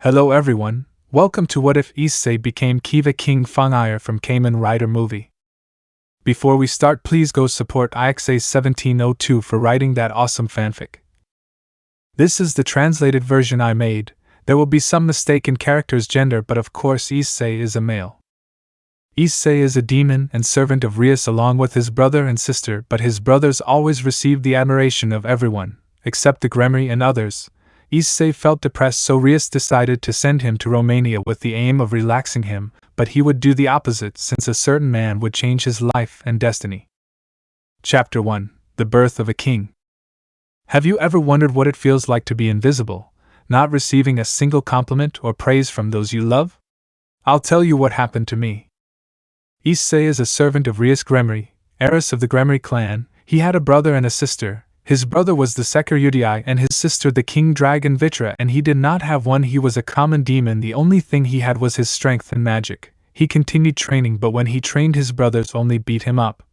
Hello everyone, welcome to What If Issei Became Kiva King Fangire from Kamen Rider Movie. Before we start, please go support Issei1702 for writing that awesome fanfic. This is the translated version I made. There will be some mistake in character's gender, but of course Issei is a male. Issei is a demon and servant of Rias along with his brother and sister, but his brothers always received the admiration of everyone, except the Gremory and others. Issei felt depressed, so Rias decided to send him to Romania with the aim of relaxing him, but he would do the opposite since a certain man would change his life and destiny. Chapter 1: The Birth of a King. Have you ever wondered what it feels like to be invisible, not receiving a single compliment or praise from those you love? I'll tell you what happened to me. Issei is a servant of Rias Gremory, heiress of the Gremory clan. He had a brother and a sister. His brother was the Securudii and his sister the King Dragon Vitra, and he did not have one. He was a common demon. The only thing he had was his strength and magic. He continued training, but when he trained, his brothers only beat him up.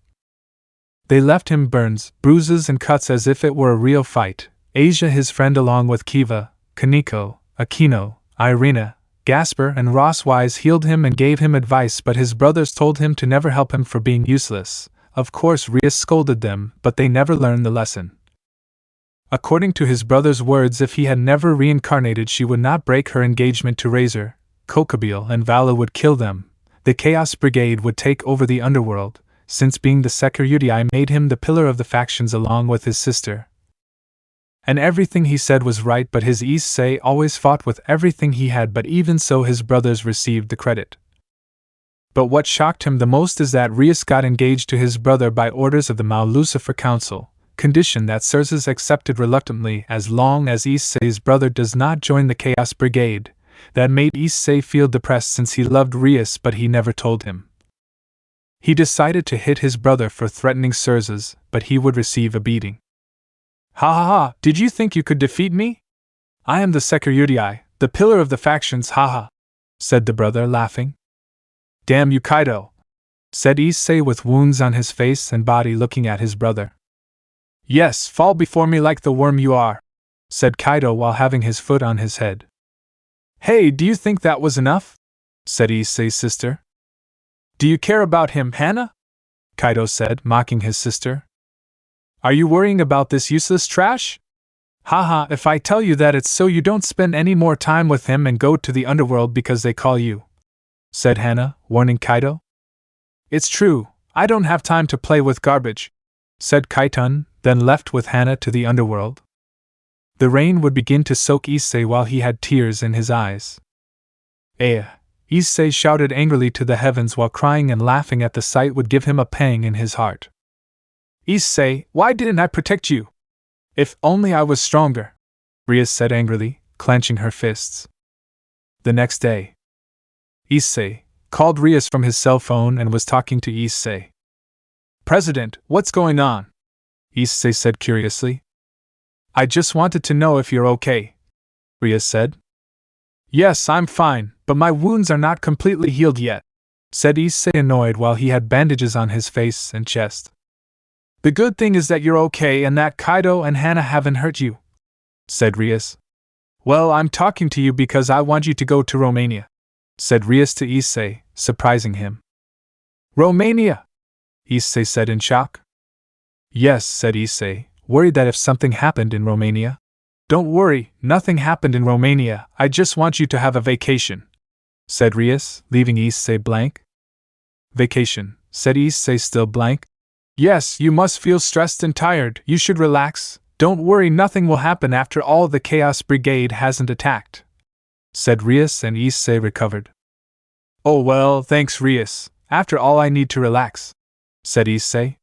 They left him burns, bruises and cuts as if it were a real fight. Asia, his friend, along with Kiva, Kaneko, Akeno, Irina, Gasper and Ross Wise healed him and gave him advice, but his brothers told him to never help him for being useless. Of course Rias scolded them, but they never learned the lesson. According to his brother's words, if he had never reincarnated, she would not break her engagement to Razor. Kokabeel and Vala would kill them. The Chaos Brigade would take over the underworld, since being the Securudii made him the pillar of the factions along with his sister. And everything he said was right, but his Issei always fought with everything he had, but even so his brothers received the credit. But what shocked him the most is that Rias got engaged to his brother by orders of the Mao Lucifer Council, condition that Cersei accepted reluctantly as long as Issei's brother does not join the Chaos Brigade. That made Issei feel depressed since he loved Rias, but he never told him. He decided to hit his brother for threatening Cersei, but he would receive a beating. Ha ha ha, did you think you could defeat me? I am the Securudii, the pillar of the factions, haha, said the brother, laughing. Damn you, Kaido, said Issei with wounds on his face and body, looking at his brother. Yes, fall before me like the worm you are, said Kaido while having his foot on his head. Hey, do you think that was enough? Said Issei's sister. Do you care about him, Hannah? Kaido said, mocking his sister. Are you worrying about this useless trash? Haha, if I tell you that, it's so you don't spend any more time with him and go to the underworld because they call you, said Hannah, warning Kaido. It's true, I don't have time to play with garbage, said Kaitun, then left with Hannah to the underworld. The rain would begin to soak Issei while he had tears in his eyes. Issei shouted angrily to the heavens while crying and laughing at the sight would give him a pang in his heart. Issei, why didn't I protect you? If only I was stronger, Rias said angrily, clenching her fists. The next day, Issei called Rias from his cell phone and was talking to Issei. President, what's going on? Issei said curiously. I just wanted to know if you're okay, Rias said. Yes, I'm fine, but my wounds are not completely healed yet, said Issei, annoyed while he had bandages on his face and chest. The good thing is that you're okay and that Kaido and Hannah haven't hurt you, said Rias. Well, I'm talking to you because I want you to go to Romania, said Rias to Issei, surprising him. Romania? Issei said in shock. Yes, said Issei, worried that if something happened in Romania. Don't worry, nothing happened in Romania, I just want you to have a vacation, said Rias, leaving Issei blank. Vacation, said Issei, still blank. Yes, you must feel stressed and tired, you should relax, don't worry, nothing will happen after all, the Chaos Brigade hasn't attacked, said Rias, and Issei recovered. Oh well, thanks Rias, after all I need to relax, said Issei.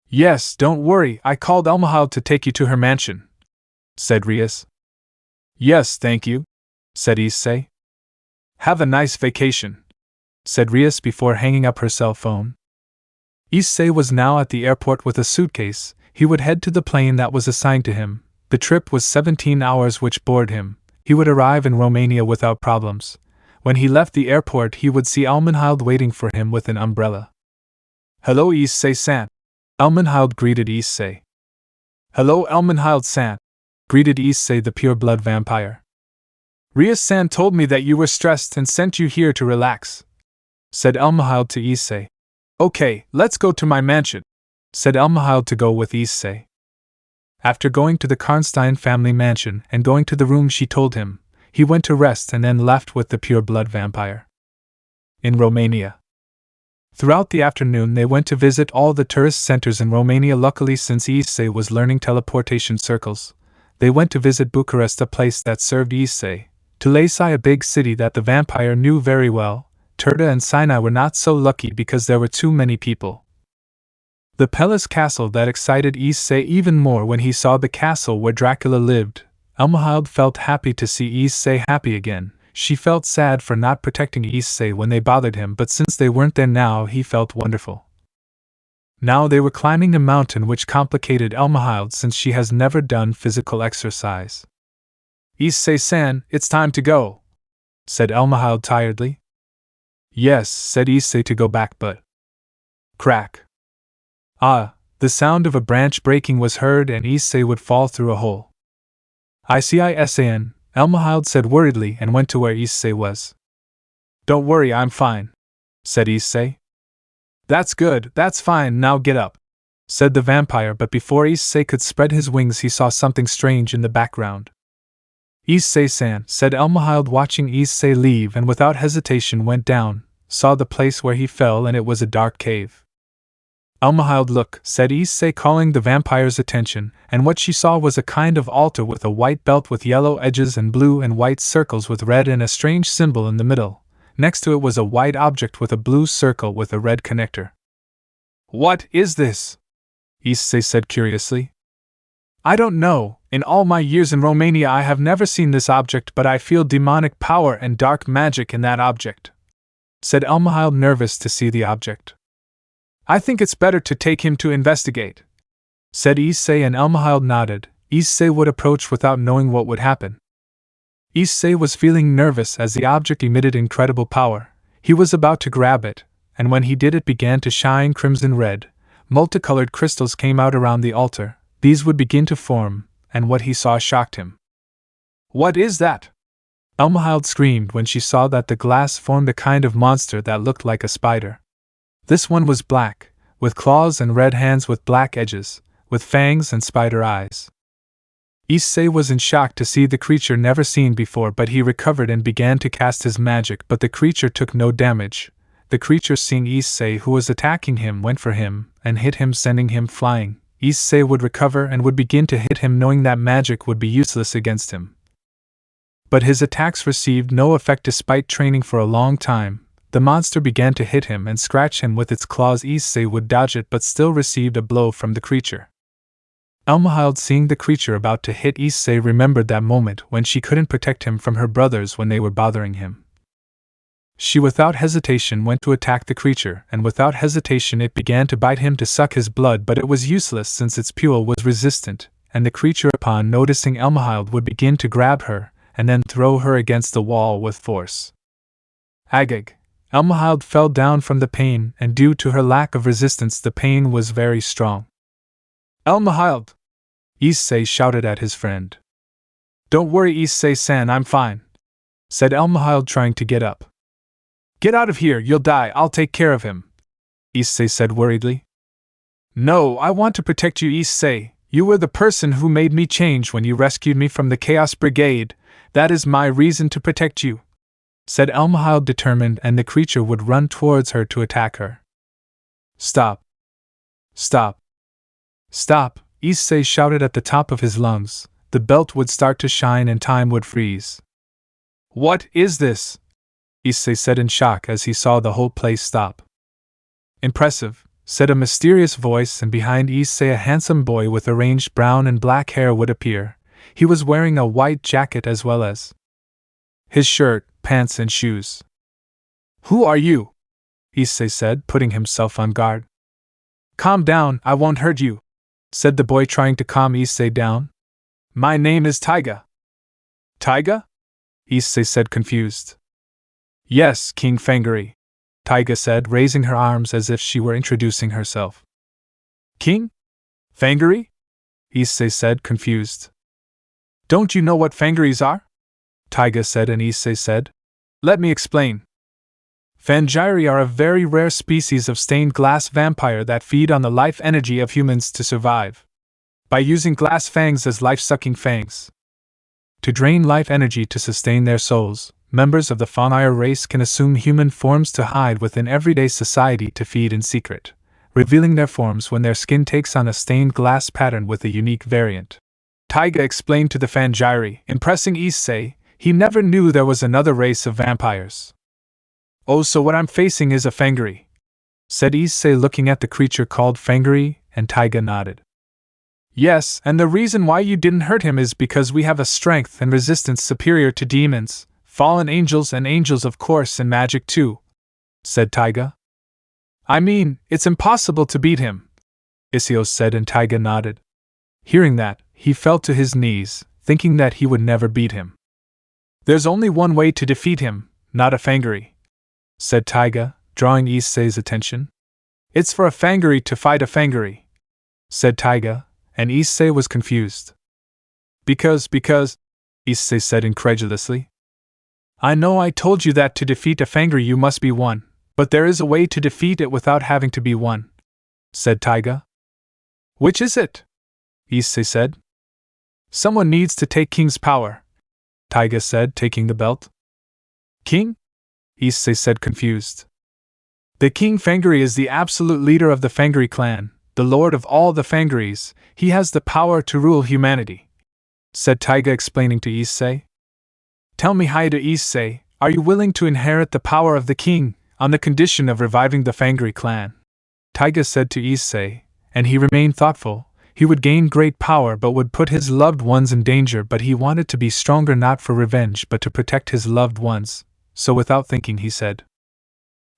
Yes, don't worry, I called Elmahald to take you to her mansion, said Rias. Yes, thank you, said Issei. Have a nice vacation, said Rias before hanging up her cell phone. Issei was now at the airport with a suitcase. He would head to the plane that was assigned to him. The trip was 17 hours, which bored him. He would arrive in Romania without problems. When he left the airport, he would see Elmenhild waiting for him with an umbrella. Hello, Issei-san, Elmenhild greeted Issei. Hello, Elmenhild-san, greeted Issei, the pure-blood vampire. Rias-san told me that you were stressed and sent you here to relax, said Elmahilde to Issei. Okay, let's go to my mansion, said Elmahilde to go with Issei. After going to the Karnstein family mansion and going to the room she told him, he went to rest and then left with the pure-blood vampire. In Romania. Throughout the afternoon they went to visit all the tourist centers in Romania. Luckily, since Issei was learning teleportation circles, they went to visit Bucharest, a place that served Issei, to Issei, a big city that the vampire knew very well. Turda and Sinai were not so lucky because there were too many people. The palace castle that excited Issei even more when he saw the castle where Dracula lived. Elmahilde felt happy to see Issei happy again. She felt sad for not protecting Issei when they bothered him, but since they weren't there now, he felt wonderful. Now they were climbing a mountain, which complicated Elmahilde since she has never done physical exercise. Issei-san, it's time to go, said Elmahilde tiredly. Yes, said Issei to go back, but... Crack. Ah, the sound of a branch breaking was heard and Issei would fall through a hole. Issei-san, Elmahilde said worriedly and went to where Issei was. Don't worry, I'm fine, said Issei. That's good, that's fine, now get up, said the vampire, but before Issei could spread his wings he saw something strange in the background. Issei-san, said Elmahilde, watching Issei leave, and without hesitation went down, saw the place where he fell, and it was a dark cave. Elmahilde, look, said Issei, calling the vampire's attention, and what she saw was a kind of altar with a white belt with yellow edges and blue and white circles with red and a strange symbol in the middle. Next to it was a white object with a blue circle with a red connector. What is this? Issei said curiously. I don't know. In all my years in Romania I have never seen this object, but I feel demonic power and dark magic in that object, said Elmahilde, nervous to see the object. I think it's better to take him to investigate, said Issei, and Elmahilde nodded. Issei would approach without knowing what would happen. Issei was feeling nervous as the object emitted incredible power. He was about to grab it, and when he did it began to shine crimson red. Multicolored crystals came out around the altar. These would begin to form, and what he saw shocked him. What is that? Elmahilde screamed when she saw that the glass formed a kind of monster that looked like a spider. This one was black, with claws and red hands with black edges, with fangs and spider eyes. Issei was in shock to see the creature never seen before, but he recovered and began to cast his magic, but the creature took no damage. The creature, seeing Issei who was attacking him, went for him and hit him, sending him flying. Issei would recover and would begin to hit him, knowing that magic would be useless against him. But his attacks received no effect despite training for a long time. The monster began to hit him and scratch him with its claws. Issei would dodge it but still received a blow from the creature. Elmahilde, seeing the creature about to hit Issei, remembered that moment when she couldn't protect him from her brothers when they were bothering him. She without hesitation went to attack the creature, and without hesitation it began to bite him to suck his blood, but it was useless since its pule was resistant, and the creature, upon noticing Elmahilde, would begin to grab her and then throw her against the wall with force. Agag! Elmahilde fell down from the pain, and due to her lack of resistance the pain was very strong. Elmahilde! Issei shouted at his friend. Don't worry, Issei-san, I'm fine, said Elmahilde, trying to get up. Get out of here, you'll die, I'll take care of him, Issei said worriedly. No, I want to protect you, Issei. You were the person who made me change when you rescued me from the Chaos Brigade. That is my reason to protect you, said Elmahilde, determined, and the creature would run towards her to attack her. Stop! Stop! Stop! Issei shouted at the top of his lungs. The belt would start to shine and time would freeze. What is this? Issei said in shock as he saw the whole place stop. Impressive, said a mysterious voice, and behind Issei a handsome boy with arranged brown and black hair would appear. He was wearing a white jacket as well as his shirt, pants and shoes. Who are you? Issei said, putting himself on guard. Calm down, I won't hurt you, said the boy, trying to calm Issei down. My name is Taiga. Taiga? Issei said, confused. Yes, King Fangire, Taiga said, raising her arms as if she were introducing herself. King? Fangire? Issei said, confused. Don't you know what Fangiries are? Taiga said, and Issei said, "Let me explain. Fangire are a very rare species of stained glass vampire that feed on the life energy of humans to survive, by using glass fangs as life-sucking fangs. To drain life energy to sustain their souls, members of the Fangire race can assume human forms to hide within everyday society to feed in secret, revealing their forms when their skin takes on a stained glass pattern with a unique variant." Taiga explained to the Fangire, impressing Issei. He never knew there was another race of vampires. "Oh, so what I'm facing is a Fangire," said Issei, looking at the creature called Fangire, and Taiga nodded. "Yes, and the reason why you didn't hurt him is because we have a strength and resistance superior to demons, fallen angels, and angels, of course, and magic too," said Taiga. "I mean, it's impossible to beat him," Issei said, and Taiga nodded. Hearing that, he fell to his knees, thinking that he would never beat him. "There's only one way to defeat him, not a Fangire," said Taiga, drawing Issei's attention. "It's for a Fangire to fight a Fangire," said Taiga, and Issei was confused. Because, Issei said incredulously. "I know I told you that to defeat a Fangire you must be one, but there is a way to defeat it without having to be one," said Taiga. "Which is it?" Issei said. "Someone needs to take King's power," Taiga said, taking the belt. "King?" Issei said, confused. "The King Fangire is the absolute leader of the Fangire clan, the lord of all the Fangires. He has the power to rule humanity," said Taiga, explaining to Issei. "Tell me, Haida Issei, are you willing to inherit the power of the king, on the condition of reviving the Fangire clan?" Taiga said to Issei, and he remained thoughtful. He would gain great power but would put his loved ones in danger, but he wanted to be stronger, not for revenge but to protect his loved ones, so without thinking he said,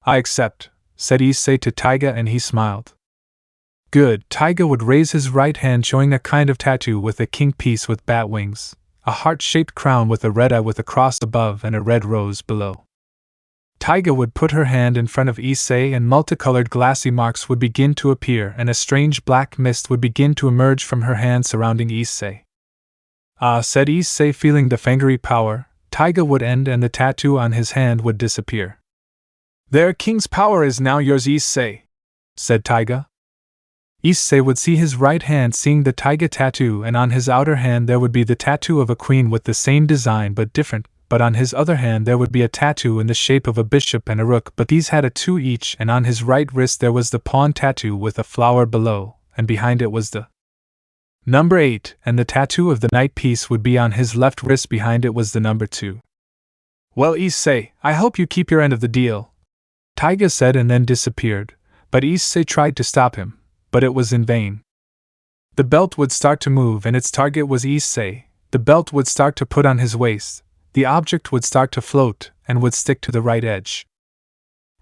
"I accept," said Issei to Taiga, and he smiled. "Good." Taiga would raise his right hand, showing a kind of tattoo with a king piece with bat wings, a heart-shaped crown with a red eye with a cross above and a red rose below. Taiga would put her hand in front of Issei, and multicolored glassy marks would begin to appear, and a strange black mist would begin to emerge from her hand surrounding Issei. "Ah," said Issei, feeling the Fangire power. Taiga would end and the tattoo on his hand would disappear. "Their king's power is now yours, Issei," said Taiga. Issei would see his right hand seeing the Taiga tattoo, and on his outer hand there would be the tattoo of a queen with the same design but different, but on his other hand there would be a tattoo in the shape of a bishop and a rook, but these had a 2 each, and on his right wrist there was the pawn tattoo with a flower below, and behind it was the number 8, and the tattoo of the knight piece would be on his left wrist, behind it was the number 2. "Well, Issei, I hope you keep your end of the deal," Taiga said, and then disappeared, but Issei tried to stop him, but it was in vain. The belt would start to move, and its target was Issei. The belt would start to put on his waist. The object would start to float, and would stick to the right edge.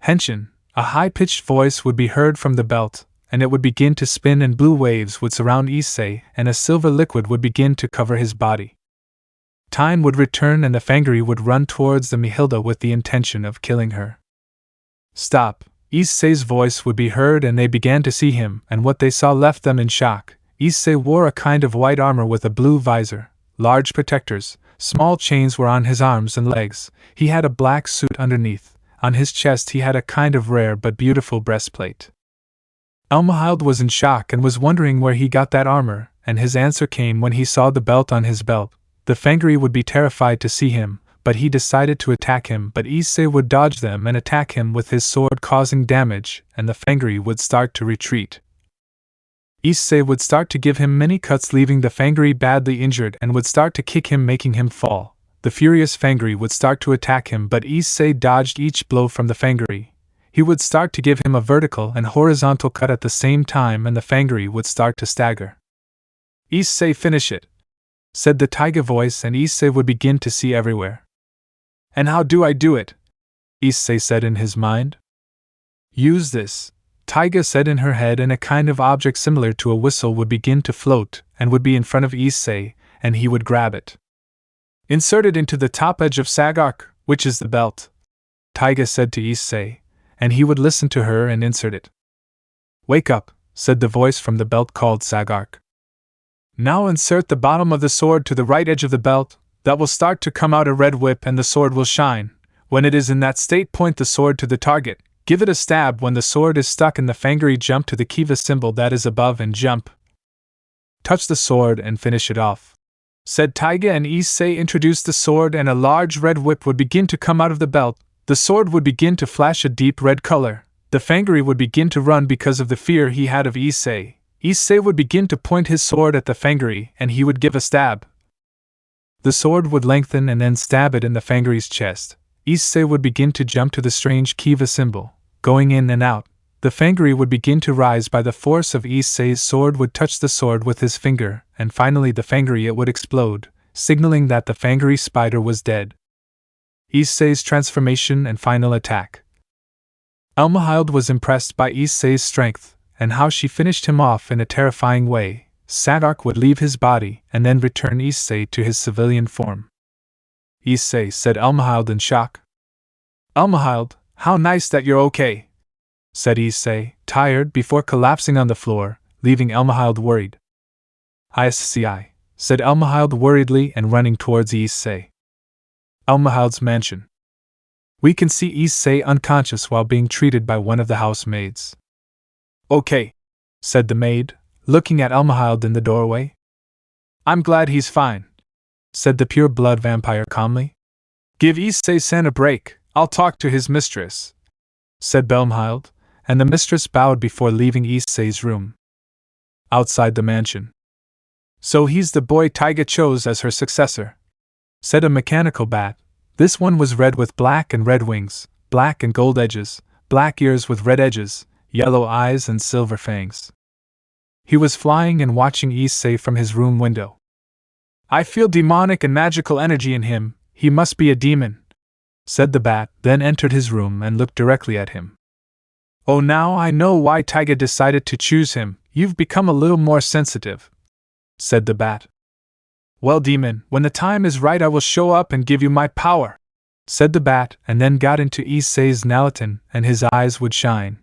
"Henshin," a high-pitched voice would be heard from the belt, and it would begin to spin, and blue waves would surround Issei, and a silver liquid would begin to cover his body. Time would return, and the Fangire would run towards the Mihilda with the intention of killing her. "Stop," Issei's voice would be heard, and they began to see him, and what they saw left them in shock. Issei wore a kind of white armor with a blue visor, large protectors. Small chains were on his arms and legs. He had a black suit underneath. On his chest he had a kind of rare but beautiful breastplate. Elmhild was in shock and was wondering where he got that armor, and his answer came when he saw the belt on his belt. The Fangire would be terrified to see him, but he decided to attack him, but Issei would dodge them and attack him with his sword, causing damage, and the Fangire would start to retreat. Issei would start to give him many cuts, leaving the Fangire badly injured, and would start to kick him, making him fall. The furious Fangire would start to attack him, but Issei dodged each blow from the Fangire. He would start to give him a vertical and horizontal cut at the same time, and the Fangire would start to stagger. "Issei, finish it," said the Taiga voice, and Issei would begin to see everywhere. "And how do I do it?" Issei said in his mind. "Use this," Taiga said in her head, and a kind of object similar to a whistle would begin to float, and would be in front of Issei, and he would grab it. "Insert it into the top edge of Sagark, which is the belt," Taiga said to Issei, and he would listen to her and insert it. "Wake up," said the voice from the belt called Sagark. "Now insert the bottom of the sword to the right edge of the belt," That will start to come out a red whip and the sword will shine. When it is in that state, point the sword to the target. Give it a stab. When the sword is stuck in the fangire, jump to the Kiva symbol that is above and jump. Touch the sword and finish it off," said Taiga, and Issei introduced the sword and a large red whip would begin to come out of the belt. The sword would begin to flash a deep red color. The fangire would begin to run because of the fear he had of Issei. Issei would begin to point his sword at the fangire and he would give a stab. The sword would lengthen and then stab it in the fangire's chest. Issei would begin to jump to the strange Kiva symbol, going in and out. The fangire would begin to rise by the force of Issei's sword would touch the sword with his finger, and finally the fangire would explode, signaling that the fangire spider was dead. Issei's transformation and final attack. Almahilde was impressed by Issei's strength, and how she finished him off in a terrifying way. Sadark would leave his body and then return Issei to his civilian form. "Issei," said Almahilde in shock. "Almahilde, how nice that you're okay," said Issei, tired, before collapsing on the floor, leaving Almahilde worried. "Issei," said Almahilde worriedly and running towards Issei. Almahilde's mansion. We can see Issei unconscious while being treated by one of the housemaids. "Okay," said the maid, looking at Almahilde in the doorway. "I'm glad he's fine," said the pure-blood vampire calmly. "Give Issei-san a break, I'll talk to his mistress," said Almahilde, and the mistress bowed before leaving Issei's room. Outside the mansion. "So he's the boy Taiga chose as her successor," said a mechanical bat. This one was red with black and red wings, black and gold edges, black ears with red edges, yellow eyes and silver fangs. He was flying and watching Issei from his room window. "I feel demonic and magical energy in him, he must be a demon," said the bat, then entered his room and looked directly at him. "Oh, now I know why Taiga decided to choose him, you've become a little more sensitive," said the bat. "Well, demon, when the time is right I will show up and give you my power," said the bat, and then got into Issei's Nalatin, and his eyes would shine.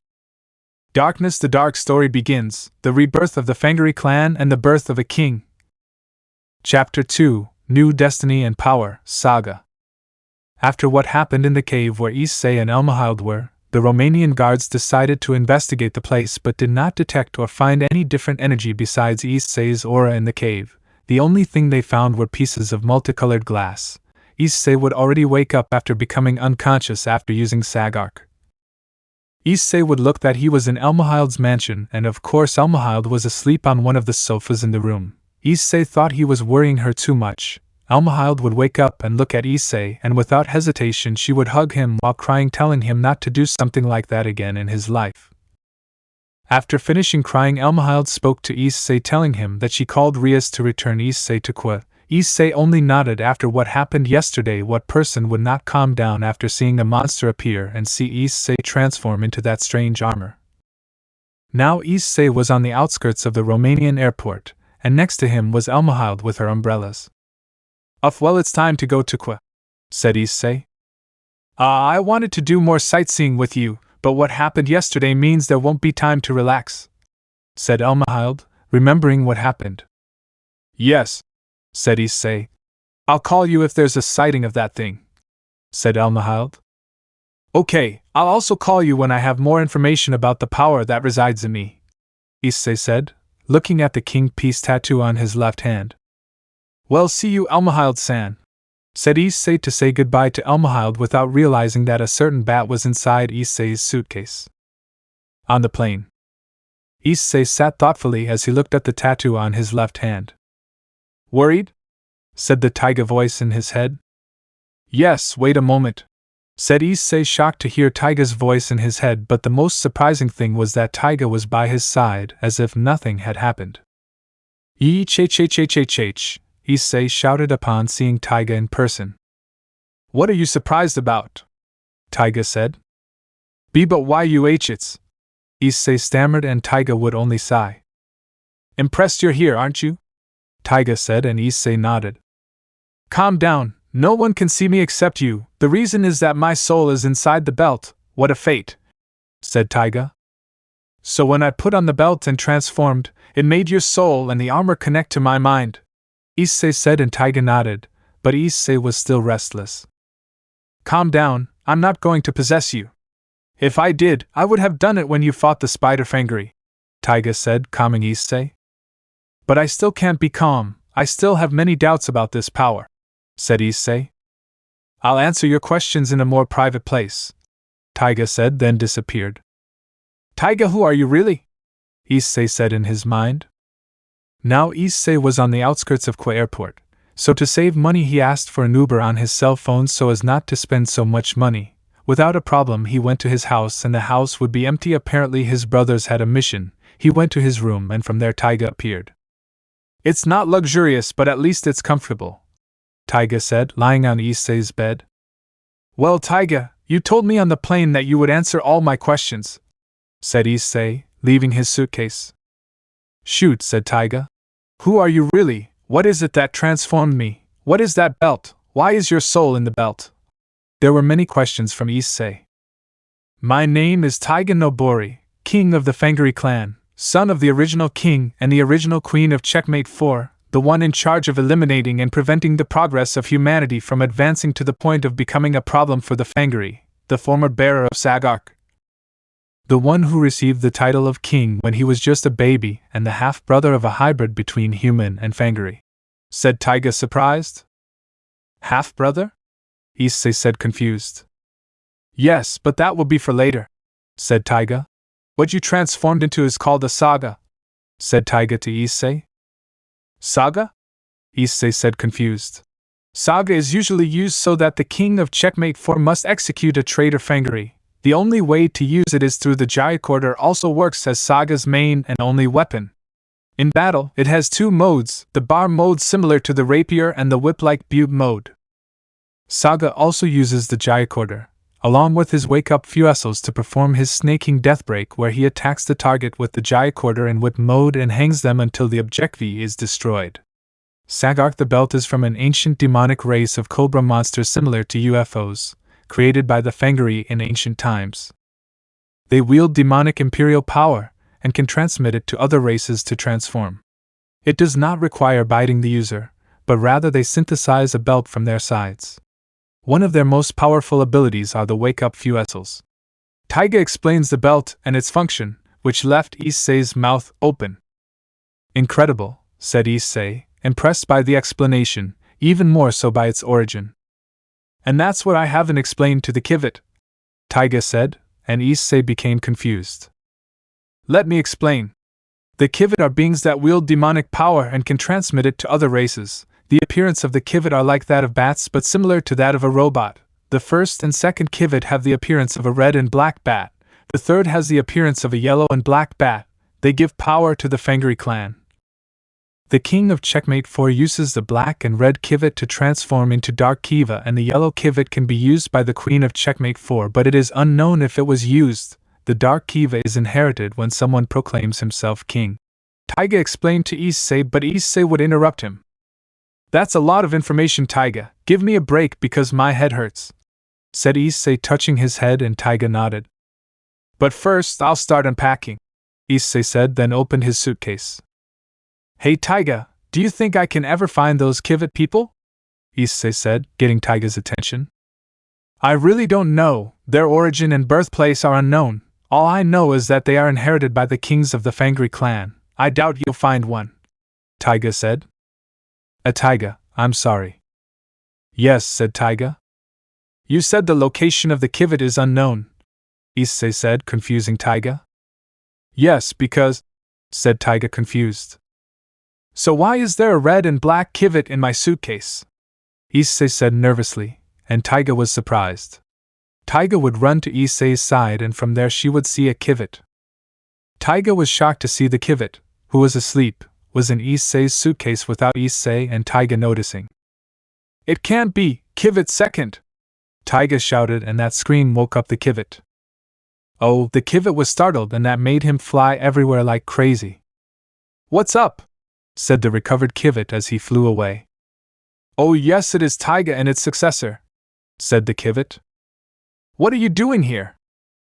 Darkness. The dark story begins, the rebirth of the Fangire clan and the birth of a king. Chapter 2, New Destiny and Power, Saga. After what happened in the cave where Issei and Almahilde were, the Romanian guards decided to investigate the place but did not detect or find any different energy besides Issei's aura in the cave. The only thing they found were pieces of multicolored glass. Issei would already wake up after becoming unconscious after using Sadark. Issei would look that he was in Almahilde's mansion, and of course Almahilde was asleep on one of the sofas in the room. Issei thought he was worrying her too much. Almahilde would wake up and look at Issei, and without hesitation she would hug him while crying, telling him not to do something like that again in his life. After finishing crying, Almahilde spoke to Issei, telling him that she called Rias to return Issei to Kiva. Issei only nodded. After what happened yesterday, what person would not calm down after seeing a monster appear and see Issei transform into that strange armor? Now Issei was on the outskirts of the Romanian airport, and next to him was Almahilde with her umbrellas. Well, it's time to go to Kiva," said Issei. I wanted to do more sightseeing with you, but what happened yesterday means there won't be time to relax," said Almahilde, remembering what happened. "Yes," said Issei. "I'll call you if there's a sighting of that thing," said Almahilde. "Okay, I'll also call you when I have more information about the power that resides in me," Issei said, looking at the king piece tattoo on his left hand. "Well, see you, Almahilde-san," said Issei to say goodbye to Almahilde without realizing that a certain bat was inside Issei's suitcase. On the plane, Issei sat thoughtfully as he looked at the tattoo on his left hand. "Worried?" said the Taiga voice in his head. "Yes, wait a moment," said Issei, shocked to hear Taiga's voice in his head, but the most surprising thing was that Taiga was by his side as if nothing had happened. "Ch-ch-ch-ch-ch-ch," Issei shouted upon seeing Taiga in person. "What are you surprised about?" Taiga said. "But why you it's?" Issei stammered, and Taiga would only sigh. "Impressed you're here, aren't you?" Taiga said, and Issei nodded. "Calm down, no one can see me except you. The reason is that my soul is inside the belt. What a fate," said Taiga. "So when I put on the belt and transformed, it made your soul and the armor connect to my mind," Issei said, and Taiga nodded. but Issei was still restless. Calm down, I'm not going to possess you. If I did, I would have done it when you fought the spider Fangire, Taiga said, calming Issei. But I still can't be calm, I still have many doubts about this power, said Issei. I'll answer your questions in a more private place, Taiga said, then disappeared. Taiga, who are you really? Issei said in his mind. Now Issei was on the outskirts of Kwa Airport, so to save money he asked for an Uber on his cell phone so as not to spend so much money. Without a problem he went to his house and the house would be empty. Apparently his brothers had a mission. He went to his room and from there Taiga appeared. It's not luxurious but at least it's comfortable, Taiga said, lying on Issei's bed. Well Taiga, you told me on the plane that you would answer all my questions, said Issei, leaving his suitcase. Shoot, said Taiga. Who are you really? What is it that transformed me? What is that belt? Why is your soul in the belt? There were many questions from Issei. My name is Taiga Nobori, king of the Fangire clan, son of the original king and the original queen of Checkmate 4, the one in charge of eliminating and preventing the progress of humanity from advancing to the point of becoming a problem for the Fangire, the former bearer of Sagark. The one who received the title of king when he was just a baby and the half-brother of a hybrid between human and Fangire, said Taiga, surprised. Half-brother? Issei said, confused. Yes, but that will be for later, said Taiga. What you transformed into is called a saga, said Taiga to Issei. Saga? Issei said, confused. Saga is usually used so that the king of Checkmate 4 must execute a traitor Fangire. The only way to use it is through the Jirecorder. Also works as Saga's main and only weapon. In battle, it has two modes, the bar mode similar to the rapier and the whip-like bube mode. Saga also uses the Jirecorder, along with his wake-up fuessels to perform his snaking deathbreak where he attacks the target with the Jirecorder in whip mode and hangs them until the objective is destroyed. Sagark the belt is from an ancient demonic race of cobra monsters similar to UFOs, created by the Fangire in ancient times. They wield demonic imperial power, and can transmit it to other races to transform. It does not require biting the user, but rather they synthesize a belt from their sides. One of their most powerful abilities are the wake-up fuessels. Taiga explains the belt and its function, which left Issei's mouth open. Incredible, said Issei, impressed by the explanation, even more so by its origin. And that's what I haven't explained to the Kiva, Taiga said, and Issei became confused. Let me explain. The Kiva are beings that wield demonic power and can transmit it to other races. The appearance of the Kiva are like that of bats but similar to that of a robot. The first and second Kiva have the appearance of a red and black bat. The third has the appearance of a yellow and black bat. They give power to the Fangire clan. The king of Checkmate 4 uses the black and red Kiva to transform into dark Kiva, and the yellow Kiva can be used by the queen of Checkmate 4, but it is unknown if it was used. The dark Kiva is inherited when someone proclaims himself king. Taiga explained to Issei, but Issei would interrupt him. That's a lot of information, Taiga. Give me a break because my head hurts, said Issei, touching his head, and Taiga nodded. But first, I'll start unpacking, Issei said, then opened his suitcase. Hey Taiga, do you think I can ever find those Kiva people? Issei said, getting Taiga's attention. I really don't know. Their origin and birthplace are unknown. All I know is that they are inherited by the kings of the Fangire clan. I doubt you'll find one, Taiga said. Taiga, I'm sorry. Yes, said Taiga. You said the location of the Kiva is unknown, Issei said, confusing Taiga. Yes, because, said Taiga, confused. So why is there a red and black Kiva in my suitcase? Issei said nervously, and Taiga was surprised. Taiga would run to Issei's side and from there she would see a Kiva. Taiga was shocked to see the Kiva, who was asleep, was in Issei's suitcase without Issei and Taiga noticing. It can't be, Kiva second! Taiga shouted, and that scream woke up the Kiva. Oh, the Kiva was startled and that made him fly everywhere like crazy. What's up? Said the recovered Kiva as he flew away. Oh yes, it is Taiga and its successor, said the Kiva. What are you doing here?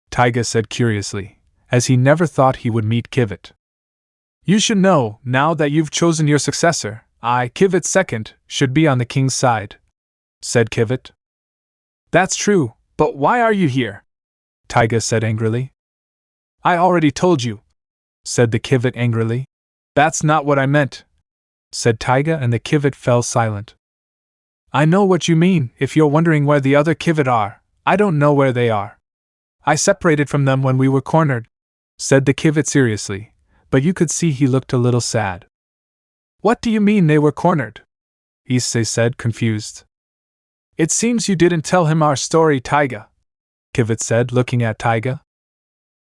Taiga said curiously, as he never thought he would meet Kiva. You should know, now that you've chosen your successor, I, Kiva second, should be on the king's side. said Kiva. That's true, but why are you here? Taiga said angrily. I already told you, said the Kiva angrily. That's not what I meant, said Taiga, and the Kiva fell silent. I know what you mean. If you're wondering where the other Kiva are, I don't know where they are. I separated from them when we were cornered, said the Kiva seriously, but you could see he looked a little sad. What do you mean they were cornered? Issei said, confused. It seems you didn't tell him our story, Taiga, Kiva said, looking at Taiga.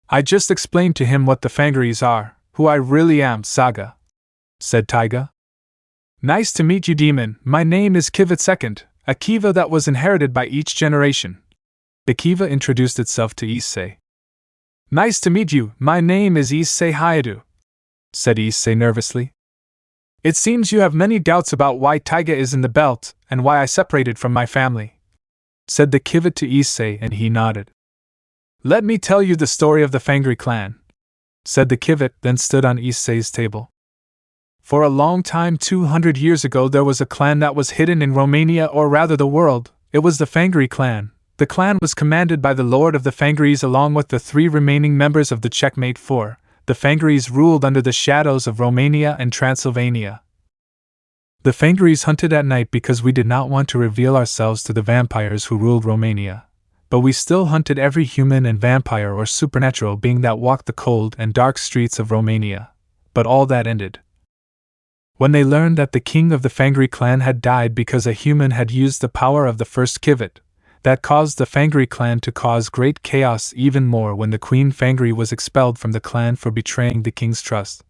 I just explained to him what the Fangiries are, who I really am, Saga, said Taiga. Nice to meet you, demon. My name is Kiva II, a Kiva that was inherited by each generation. The Kiva introduced itself to Issei. Nice to meet you. My name is Issei Hayadu, said Issei nervously. It seems you have many doubts about why Taiga is in the belt, and why I separated from my family, said the Kiva to Issei, and he nodded. Let me tell you the story of the Fangire clan, said the Kiva, then stood on Issei's table. For a long time 200 years ago there was a clan that was hidden in Romania, or rather the world. It was the Fangire clan. The clan was commanded by the Lord of the Fangiries along with the 3 remaining members of the Checkmate 4. The Fangiries ruled under the shadows of Romania and Transylvania. The Fangiries hunted at night because we did not want to reveal ourselves to the vampires who ruled Romania. But we still hunted every human and vampire or supernatural being that walked the cold and dark streets of Romania. But all that ended when they learned that the king of the Fangire clan had died because a human had used the power of the first Kiva. That caused the Fangire clan to cause great chaos, even more when the Queen Fangire was expelled from the clan for betraying the king's trust.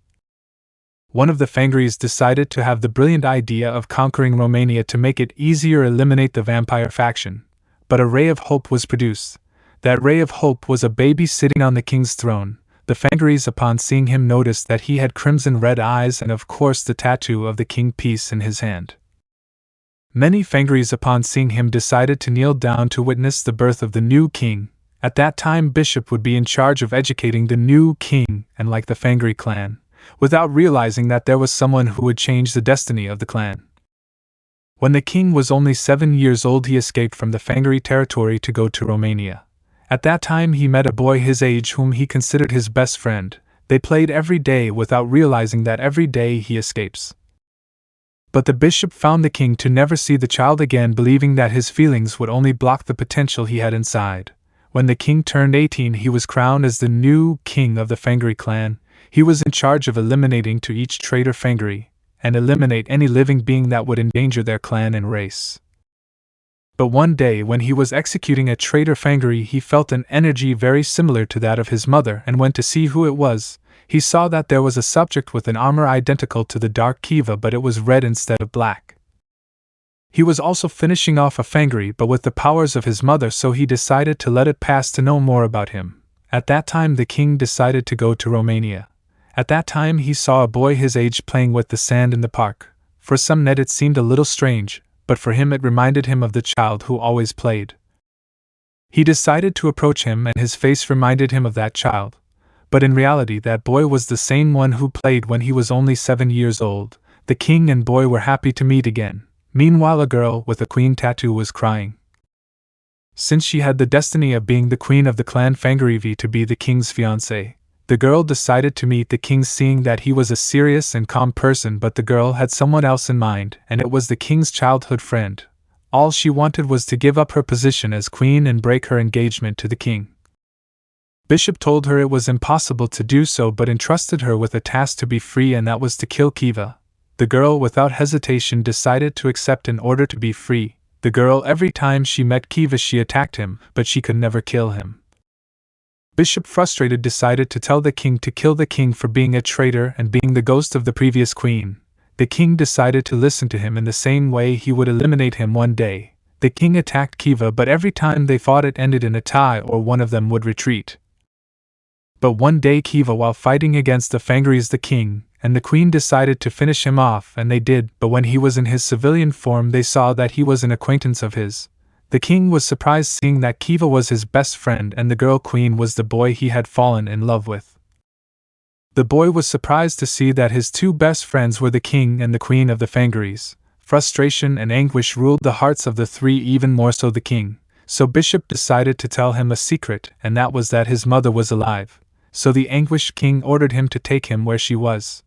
One of the Fangiries decided to have the brilliant idea of conquering Romania to make it easier to eliminate the vampire faction. But a ray of hope was produced. That ray of hope was a baby sitting on the king's throne. The Fangiries, upon seeing him, noticed that he had crimson red eyes and of course the tattoo of the king piece in his hand. Many Fangiries, upon seeing him, decided to kneel down to witness the birth of the new king. At that time Bishop would be in charge of educating the new king, and like the Fangire clan, without realizing that there was someone who would change the destiny of the clan. When the king was only 7 years old he escaped from the Fangire territory to go to Romania. At that time he met a boy his age whom he considered his best friend. They played every day without realizing that every day he escapes. But the bishop found the king to never see the child again, believing that his feelings would only block the potential he had inside. When the king turned 18 he was crowned as the new king of the Fangire clan. He was in charge of eliminating to each traitor Fangire, and eliminate any living being that would endanger their clan and race. But one day when he was executing a traitor Fangire he felt an energy very similar to that of his mother, and went to see who it was. He saw that there was a subject with an armor identical to the dark Kiva, but it was red instead of black. He was also finishing off a Fangire but with the powers of his mother, so he decided to let it pass to know more about him. At that time the king decided to go to Romania. At that time he saw a boy his age playing with the sand in the park. For some it seemed a little strange, but for him it reminded him of the child who always played. He decided to approach him, and his face reminded him of that child. But in reality that boy was the same one who played when he was only 7 years old. The king and boy were happy to meet again. Meanwhile a girl with a queen tattoo was crying. Since she had the destiny of being the queen of the clan Fangire to be the king's fiancée, the girl decided to meet the king, seeing that he was a serious and calm person, but the girl had someone else in mind, and it was the king's childhood friend. All she wanted was to give up her position as queen and break her engagement to the king. Bishop told her it was impossible to do so, but entrusted her with a task to be free, and that was to kill Kiva. The girl without hesitation decided to accept in order to be free. The girl, every time she met Kiva she attacked him, but she could never kill him. Bishop, frustrated, decided to tell the king to kill the king for being a traitor and being the ghost of the previous queen. The king decided to listen to him in the same way he would eliminate him one day. The king attacked Kiva, but every time they fought it ended in a tie or one of them would retreat. But one day Kiva, while fighting against the Fangiries, the king and the queen decided to finish him off, and they did, but when he was in his civilian form they saw that he was an acquaintance of his. The king was surprised seeing that Kiva was his best friend and the girl queen was the boy he had fallen in love with. The boy was surprised to see that his 2 best friends were the king and the queen of the Fangiries. frustration and anguish ruled the hearts of the three, even more so the king. So Bishop decided to tell him a secret, and that was that his mother was alive. So the anguished king ordered him to take him where she was.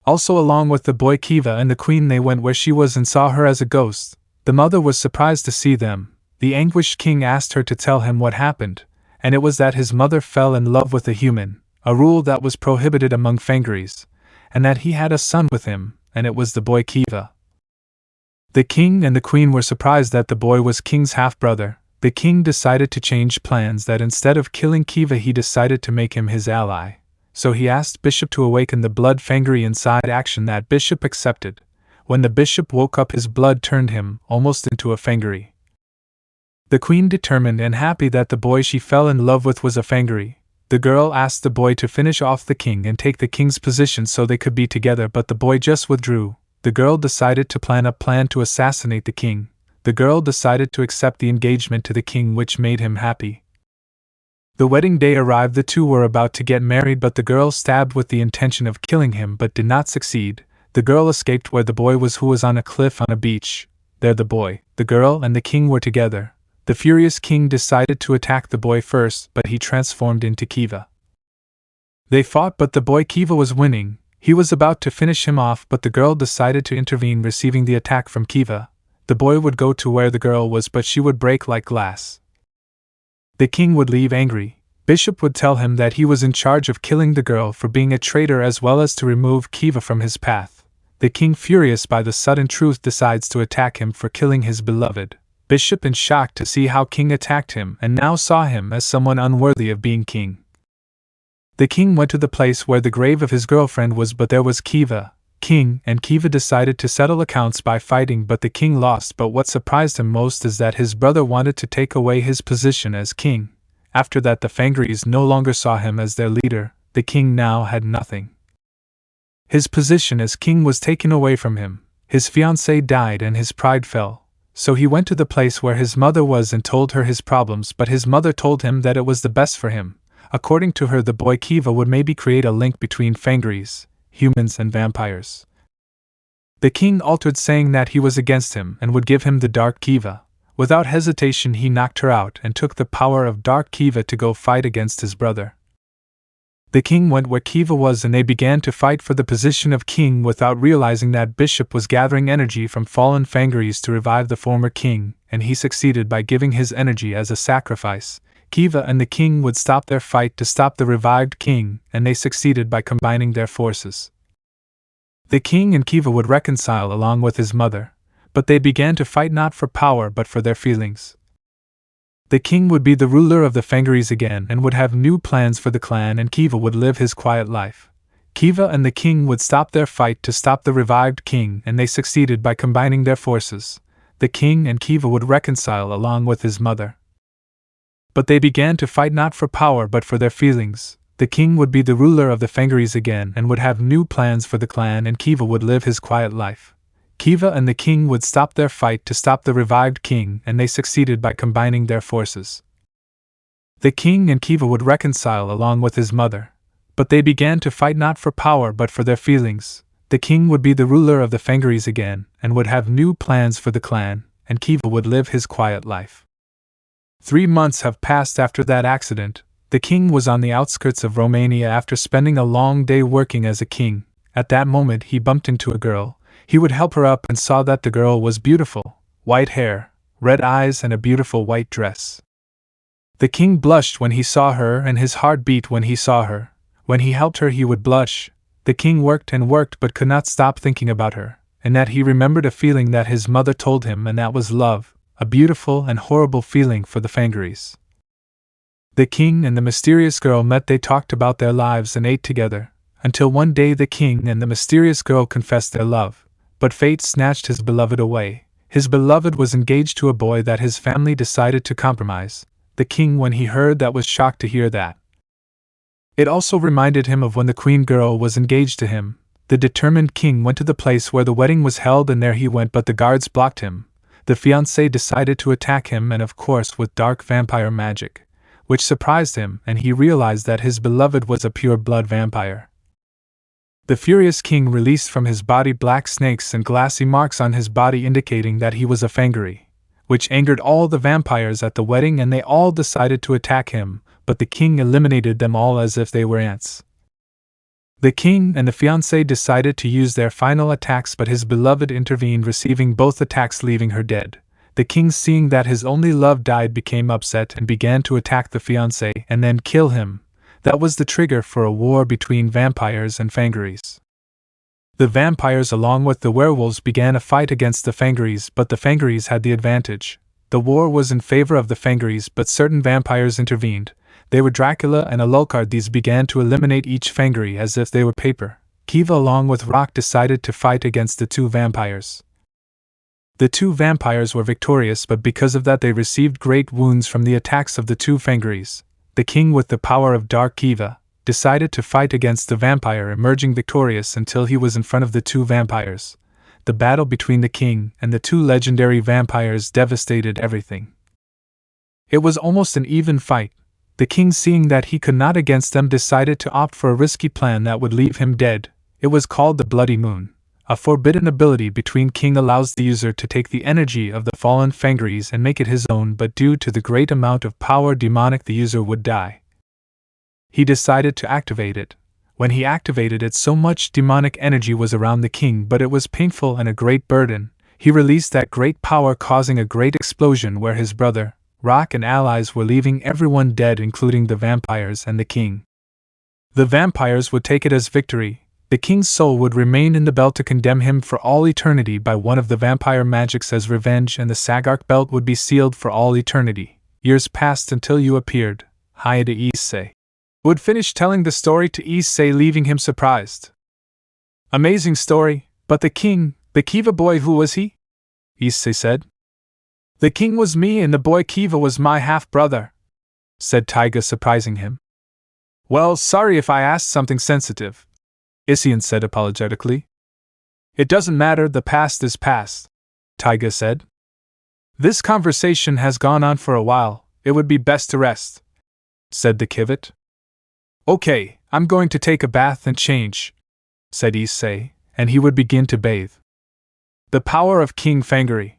Also, along with the boy Kiva and the queen, they went where she was and saw her as a ghost. The mother was surprised to see them. The anguished king asked her to tell him what happened, and it was that his mother fell in love with a human, a rule that was prohibited among Fangiries, and that he had a son with him, and it was the boy Kiva. The king and the queen were surprised that the boy was King's half-brother. The king decided to change plans, that instead of killing Kiva he decided to make him his ally. So he asked Bishop to awaken the blood Fangire inside action. That Bishop accepted. When the bishop woke up, his blood turned him almost into a Fangire. The queen, determined and happy that the boy she fell in love with was a Fangire, the girl asked the boy to finish off the king and take the king's position so they could be together, but the boy just withdrew. The girl decided to plan a plan to assassinate the king. The girl decided to accept the engagement to the king, which made him happy. The wedding day arrived. The two were about to get married, but the girl stabbed with the intention of killing him but did not succeed. The girl escaped where the boy was, who was on a cliff on a beach. There the boy, the girl, and the king were together. The furious king decided to attack the boy first, but he transformed into Kiva. They fought, but the boy Kiva was winning. He was about to finish him off, but the girl decided to intervene, receiving the attack from Kiva. The boy would go to where the girl was, but she would break like glass. The king would leave angry. Bishop would tell him that he was in charge of killing the girl for being a traitor, as well as to remove Kiva from his path. The king, furious by the sudden truth, decides to attack him for killing his beloved. Bishop, in shock to see how king attacked him and now saw him as someone unworthy of being king. The king went to the place where the grave of his girlfriend was, but there was Kiva. King and Kiva decided to settle accounts by fighting, but the king lost. But what surprised him most is that his brother wanted to take away his position as king. After that, the Fangiries no longer saw him as their leader. The king now had nothing. His position as king was taken away from him. His fiancée died and his pride fell. So he went to the place where his mother was and told her his problems, but his mother told him that it was the best for him. According to her, the boy Kiva would maybe create a link between Fangiries, humans, and vampires. The king altered, saying that he was against him and would give him the Dark Kiva. Without hesitation, he knocked her out and took the power of Dark Kiva to go fight against his brother. The king went where Kiva was and they began to fight for the position of king, without realizing that Bishop was gathering energy from fallen Fangiries to revive the former king, and he succeeded by giving his energy as a sacrifice. Kiva and the king would stop their fight to stop the revived king, and they succeeded by combining their forces. The king and Kiva would reconcile along with his mother, but they began to fight not for power but for their feelings. The king would be the ruler of the Fangiries again and would have new plans for the clan, and Kiva would live his quiet life. Kiva and the king would stop their fight to stop the revived king, and they succeeded by combining their forces. The king and Kiva would reconcile along with his mother. But they began to fight not for power but for their feelings. The king would be the ruler of the Fangiries again and would have new plans for the clan, and Kiva would live his quiet life. Kiva and the king would stop their fight to stop the revived king, and they succeeded by combining their forces. The king and Kiva would reconcile along with his mother. But they began to fight not for power but for their feelings. The king would be the ruler of the Fangiries again and would have new plans for the clan, and Kiva would live his quiet life. 3 months have passed after that accident. The king was on the outskirts of Romania after spending a long day working as a king. At that moment he bumped into a girl. He would help her up and saw that the girl was beautiful, white hair, red eyes, and a beautiful white dress. The king blushed when he saw her, and his heart beat when he saw her. When he helped her he would blush. The king worked and worked but could not stop thinking about her, and that he remembered a feeling that his mother told him, and that was love, a beautiful and horrible feeling for the Fangiries. The king and the mysterious girl met. They talked about their lives and ate together, until one day the king and the mysterious girl confessed their love. But fate snatched his beloved away. His beloved was engaged to a boy that his family decided to compromise. The king, when he heard that, was shocked to hear that. It also reminded him of when the queen girl was engaged to him. The determined king went to the place where the wedding was held, and there he went, but the guards blocked him. The fiancé decided to attack him, and of course with dark vampire magic, which surprised him, and he realized that his beloved was a pure blood vampire. The furious king released from his body black snakes and glassy marks on his body indicating that he was a fangire, which angered all the vampires at the wedding and they all decided to attack him, but the king eliminated them all as if they were ants. The king and the fiancée decided to use their final attacks, but his beloved intervened, receiving both attacks, leaving her dead. The king, seeing that his only love died, became upset and began to attack the fiancé and then kill him. That was the trigger for a war between vampires and fangires. The vampires along with the werewolves began a fight against the fangires, but the fangires had the advantage. The war was in favor of the fangires, but certain vampires intervened. They were Dracula and Alucard. These began to eliminate each fangire as if they were paper. Kiva along with Rock decided to fight against the two vampires. The two vampires were victorious, but because of that they received great wounds from the attacks of the two fangires. The king, with the power of Dark Kiva, decided to fight against the vampire, emerging victorious until he was in front of the two vampires. The battle between the king and the two legendary vampires devastated everything. It was almost an even fight. The king, seeing that he could not against them, decided to opt for a risky plan that would leave him dead. It was called the Bloody Moon. A forbidden ability between king allows the user to take the energy of the fallen fangires and make it his own, but due to the great amount of power demonic, the user would die. He decided to activate it. When he activated it, so much demonic energy was around the king, but it was painful and a great burden. He released that great power, causing a great explosion where his brother, Rock, and allies were, leaving everyone dead, including the vampires and the king. The vampires would take it as victory. The king's soul would remain in the belt to condemn him for all eternity by one of the vampire magics as revenge, and the Sagark belt would be sealed for all eternity. Years passed until you appeared. Hi to Issei. Would finish telling the story to Issei, leaving him surprised. Amazing story, but the king, the Kiva boy, who was he? Issei said. The king was me and the boy Kiva was my half-brother, said Taiga, surprising him. Well, sorry if I asked something sensitive, Issei said apologetically. It doesn't matter, the past is past, Taiga said. This conversation has gone on for a while, it would be best to rest, said the Kivit. Okay, I'm going to take a bath and change, said Issei, and he would begin to bathe. The power of King Fangire,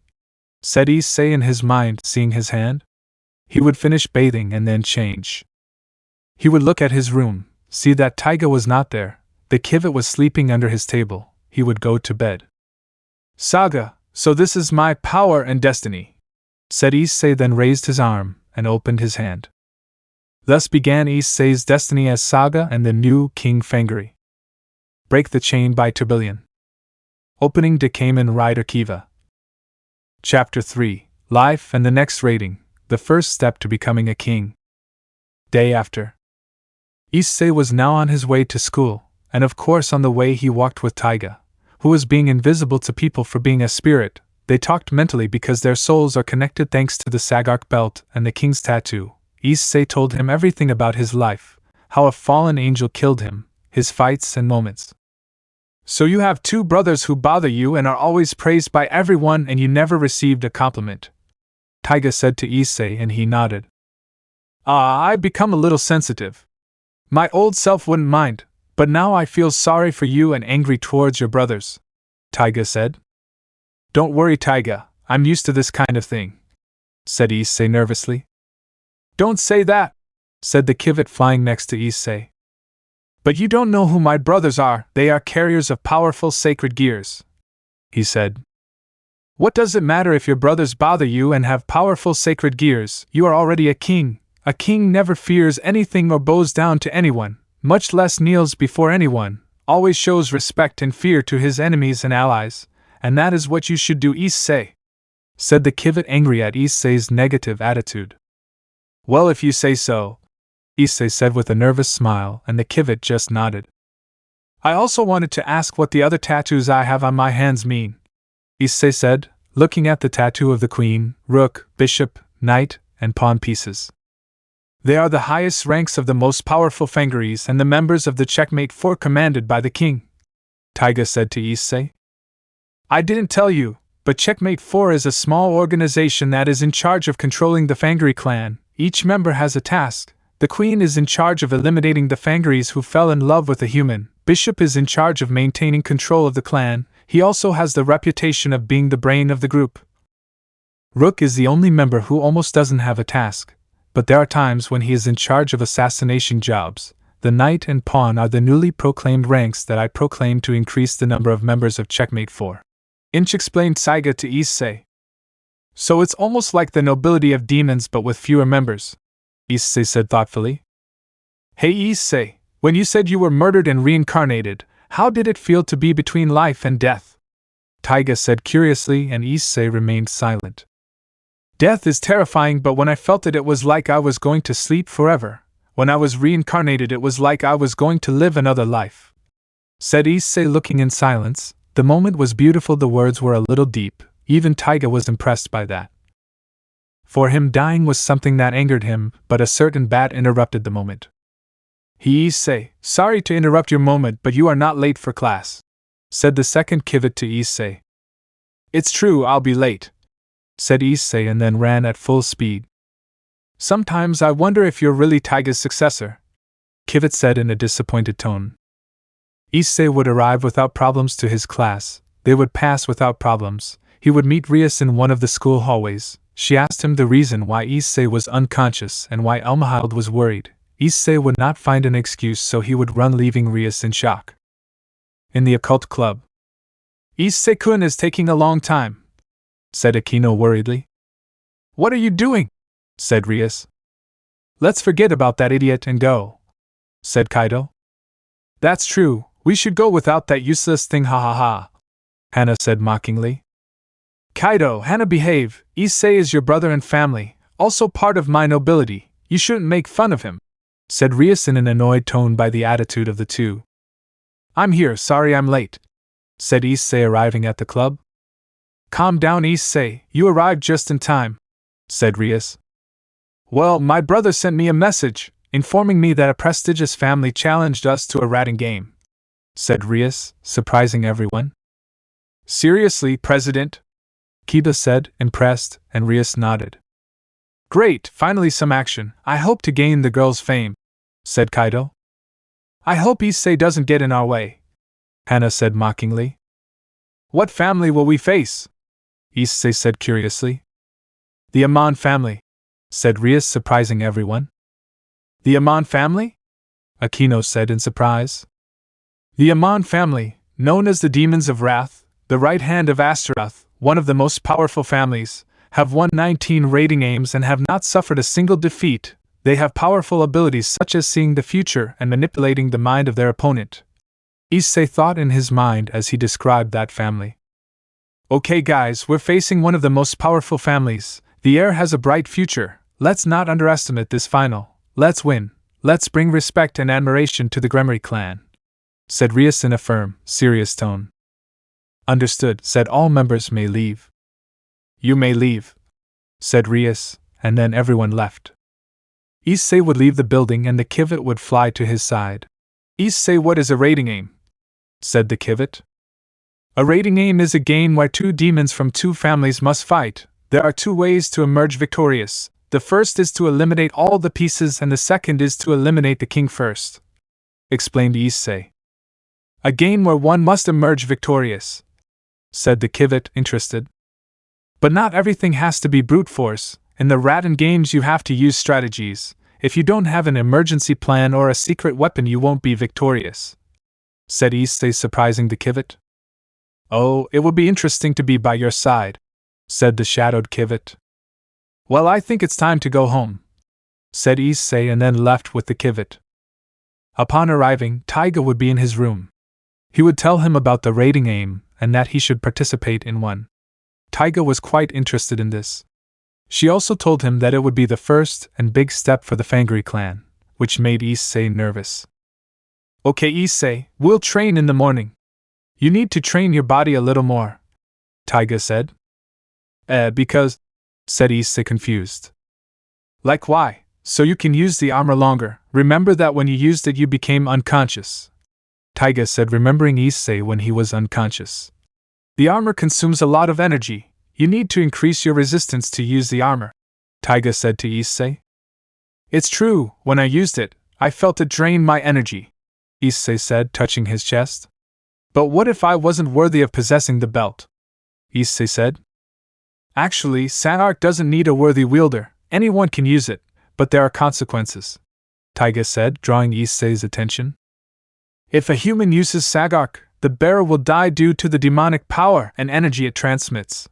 said Issei in his mind, seeing his hand. He would finish bathing and then change. He would look at his room, see that Taiga was not there. The Kivit was sleeping under his table. He would go to bed. Saga, so this is my power and destiny, said Issei, then raised his arm and opened his hand. Thus began Issei's destiny as Saga and the new King Fangire. Break the Chain by Tourbillon. Opening to Kamen Rider Kiva. Chapter 3, Life and the Next Rating, the first step to becoming a king. Day after. Issei was now on his way to school, and of course on the way he walked with Taiga, who was being invisible to people for being a spirit. They talked mentally because their souls are connected thanks to the Sagark belt and the king's tattoo. Issei told him everything about his life, how a fallen angel killed him, his fights and moments. So you have two brothers who bother you and are always praised by everyone, and you never received a compliment, Taiga said to Issei, and he nodded. I've become a little sensitive. My old self wouldn't mind, but now I feel sorry for you and angry towards your brothers, Taiga said. Don't worry, Taiga, I'm used to this kind of thing, said Issei nervously. Don't say that, said the Kivit flying next to Issei. But you don't know who my brothers are, they are carriers of powerful sacred gears, he said. What does it matter if your brothers bother you and have powerful sacred gears? You are already a king. A king never fears anything or bows down to anyone, much less kneels before anyone, always shows respect and fear to his enemies and allies, and that is what you should do, Issei, said the Kivit, angry at Issei's negative attitude. Well, if you say so, Issei said with a nervous smile, and the Kivit just nodded. I also wanted to ask what the other tattoos I have on my hands mean, Issei said, looking at the tattoo of the queen, rook, bishop, knight, and pawn pieces. They are the highest ranks of the most powerful fangires and the members of the Checkmate 4 commanded by the king, Taiga said to Issei. I didn't tell you, but Checkmate 4 is a small organization that is in charge of controlling the Fangire clan. Each member has a task. The queen is in charge of eliminating the fangires who fell in love with a human, Bishop is in charge of maintaining control of the clan. He also has the reputation of being the brain of the group. Rook is the only member who almost doesn't have a task, but there are times when he is in charge of assassination jobs. The knight and pawn are the newly proclaimed ranks that I proclaimed to increase the number of members of Checkmate 4. Inch explained Saiga to Issei. So it's almost like the nobility of demons but with fewer members, Issei said thoughtfully. Hey Issei, when you said you were murdered and reincarnated, how did it feel to be between life and death? Taiga said curiously, and Issei remained silent. Death is terrifying, but when I felt it, it was like I was going to sleep forever. When I was reincarnated, it was like I was going to live another life, said Issei, looking in silence. The moment was beautiful, the words were a little deep. Even Taiga was impressed by that. For him, dying was something that angered him, but a certain bat interrupted the moment. Issei, sorry to interrupt your moment, but you are not late for class, said the second Kiva to Issei. It's true, I'll be late, said Issei, and then ran at full speed. Sometimes I wonder if you're really Taiga's successor, Kiva said in a disappointed tone. Issei would arrive without problems to his class. They would pass without problems. He would meet Rias in one of the school hallways. She asked him the reason why Issei was unconscious and why Elmhild was worried. Issei would not find an excuse, so he would run, leaving Rias in shock. In the occult club. Issei-kun is taking a long time, said Akeno worriedly. What are you doing? Said Rias. Let's forget about that idiot and go, said Kaido. That's true, we should go without that useless thing, ha ha ha, Hana said mockingly. Kaido, Hana, behave. Issei is your brother and family, also part of my nobility. You shouldn't make fun of him, said Rias in an annoyed tone by the attitude of the two. I'm here, sorry I'm late, said Issei, arriving at the club. Calm down, Issei, you arrived just in time, said Rias. Well, my brother sent me a message, informing me that a prestigious family challenged us to a ratting game, said Rias, surprising everyone. Seriously, President? Kiva said, impressed, and Rias nodded. Great, finally some action. I hope to gain the girl's fame, said Kaido. I hope Issei doesn't get in our way, Hana said mockingly. What family will we face? Issei said curiously. The Amon family, said Rias, surprising everyone. The Amon family? Akeno said in surprise. The Amon family, known as the Demons of Wrath, the right hand of Astaroth, one of the most powerful families, have won 19 raiding aims and have not suffered a single defeat. They have powerful abilities such as seeing the future and manipulating the mind of their opponent. Issei thought in his mind as he described that family. Okay guys, we're facing one of the most powerful families. The heir has a bright future. Let's not underestimate this final. Let's win. Let's bring respect and admiration to the Gremory clan, said Rias in a firm, serious tone. Understood, said all members may leave. You may leave, said Rias, and then everyone left. Issei would leave the building and the Kivat would fly to his side. Issei, what is a raiding aim? Said the Kivat. A raiding aim is a game where two demons from two families must fight. There are two ways to emerge victorious. The first is to eliminate all the pieces and the second is to eliminate the king first, explained Issei. A game where one must emerge victorious, said the Kivat, interested. But not everything has to be brute force. In the Ratten games you have to use strategies. If you don't have an emergency plan or a secret weapon you won't be victorious, said Issei, surprising the Kivat. Oh, it would be interesting to be by your side, said the shadowed Kivat. Well, I think it's time to go home, said Issei, and then left with the Kivat. Upon arriving, Taiga would be in his room. He would tell him about the raiding aim and that he should participate in one. Taiga was quite interested in this. She also told him that it would be the first and big step for the Fangire clan, which made Issei nervous. Okay Issei, we'll train in the morning. You need to train your body a little more, Taiga said. Because, said Issei, confused. Like why? So you can use the armor longer. Remember that when you used it you became unconscious, Taiga said, remembering Issei when he was unconscious. The armor consumes a lot of energy. You need to increase your resistance to use the armor, Taiga said to Issei. It's true, when I used it, I felt it drain my energy. Issei said, touching his chest. But what if I wasn't worthy of possessing the belt? Issei said. Actually, Sagark doesn't need a worthy wielder, anyone can use it, but there are consequences, Taiga said, drawing Issei's attention. If a human uses Sagark, the bearer will die due to the demonic power and energy it transmits.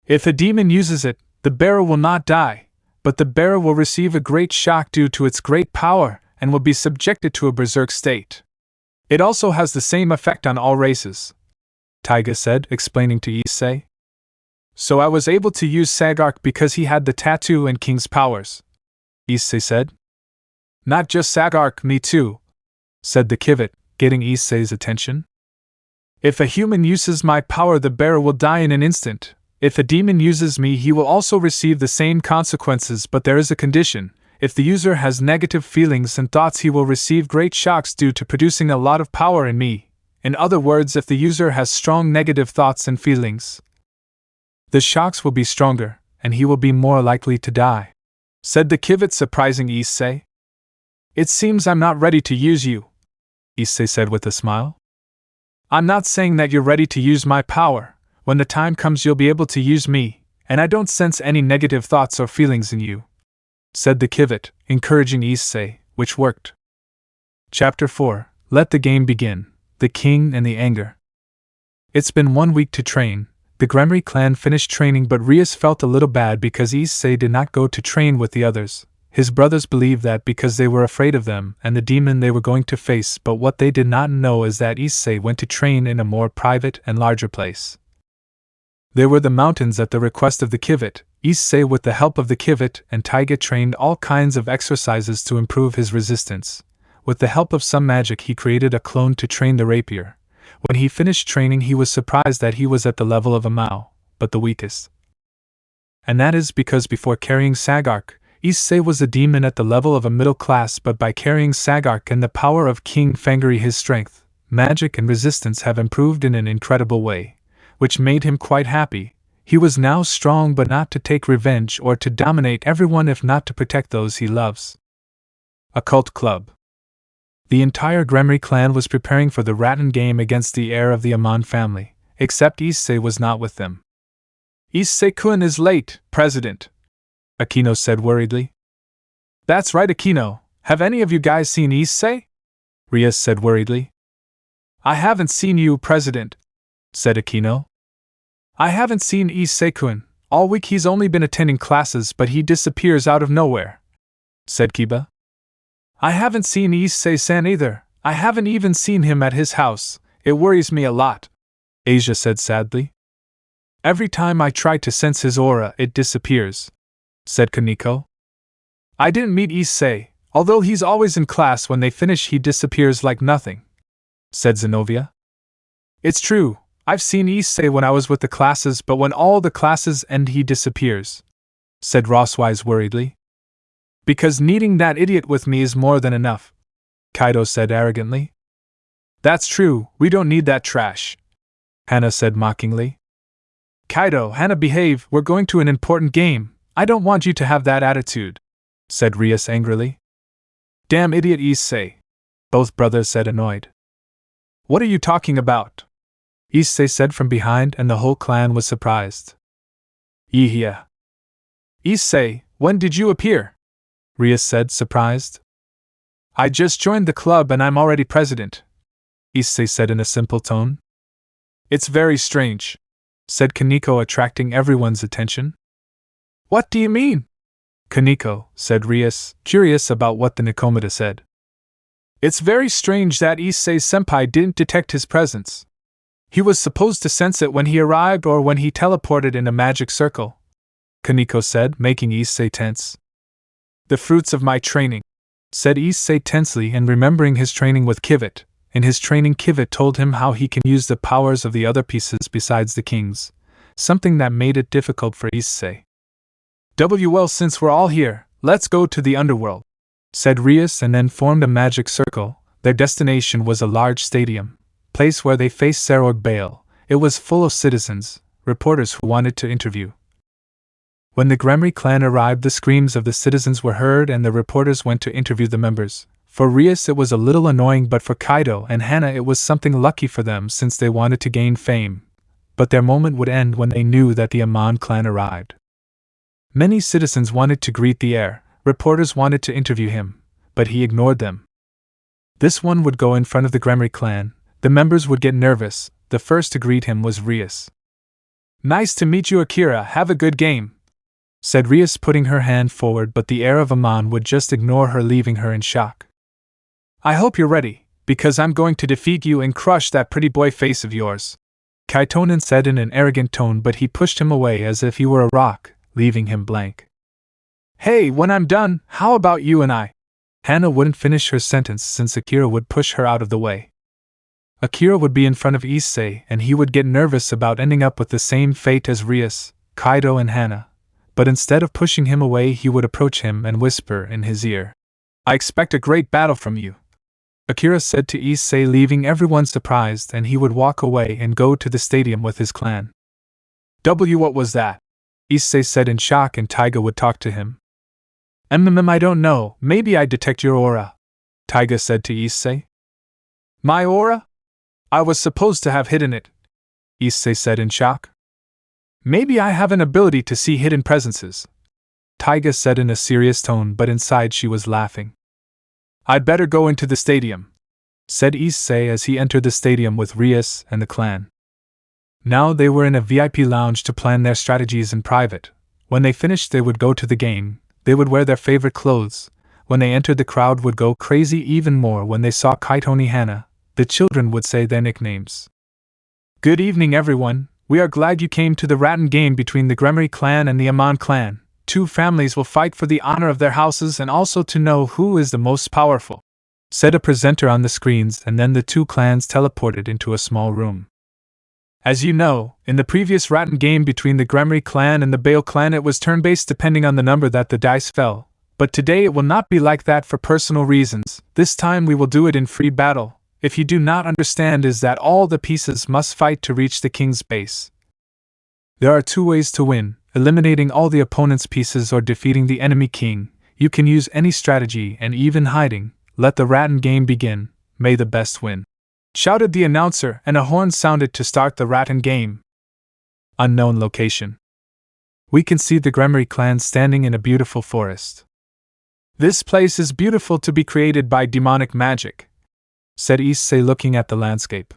If a demon uses it, the bearer will not die, but the bearer will receive a great shock due to its great power and will be subjected to a berserk state. It also has the same effect on all races, Taiga said, explaining to Issei. So I was able to use Sagark because he had the tattoo and king's powers, Issei said. Not just Sagark, me too, said the Kiva, getting Issei's attention. If a human uses my power, the bearer will die in an instant. If a demon uses me, he will also receive the same consequences, but there is a condition. If the user has negative feelings and thoughts, he will receive great shocks due to producing a lot of power in me. In other words, if the user has strong negative thoughts and feelings, the shocks will be stronger, and he will be more likely to die, said the Kiva, surprising Issei. It seems I'm not ready to use you, Issei said with a smile. I'm not saying that you're ready to use my power. When the time comes, you'll be able to use me, and I don't sense any negative thoughts or feelings in you, said the Kiva, encouraging Issei, which worked. Chapter 4. Let the game begin. The King and the Anger. It's been 1 week to train. The Gremory clan finished training, but Rias felt a little bad because Issei did not go to train with the others. His brothers believed that because they were afraid of them and the demon they were going to face, but what they did not know is that Issei went to train in a more private and larger place. There were the mountains at the request of the Kiva. Issei, with the help of the Kiva and Taiga, trained all kinds of exercises to improve his resistance. With the help of some magic, he created a clone to train the rapier. When he finished training, he was surprised that he was at the level of a Mao, but the weakest. And that is because before carrying Sagark, Issei was a demon at the level of a middle class, but by carrying Sagark and the power of King Fangire, his strength, magic and resistance have improved in an incredible way, which made him quite happy. He was now strong, but not to take revenge or to dominate everyone, if not to protect those he loves. Occult Club. The entire Gremory clan was preparing for the Rattan game against the heir of the Amon family, except Issei was not with them. Issei-kun is late, President, Akeno said worriedly. That's right, Akeno. Have any of you guys seen Issei? Rias said worriedly. I haven't seen you, President, said Akeno. I haven't seen Issei-kun. All week he's only been attending classes, but he disappears out of nowhere, said Kiva. I haven't seen Issei-san either. I haven't even seen him at his house. It worries me a lot, Asia said sadly. Every time I try to sense his aura, it disappears, said Kaneko. I didn't meet Issei. Although he's always in class, when they finish he disappears like nothing, said Zenobia. It's true. I've seen Issei when I was with the classes, but when all the classes end he disappears, said Rosswise worriedly. Because needing that idiot with me is more than enough, Kaido said arrogantly. That's true, we don't need that trash, Hana said mockingly. Kaido, Hana, behave, we're going to an important game. I don't want you to have that attitude, said Rias angrily. Damn idiot Issei, both brothers said annoyed. What are you talking about? Issei said from behind, and the whole clan was surprised. Yeah. Issei, when did you appear? Rias said, surprised. I just joined the club and I'm already president, Issei said in a simple tone. It's very strange, said Kaneko, attracting everyone's attention. What do you mean? Kaneko, said Rias, curious about what the Nikomata said. It's very strange that Issei-senpai didn't detect his presence. He was supposed to sense it when he arrived or when he teleported in a magic circle, Kaneko said, making Issei tense. The fruits of my training, said Issei tensely, and remembering his training with Kiva. In his training, Kiva told him how he can use the powers of the other pieces besides the king's, something that made it difficult for Issei. Well, since we're all here, let's go to the underworld, said Rias, and then formed a magic circle. Their destination was a large stadium, place where they faced Sarog Bale. It was full of citizens, reporters who wanted to interview. When the Gremory clan arrived, the screams of the citizens were heard and the reporters went to interview the members. For Rias it was a little annoying, but for Kaido and Hana it was something lucky for them since they wanted to gain fame. But their moment would end when they knew that the Amon clan arrived. Many citizens wanted to greet the heir, reporters wanted to interview him, but he ignored them. This one would go in front of the Gremory clan, the members would get nervous. The first to greet him was Rias. "Nice to meet you, Akira, have a good game," said Rias, putting her hand forward, but the heir of Amon would just ignore her, leaving her in shock. "I hope you're ready, because I'm going to defeat you and crush that pretty boy face of yours," Kaitonen said in an arrogant tone, but he pushed him away as if he were a rock, leaving him blank. "Hey, when I'm done, how about you and I?" Hana wouldn't finish her sentence since Akira would push her out of the way. Akira would be in front of Issei, and he would get nervous about ending up with the same fate as Rias, Kaido and Hana, but instead of pushing him away he would approach him and whisper in his ear. "I expect a great battle from you," Akira said to Issei, leaving everyone surprised, and he would walk away and go to the stadium with his clan. What was that?" Issei said in shock, and Taiga would talk to him. I don't know, maybe I detect your aura," Taiga said to Issei. "My aura? I was supposed to have hidden it," Issei said in shock. "Maybe I have an ability to see hidden presences," Taiga said in a serious tone, but inside she was laughing. "I'd better go into the stadium," said Issei as he entered the stadium with Rias and the clan. Now they were in a VIP lounge to plan their strategies in private. When they finished they would go to the game, they would wear their favorite clothes. When they entered the crowd would go crazy even more when they saw Kaitoni Hana. The children would say their nicknames. "Good evening everyone, we are glad you came to the Rattan game between the Gremory clan and the Amon clan. Two families will fight for the honor of their houses and also to know who is the most powerful," said a presenter on the screens, and then the two clans teleported into a small room. As you know, in the previous Rattan game between the Gremory clan and the Bale clan it was turn-based depending on the number that the dice fell, but today it will not be like that for personal reasons. This time we will do it in free battle. If you do not understand is that all the pieces must fight to reach the king's base. There are two ways to win, eliminating all the opponent's pieces or defeating the enemy king. You can use any strategy and even hiding. Let the Rattan game begin, may the best win, shouted the announcer, and a horn sounded to start the Rattan game. Unknown location. We can see the Gremory clan standing in a beautiful forest. "This place is beautiful to be created by demonic magic," said Issei looking at the landscape.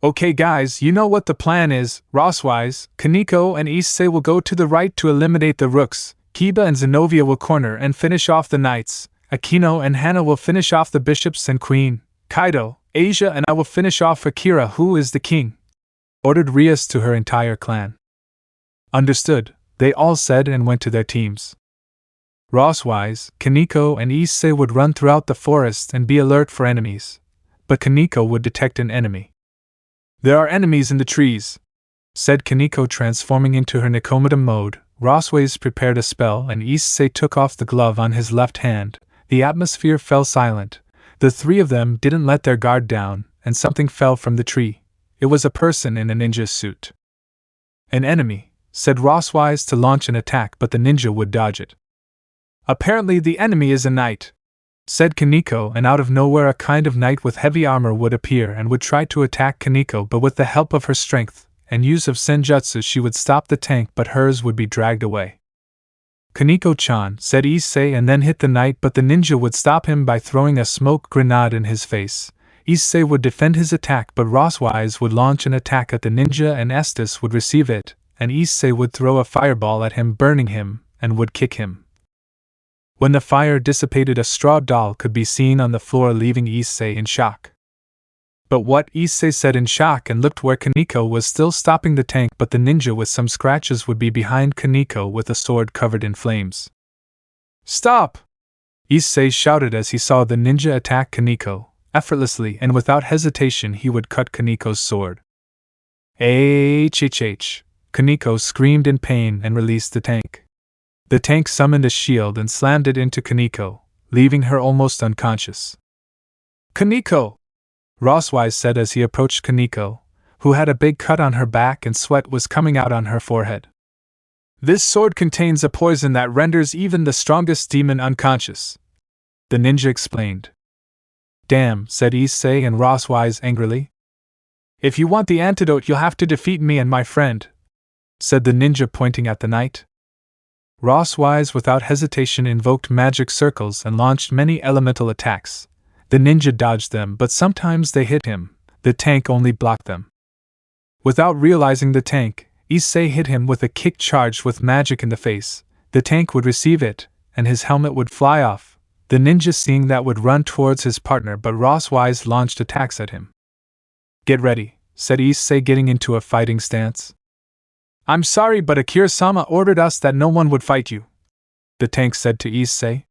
"Okay guys, you know what the plan is. Rosswise, Kaneko and Issei will go to the right to eliminate the rooks, Kiva and Zenobia will corner and finish off the knights, Akeno and Hana will finish off the bishops and queen, Kaido, Asia and I will finish off Akira who is the king," ordered Rias to her entire clan. "Understood," they all said and went to their teams. Rosswise, Kaneko and Issei would run throughout the forest and be alert for enemies, but Kaneko would detect an enemy. "There are enemies in the trees," said Kaneko, transforming into her Nikomata mode. Rosswise prepared a spell and Issei took off the glove on his left hand. The atmosphere fell silent. The three of them didn't let their guard down, and something fell from the tree. It was a person in a ninja suit. "An enemy," said Rosswise to launch an attack, but the ninja would dodge it. "Apparently the enemy is a knight," said Kaneko, and out of nowhere a kind of knight with heavy armor would appear and would try to attack Kaneko, but with the help of her strength and use of senjutsu she would stop the tank, but hers would be dragged away. "Kaneko-chan," said Issei, and then hit the knight, but the ninja would stop him by throwing a smoke grenade in his face. Issei would defend his attack, but Rosswise would launch an attack at the ninja and Estes would receive it, and Issei would throw a fireball at him, burning him, and would kick him. When the fire dissipated, a straw doll could be seen on the floor, leaving Issei in shock. But what? Issei said in shock and looked where Kaneko was, still stopping the tank, but the ninja with some scratches would be behind Kaneko with a sword covered in flames. "Stop!" Issei shouted as he saw the ninja attack Kaneko. Effortlessly and without hesitation he would cut Kaneko's sword. "HHH!" Kaneko screamed in pain and released the tank. The tank summoned a shield and slammed it into Kaneko, leaving her almost unconscious. "Kaneko!" Rosswise said as he approached Kaneko, who had a big cut on her back and sweat was coming out on her forehead. "This sword contains a poison that renders even the strongest demon unconscious," the ninja explained. Damn, said Issei and Rosswise angrily. If you want the antidote, you'll have to defeat me and my friend, said the ninja, pointing at the knight. Rosswise without hesitation invoked magic circles and launched many elemental attacks. The ninja dodged them, but sometimes they hit him. The tank only blocked them. Without realizing the tank, Issei hit him with a kick charged with magic in the face. The tank would receive it, and his helmet would fly off. The ninja, seeing that, would run towards his partner, but Rosswise launched attacks at him. Get ready, said Issei, getting into a fighting stance. I'm sorry, but Akira-sama ordered us that no one would fight you, the tank said to Issei.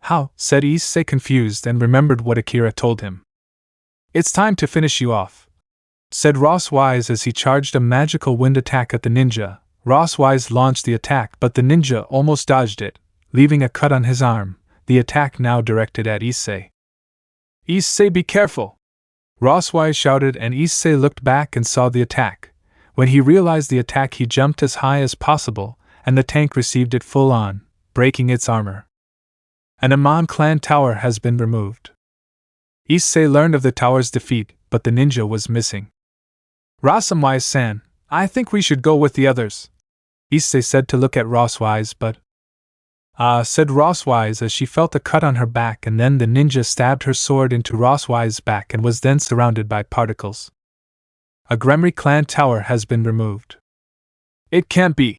How? Said Issei, confused, and remembered what Akira told him. It's time to finish you off, said Rosswise as he charged a magical wind attack at the ninja. Rosswise launched the attack, but the ninja almost dodged it, leaving a cut on his arm, the attack now directed at Issei. Issei, be careful! Rosswise shouted, and Issei looked back and saw the attack. When he realized the attack, he jumped as high as possible, and the tank received it full on, breaking its armor. An Amon clan tower has been removed. Issei learned of the tower's defeat, but the ninja was missing. Rosswise-san, I think we should go with the others, Issei said to look at Rosswise, but... said Rosswise as she felt a cut on her back, and then the ninja stabbed her sword into Rosswise's back and was then surrounded by particles. A Gremory clan tower has been removed. It can't be,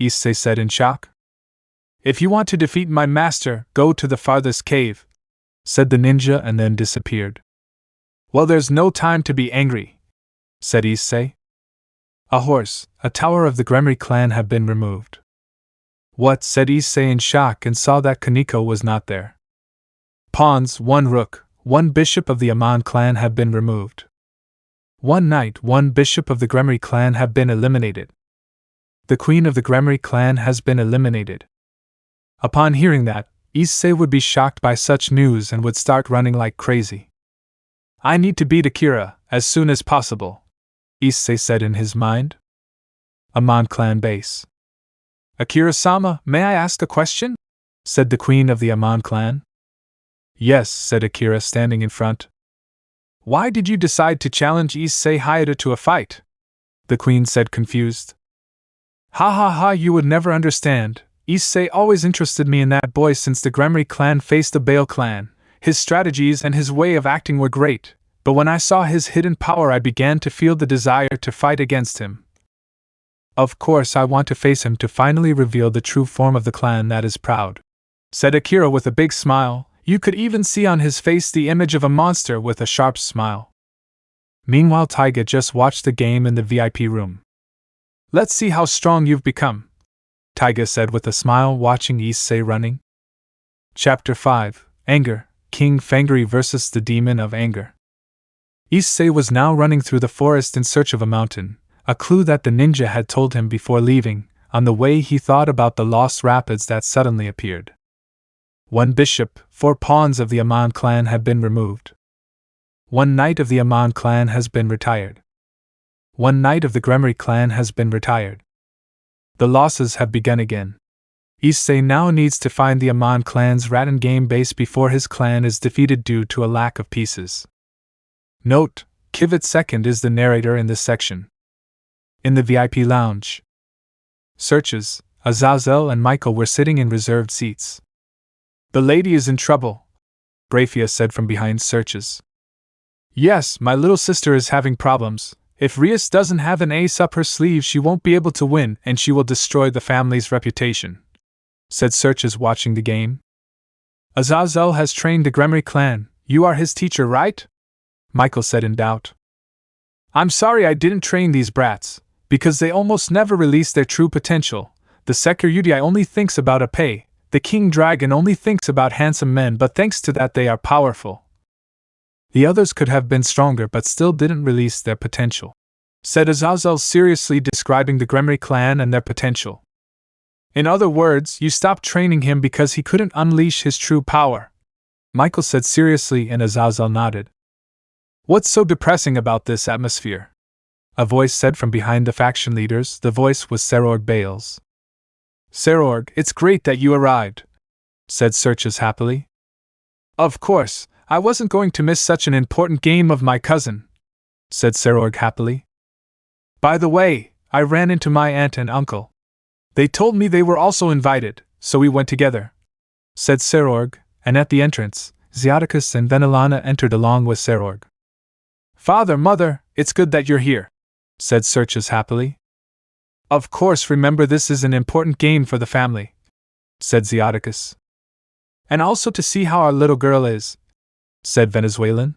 Issei said in shock. If you want to defeat my master, go to the farthest cave, said the ninja, and then disappeared. Well, there's no time to be angry, said Issei. A horse, a tower of the Gremory clan have been removed. What? Said Issei in shock and saw that Kaneko was not there. Pawns, 1 rook, 1 bishop of the Amon clan have been removed. 1 knight, 1 bishop of the Gremory clan have been eliminated. The queen of the Gremory clan has been eliminated. Upon hearing that, Issei would be shocked by such news and would start running like crazy. I need to beat Akira as soon as possible, Issei said in his mind. Amon clan base. Akira-sama, may I ask a question? Said the queen of the Amon clan. Yes, said Akira, standing in front. Why did you decide to challenge Issei Hayata to a fight? The queen said, confused. Ha ha ha, you would never understand. Issei always interested me in that boy since the Gremory clan faced the Bale clan. His strategies and his way of acting were great, but when I saw his hidden power I began to feel the desire to fight against him. Of course I want to face him to finally reveal the true form of the clan that is proud, said Akira with a big smile. You could even see on his face the image of a monster with a sharp smile. Meanwhile, Taiga just watched the game in the VIP room. Let's see how strong you've become, Taiga said with a smile, watching Issei running. Chapter 5, Anger, King Fangire versus the Demon of Anger. Issei was now running through the forest in search of a mountain, a clue that the ninja had told him before leaving. On the way he thought about the lost rapids that suddenly appeared. 1 bishop, 4 pawns of the Amon clan have been removed. 1 knight of the Amon clan has been retired. 1 knight of the Gremory clan has been retired. The losses have begun again. Issei now needs to find the Amon clan's Rattan game base before his clan is defeated due to a lack of pieces. Note, Kiva II is the narrator in this section. In the VIP lounge, Searches, Azazel and Michael were sitting in reserved seats. The lady is in trouble, Grafia said from behind Searches. Yes, my little sister is having problems. If Rias doesn't have an ace up her sleeve, she won't be able to win and she will destroy the family's reputation, said Searches watching the game. Azazel has trained the Gremory clan. You are his teacher, right? Michael said in doubt. I'm sorry I didn't train these brats, because they almost never release their true potential. The Security only thinks about a pay. The King Dragon only thinks about handsome men, but thanks to that they are powerful. The others could have been stronger but still didn't release their potential, said Azazel, seriously describing the Gremory clan and their potential. In other words, you stopped training him because he couldn't unleash his true power, Michael said seriously, and Azazel nodded. What's so depressing about this atmosphere? A voice said from behind the faction leaders. The voice was Serorg Bales. Serorg, it's great that you arrived, said Searches happily. Of course, I wasn't going to miss such an important game of my cousin, said Serorg happily. By the way, I ran into my aunt and uncle. They told me they were also invited, so we went together, said Serorg, and at the entrance, Xiaticus and Venilana entered along with Serorg. Father, Mother, it's good that you're here, said Serchus happily. Of course, remember this is an important game for the family, said Xiaticus. And also to see how our little girl is, said Venezuelan.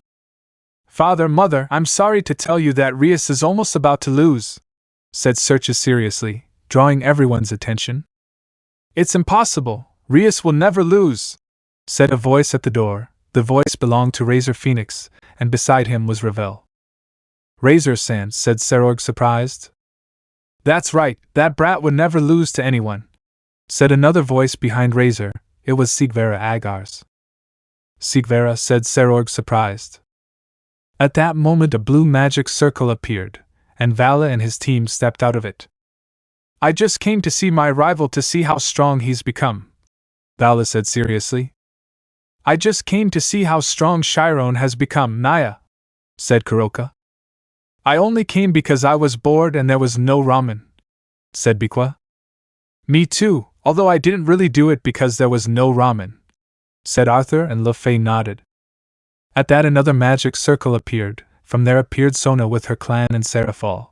Father, Mother, I'm sorry to tell you that Rias is almost about to lose, said Serchus seriously, drawing everyone's attention. It's impossible, Rias will never lose, said a voice at the door. The voice belonged to Razor Phoenix, and beside him was Ravel. Razor-san, said Serorg surprised. That's right, that brat would never lose to anyone, said another voice behind Razor. It was Sigvara Agars. Sigvara, said Serorg surprised. At that moment a blue magic circle appeared, and Vala and his team stepped out of it. I just came to see my rival to see how strong he's become, Vala said seriously. I just came to see how strong Chiron has become, Naya, said Kuroka. I only came because I was bored and there was no ramen, said Bikwa. Me too, although I didn't really do it because there was no ramen, said Arthur, and Lefay nodded. At that another magic circle appeared. From there appeared Sona with her clan and Seraphal.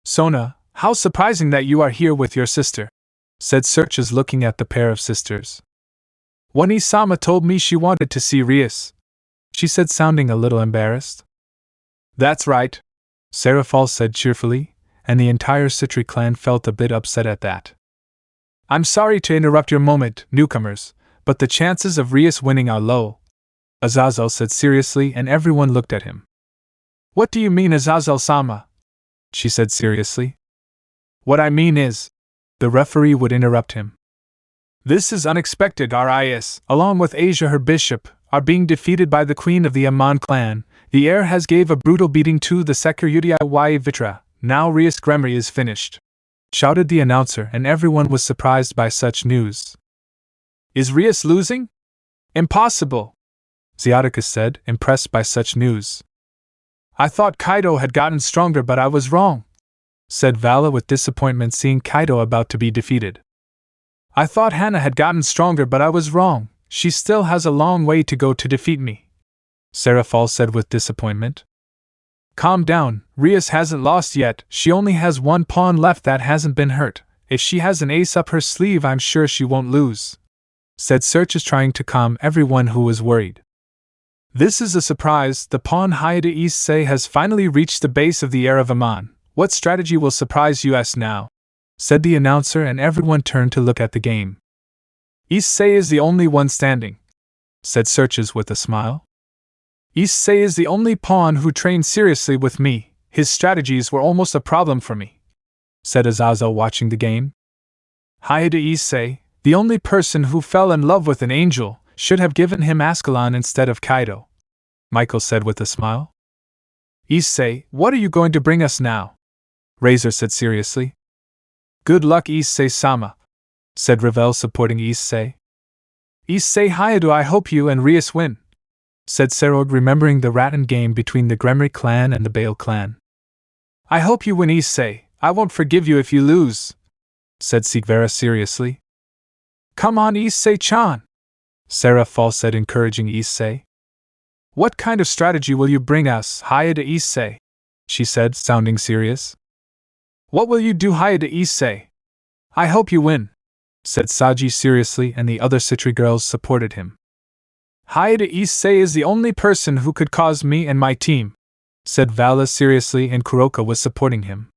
Sona, how surprising that you are here with your sister, said Serchus looking at the pair of sisters. Wani-sama told me she wanted to see Rias, she said sounding a little embarrassed. That's right, Seraphal said cheerfully, and the entire Citri clan felt a bit upset at that. I'm sorry to interrupt your moment, newcomers, but the chances of Rias winning are low, Azazel said seriously, and everyone looked at him. What do you mean, Azazel-sama? She said seriously. What I mean is, the referee would interrupt him. This is unexpected. Rias, along with Asia her bishop, are being defeated by the queen of the Amon clan. The heir has gave a brutal beating to the Security Vitra. Now Rias Gremory is finished, shouted the announcer, and everyone was surprised by such news. Is Rias losing? Impossible, Xiaticus said, impressed by such news. I thought Kaido had gotten stronger, but I was wrong, said Vala with disappointment, seeing Kaido about to be defeated. I thought Hana had gotten stronger, but I was wrong. She still has a long way to go to defeat me, Seraphal said with disappointment. Calm down, Rias hasn't lost yet. She only has one pawn left that hasn't been hurt. If she has an ace up her sleeve, I'm sure she won't lose, said Serchus, trying to calm everyone who was worried. This is a surprise. The pawn Hayate Issei has finally reached the base of the heir of Amon. What strategy will surprise us now? Said the announcer, and everyone turned to look at the game. Issei is the only one standing, said Serchus with a smile. Issei is the only pawn who trained seriously with me. His strategies were almost a problem for me, said Azazel, watching the game. Hayate Issei, the only person who fell in love with an angel, should have given him Ascalon instead of Kaido, Michael said with a smile. Issei, what are you going to bring us now? Razor said seriously. Good luck, Issei-sama, said Ravel, supporting Issei. Issei Hayado, I hope you and Rias win, said Serorg, remembering the Rattan game between the Gremory clan and the Bale clan. I hope you win, Issei. I won't forgive you if you lose, said Sigvara seriously. Come on, Issei-chan, Seraphal said, encouraging Issei. What kind of strategy will you bring us, Hayate Issei? She said, sounding serious. What will you do, Hayate Issei? I hope you win, said Saji seriously, and the other Citri girls supported him. Hayate Issei is the only person who could cause me and my team, said Vala seriously, and Kuroka was supporting him.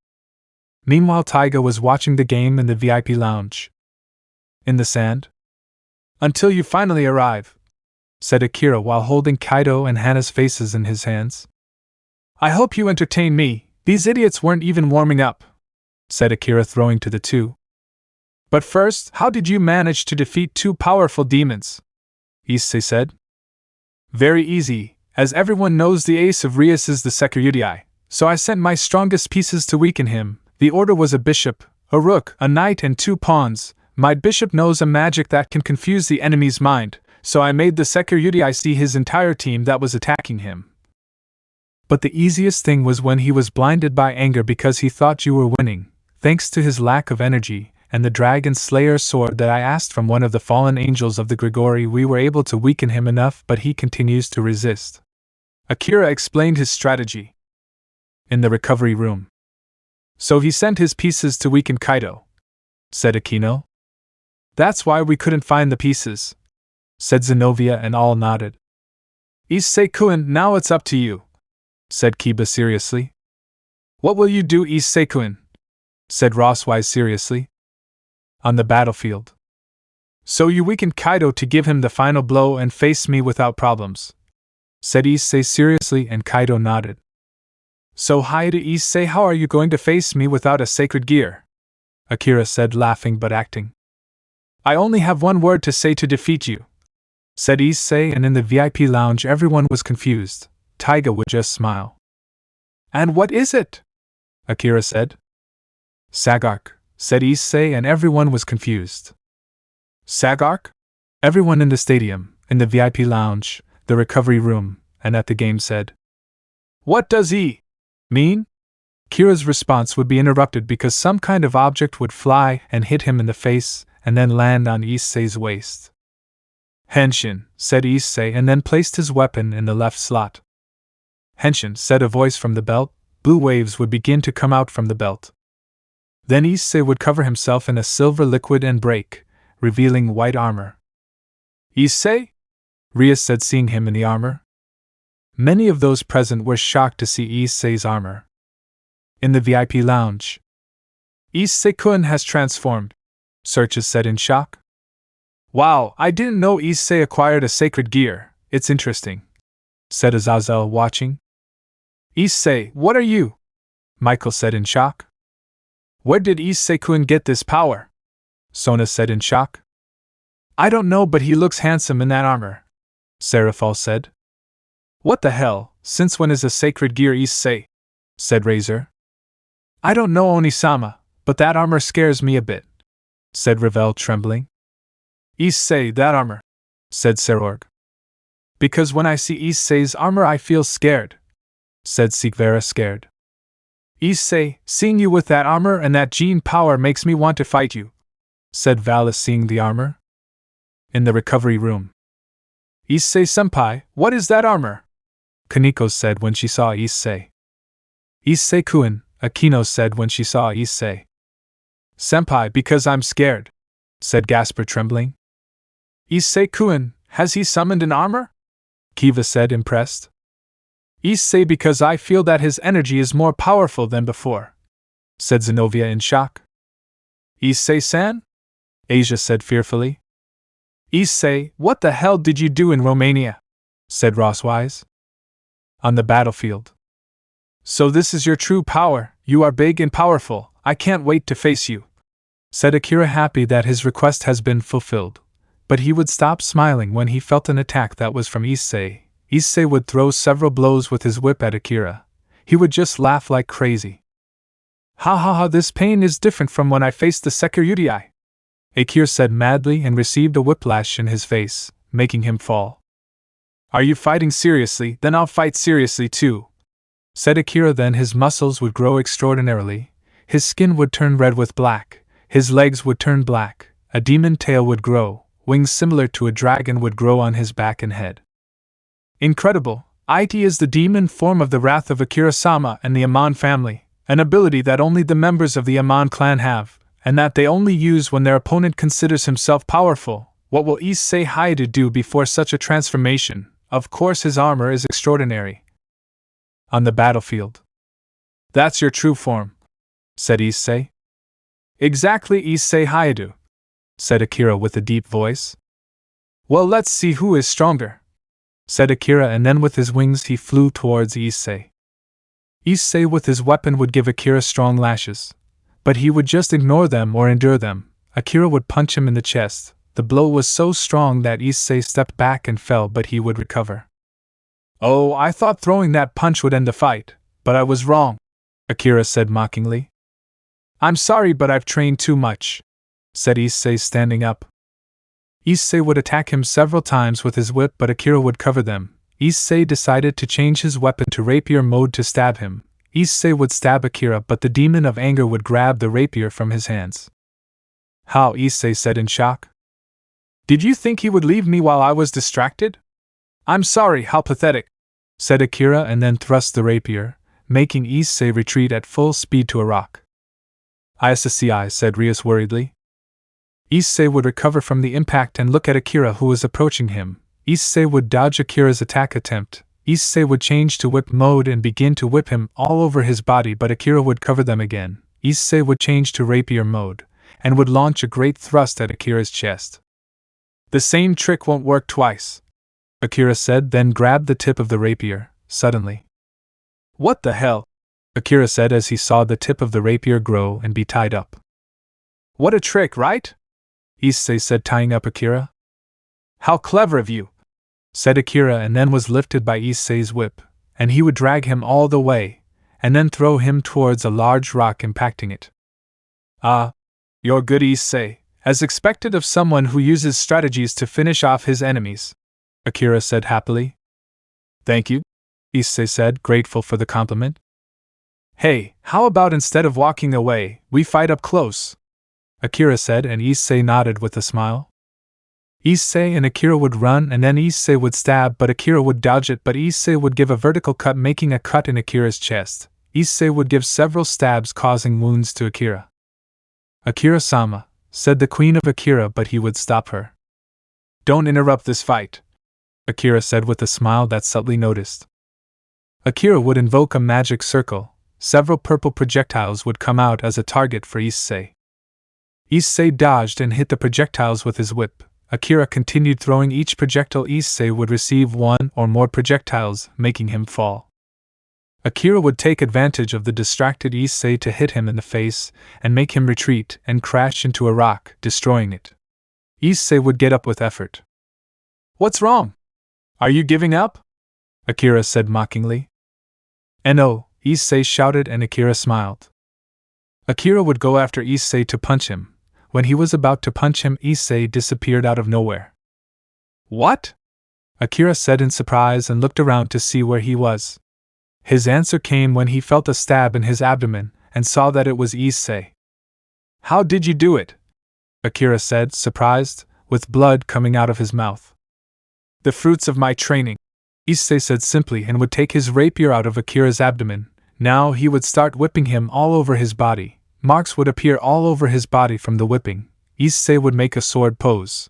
Meanwhile, Taiga was watching the game in the VIP lounge. In the sand? Until you finally arrive, said Akira while holding Kaido and Hana's faces in his hands. I hope you entertain me. These idiots weren't even warming up, said Akira, throwing to the two. But first, how did you manage to defeat two powerful demons? Issei said. Very easy. As everyone knows, the ace of Rias is the Security, so I sent my strongest pieces to weaken him. The order was a bishop, a rook, a knight, and two pawns. My bishop knows a magic that can confuse the enemy's mind, So I made the Security see his entire team that was attacking him. But the easiest thing was when he was blinded by anger because he thought you were winning, thanks to his lack of energy, and the Dragon Slayer sword that I asked from one of the fallen angels of the Gregory, we were able to weaken him enough, but he continues to resist. Akira explained his strategy. In the recovery room. So he sent his pieces to weaken Kaido, said Akeno. That's why we couldn't find the pieces, said Zenobia, and all nodded. Issei-kun, now it's up to you, said Kiba seriously. What will you do, Issei-kun? Said Rosswise seriously. On the battlefield. So you weakened Kaido to give him the final blow and face me without problems, said Issei seriously, and Kaido nodded. So Haida Issei, how are you going to face me without a sacred gear? Akira said, laughing but acting. I only have one word to say to defeat you, said Issei, and in the VIP lounge everyone was confused. Taiga would just smile. And what is it? Akira said. Sagark, said Issei, and everyone was confused. Sagark? Everyone in the stadium, in the VIP lounge, the recovery room, and at the game said. What does he mean? Kira's response would be interrupted because some kind of object would fly and hit him in the face, and then land on Issei's waist. Henshin, said Issei, and then placed his weapon in the left slot. Henshin, said a voice from the belt. Blue waves would begin to come out from the belt. Then Issei would cover himself in a silver liquid and break, revealing white armor. Issei? Rias said, seeing him in the armor. Many of those present were shocked to see Issei's armor. In the VIP lounge. Issei-kun has transformed, Searches said in shock. Wow, I didn't know Issei acquired a sacred gear, it's interesting, said Azazel, watching. Issei, what are you? Michael said in shock. Where did Issei-kun get this power? Sona said in shock. I don't know, but he looks handsome in that armor, Seraphal said. What the hell, since when is a sacred gear Issei? Said Razor. I don't know, Onisama, but that armor scares me a bit, said Ravel, trembling. Issei, that armor, said Serorg. Because when I see Issei's armor I feel scared, said Sigvera, scared. Issei, seeing you with that armor and that gene power makes me want to fight you, said Valis, seeing the armor. In the recovery room. Issei-senpai, what is that armor? Kaneko said when she saw Issei. Issei-kun, Akeno said when she saw Issei. Senpai, because I'm scared, said Gasper, trembling. Issei-kun, has he summoned an armor? Kiva said, impressed. Issei, because I feel that his energy is more powerful than before, said Zenobia in shock. Issei-san? Asia said fearfully. Issei, what the hell did you do in Romania? Said Rosswise. On the battlefield. So this is your true power, you are big and powerful, I can't wait to face you, said Akira, happy that his request has been fulfilled. But he would stop smiling when he felt an attack that was from Issei. Issei would throw several blows with his whip at Akira. He would just laugh like crazy. Ha ha ha, this pain is different from when I faced the Security. Akira said madly and received a whiplash in his face, making him fall. Are you fighting seriously? Then I'll fight seriously too, said Akira. Then his muscles would grow extraordinarily, his skin would turn red with black, his legs would turn black, a demon tail would grow, wings similar to a dragon would grow on his back and head. Incredible! It is the demon form of the wrath of Akira-sama and the Amon family, an ability that only the members of the Amon clan have, and that they only use when their opponent considers himself powerful. What will Issei Haida do before such a transformation? Of course his armor is extraordinary. On the battlefield. That's your true form, said Issei. Exactly, Issei Haida, said Akira with a deep voice. Well, let's see who is stronger, said Akira, and then with his wings he flew towards Issei. Issei with his weapon would give Akira strong lashes, but he would just ignore them or endure them. Akira would punch him in the chest. The blow was so strong that Issei stepped back and fell, but he would recover. Oh, I thought throwing that punch would end the fight, but I was wrong, Akira said mockingly. I'm sorry, but I've trained too much, said Issei, standing up. Issei would attack him several times with his whip, but Akira would cover them. Issei decided to change his weapon to rapier mode to stab him. Issei would stab Akira, but the demon of anger would grab the rapier from his hands. How? Issei said in shock. Did you think he would leave me while I was distracted? I'm sorry, how pathetic, said Akira, and then thrust the rapier, making Issei retreat at full speed to a rock. Issei, said Rias worriedly. Issei would recover from the impact and look at Akira, who was approaching him. Issei would dodge Akira's attack attempt. Issei would change to whip mode and begin to whip him all over his body, but Akira would cover them again. Issei would change to rapier mode and would launch a great thrust at Akira's chest. The same trick won't work twice, Akira said, then grabbed the tip of the rapier, suddenly. What the hell? Akira said as he saw the tip of the rapier grow and be tied up. What a trick, right? Issei said, tying up Akira. How clever of you, said Akira, and then was lifted by Issei's whip, and he would drag him all the way, and then throw him towards a large rock, impacting it. Ah, you're good, Issei, as expected of someone who uses strategies to finish off his enemies, Akira said happily. Thank you, Issei said, grateful for the compliment. Hey, how about instead of walking away, we fight up close? Akira said, and Issei nodded with a smile. Issei and Akira would run, and then Issei would stab, but Akira would dodge it, but Issei would give a vertical cut, making a cut in Akira's chest. Issei would give several stabs, causing wounds to Akira. Akira-sama, said the queen of Akira, but he would stop her. Don't interrupt this fight, Akira said with a smile that subtly noticed. Akira would invoke a magic circle. Several purple projectiles would come out as a target for Issei. Issei dodged and hit the projectiles with his whip. Akira continued throwing each projectile. Issei would receive one or more projectiles, making him fall. Akira would take advantage of the distracted Issei to hit him in the face and make him retreat and crash into a rock, destroying it. Issei would get up with effort. What's wrong? Are you giving up? Akira said mockingly. No, Issei shouted, and Akira smiled. Akira would go after Issei to punch him. When he was about to punch him, Issei disappeared out of nowhere. What? Akira said in surprise and looked around to see where he was. His answer came when he felt a stab in his abdomen and saw that it was Issei. How did you do it? Akira said, surprised, with blood coming out of his mouth. The fruits of my training, Issei said simply, and would take his rapier out of Akira's abdomen. Now he would start whipping him all over his body. Marks would appear all over his body from the whipping. Issei would make a sword pose.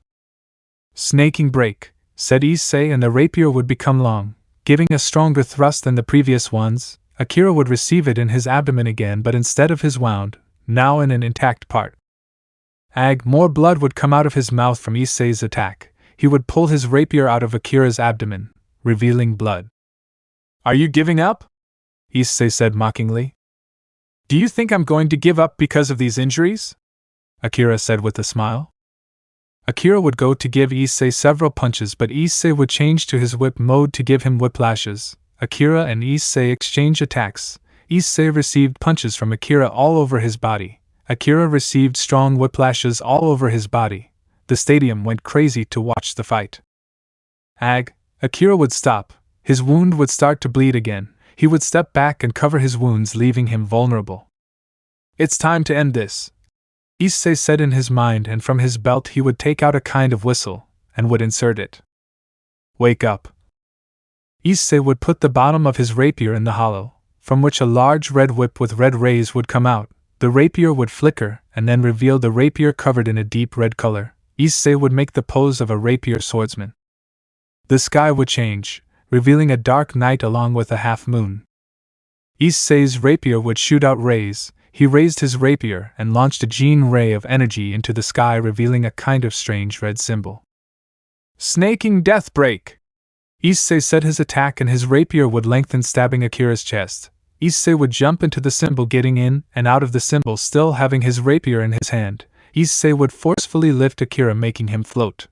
Snaking break, said Issei, and the rapier would become long, giving a stronger thrust than the previous ones. Akira would receive it in his abdomen again, but instead of his wound, now in an intact part. More blood would come out of his mouth from Issei's attack. He would pull his rapier out of Akira's abdomen, revealing blood. Are you giving up? Issei said mockingly. Do you think I'm going to give up because of these injuries? Akira said with a smile. Akira would go to give Issei several punches, but Issei would change to his whip mode to give him whiplashes. Akira and Issei exchanged attacks. Issei received punches from Akira all over his body. Akira received strong whiplashes all over his body. The stadium went crazy to watch the fight. Akira would stop. His wound would start to bleed again. He would step back and cover his wounds, leaving him vulnerable. It's time to end this, Issei said in his mind, and from his belt he would take out a kind of whistle, and would insert it. Wake up. Issei would put the bottom of his rapier in the hollow, from which a large red whip with red rays would come out. The rapier would flicker, and then reveal the rapier covered in a deep red color. Issei would make the pose of a rapier swordsman. The sky would change, revealing a dark night along with a half-moon. Issei's rapier would shoot out rays. He raised his rapier and launched a gene ray of energy into the sky, revealing a kind of strange red symbol. Snaking death break! Issei said his attack, and his rapier would lengthen, stabbing Akira's chest. Issei would jump into the symbol, getting in and out of the symbol, still having his rapier in his hand. Issei would forcefully lift Akira, making him float.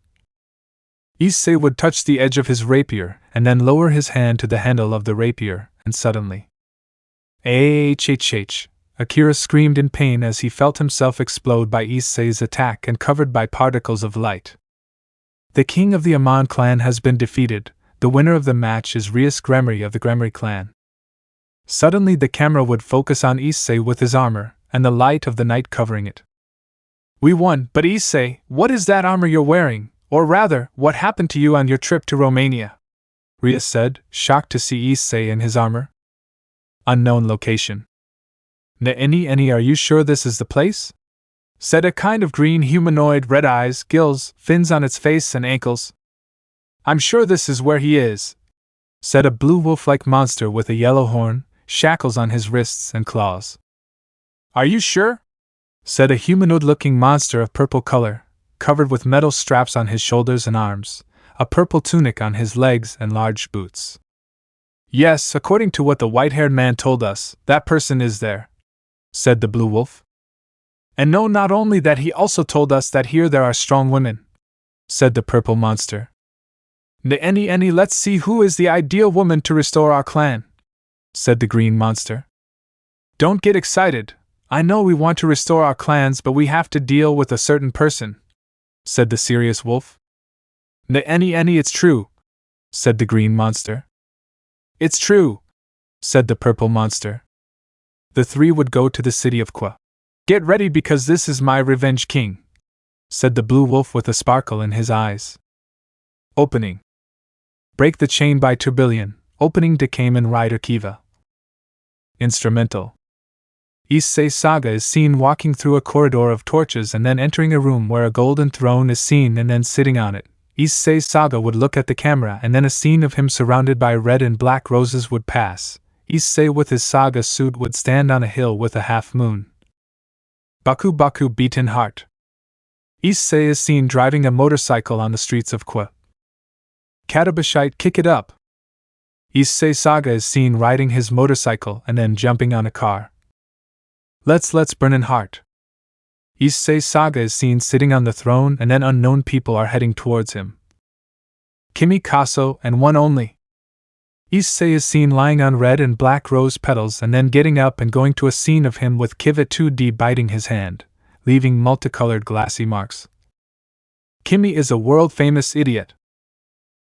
Issei would touch the edge of his rapier, and then lower his hand to the handle of the rapier, and suddenly... Akira screamed in pain as he felt himself explode by Issei's attack and covered by particles of light. The king of the Amon clan has been defeated. The winner of the match is Rias Gremory of the Gremory clan. Suddenly the camera would focus on Issei with his armor, and the light of the night covering it. We won, but Issei, what is that armor you're wearing? Or rather, what happened to you on your trip to Romania? Rias said, shocked to see Issei in his armor. Unknown location. Any, are you sure this is the place? Said a kind of green humanoid, red eyes, gills, fins on its face and ankles. I'm sure this is where he is, said a blue wolf-like monster with a yellow horn, shackles on his wrists and claws. Are you sure? Said a humanoid-looking monster of purple color, covered with metal straps on his shoulders and arms, a purple tunic on his legs and large boots. Yes, according to what the white-haired man told us, that person is there, said the blue wolf. And no, not only that, he also told us that here there are strong women, said the purple monster. Any, let's see who is the ideal woman to restore our clan, said the green monster. Don't get excited. I know we want to restore our clans, but we have to deal with a certain person, said the serious wolf. Any, it's true, said the green monster. It's true, said the purple monster. The three would go to the city of Qua. Get ready because this is my revenge king, said the blue wolf with a sparkle in his eyes. Opening. Break the Chain by Tourbillon, opening to Kamen Rider Kiva. Instrumental. Issei Saga is seen walking through a corridor of torches and then entering a room where a golden throne is seen and then sitting on it. Issei Saga would look at the camera and then a scene of him surrounded by red and black roses would pass. Issei with his saga suit would stand on a hill with a half moon. Baku beaten heart. Issei is seen driving a motorcycle on the streets of Qua. Katabashite kick it up. Issei Saga is seen riding his motorcycle and then jumping on a car. Let's burn in heart. Issei Saga is seen sitting on the throne and then unknown people are heading towards him. Kimi Kaso and one only. Issei is seen lying on red and black rose petals and then getting up and going to a scene of him with Kiva 2D biting his hand, leaving multicolored glassy marks. Kimi is a world-famous idiot.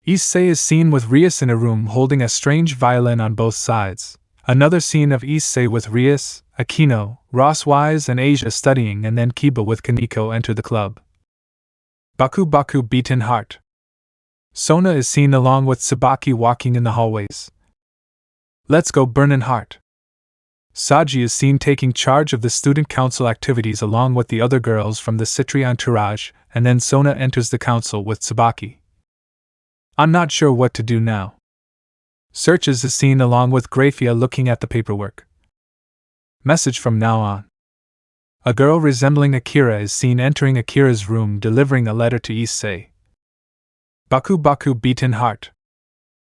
Issei is seen with Rias in a room holding a strange violin on both sides. Another scene of Issei with Rias, Akeno, Ross Wise and Asia studying and then Kiba with Kaneko enter the club. Baku beaten heart. Sona is seen along with Sabaki walking in the hallways. Let's go burn in heart. Saji is seen taking charge of the student council activities along with the other girls from the Citri entourage, and then Sona enters the council with Sabaki. I'm not sure what to do now. Searches is seen along with Grafia looking at the paperwork. Message from now on. A girl resembling Akira is seen entering Akira's room delivering a letter to Issei. Baku beaten heart.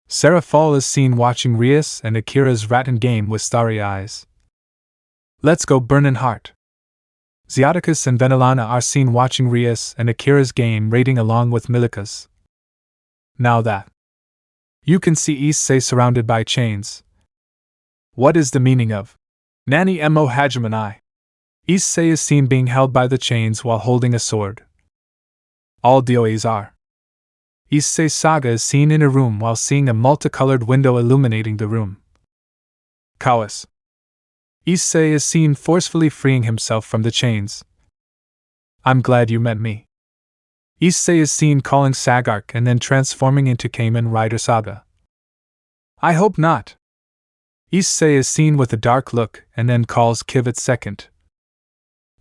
Sarah Fall is seen watching Rias and Akira's rattan game with starry eyes. Let's go burn in heart. Xiaticus and Venelana are seen watching Rias and Akira's game raiding along with Milica's. Now that you can see Issei surrounded by chains. What is the meaning of Nani Mo Hajamanai? Issei is seen being held by the chains while holding a sword. All DOAs are. Issei Saga is seen in a room while seeing a multicolored window illuminating the room. Kawas. Issei is seen forcefully freeing himself from the chains. I'm glad you met me. Issei is seen calling Sagark and then transforming into Kamen Rider Saga. I hope not. Issei is seen with a dark look and then calls Kivat second.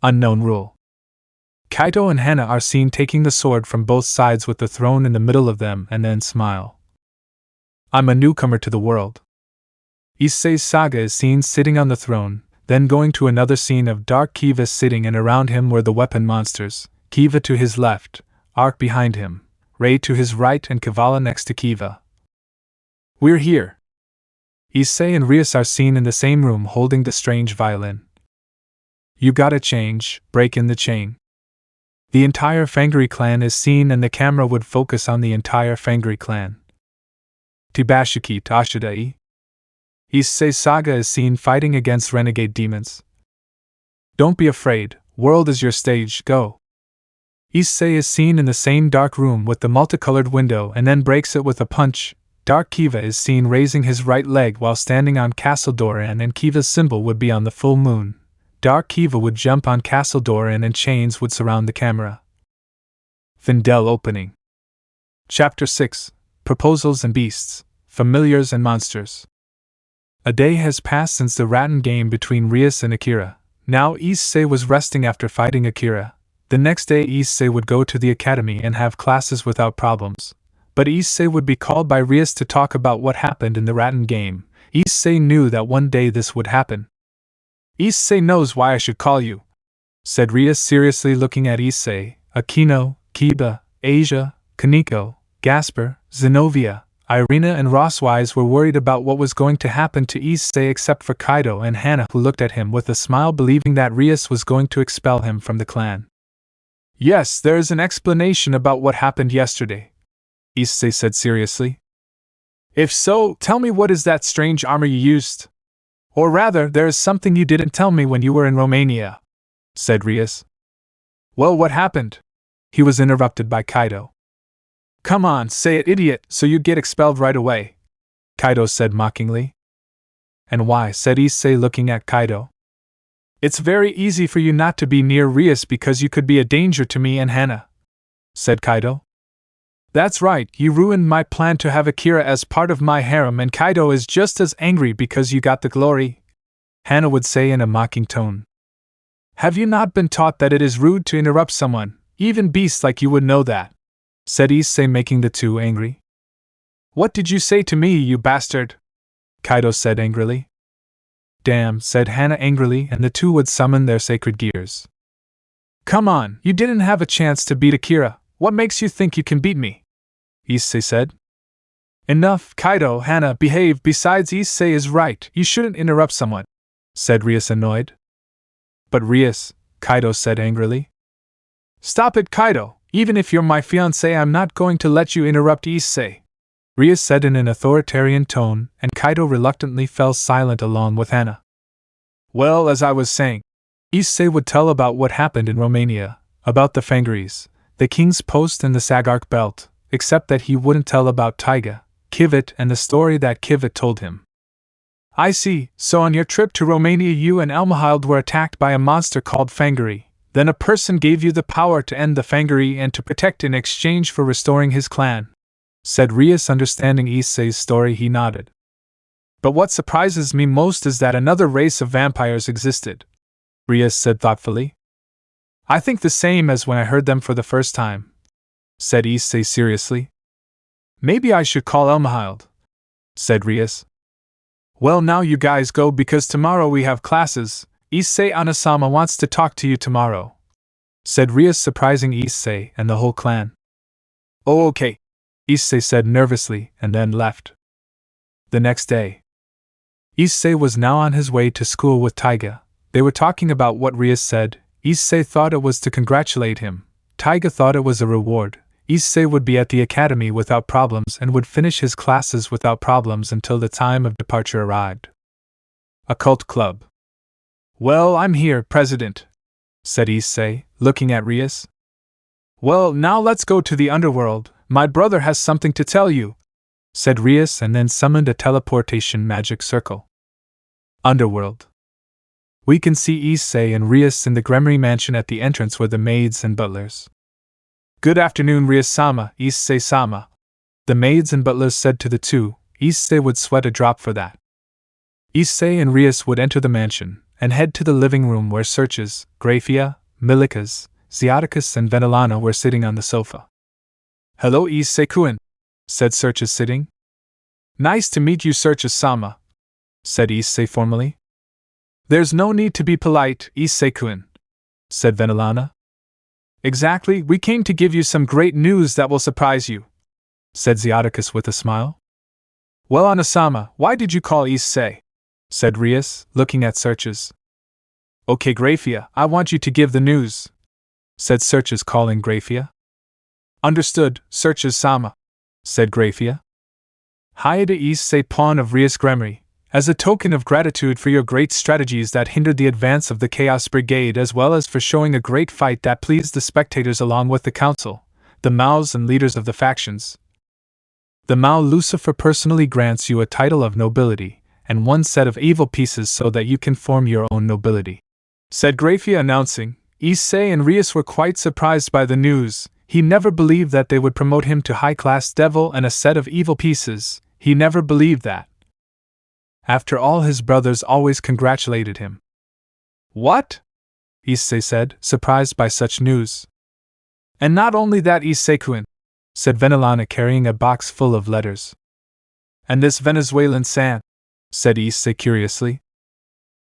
Unknown rule. Kaito and Hana are seen taking the sword from both sides with the throne in the middle of them and then smile. I'm a newcomer to the world. Issei Saga is seen sitting on the throne, then going to another scene of Dark Kiva sitting and around him were the weapon monsters, Kiva to his left, Ark behind him, Ray to his right and Kavala next to Kiva. We're here. Issei and Rias are seen in the same room holding the strange violin. You gotta change, break in the chain. The entire Fangire clan is seen and the camera would focus on the entire Fangire clan. Tibashuki Tashidai. Issei Saga is seen fighting against renegade demons. Don't be afraid, world is your stage, go. Issei is seen in the same dark room with the multicolored window and then breaks it with a punch. Dark Kiva is seen raising his right leg while standing on castle door and Kiva's symbol would be on the full moon. Dark Kiva would jump on castle door and chains would surround the camera. Findel opening. Chapter 6. Proposals and Beasts, Familiars and Monsters. A day has passed since the Rattan game between Rias and Akira. Now Issei was resting after fighting Akira. The next day Issei would go to the academy and have classes without problems. But Issei would be called by Rias to talk about what happened in the Rattan game. Issei knew that one day this would happen. Issei knows why I should call you, said Rias seriously looking at Issei. Akeno, Kiva, Asia, Kaneko, Gasper, Zenobia, Irina and Rosswise were worried about what was going to happen to Issei except for Kaido and Hana, who looked at him with a smile, believing that Rias was going to expel him from the clan. Yes, there is an explanation about what happened yesterday, Issei said seriously. If so, tell me, what is that strange armor you used? Or rather, there is something you didn't tell me when you were in Romania, said Rias. Well, what happened? He was interrupted by Kaido. Come on, say it, idiot, so you get expelled right away, Kaido said mockingly. And why? Said Issei looking at Kaido. It's very easy for you not to be near Rias because you could be a danger to me and Hana, said Kaido. That's right, you ruined my plan to have Akira as part of my harem, and Kaido is just as angry because you got the glory, Hana would say in a mocking tone. Have you not been taught that it is rude to interrupt someone? Even beasts like you would know that, said Issei, making the two angry. What did you say to me, you bastard? Kaido said angrily. Damn, said Hana angrily, and the two would summon their sacred gears. Come on, you didn't have a chance to beat Akira. What makes you think you can beat me? Issei said. Enough, Kaido, Hana, behave. Besides, Issei is right. You shouldn't interrupt someone, said Rias, annoyed. But Rias, Kaido said angrily. Stop it, Kaido. Even if you're my fiancé, I'm not going to let you interrupt Issei, Rias said in an authoritarian tone, and Kaido reluctantly fell silent along with Hana. Well, as I was saying, Issei would tell about what happened in Romania, about the Fangires, the King's Post and the Sagark Belt, except that he wouldn't tell about Taiga, Kivit and the story that Kivit told him. I see, so on your trip to Romania you and Elmahild were attacked by a monster called Fangire. Then a person gave you the power to end the Fangire and to protect in exchange for restoring his clan, said Rias. Understanding Issei's story, he nodded. But what surprises me most is that another race of vampires existed, Rias said thoughtfully. I think the same as when I heard them for the first time, said Issei seriously. Maybe I should call Elmahild, said Rias. Well, now you guys go because tomorrow we have classes. Issei Anasama wants to talk to you tomorrow, said Rias, surprising Issei and the whole clan. Oh, okay, Issei said nervously and then left. The next day, Issei was now on his way to school with Taiga. They were talking about what Rias said. Issei thought it was to congratulate him. Taiga thought it was a reward. Issei would be at the academy without problems and would finish his classes without problems until the time of departure arrived. Occult Club. Well, I'm here, President, said Issei, looking at Rias. Well, now let's go to the underworld. My brother has something to tell you, said Rias, and then summoned a teleportation magic circle. Underworld. We can see Issei and Rias in the Gremory mansion. At the entrance were the maids and butlers. Good afternoon, Rias-sama, Issei-sama, the maids and butlers said to the two. Issei would sweat a drop for that. Issei and Rias would enter the mansion and head to the living room where Searches, Grafia, Milikas, Xiaticus and Venelana were sitting on the sofa. Hello, Issei-kun, said Searches, sitting. Nice to meet you, Searches-sama, said Issei formally. There's no need to be polite, Issei-kun, said Venelana. Exactly, we came to give you some great news that will surprise you, said Xiaticus with a smile. Well, Anasama, why did you call Issei? Said Rias, looking at Searches. Okay, Grafia, I want you to give the news, said Searches, calling Grafia. Understood, Searches-sama, said Grafia. Haida Issei, pawn of Rias Gremory, As a token of gratitude for your great strategies that hindered the advance of the Chaos Brigade, as well as for showing a great fight that pleased the spectators along with the council, the Maos and leaders of the factions, the Mao Lucifer personally grants you a title of nobility and one set of evil pieces so that you can form your own nobility," said Grafia, announcing. Issei and Rias were quite surprised by the news. He never believed that they would promote him to high-class devil and a set of evil pieces. He never believed that. After all, his brothers always congratulated him. "What?" Issei said, surprised by such news. "And not only that, Issei-kun," said Venelana, carrying a box full of letters. "And this Venezuelan san?" said Issei curiously.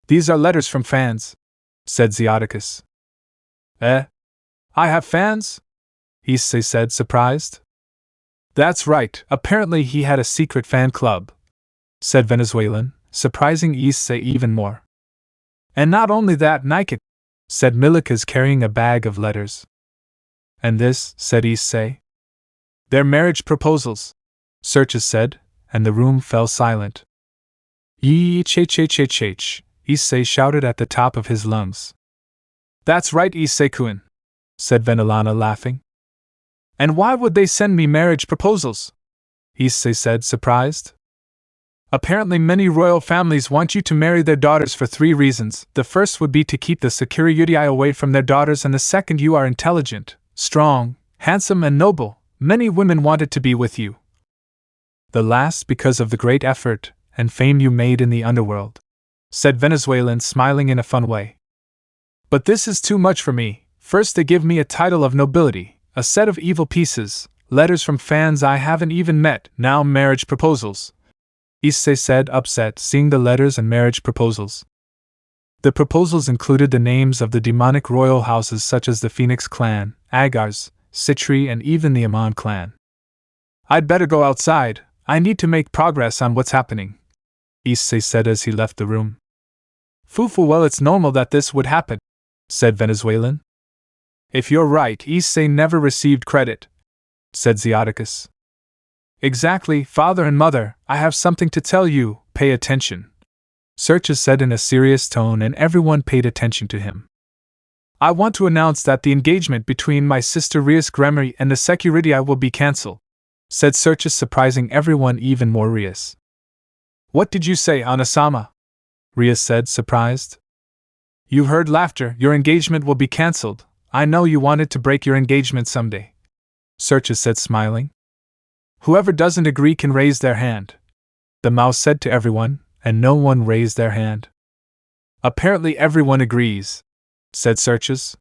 "These are letters from fans," said Zeoticus. "Eh? I have fans?" Issei said, surprised. "That's right, apparently he had a secret fan club," said Venezuelan, surprising Issei even more. "And not only that, Nike," said Milikas, carrying a bag of letters. "And this," said Issei. "Their marriage proposals," Searches said, and the room fell silent. "Yee-ch-ch-ch-ch-ch," Issei shouted at the top of his lungs. "That's right, Issei-kun," said Venelana, laughing. "And why would they send me marriage proposals?" Issei said, surprised. "Apparently many royal families want you to marry their daughters for 3 reasons. The first would be to keep the Sakura-Yudai away from their daughters, and the second, you are intelligent, strong, handsome and noble. Many women wanted to be with you. The last because of the great effort and fame you made in the underworld," said Venezuelan, smiling in a fun way. "But this is too much for me. First they give me a title of nobility, a set of evil pieces, letters from fans I haven't even met, now marriage proposals," Issei said, upset, seeing the letters and marriage proposals. The proposals included the names of the demonic royal houses such as the Phoenix clan, Agars, Citri, and even the Amon clan. "I'd better go outside, I need to make progress on what's happening," Issei said as he left the room. "Fufu, well, it's normal that this would happen," said Venezuelan. "If you're right, Issei never received credit," said Zeoticus. "Exactly, father and mother, I have something to tell you, pay attention," Searches said in a serious tone, and everyone paid attention to him. "I want to announce that the engagement between my sister Rias Gremory and the Security will be cancelled," said Searches, surprising everyone, even more Rias. "What did you say, Anasama?" Rias said, surprised. "You heard laughter, your engagement will be cancelled. I know you wanted to break your engagement someday," Searches said, smiling. "Whoever doesn't agree can raise their hand," the mouse said to everyone, and no one raised their hand. "Apparently everyone agrees," said Searches.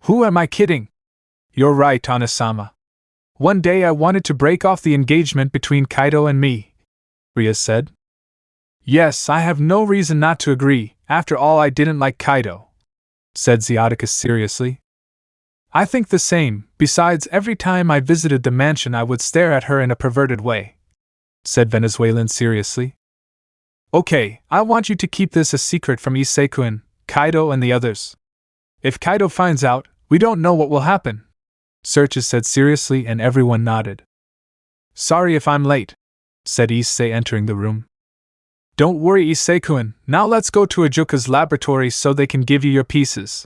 "Who am I kidding?" "You're right, Anasama. One day I wanted to break off the engagement between Kaido and me," Rias said. "Yes, I have no reason not to agree, after all I didn't like Kaido," said Zeoticus seriously. "I think the same, besides every time I visited the mansion I would stare at her in a perverted way," said Venezuelan seriously. "Okay, I want you to keep this a secret from Issei-kun, Kaido and the others. If Kaido finds out, we don't know what will happen," Searches said seriously, and everyone nodded. "Sorry if I'm late," said Issei, entering the room. "Don't worry, Issei-kun, now let's go to Ajuka's laboratory so they can give you your pieces,"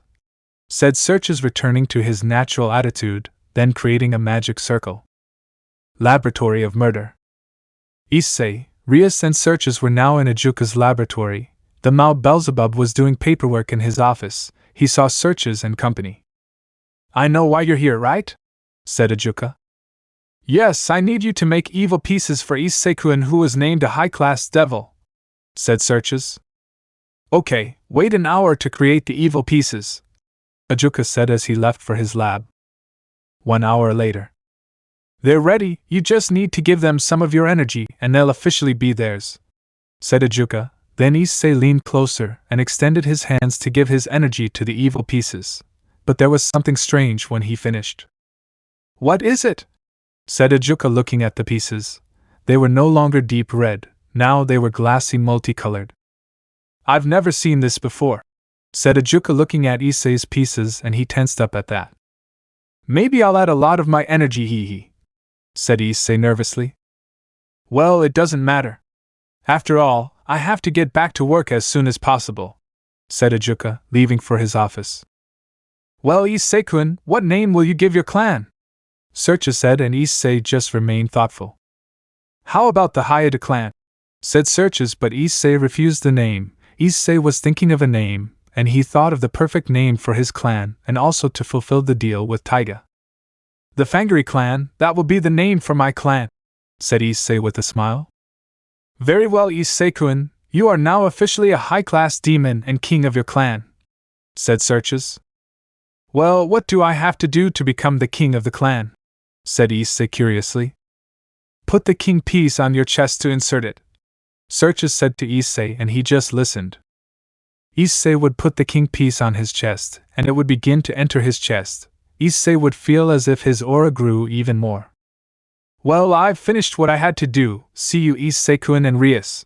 said Searches, returning to his natural attitude, then creating a magic circle. Laboratory of Murder. Issei, Rias and Searches were now in Ajuka's laboratory. The Mao Beelzebub was doing paperwork in his office. He saw Searches and company. "I know why you're here, right?" said Ajuka. "Yes, I need you to make evil pieces for Issei-kun, who was named a high-class devil," said Searches. "Okay, wait an hour to create the evil pieces," Ajuka said as he left for his lab. 1 hour later. "They're ready, you just need to give them some of your energy and they'll officially be theirs," said Ajuka. Then Issei leaned closer and extended his hands to give his energy to the evil pieces. But there was something strange when he finished. "What is it?" said Ajuka, looking at the pieces. They were no longer deep red, now they were glassy multicolored. "I've never seen this before," said Ajuka, looking at Issei's pieces, and he tensed up at that. "Maybe I'll add a lot of my energy, hee," said Issei nervously. "Well, it doesn't matter. After all, I have to get back to work as soon as possible, said Ajuka, leaving for his office. Well, Issei-kun, what name will you give your clan? Searches said, and Issei just remained thoughtful. How about the Hayate clan? Said Searches, but Issei refused the name. Issei was thinking of a name, and he thought of the perfect name for his clan, and also to fulfill the deal with Taiga. The Fangire clan, that will be the name for my clan, said Issei with a smile. Very well, Issei-kun, you are now officially a high-class demon and king of your clan, said Searches. Well, what do I have to do to become the king of the clan? Said Issei curiously. Put the king piece on your chest to insert it, Searches said to Issei, and he just listened. Issei would put the king piece on his chest, and it would begin to enter his chest. Issei would feel as if his aura grew even more. Well, I've finished what I had to do. See you, Issei-kun and Rias,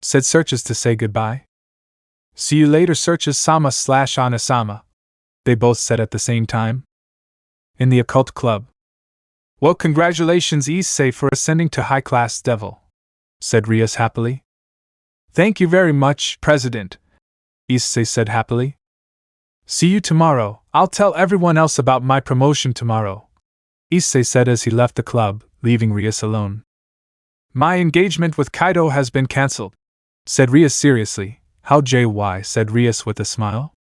said Searches to say goodbye. See you later, Searches-sama/Ana-sama, they both said at the same time. In the occult club. Well, congratulations, Issei, for ascending to high-class devil, said Rias happily. Thank you very much, President, Issei said happily. See you tomorrow. I'll tell everyone else about my promotion tomorrow, Issei said as he left the club, leaving Rias alone. My engagement with Kaido has been cancelled, said Rias seriously. How JY, said Rias with a smile.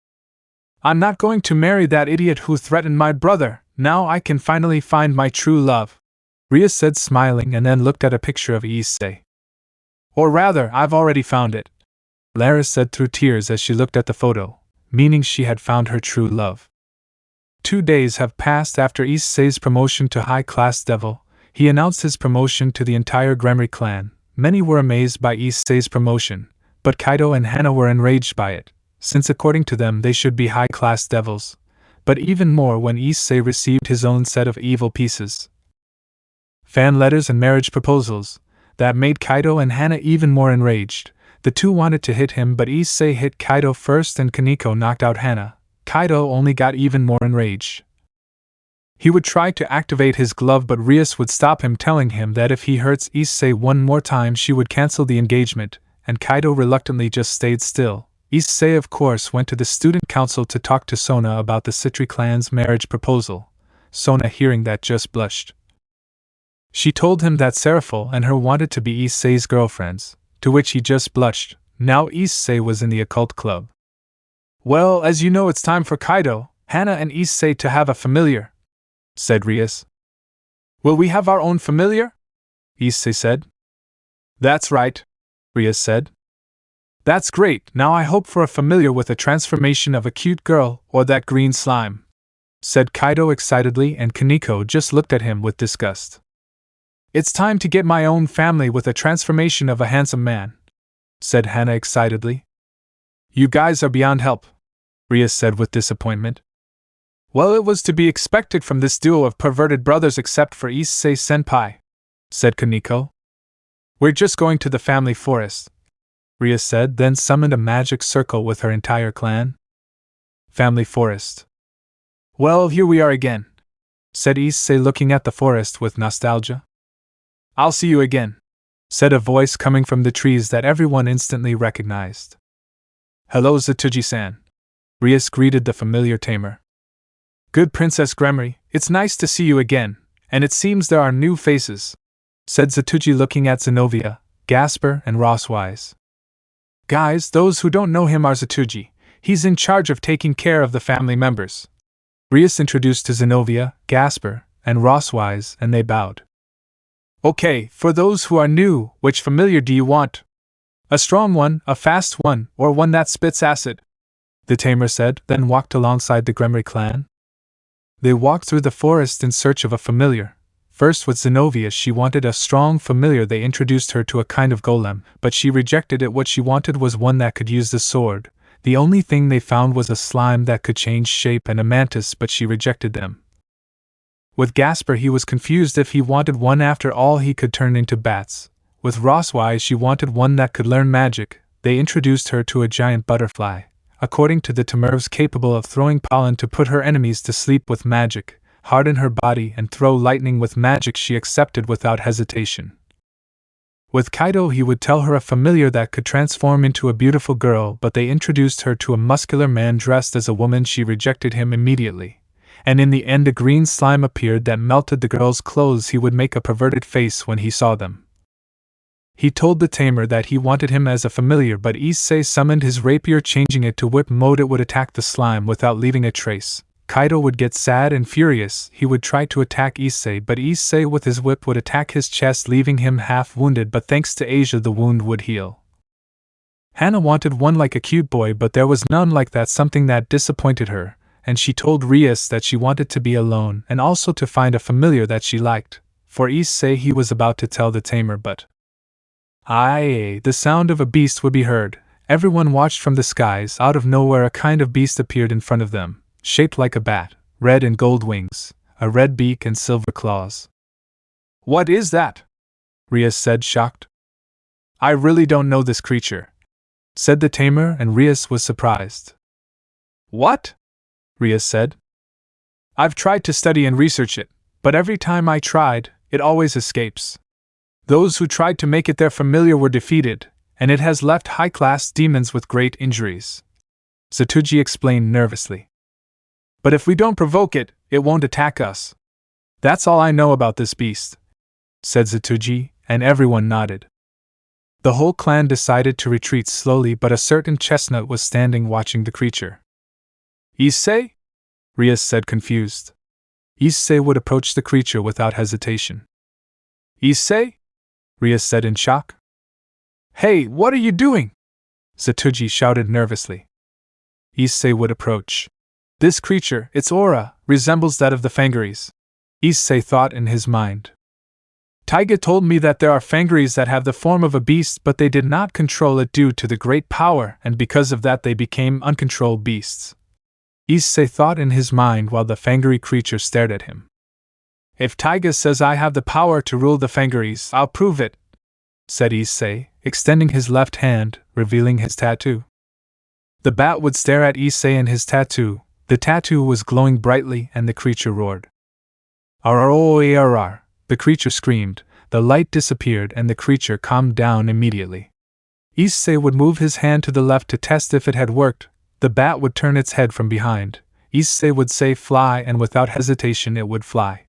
I'm not going to marry that idiot who threatened my brother. Now I can finally find my true love, Rias said smiling, and then looked at a picture of Issei. Or rather, I've already found it, Lara said through tears as she looked at the photo, meaning she had found her true love. 2 days have passed after Issei's promotion to high-class devil. He announced his promotion to the entire Gremory clan. Many were amazed by Issei's promotion, but Kaido and Hana were enraged by it, since according to them they should be high-class devils. But even more when Issei received his own set of evil pieces. Fan letters and marriage proposals. That made Kaido and Hana even more enraged. The two wanted to hit him, but Issei hit Kaido first and Kaneko knocked out Hana. Kaido only got even more enraged. He would try to activate his glove, but Rias would stop him, telling him that if he hurts Issei one more time she would cancel the engagement, and Kaido reluctantly just stayed still. Issei of course went to the student council to talk to Sona about the Citri clan's marriage proposal. Sona, hearing that, just blushed. She told him that Seraphil and her wanted to be Issei's girlfriends, to which he just blushed. Now Issei was in the occult club. Well, as you know, it's time for Kaido, Hana and Issei to have a familiar, said Rias. Will we have our own familiar? Issei said. That's right, Rias said. That's great. Now I hope for a familiar with a transformation of a cute girl or that green slime, said Kaido excitedly, and Kaneko just looked at him with disgust. It's time to get my own family with a transformation of a handsome man, said Hana excitedly. You guys are beyond help, Rias said with disappointment. Well, it was to be expected from this duo of perverted brothers, except for Issei senpai, said Kaneko. We're just going to the family forest, Rias said, then summoned a magic circle with her entire clan. Family forest. Well, here we are again, said Issei, looking at the forest with nostalgia. I'll see you again, said a voice coming from the trees that everyone instantly recognized. Hello, Zatuji-san, Rias greeted the familiar tamer. Good Princess Gremory, it's nice to see you again, and it seems there are new faces, said Zatuji, looking at Zenobia, Gasper, and Rosswise. Guys, those who don't know him are Zatuji. He's in charge of taking care of the family members. Rias introduced to Zenobia, Gasper, and Rosswise, and they bowed. Okay, for those who are new, which familiar do you want? A strong one, a fast one, or one that spits acid? The tamer said, then walked alongside the Gremory clan. They walked through the forest in search of a familiar. First with Zenobia, she wanted a strong familiar. They introduced her to a kind of golem, but she rejected it. What she wanted was one that could use the sword. The only thing they found was a slime that could change shape and a mantis, but she rejected them. With Gasper, he was confused if he wanted one. After all, he could turn into bats. With Rosswise, she wanted one that could learn magic. They introduced her to a giant butterfly, according to the Tamervs, capable of throwing pollen to put her enemies to sleep with magic, harden her body, and throw lightning with magic. She accepted without hesitation. With Kaido, he would tell her a familiar that could transform into a beautiful girl, but they introduced her to a muscular man dressed as a woman. She rejected him immediately, and in the end a green slime appeared that melted the girl's clothes. He would make a perverted face when he saw them. He told the tamer that he wanted him as a familiar, but Issei summoned his rapier, changing it to whip mode. It would attack the slime without leaving a trace. Kaido would get sad and furious. He would try to attack Issei, but Issei with his whip would attack his chest, leaving him half wounded, but thanks to Asia the wound would heal. Hannah wanted one like a cute boy, but there was none like that, something that disappointed her, and she told Rias that she wanted to be alone and also to find a familiar that she liked. For Issei, he was about to tell the tamer, but the sound of a beast would be heard. Everyone watched from the skies. Out of nowhere a kind of beast appeared in front of them, shaped like a bat, red and gold wings, a red beak and silver claws. "What is that?" Rias said, shocked. "I really don't know this creature," said the tamer, and Rias was surprised. "What?" Rias said. "I've tried to study and research it, but every time I tried, it always escapes. Those who tried to make it their familiar were defeated, and it has left high-class demons with great injuries," Zatuji explained nervously. "But if we don't provoke it, it won't attack us. That's all I know about this beast," said Zatuji, and everyone nodded. The whole clan decided to retreat slowly, but a certain chestnut was standing watching the creature. "Issei?" Rias said, confused. Issei would approach the creature without hesitation. "Issei?" Rias said in shock. "Hey, what are you doing?" Zatuji shouted nervously. Issei would approach. "This creature, its aura, resembles that of the Fangires," Issei thought in his mind. "Taiga told me that there are Fangires that have the form of a beast, but they did not control it due to the great power, and because of that they became uncontrolled beasts," Issei thought in his mind while the Fangire creature stared at him. "If Taiga says I have the power to rule the Fangires, I'll prove it," said Issei, extending his left hand, revealing his tattoo. The bat would stare at Issei and his tattoo. The tattoo was glowing brightly, and the creature roared. "Arr!" The creature screamed, the light disappeared, and the creature calmed down immediately. Issei would move his hand to the left to test if it had worked. The bat would turn its head from behind. Issei would say fly, and without hesitation it would fly.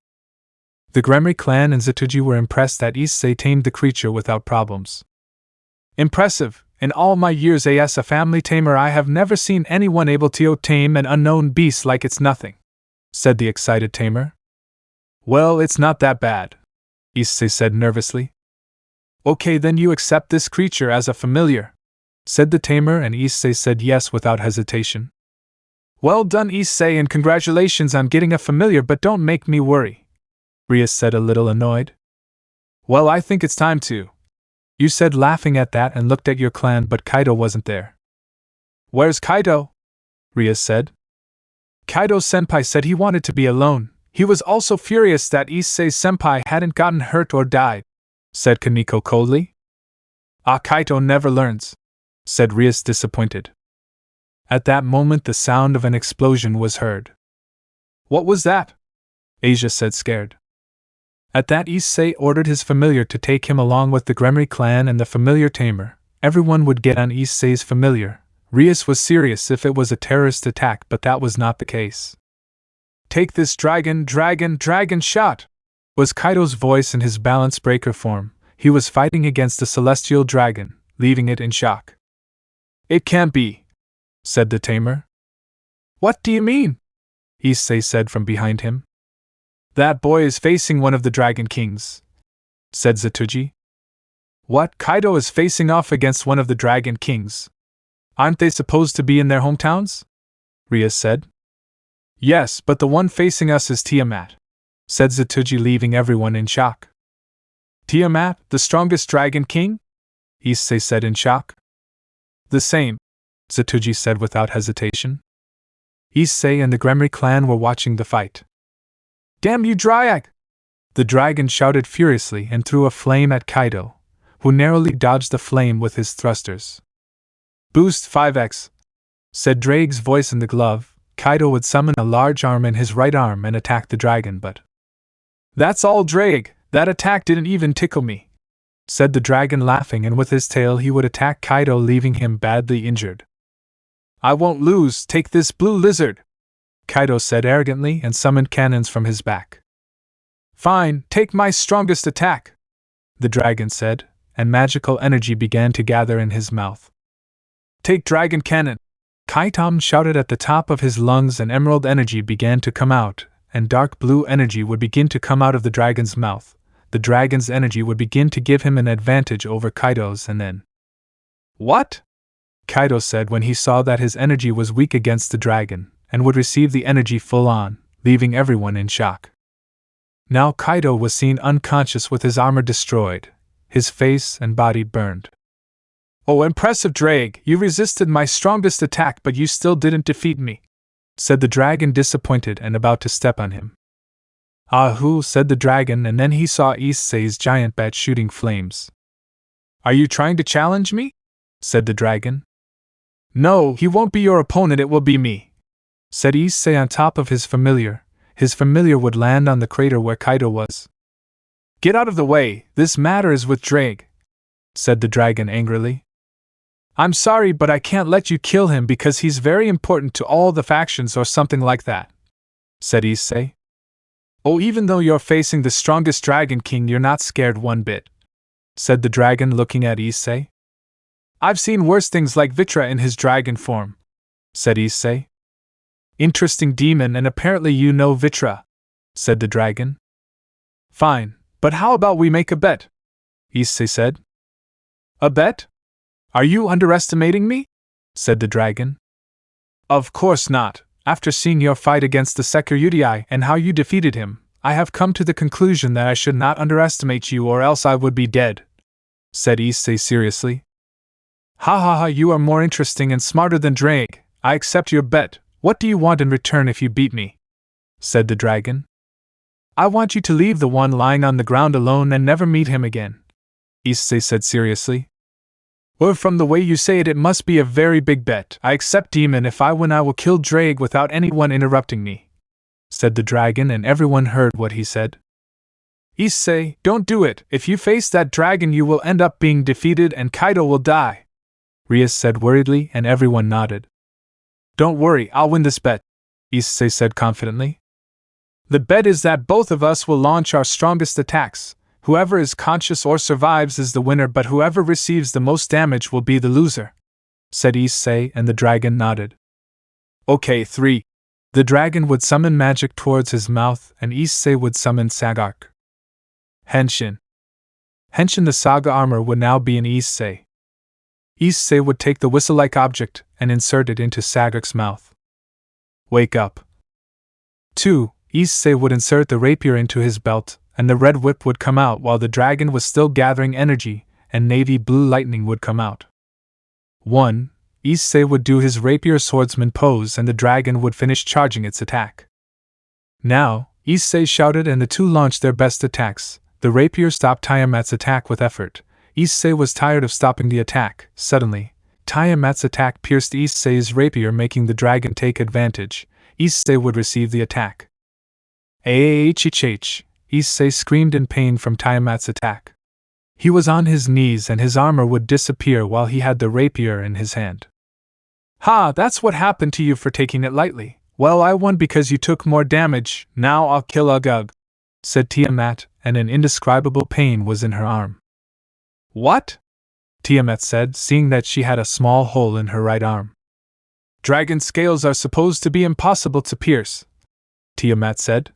The Gremory clan and Zatuji were impressed that Issei tamed the creature without problems. "Impressive! In all my years as a family tamer I have never seen anyone able to tame an unknown beast like it's nothing," said the excited tamer. "Well, it's not that bad," Issei said nervously. "Okay, then you accept this creature as a familiar," said the tamer, and Issei said yes without hesitation. "Well done, Issei, and congratulations on getting a familiar, but don't make me worry," Rias said, a little annoyed. "Well, I think it's time to," you said, laughing at that, and looked at your clan, but Kaido wasn't there. "Where's Kaido?" Rias said. "Kaido-senpai said he wanted to be alone. He was also furious that Issei-senpai hadn't gotten hurt or died," said Kaneko coldly. "Kaido never learns," said Rias, disappointed. At that moment the sound of an explosion was heard. "What was that?" Asia said, scared. At that, Issei ordered his familiar to take him along with the Gremory clan and the familiar tamer. Everyone would get on Issei's familiar. Rias was serious if it was a terrorist attack, but that was not the case. "Take this dragon shot!" was Kaido's voice in his balance breaker form. He was fighting against a celestial dragon, leaving it in shock. "It can't be," said the tamer. "What do you mean?" Issei said from behind him. "That boy is facing one of the Dragon Kings," said Zatuji. "What? Kaido is facing off against one of the Dragon Kings? Aren't they supposed to be in their hometowns?" Rias said. "Yes, but the one facing us is Tiamat," said Zatuji, leaving everyone in shock. "Tiamat, the strongest Dragon King?" Issei said in shock. "The same," Zatuji said without hesitation. Issei and the Gremory clan were watching the fight. "Damn you, Dryag!" the dragon shouted furiously and threw a flame at Kaido, who narrowly dodged the flame with his thrusters. "Boost 5x, said Drake's voice in the glove. Kaido would summon a large arm in his right arm and attack the dragon, but "That's all, Drake, that attack didn't even tickle me," said the dragon laughing, and with his tail he would attack Kaido, leaving him badly injured. I won't lose, take this blue lizard, Kaido said arrogantly and summoned cannons from his back. Fine, take my strongest attack, the dragon said, and magical energy began to gather in his mouth. Take dragon cannon, Kaido shouted at the top of his lungs, and emerald energy began to come out, and dark blue energy would begin to come out of the dragon's mouth. The dragon's energy would begin to give him an advantage over Kaido's, and then... What? Kaido said when he saw that his energy was weak against the dragon, and would receive the energy full on, leaving everyone in shock. Now Kaido was seen unconscious with his armor destroyed, his face and body burned. Oh, impressive Drake, you resisted my strongest attack but you still didn't defeat me, said the dragon, disappointed and about to step on him. Ahoo, said the dragon, and then he saw Issei's giant bat shooting flames. Are you trying to challenge me? Said the dragon. No, he won't be your opponent, it will be me, said Issei on top of his familiar. His familiar would land on the crater where Kaido was. Get out of the way, this matter is with Drake, said the dragon angrily. I'm sorry, but I can't let you kill him because he's very important to all the factions or something like that, said Issei. Oh, even though you're facing the strongest Dragon King, you're not scared one bit, said the dragon, looking at Issei. I've seen worse things like Vitra in his dragon form, said Issei. Interesting demon, and apparently you know Vitra, said the dragon. Fine, but how about we make a bet? Issei said. A bet? Are you underestimating me? Said the dragon. Of course not. After seeing your fight against the Security and how you defeated him, I have come to the conclusion that I should not underestimate you, or else I would be dead, said Issei seriously. Ha ha ha, you are more interesting and smarter than Drake. I accept your bet. What do you want in return if you beat me? Said the dragon. I want you to leave the one lying on the ground alone and never meet him again, Issei said seriously. Well, from the way you say it, it must be a very big bet. I accept, demon. If I win, I will kill Drake without anyone interrupting me, said the dragon, and everyone heard what he said. Issei, don't do it. If you face that dragon, you will end up being defeated and Kaido will die, Rias said worriedly, and everyone nodded. Don't worry, I'll win this bet, Issei said confidently. The bet is that both of us will launch our strongest attacks. Whoever is conscious or survives is the winner, but whoever receives the most damage will be the loser, said Issei, and the dragon nodded. Okay, 3. The dragon would summon magic towards his mouth, and Issei would summon Sagark. Henshin. Henshin, the saga armor would now be in Issei. Issei would take the whistle-like object and insert it into Sagark's mouth. Wake up. 2. Issei would insert the rapier into his belt, and the red whip would come out while the dragon was still gathering energy, and navy blue lightning would come out. 1. Issei would do his rapier swordsman pose, and the dragon would finish charging its attack. Now, Issei shouted, and the two launched their best attacks. The rapier stopped Tiamat's attack with effort. Issei was tired of stopping the attack. Suddenly, Tiamat's attack pierced Issei's rapier, making the dragon take advantage. Issei would receive the attack. Ahhh! Issei screamed in pain from Tiamat's attack. He was on his knees and his armor would disappear while he had the rapier in his hand. Ha, that's what happened to you for taking it lightly. Well, I won because you took more damage. Now I'll kill Ugug, said Tiamat, and an indescribable pain was in her arm. What? Tiamat said, seeing that she had a small hole in her right arm. Dragon scales are supposed to be impossible to pierce, Tiamat said.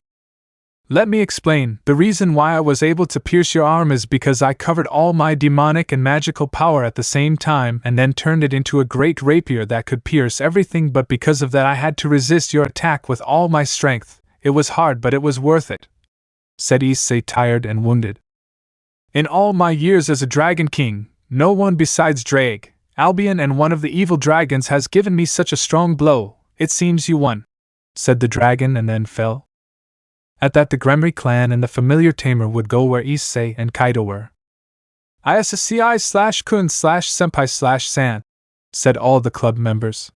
Let me explain. The reason why I was able to pierce your arm is because I covered all my demonic and magical power at the same time and then turned it into a great rapier that could pierce everything, but because of that I had to resist your attack with all my strength. It was hard, but it was worth it, said Issei, tired and wounded. In all my years as a Dragon King, no one besides Drake, Albion, and one of the evil dragons has given me such a strong blow. It seems you won, said the dragon, and then fell. At that, the Gremory clan and the familiar tamer would go where Issei and Kaido were. ISSCI/kun/senpai/san, said all the club members.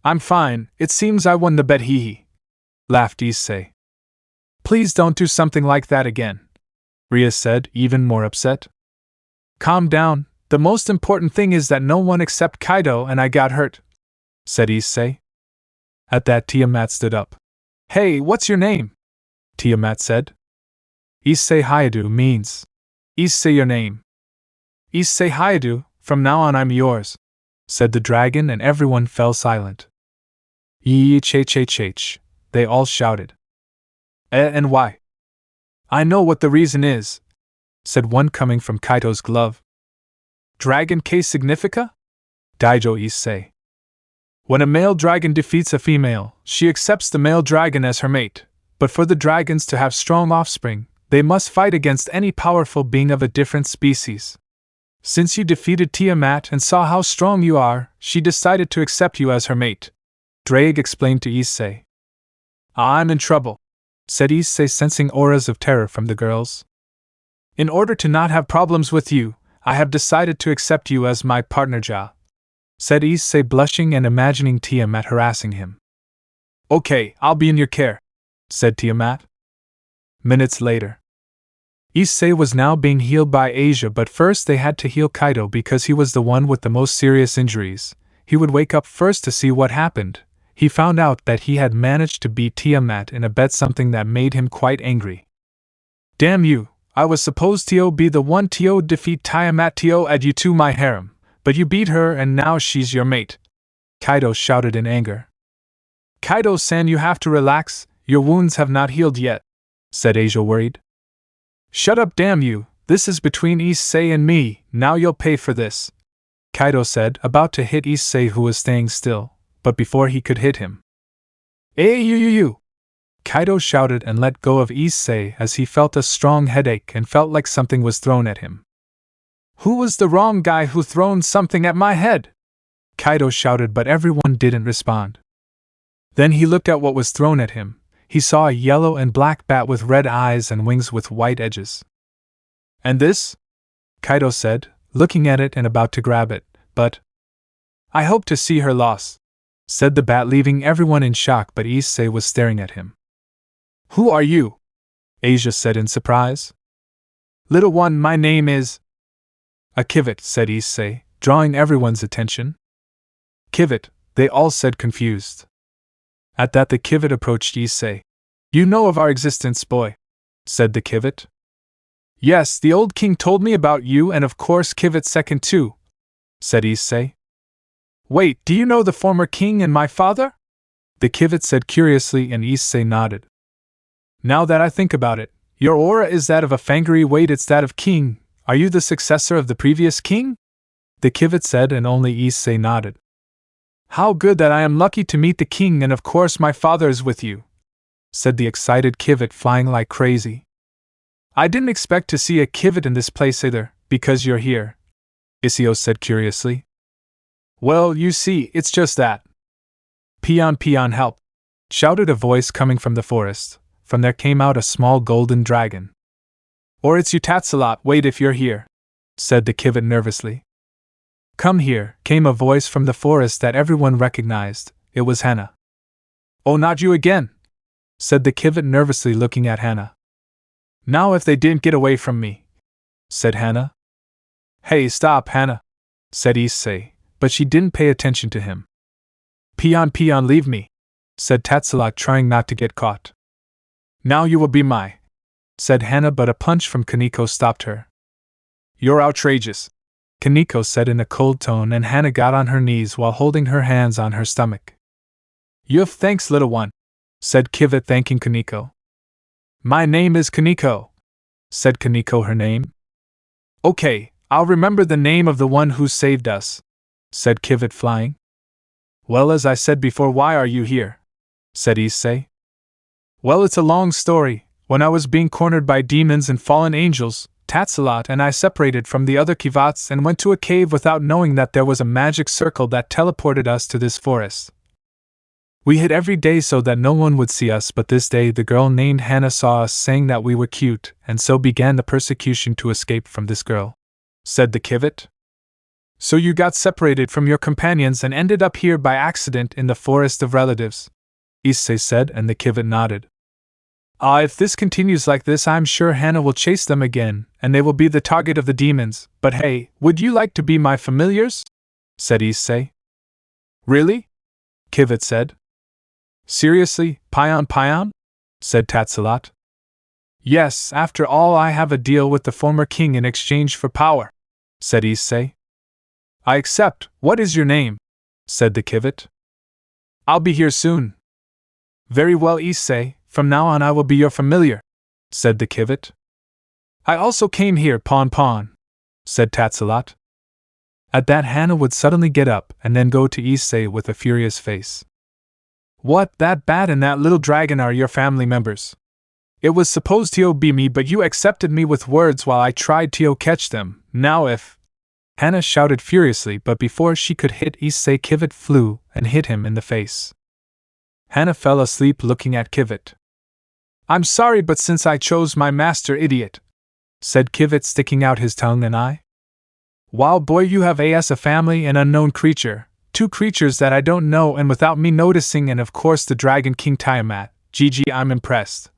I'm fine, it seems I won the bet, hee, laughed Issei. Please don't do something like that again, Rias said, even more upset. Calm down, the most important thing is that no one except Kaido and I got hurt, said Issei. At that, Tiamat stood up. Hey, what's your name? Tiamat said. Issei Hayadu means, Issei your name. Issei Hayadu, from now on I'm yours, said the dragon, and everyone fell silent. Yee-ch-ch-ch-ch, they all shouted. And why? I know what the reason is, said one coming from Kaito's glove. Dragon case significa? Daijo Issei. When a male dragon defeats a female, she accepts the male dragon as her mate, but for the dragons to have strong offspring, they must fight against any powerful being of a different species. Since you defeated Tiamat and saw how strong you are, she decided to accept you as her mate, Drake explained to Issei. I'm in trouble, said Issei, sensing auras of terror from the girls. In order to not have problems with you, I have decided to accept you as my partner, said Issei, blushing and imagining Tiamat harassing him. Okay, I'll be in your care, said Tiamat. Minutes later. Issei was now being healed by Asia, but first they had to heal Kaido because he was the one with the most serious injuries. He would wake up first to see what happened. He found out that he had managed to beat Tiamat in a bet, something that made him quite angry. Damn you, I was supposed to be the one to defeat Tiamat to add you to my harem, but you beat her and now she's your mate, Kaido shouted in anger. Kaido-san, you have to relax, your wounds have not healed yet, said Asia, worried. Shut up, damn you, this is between Issei and me, now you'll pay for this, Kaido said, about to hit Issei, who was staying still, but before he could hit him. Hey you! Kaido shouted and let go of Issei as he felt a strong headache and felt like something was thrown at him. Who was the wrong guy who thrown something at my head? Kaido shouted, but everyone didn't respond. Then he looked at what was thrown at him. He saw a yellow and black bat with red eyes and wings with white edges. And this? Kaido said, looking at it and about to grab it, but I hope to see her loss, said the bat, leaving everyone in shock, but Issei was staring at him. Who are you? Asia said in surprise. Little one, my name is a Kiva, said Issei, drawing everyone's attention. Kiva, they all said, confused. At that, the Kiva approached Issei. You know of our existence, boy, said the Kiva. Yes, the old king told me about you, and of course Kiva second too, said Issei. Wait, do you know the former king and my father? The Kiva said curiously, and Issei nodded. Now that I think about it, your aura is that of a Fangire. Wait, it's that of king. Are you the successor of the previous king? The Kiva said, and only Issei nodded. How good that I am lucky to meet the king, and of course my father is with you, said the excited Kiva, flying like crazy. I didn't expect to see a Kiva in this place either, because you're here, Issei said curiously. Well, you see, it's just that. Peon, help, shouted a voice coming from the forest. From there came out a small golden dragon. Or it's you, Tatsalot. Wait, if you're here, said the Kiva nervously. Come here, came a voice from the forest that everyone recognized. It was Hana. Oh, not you again, said the Kiva nervously, looking at Hana. Now if they didn't get away from me, said Hana. Hey, stop, Hana, said Issei, but she didn't pay attention to him. Peon, leave me, said Tatsalot, trying not to get caught. Now you will be my, said Hana, but a punch from Kaneko stopped her. You're outrageous, Kaneko said in a cold tone, and Hana got on her knees while holding her hands on her stomach. You've thanks, little one, said Kiva, thanking Kaneko. My name is Kaneko, said Kaneko her name. Okay, I'll remember the name of the one who saved us, said Kiva, flying. Well, as I said before, why are you here? Said Issei. Well, it's a long story. When I was being cornered by demons and fallen angels, Tatsalot and I separated from the other Kivats and went to a cave without knowing that there was a magic circle that teleported us to this forest. We hid every day so that no one would see us, but this day the girl named Hana saw us, saying that we were cute, and so began the persecution to escape from this girl, said the Kiva. So you got separated from your companions and ended up here by accident in the forest of relatives, Issei said, and the Kiva nodded. If this continues like this, I'm sure Hannah will chase them again, and they will be the target of the demons. But hey, would you like to be my familiars? Said Issei. Really? Kiva said. Seriously, Pion? Said Tatsalot. Yes, after all, I have a deal with the former king in exchange for power, said Issei. I accept. What is your name? Said the Kivat. I'll be here soon. Very well, Issei, from now on I will be your familiar, said the Kivat. I also came here, Pawn, said Tatsalot. At that, Hannah would suddenly get up and then go to Issei with a furious face. What, that bat and that little dragon are your family members? It was supposed to be me, but you accepted me with words while I tried to catch them. Now if... Hannah shouted furiously, but before she could hit Issei, Kivat flew and hit him in the face. Hannah fell asleep looking at Kivat. I'm sorry, but since I chose my master, idiot, said Kivat, sticking out his tongue and eye. Wow, boy, you have a family and unknown creature, two creatures that I don't know and without me noticing, and of course the Dragon King Tiamat. Gigi, I'm impressed,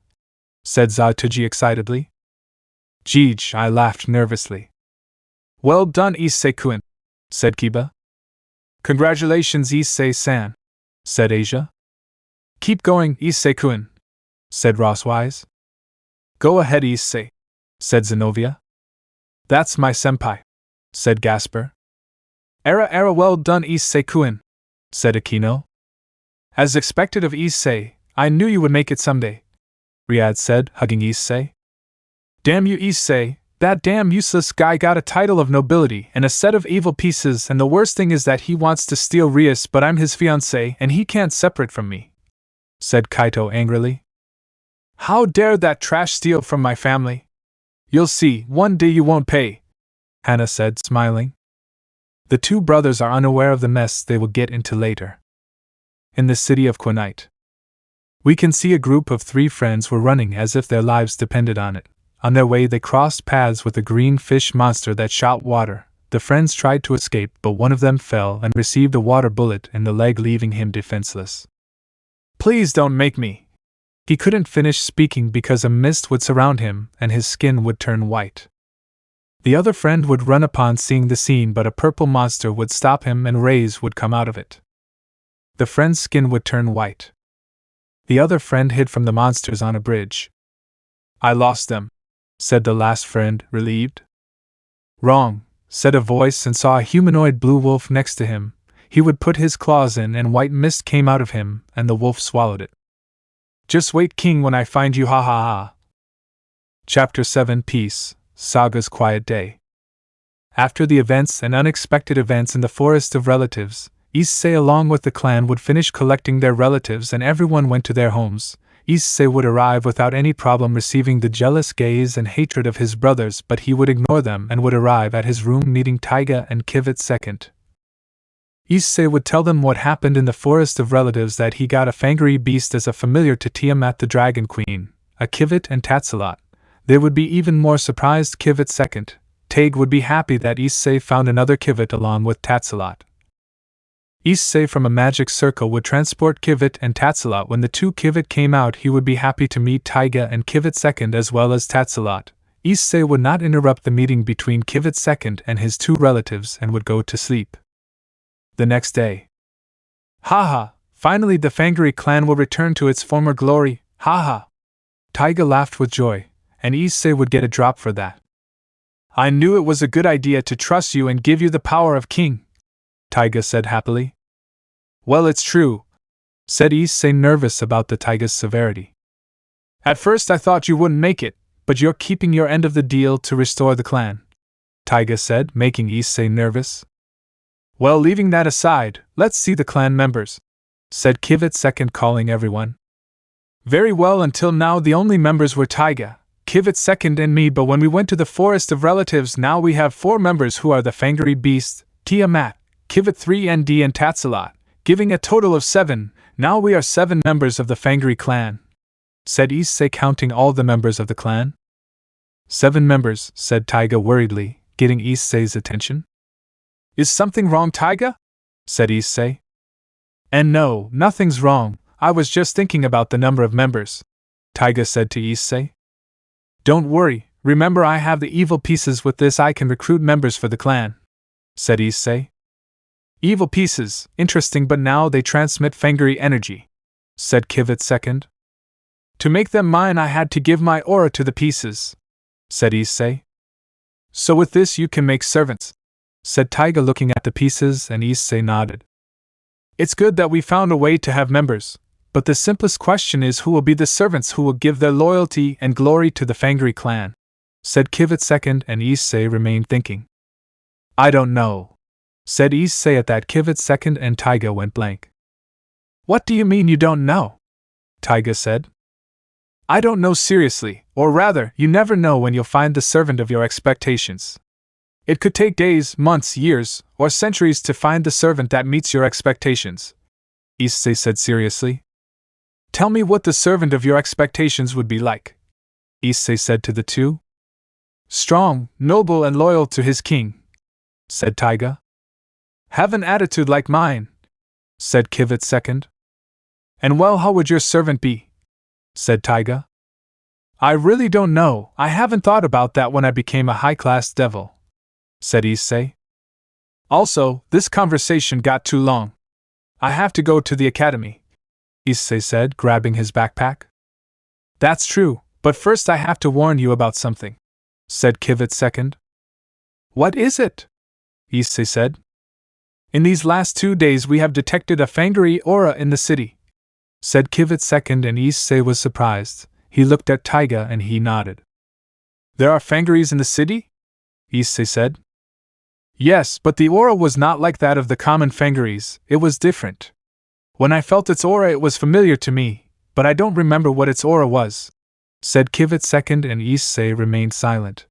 said Zatuji excitedly. Jeej, I laughed nervously. Well done, Issei-kun, said Kiba. Congratulations, Issei-san, said Asia. Keep going, Issei-kun, said Rosswise. Go ahead, Issei, said Zenobia. That's my senpai, said Gasper. Era, well done, Issei-kun, said Akeno. As expected of Issei, I knew you would make it someday, Rias said, hugging Issei. Damn you, Issei, that damn useless guy got a title of nobility and a set of evil pieces, and the worst thing is that he wants to steal Rias, but I'm his fiancé and he can't separate from me, said Kaito angrily. How dare that trash steal from my family? You'll see, one day you won't pay, Hannah said, smiling. The two brothers are unaware of the mess they will get into later. In the city of Quinite, we can see a group of 3 friends were running as if their lives depended on it. On their way, they crossed paths with a green fish monster that shot water. The friends tried to escape, but one of them fell and received a water bullet in the leg, leaving him defenseless. Please don't make me. He couldn't finish speaking because a mist would surround him and his skin would turn white. The other friend would run upon seeing the scene, but a purple monster would stop him and rays would come out of it. The friend's skin would turn white. The other friend hid from the monsters on a bridge. I lost them, said the last friend, relieved. Wrong, said a voice, and saw a humanoid blue wolf next to him. He would put his claws in and white mist came out of him, and the wolf swallowed it. Just wait, King, when I find you, ha ha ha. Chapter 7 Peace, Saga's Quiet Day. After the events and unexpected events in the Forest of Relatives, Issei along with the clan would finish collecting their relatives and everyone went to their homes. Issei would arrive without any problem, receiving the jealous gaze and hatred of his brothers, but he would ignore them and would arrive at his room meeting Taiga and Kivat second. Issei would tell them what happened in the Forest of Relatives, that he got a Fangire beast as a familiar to Tiamat the Dragon Queen, a Kivat and Tatsalot. They would be even more surprised. Kivat second. Taig would be happy that Issei found another Kivat along with Tatsalot. Issei from a magic circle would transport Kivat and Tatsalot. When the two Kivat came out, he would be happy to meet Taiga and Kivat second as well as Tatsalot. Issei would not interrupt the meeting between Kivat second and his two relatives and would go to sleep. The next day. Haha, finally the Fangire clan will return to its former glory, haha. Taiga laughed with joy, and Issei would get a drop for that. I knew it was a good idea to trust you and give you the power of king, Taiga said happily. Well, it's true, said Issei, nervous about the Taiga's severity. At first I thought you wouldn't make it, but you're keeping your end of the deal to restore the clan, Taiga said, making Issei nervous. Well, leaving that aside, let's see the clan members, said Kivat second, calling everyone. Very well, until now the only members were Taiga, Kivat second and me, but when we went to the Forest of Relatives, now we have 4 members who are the Fangire beast, Tiamat, Kivat 3ND and Tatsalot, giving a total of 7. Now we are 7 members of the Fangire clan, said Issei, counting all the members of the clan. 7 members, said Taiga worriedly, getting Issei's attention. Is something wrong, Taiga? Said Issei. And no, nothing's wrong, I was just thinking about the number of members, Taiga said to Issei. Don't worry, remember I have the evil pieces. With this I can recruit members for the clan, said Issei. Evil pieces, interesting, but now they transmit Fangire energy, said Kiva second. To make them mine I had to give my aura to the pieces, said Issei. So with this you can make servants, said Taiga looking at the pieces, and Issei nodded. It's good that we found a way to have members, but the simplest question is who will be the servants who will give their loyalty and glory to the Fangire clan, said Kiva second, and Issei remained thinking. I don't know, said Issei. At that Kiva second and Taiga went blank. What do you mean you don't know? Taiga said. I don't know seriously, or rather, you never know when you'll find the servant of your expectations. It could take days, months, years, or centuries to find the servant that meets your expectations, Issei said seriously. Tell me what the servant of your expectations would be like, Issei said to the two. Strong, noble, and loyal to his king, said Taiga. Have an attitude like mine, said Kiva second. And well, how would your servant be? Said Taiga. I really don't know, I haven't thought about that when I became a high-class devil, said Issei. Also, this conversation got too long. I have to go to the academy, Issei said, grabbing his backpack. That's true, but first I have to warn you about something, said Kiva second. What is it? Issei said. In these last 2 days we have detected a Fangire aura in the city, said Kiva second, and Issei was surprised. He looked at Taiga and he nodded. There are Fangires in the city? Issei said. Yes, but the aura was not like that of the common Fangires, it was different. When I felt its aura it was familiar to me, but I don't remember what its aura was, said Kiva second, and Issei remained silent.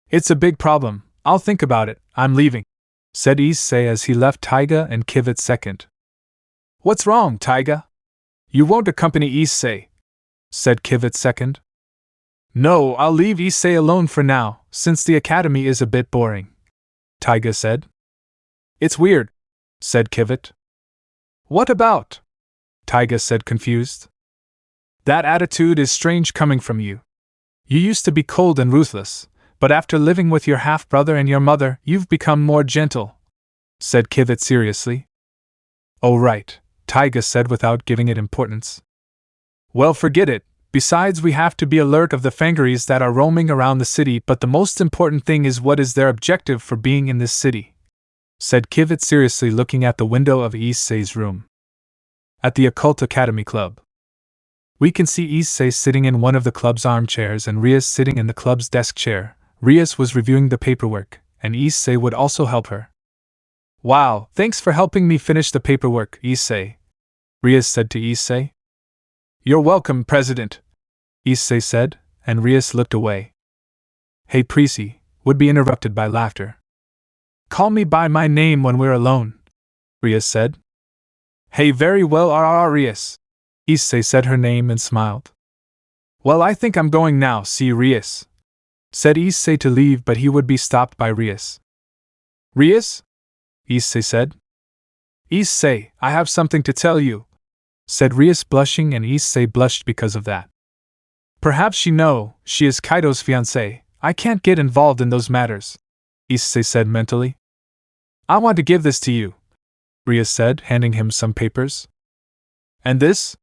It's a big problem, I'll think about it, I'm leaving, said Issei as he left Taiga and Kiva second. What's wrong, Taiga? You won't accompany Issei, said Kiva second. No, I'll leave Issei alone for now, since the academy is a bit boring, Taiga said. It's weird, said Kiva. What about? Taiga said, confused. That attitude is strange coming from you. You used to be cold and ruthless, but after living with your half-brother and your mother, you've become more gentle, said Kiva seriously. Oh right, Taiga said without giving it importance. Well, forget it. Besides, we have to be alert of the Fangires that are roaming around the city, but the most important thing is what is their objective for being in this city, said Kiva seriously, looking at the window of Issei's room. At the Occult Academy Club, we can see Issei sitting in one of the club's armchairs and Rias sitting in the club's desk chair. Rias was reviewing the paperwork, and Issei would also help her. Wow, thanks for helping me finish the paperwork, Issei, Rias said to Issei. You're welcome, President, Issei said, and Rias looked away. Hey Prissy, would be interrupted by laughter. Call me by my name when we're alone, Rias said. Hey, very well, Rias, Issei said her name and smiled. Well, I think I'm going now, see Rias, said Issei to leave, but he would be stopped by Rias. Rias? Issei said. Issei, I have something to tell you, said Rias, blushing, and Issei blushed because of that. Perhaps you know, she is Kaido's fiancée. I can't get involved in those matters, Issei said mentally. I want to give this to you, Rias said, handing him some papers. And this?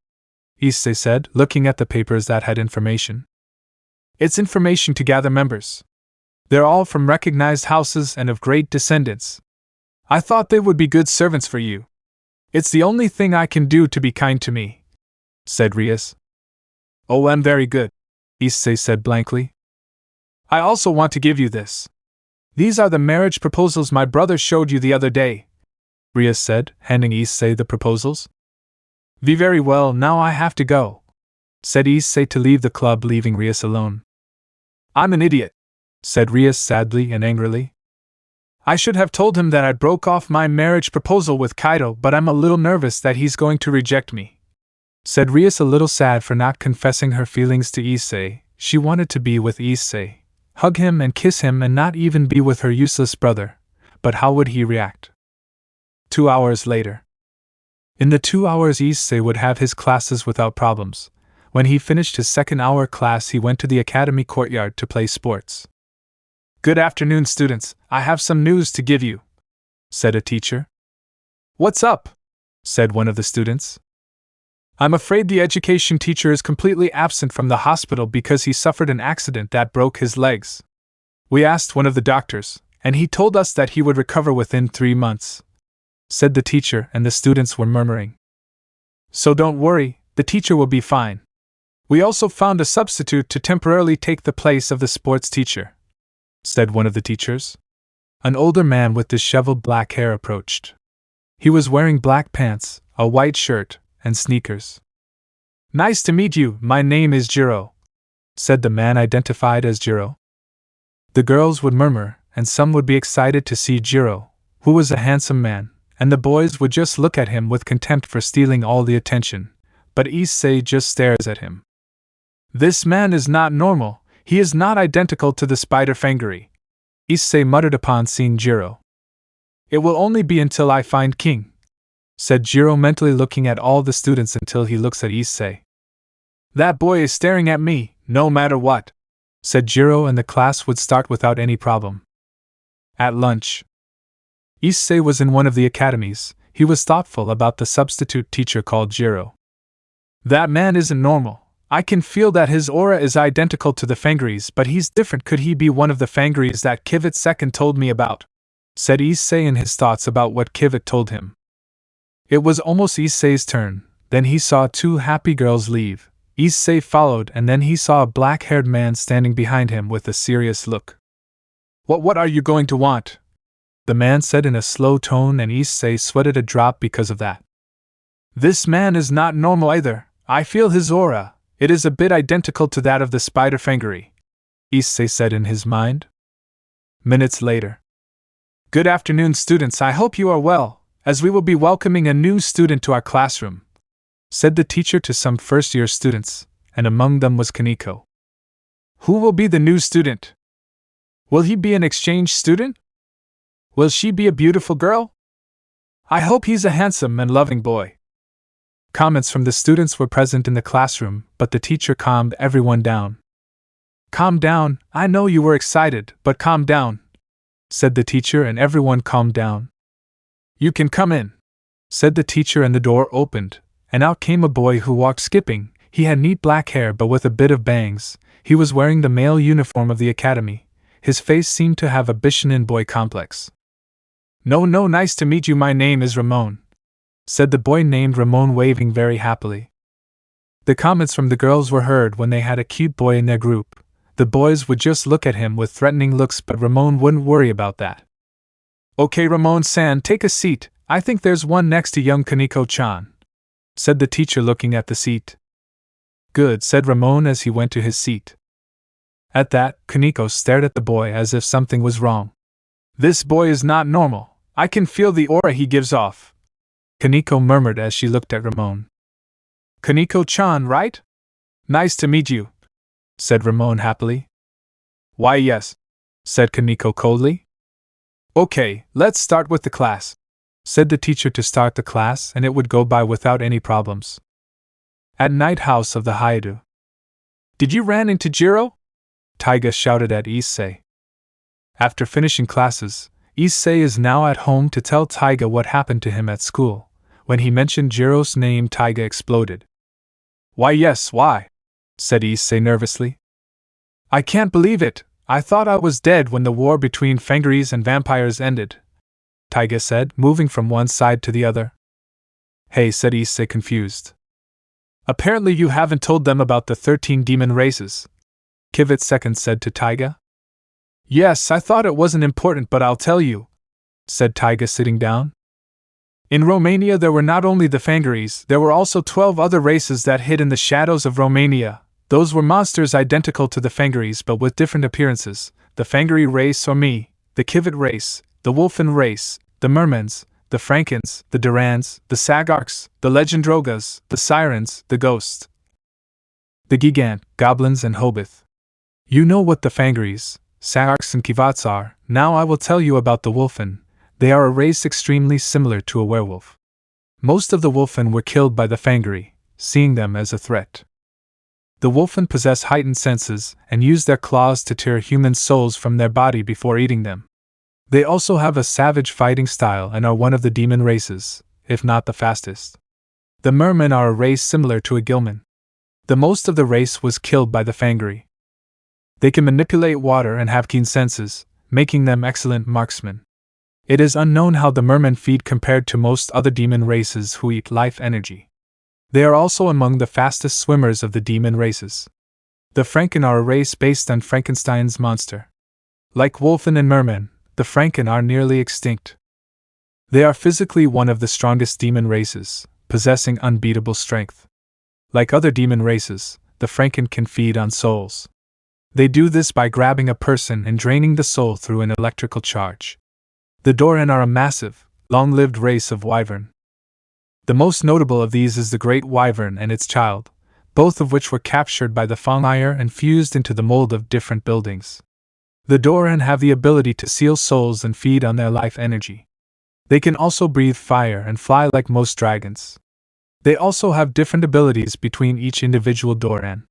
Issei said, looking at the papers that had information. It's information to gather members. They're all from recognized houses and of great descendants. I thought they would be good servants for you. It's the only thing I can do to be kind to me, said Rias. Oh, and very good, Issei said blankly. I also want to give you this. These are the marriage proposals my brother showed you the other day, Rias said, handing Issei the proposals. Very well, now I have to go, said Issei to leave the club, leaving Rias alone. I'm an idiot, said Rias sadly and angrily. I should have told him that I broke off my marriage proposal with Kaido, but I'm a little nervous that he's going to reject me, said Rias, a little sad for not confessing her feelings to Issei. She wanted to be with Issei, hug him and kiss him, and not even be with her useless brother, but how would he react? 2 hours later. In the 2 hours Issei would have his classes without problems. When he finished his second hour class, he went to the academy courtyard to play sports. "Good afternoon, students. I have some news to give you," said a teacher. "What's up?" said one of the students. "I'm afraid the education teacher is completely absent from the hospital because he suffered an accident that broke his legs. We asked one of the doctors, and he told us that he would recover within 3 months," said the teacher, and the students were murmuring. "So don't worry, the teacher will be fine. We also found a substitute to temporarily take the place of the sports teacher," said one of the teachers. An older man with disheveled black hair approached. He was wearing black pants, a white shirt, and sneakers. "Nice to meet you, my name is Jiro," said the man identified as Jiro. The girls would murmur, and some would be excited to see Jiro, who was a handsome man, and the boys would just look at him with contempt for stealing all the attention, but Issei just stares at him. "This man is not normal, he is not identical to the spider Fangire," Issei muttered upon seeing Jiro. "It will only be until I find King," said Jiro, mentally looking at all the students until he looks at Issei. "That boy is staring at me, no matter what," said Jiro, and the class would start without any problem. At lunch, Issei was in one of the academies. He was thoughtful about the substitute teacher called Jiro. "That man isn't normal. I can feel that his aura is identical to the Fangires, but he's different. Could he be one of the Fangires that Kiva second told me about?" said Issei in his thoughts about what Kiva told him. It was almost Issei's turn. Then he saw 2 happy girls leave. Issei followed, and then he saw a black-haired man standing behind him with a serious look. What are you going to want?" the man said in a slow tone, and Issei sweated a drop because of that. "This man is not normal either. I feel his aura. It is a bit identical to that of the spider Fangire," Issei said in his mind. Minutes later. "Good afternoon, students. I hope you are well, as we will be welcoming a new student to our classroom," said the teacher to some first-year students, and among them was Kaneko. "Who will be the new student? Will he be an exchange student? Will she be a beautiful girl? I hope he's a handsome and loving boy." Comments from the students were present in the classroom, but the teacher calmed everyone down. "Calm down, I know you were excited, but calm down," said the teacher, and everyone calmed down. "You can come in," said the teacher, and the door opened, and out came a boy who walked skipping. He had neat black hair but with a bit of bangs. He was wearing the male uniform of the academy. His face seemed to have a Bishinin boy complex. No, nice to meet you, my name is Ramon," said the boy named Ramon, waving very happily. The comments from the girls were heard when they had a cute boy in their group. The boys would just look at him with threatening looks, but Ramon wouldn't worry about that. "Okay, Ramon-san, take a seat. I think there's one next to young Kaneko-chan," said the teacher, looking at the seat. "Good," said Ramon as he went to his seat. At that, Kaneko stared at the boy as if something was wrong. "This boy is not normal. I can feel the aura he gives off," Kaneko murmured as she looked at Ramon. "Kaneko-chan, right? Nice to meet you," said Ramon happily. "Why, yes," said Kaneko coldly. "Okay, let's start with the class," said the teacher to start the class, and it would go by without any problems. At night house of the Haidu. "Did you ran into Jiro?" Taiga shouted at Issei. After finishing classes, Issei is now at home to tell Taiga what happened to him at school. When he mentioned Jiro's name, Taiga exploded. "Why, yes, why?" said Issei nervously. "I can't believe it. I thought I was dead when the war between Fangires and vampires ended," Taiga said, moving from one side to the other. "Hey," said Issei, confused. "Apparently you haven't told them about the 13 demon races," Kiva second said to Taiga. "Yes, I thought it wasn't important, but I'll tell you," said Taiga, sitting down. "In Romania there were not only the Fangires, there were also 12 other races that hid in the shadows of Romania. Those were monsters identical to the Fangires but with different appearances: the Fangire race or me, the Kivat race, the Wolfen race, the Mermans, the Frankens, the Durans, the Sagarks, the Legendrogas, the Sirens, the Ghosts, the Gigant, Goblins and Hobith. You know what the Fangires, Sagarks and Kivats are. Now I will tell you about the Wolfen. They are a race extremely similar to a werewolf. Most of the Wolfen were killed by the Fangire, seeing them as a threat. The wolfen possess heightened senses and use their claws to tear human souls from their body before eating them. They also have a savage fighting style and are one of the demon races, if not the fastest. The mermen are a race similar to a gilman. The most of the race was killed by the Fangire. They can manipulate water and have keen senses, making them excellent marksmen. It is unknown how the mermen feed compared to most other demon races who eat life energy. They are also among the fastest swimmers of the demon races. The Franken are a race based on Frankenstein's monster. Like wolfen and mermen, the Franken are nearly extinct. They are physically one of the strongest demon races, possessing unbeatable strength. Like other demon races, the Franken can feed on souls. They do this by grabbing a person and draining the soul through an electrical charge. The Doran are a massive, long-lived race of wyvern. The most notable of these is the Great Wyvern and its child, both of which were captured by the Fangire and fused into the mold of different buildings. The Doran have the ability to seal souls and feed on their life energy. They can also breathe fire and fly like most dragons. They also have different abilities between each individual Doran.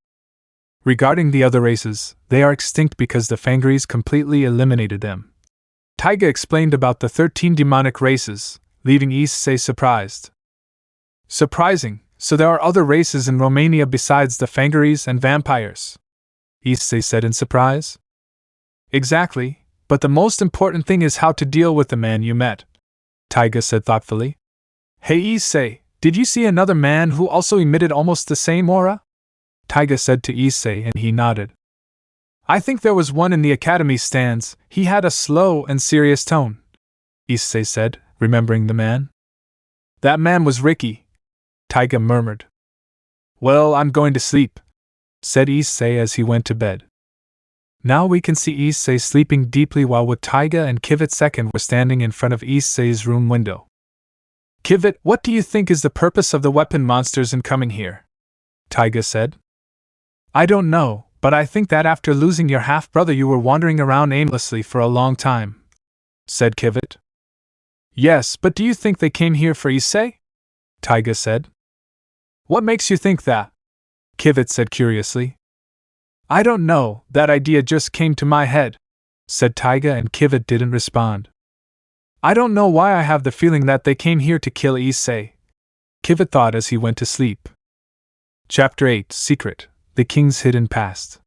Regarding the other races, they are extinct because the Fangires completely eliminated them. Taiga explained about the 13 demonic races, leaving Issei surprised. Surprising, so there are other races in Romania besides the Fangires and vampires? Issei said in surprise. Exactly, but the most important thing is how to deal with the man you met, Taiga said thoughtfully. Hey Issei, did you see another man who also emitted almost the same aura? Taiga said to Issei and he nodded. I think there was one in the academy stands. He had a slow and serious tone, Issei said, remembering the man. That man was Ricky, Taiga murmured. Well, I'm going to sleep, said Issei as he went to bed. Now we can see Issei sleeping deeply while Taiga and Kiva II were standing in front of Issei's room window. Kiva, what do you think is the purpose of the weapon monsters in coming here? Taiga said. I don't know, but I think that after losing your half-brother you were wandering around aimlessly for a long time, said Kiva. Yes, but do you think they came here for Issei? Taiga said. What makes you think that? Kiva said curiously. I don't know, that idea just came to my head, said Taiga and Kiva didn't respond. I don't know why I have the feeling that they came here to kill Issei, Kiva thought as he went to sleep. Chapter 8 Secret, the King's Hidden Past.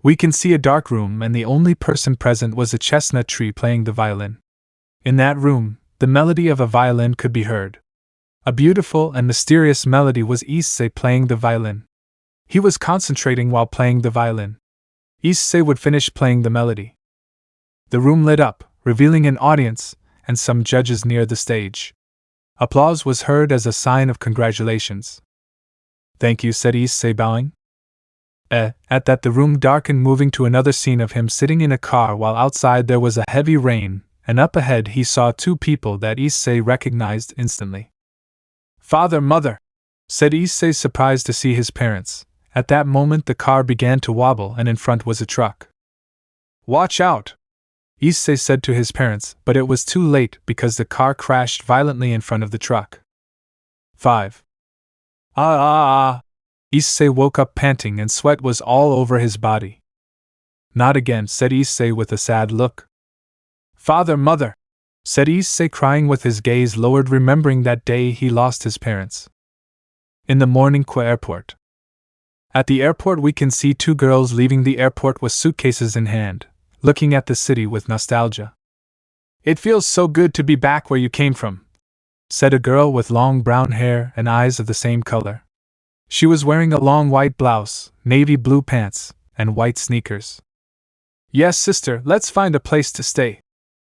We can see a dark room and the only person present was a chestnut tree playing the violin. In that room, the melody of a violin could be heard. A beautiful and mysterious melody was Issei playing the violin. He was concentrating while playing the violin. Issei would finish playing the melody. The room lit up, revealing an audience, and some judges near the stage. Applause was heard as a sign of congratulations. Thank you, said Issei, bowing. At that the room darkened, moving to another scene of him sitting in a car while outside there was a heavy rain, and up ahead he saw two people that Issei recognized instantly. Father, mother, said Issei, surprised to see his parents. At that moment the car began to wobble and in front was a truck. Watch out, Issei said to his parents, but it was too late because the car crashed violently in front of the truck. 5. Issei woke up panting and sweat was all over his body. Not again, said Issei with a sad look. Father, mother, said Issei, crying with his gaze lowered, remembering that day he lost his parents. In the morning, airport. At the airport we can see two girls leaving the airport with suitcases in hand, looking at the city with nostalgia. It feels so good to be back where you came from, said a girl with long brown hair and eyes of the same color. She was wearing a long white blouse, navy blue pants, and white sneakers. Yes, sister, let's find a place to stay,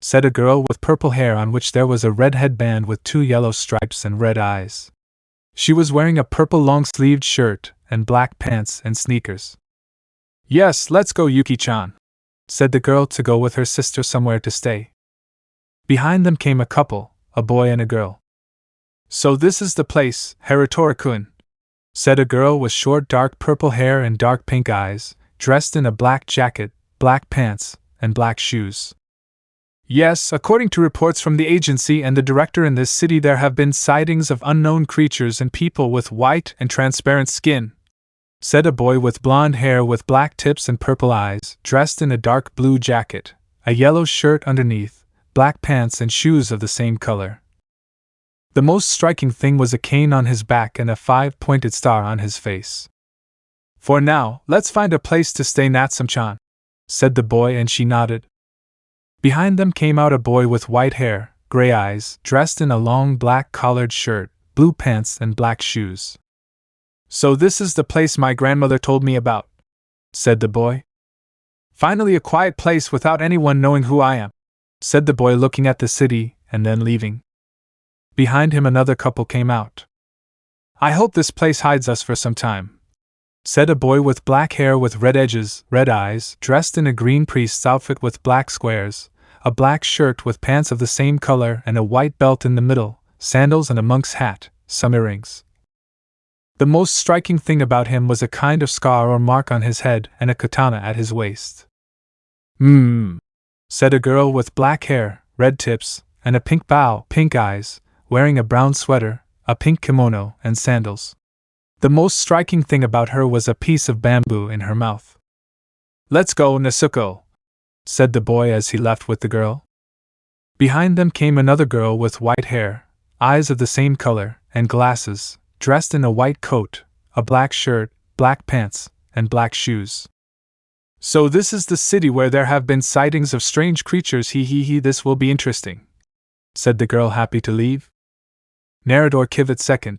said a girl with purple hair on which there was a red headband with two yellow stripes and red eyes. She was wearing a purple long-sleeved shirt and black pants and sneakers. Yes, let's go, Yuki-chan, said the girl to go with her sister somewhere to stay. Behind them came a couple, a boy and a girl. So this is the place, Haratori-kun, said a girl with short dark purple hair and dark pink eyes, dressed in a black jacket, black pants, and black shoes. Yes, according to reports from the agency and the director, in this city there have been sightings of unknown creatures and people with white and transparent skin, said a boy with blonde hair with black tips and purple eyes, dressed in a dark blue jacket, a yellow shirt underneath, black pants and shoes of the same color. The most striking thing was a cane on his back and a 5-pointed star on his face. For now, let's find a place to stay, Natsum-chan, said the boy, and she nodded. Behind them came out a boy with white hair, gray eyes, dressed in a long black collared shirt, blue pants and black shoes. So this is the place my grandmother told me about, said the boy. Finally a quiet place without anyone knowing who I am, said the boy, looking at the city and then leaving. Behind him another couple came out. I hope this place hides us for some time, said a boy with black hair with red edges, red eyes, dressed in a green priest's outfit with black squares, a black shirt with pants of the same color and a white belt in the middle, sandals and a monk's hat, some earrings. The most striking thing about him was a kind of scar or mark on his head and a katana at his waist. Said a girl with black hair, red tips, and a pink bow, pink eyes, wearing a brown sweater, a pink kimono, and sandals. The most striking thing about her was a piece of bamboo in her mouth. Let's go, Nezuko, said the boy as he left with the girl. Behind them came another girl with white hair, eyes of the same color, and glasses, dressed in a white coat, a black shirt, black pants, and black shoes. So this is the city where there have been sightings of strange creatures, this will be interesting, said the girl, happy to leave. Narrator Kiva II.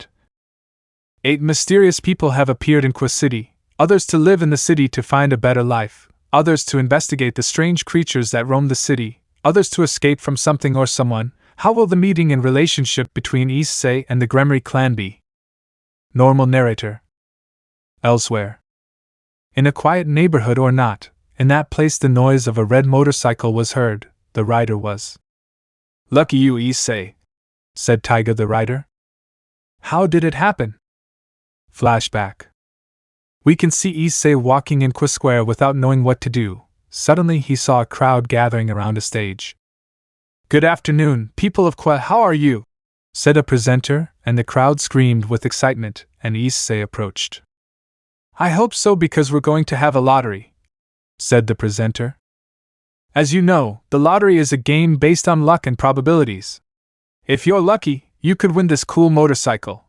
8 mysterious people have appeared in Kwa City, others to live in the city to find a better life, others to investigate the strange creatures that roam the city, others to escape from something or someone. How will the meeting and relationship between Issei and the Gremory clan be? Normal narrator. Elsewhere. In a quiet neighborhood or not, in that place the noise of a red motorcycle was heard. The rider was. Lucky you, Issei, said Taiga the rider. How did it happen? Flashback. We can see Issei walking in Kwa Square without knowing what to do. Suddenly he saw a crowd gathering around a stage. Good afternoon, people of Kwa, how are you? Said a presenter, and the crowd screamed with excitement, and Issei approached. I hope so, because we're going to have a lottery, said the presenter. As you know, the lottery is a game based on luck and probabilities. If you're lucky, you could win this cool motorcycle,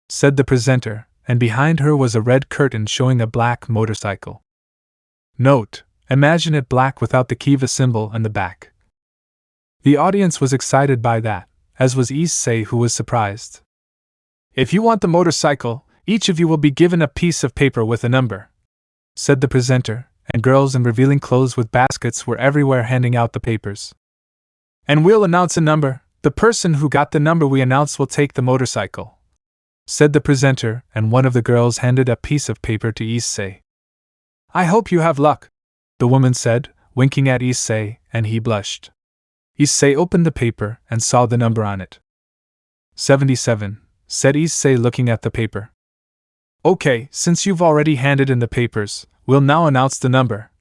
said the presenter, and behind her was a red curtain showing a black motorcycle. Note: imagine it black without the Kiva symbol on the back. The audience was excited by that, as was Issei, who was surprised. If you want the motorcycle, each of you will be given a piece of paper with a number, said the presenter, and girls in revealing clothes with baskets were everywhere handing out the papers. And we'll announce a number. The person who got the number we announce will take the motorcycle, said the presenter, and one of the girls handed a piece of paper to Issei. I hope you have luck, the woman said, winking at Issei, and he blushed. Issei opened the paper and saw the number on it. 77, said Issei, looking at the paper. Okay, since you've already handed in the papers, we'll now announce the number,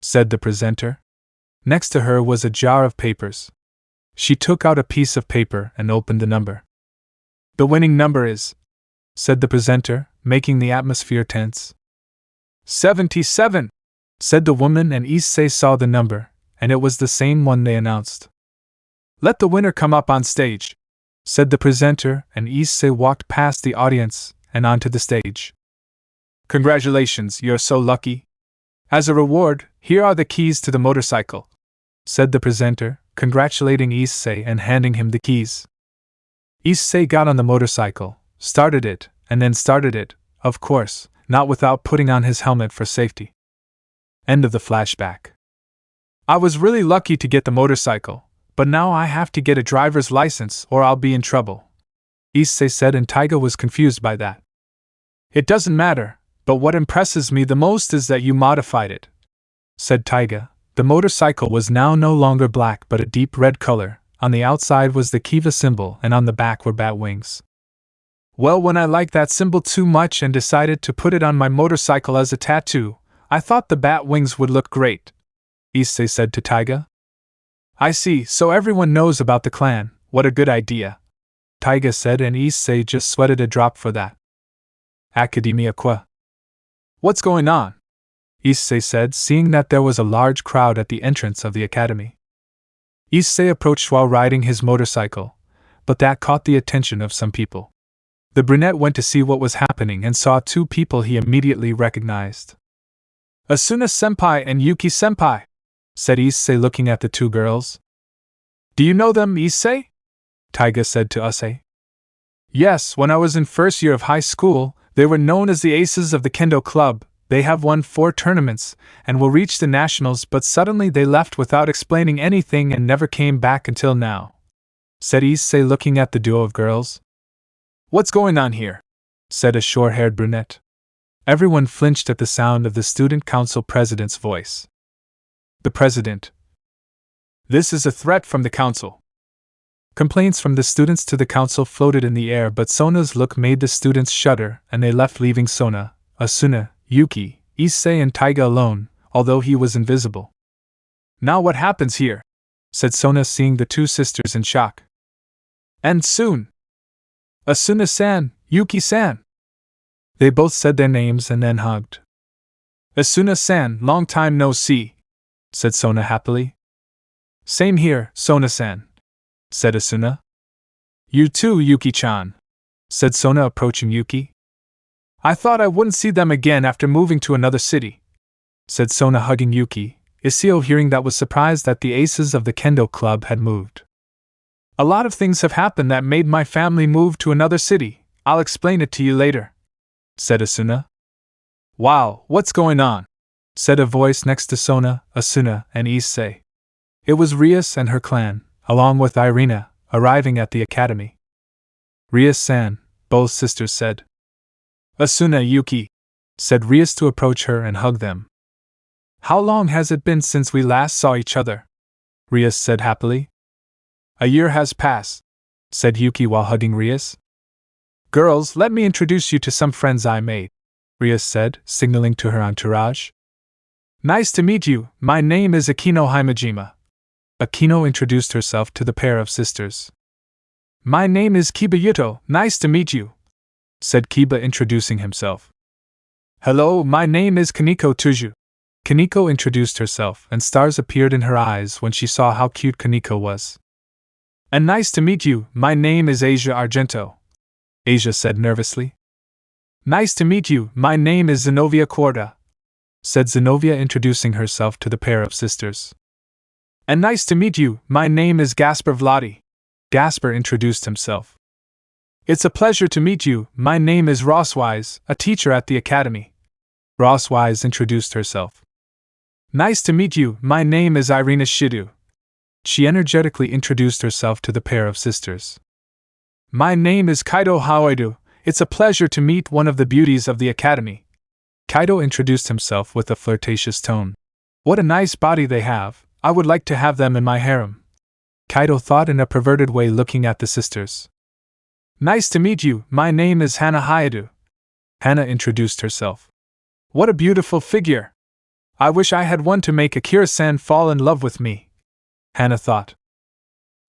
said the presenter. Next to her was a jar of papers. She took out a piece of paper and opened the number. The winning number is, said the presenter, making the atmosphere tense. 77, said the woman, and Issei saw the number, and it was the same one they announced. Let the winner come up on stage, said the presenter, and Issei walked past the audience and onto the stage. Congratulations, you're so lucky. As a reward, here are the keys to the motorcycle, said the presenter, congratulating Issei and handing him the keys. Issei got on the motorcycle, started it, and then started it, of course, not without putting on his helmet for safety. End of the flashback. I was really lucky to get the motorcycle, but now I have to get a driver's license or I'll be in trouble, Issei said, and Taiga was confused by that. It doesn't matter, but what impresses me the most is that you modified it, said Taiga. The motorcycle was now no longer black but a deep red color. On the outside was the Kiva symbol and on the back were bat wings. Well, when I liked that symbol too much and decided to put it on my motorcycle as a tattoo, I thought the bat wings would look great, Issei said to Taiga. I see, so everyone knows about the clan. What a good idea, Taiga said, and Issei just sweated a drop for that. Academia Qua. What's going on? Issei said, seeing that there was a large crowd at the entrance of the academy. Issei approached while riding his motorcycle, but that caught the attention of some people. The brunette went to see what was happening and saw two people he immediately recognized. Asuna-senpai and Yuki-senpai, said Issei, looking at the two girls. Do you know them, Issei? Taiga said to Issei. Yes, when I was in first year of high school, they were known as the Aces of the Kendo Club. They have won 4 tournaments and will reach the nationals, but suddenly they left without explaining anything and never came back until now, said Issei, looking at the duo of girls. What's going on here? Said a short-haired brunette. Everyone flinched at the sound of the student council president's voice. The president. This is a threat from the council. Complaints from the students to the council floated in the air, but Sona's look made the students shudder, and they left, leaving Sona, Asuna, Yuki, Issei and Taiga alone, although he was invisible. Now what happens here? Said Sona, seeing the two sisters in shock. And soon. Asuna-san, Yuki-san. They both said their names and then hugged. Asuna-san, long time no see, said Sona happily. Same here, Sona-san, said Asuna. You too, Yuki-chan, said Sona, approaching Yuki. I thought I wouldn't see them again after moving to another city, said Sona, hugging Yuki. Issei, hearing that, was surprised that the Aces of the Kendo Club had moved. A lot of things have happened that made my family move to another city. I'll explain it to you later, said Asuna. Wow, what's going on? Said a voice next to Sona, Asuna, and Issei. It was Rias and her clan, along with Irina, arriving at the academy. Rias-san, both sisters said. Asuna, Yuki, said Rias to approach her and hug them. How long has it been since we last saw each other? Rias said happily. A year has passed, said Yuki while hugging Rias. Girls, let me introduce you to some friends I made, Rias said, signaling to her entourage. Nice to meet you, my name is Akeno Himejima. Akeno introduced herself to the pair of sisters. My name is Kiba Yuto, nice to meet you, said Kiba, introducing himself. Hello, my name is Kaneko Tuju. Kaneko introduced herself, and stars appeared in her eyes when she saw how cute Kaneko was. And nice to meet you, my name is Asia Argento, Asia said nervously. Nice to meet you, my name is Zenobia Corda, said Zenobia, introducing herself to the pair of sisters. And nice to meet you, my name is Gasper Vladi, Gasper introduced himself. It's a pleasure to meet you, my name is Rosswise, a teacher at the academy. Rosswise introduced herself. Nice to meet you, my name is Irina Shidu. She energetically introduced herself to the pair of sisters. My name is Kaido Haoidu, it's a pleasure to meet one of the beauties of the academy. Kaido introduced himself with a flirtatious tone. What a nice body they have, I would like to have them in my harem. Kaido thought in a perverted way, looking at the sisters. Nice to meet you, my name is Hana Haedu. Hana introduced herself. What a beautiful figure! I wish I had one to make Akira-san fall in love with me, Hana thought.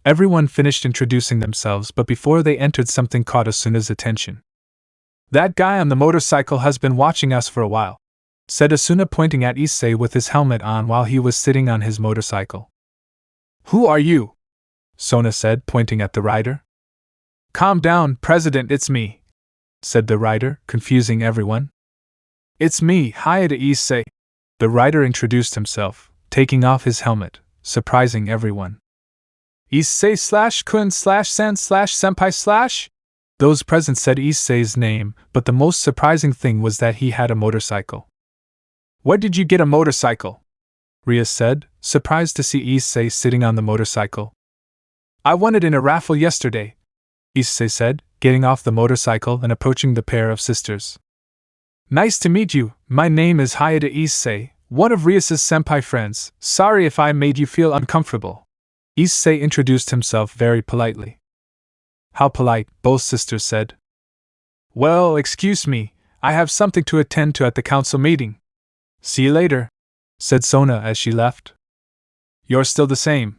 Everyone finished introducing themselves, but before they entered, something caught Asuna's attention. That guy on the motorcycle has been watching us for a while, said Asuna, pointing at Issei with his helmet on while he was sitting on his motorcycle. Who are you? Sona said, pointing at the rider. Calm down, President, it's me, said the rider, confusing everyone. It's me, Hayata Issei. The rider introduced himself, taking off his helmet, surprising everyone. Issei/kun/san/senpai/? Those present said Issei's name, but the most surprising thing was that he had a motorcycle. Where did you get a motorcycle? Rias said, surprised to see Issei sitting on the motorcycle. I won it in a raffle yesterday, Issei said, getting off the motorcycle and approaching the pair of sisters. Nice to meet you, my name is Hayata Issei, one of Rias's senpai friends. Sorry if I made you feel uncomfortable. Issei introduced himself very politely. How polite, both sisters said. Well, excuse me, I have something to attend to at the council meeting. See you later, said Sona as she left. You're still the same,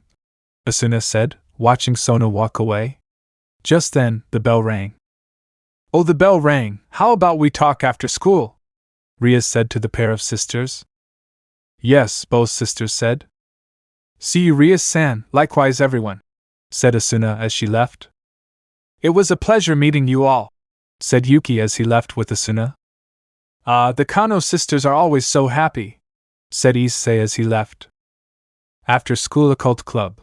Asuna said, watching Sona walk away. Just then, the bell rang. Oh, the bell rang. How about we talk after school? Rias said to the pair of sisters. Yes, both sisters said. See you, Rias-san, likewise everyone, said Asuna as she left. It was a pleasure meeting you all, said Yuki as he left with Asuna. The Kano sisters are always so happy, said Issei as he left. After school occult club.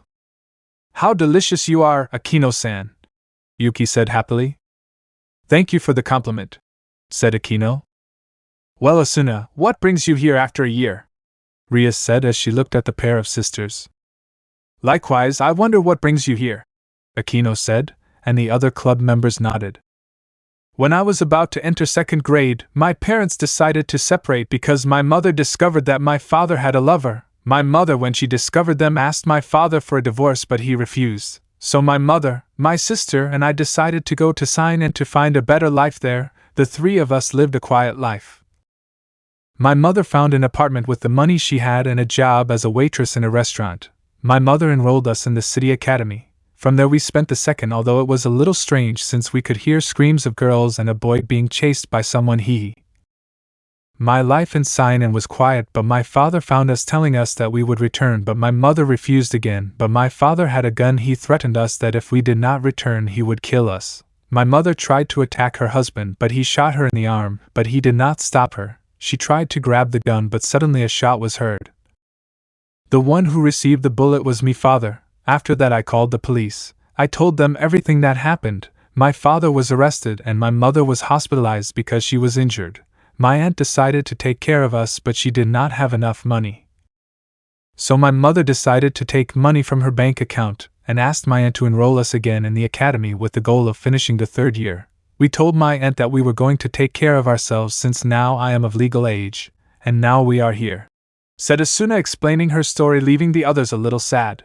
How delicious you are, Akeno-san, Yuki said happily. Thank you for the compliment, said Akeno. Well, Asuna, what brings you here after a year? Rias said as she looked at the pair of sisters. Likewise, I wonder what brings you here, Akeno said, and the other club members nodded. When I was about to enter second grade, my parents decided to separate because my mother discovered that my father had a lover. My mother, when she discovered them, asked my father for a divorce, but he refused. So my mother, my sister, and I decided to go to Sign and to find a better life there. The three of us lived a quiet life. My mother found an apartment with the money she had and a job as a waitress in a restaurant. My mother enrolled us in the city academy. From there we spent the second, although it was a little strange since we could hear screams of girls and a boy being chased by someone. My life in Sinan was quiet, but my father found us, telling us that we would return, but my mother refused again. But my father had a gun. He threatened us that if we did not return he would kill us. My mother tried to attack her husband, but he shot her in the arm, but he did not stop her. She tried to grab the gun, but suddenly a shot was heard. The one who received the bullet was me father. After that I called the police. I told them everything that happened. My father was arrested and my mother was hospitalized because she was injured. My aunt decided to take care of us, but she did not have enough money. So my mother decided to take money from her bank account and asked my aunt to enroll us again in the academy with the goal of finishing the third year. We told my aunt that we were going to take care of ourselves since now I am of legal age, and now we are here, said Asuna, explaining her story, leaving the others a little sad.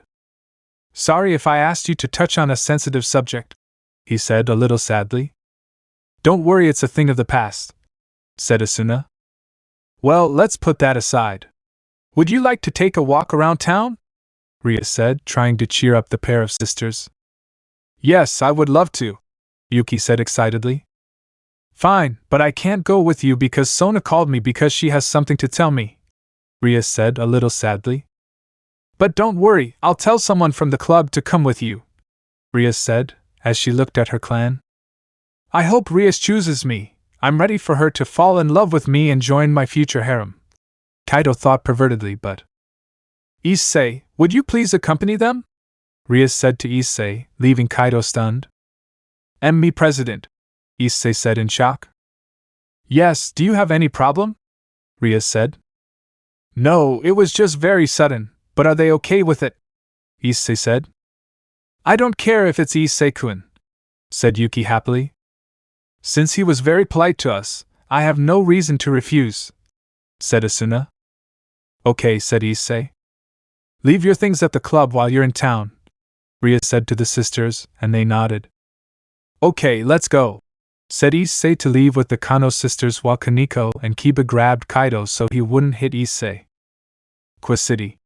Sorry if I asked you to touch on a sensitive subject, he said a little sadly. Don't worry, it's a thing of the past, said Asuna. Well, let's put that aside. Would you like to take a walk around town? Rias said, trying to cheer up the pair of sisters. Yes, I would love to, Yuki said excitedly. Fine, but I can't go with you because Sona called me because she has something to tell me, Rias said a little sadly. But don't worry, I'll tell someone from the club to come with you, Rias said, as she looked at her clan. I hope Rias chooses me. I'm ready for her to fall in love with me and join my future harem. Kaido thought pervertedly, but... Issei, would you please accompany them? Rias said to Issei, leaving Kaido stunned. Me president, Issei said in shock. Yes, do you have any problem? Rias said. No, it was just very sudden. But are they okay with it? Issei said. I don't care if it's Issei-kun, said Yuki happily. Since he was very polite to us, I have no reason to refuse, said Asuna. Okay, said Issei. Leave your things at the club while you're in town, Rias said to the sisters, and they nodded. Okay, let's go, said Issei to leave with the Kano sisters while Kaneko and Kiba grabbed Kaido so he wouldn't hit Issei. Qua City.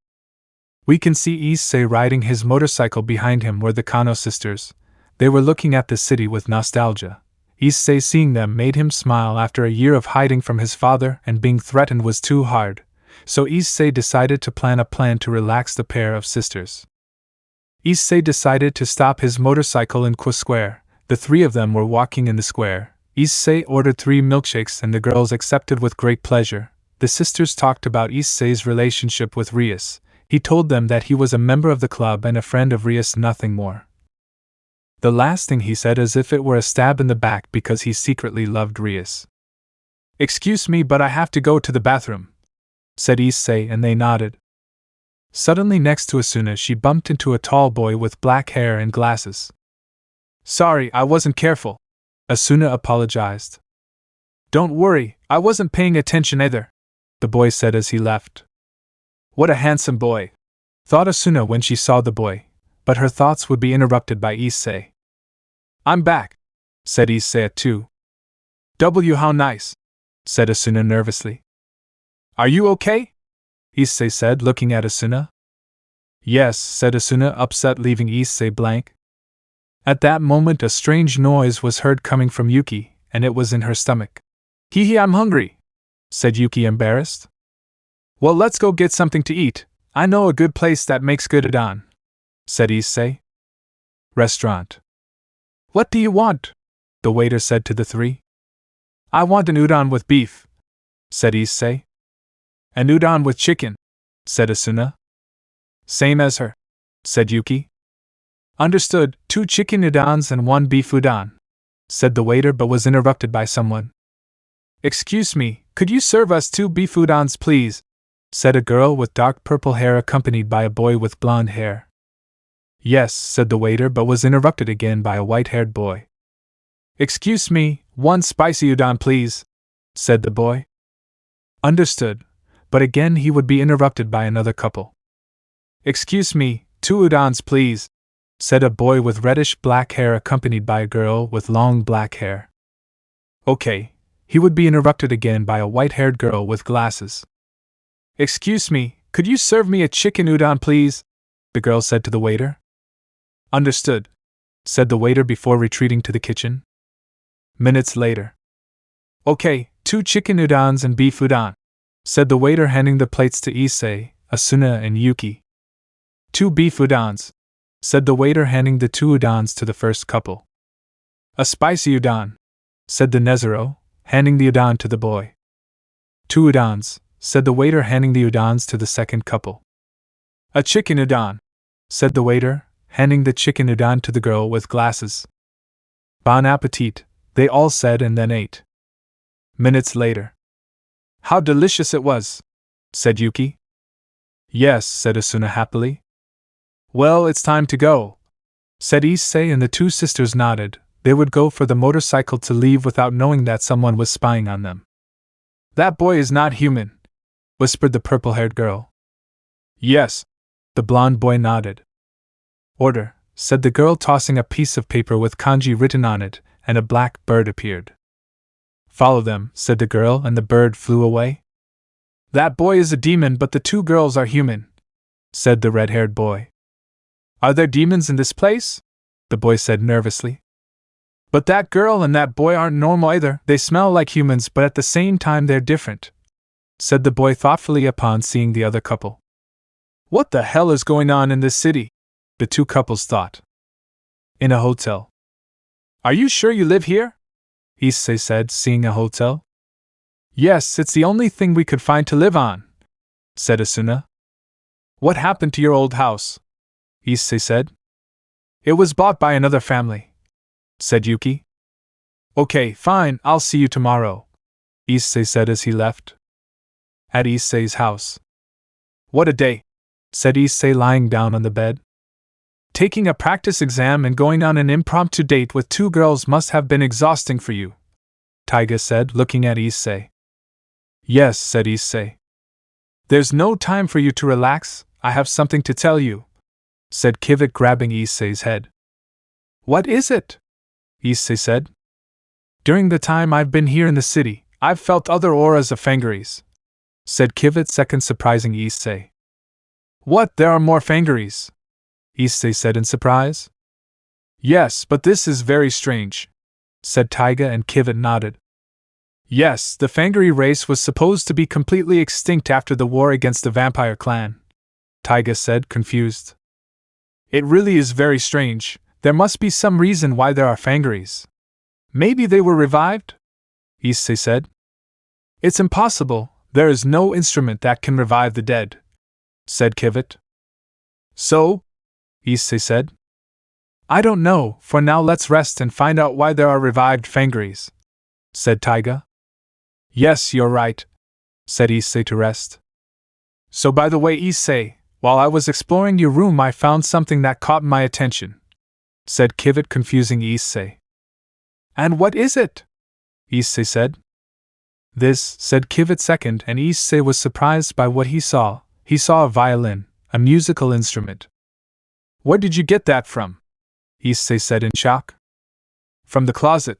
We can see Issei riding his motorcycle. Behind him were the Kano sisters. They were looking at the city with nostalgia. Issei seeing them made him smile. After a year of hiding from his father and being threatened was too hard, so Issei decided to plan a plan to relax the pair of sisters. Issei decided to stop his motorcycle in Qua Square. The three of them were walking in the square. Issei ordered 3 milkshakes and the girls accepted with great pleasure. The sisters talked about Issei's relationship with Rias. He told them that he was a member of the club and a friend of Rias, nothing more. The last thing he said as if it were a stab in the back because he secretly loved Rias. Excuse me, but I have to go to the bathroom, said Issei, and they nodded. Suddenly next to Asuna she bumped into a tall boy with black hair and glasses. Sorry, I wasn't careful, Asuna apologized. Don't worry, I wasn't paying attention either, the boy said as he left. What a handsome boy, thought Asuna when she saw the boy, but her thoughts would be interrupted by Issei. I'm back, said Issei too. How nice, said Asuna nervously. Are you okay? Issei said, looking at Asuna. Yes, said Asuna, upset, leaving Issei blank. At that moment a strange noise was heard coming from Yuki, and it was in her stomach. I'm hungry, said Yuki, embarrassed. Well, let's go get something to eat. I know a good place that makes good udon, said Issei. Restaurant. What do you want? The waiter said to the three. I want an udon with beef, said Issei. An udon with chicken, said Asuna. Same as her, said Yuki. Understood, 2 chicken udons and 1 beef udon, said the waiter, but was interrupted by someone. Excuse me, could you serve us 2 beef udons, please? Said a girl with dark purple hair accompanied by a boy with blonde hair. Yes, said the waiter, but was interrupted again by a white-haired boy. Excuse me, 1 spicy udon, please, said the boy. Understood, but again he would be interrupted by another couple. Excuse me, 2 udons, please, said a boy with reddish-black hair accompanied by a girl with long black hair. Okay, he would be interrupted again by a white-haired girl with glasses. Excuse me, could you serve me a chicken udon, please? The girl said to the waiter. Understood, said the waiter before retreating to the kitchen. Minutes later. Okay, 2 chicken udons and beef udon, said the waiter, handing the plates to Issei, Asuna, and Yuki. 2 beef udons, said the waiter, handing the 2 udons to the first couple. A spicy udon, said the Nezero, handing the udon to the boy. 2 udons, said the waiter, handing the udons to the second couple. A chicken udon, said the waiter, handing the chicken udon to the girl with glasses. Bon appetit, they all said and then ate. Minutes later. How delicious it was, said Yuki. Yes, said Asuna happily. Well, it's time to go, said Issei, and the 2 sisters nodded. They would go for the motorcycle to leave without knowing that someone was spying on them. That boy is not human, whispered the purple-haired girl. Yes, the blonde boy nodded. Order, said the girl, tossing a piece of paper with kanji written on it, and a black bird appeared. Follow them, said the girl, and the bird flew away. That boy is a demon, but the 2 girls are human, said the red-haired boy. Are there demons in this place? The boy said nervously. But that girl and that boy aren't normal either. They smell like humans, but at the same time they're different, said the boy thoughtfully upon seeing the other couple. What the hell is going on in this city? The 2 couples thought. In a hotel. Are you sure you live here? Issei said, seeing a hotel. Yes, it's the only thing we could find to live on, said Asuna. What happened to your old house? Issei said. It was bought by another family, said Yuki. Okay, fine, I'll see you tomorrow, Issei said as he left. At Issei's house. What a day, said Issei, lying down on the bed. Taking a practice exam and going on an impromptu date with 2 girls must have been exhausting for you, Taiga said, looking at Issei. Yes, said Issei. There's no time for you to relax, I have something to tell you, said Kiva, grabbing Issei's head. What is it? Issei said. During the time I've been here in the city, I've felt other auras of Fangiries, said Kiva, second surprising Issei. What, there are more Fangiries? Issei said in surprise. Yes, but this is very strange, said Taiga, and Kiva nodded. Yes, the Fangire race was supposed to be completely extinct after the war against the vampire clan, Taiga said, confused. It really is very strange. There must be some reason why there are Fangiries. Maybe they were revived? Issei said. It's impossible, there is no instrument that can revive the dead, said Kiva. So? Issei said. I don't know, for now let's rest and find out why there are revived Fangiries, said Taiga. Yes, you're right, said Issei to rest. So by the way, Issei, while I was exploring your room I found something that caught my attention, said Kiva, confusing Issei. And what is it? Issei said. This, said Kiva second, and Issei was surprised by what he saw. He saw a violin, a musical instrument. Where did you get that from? Issei said in shock. From the closet,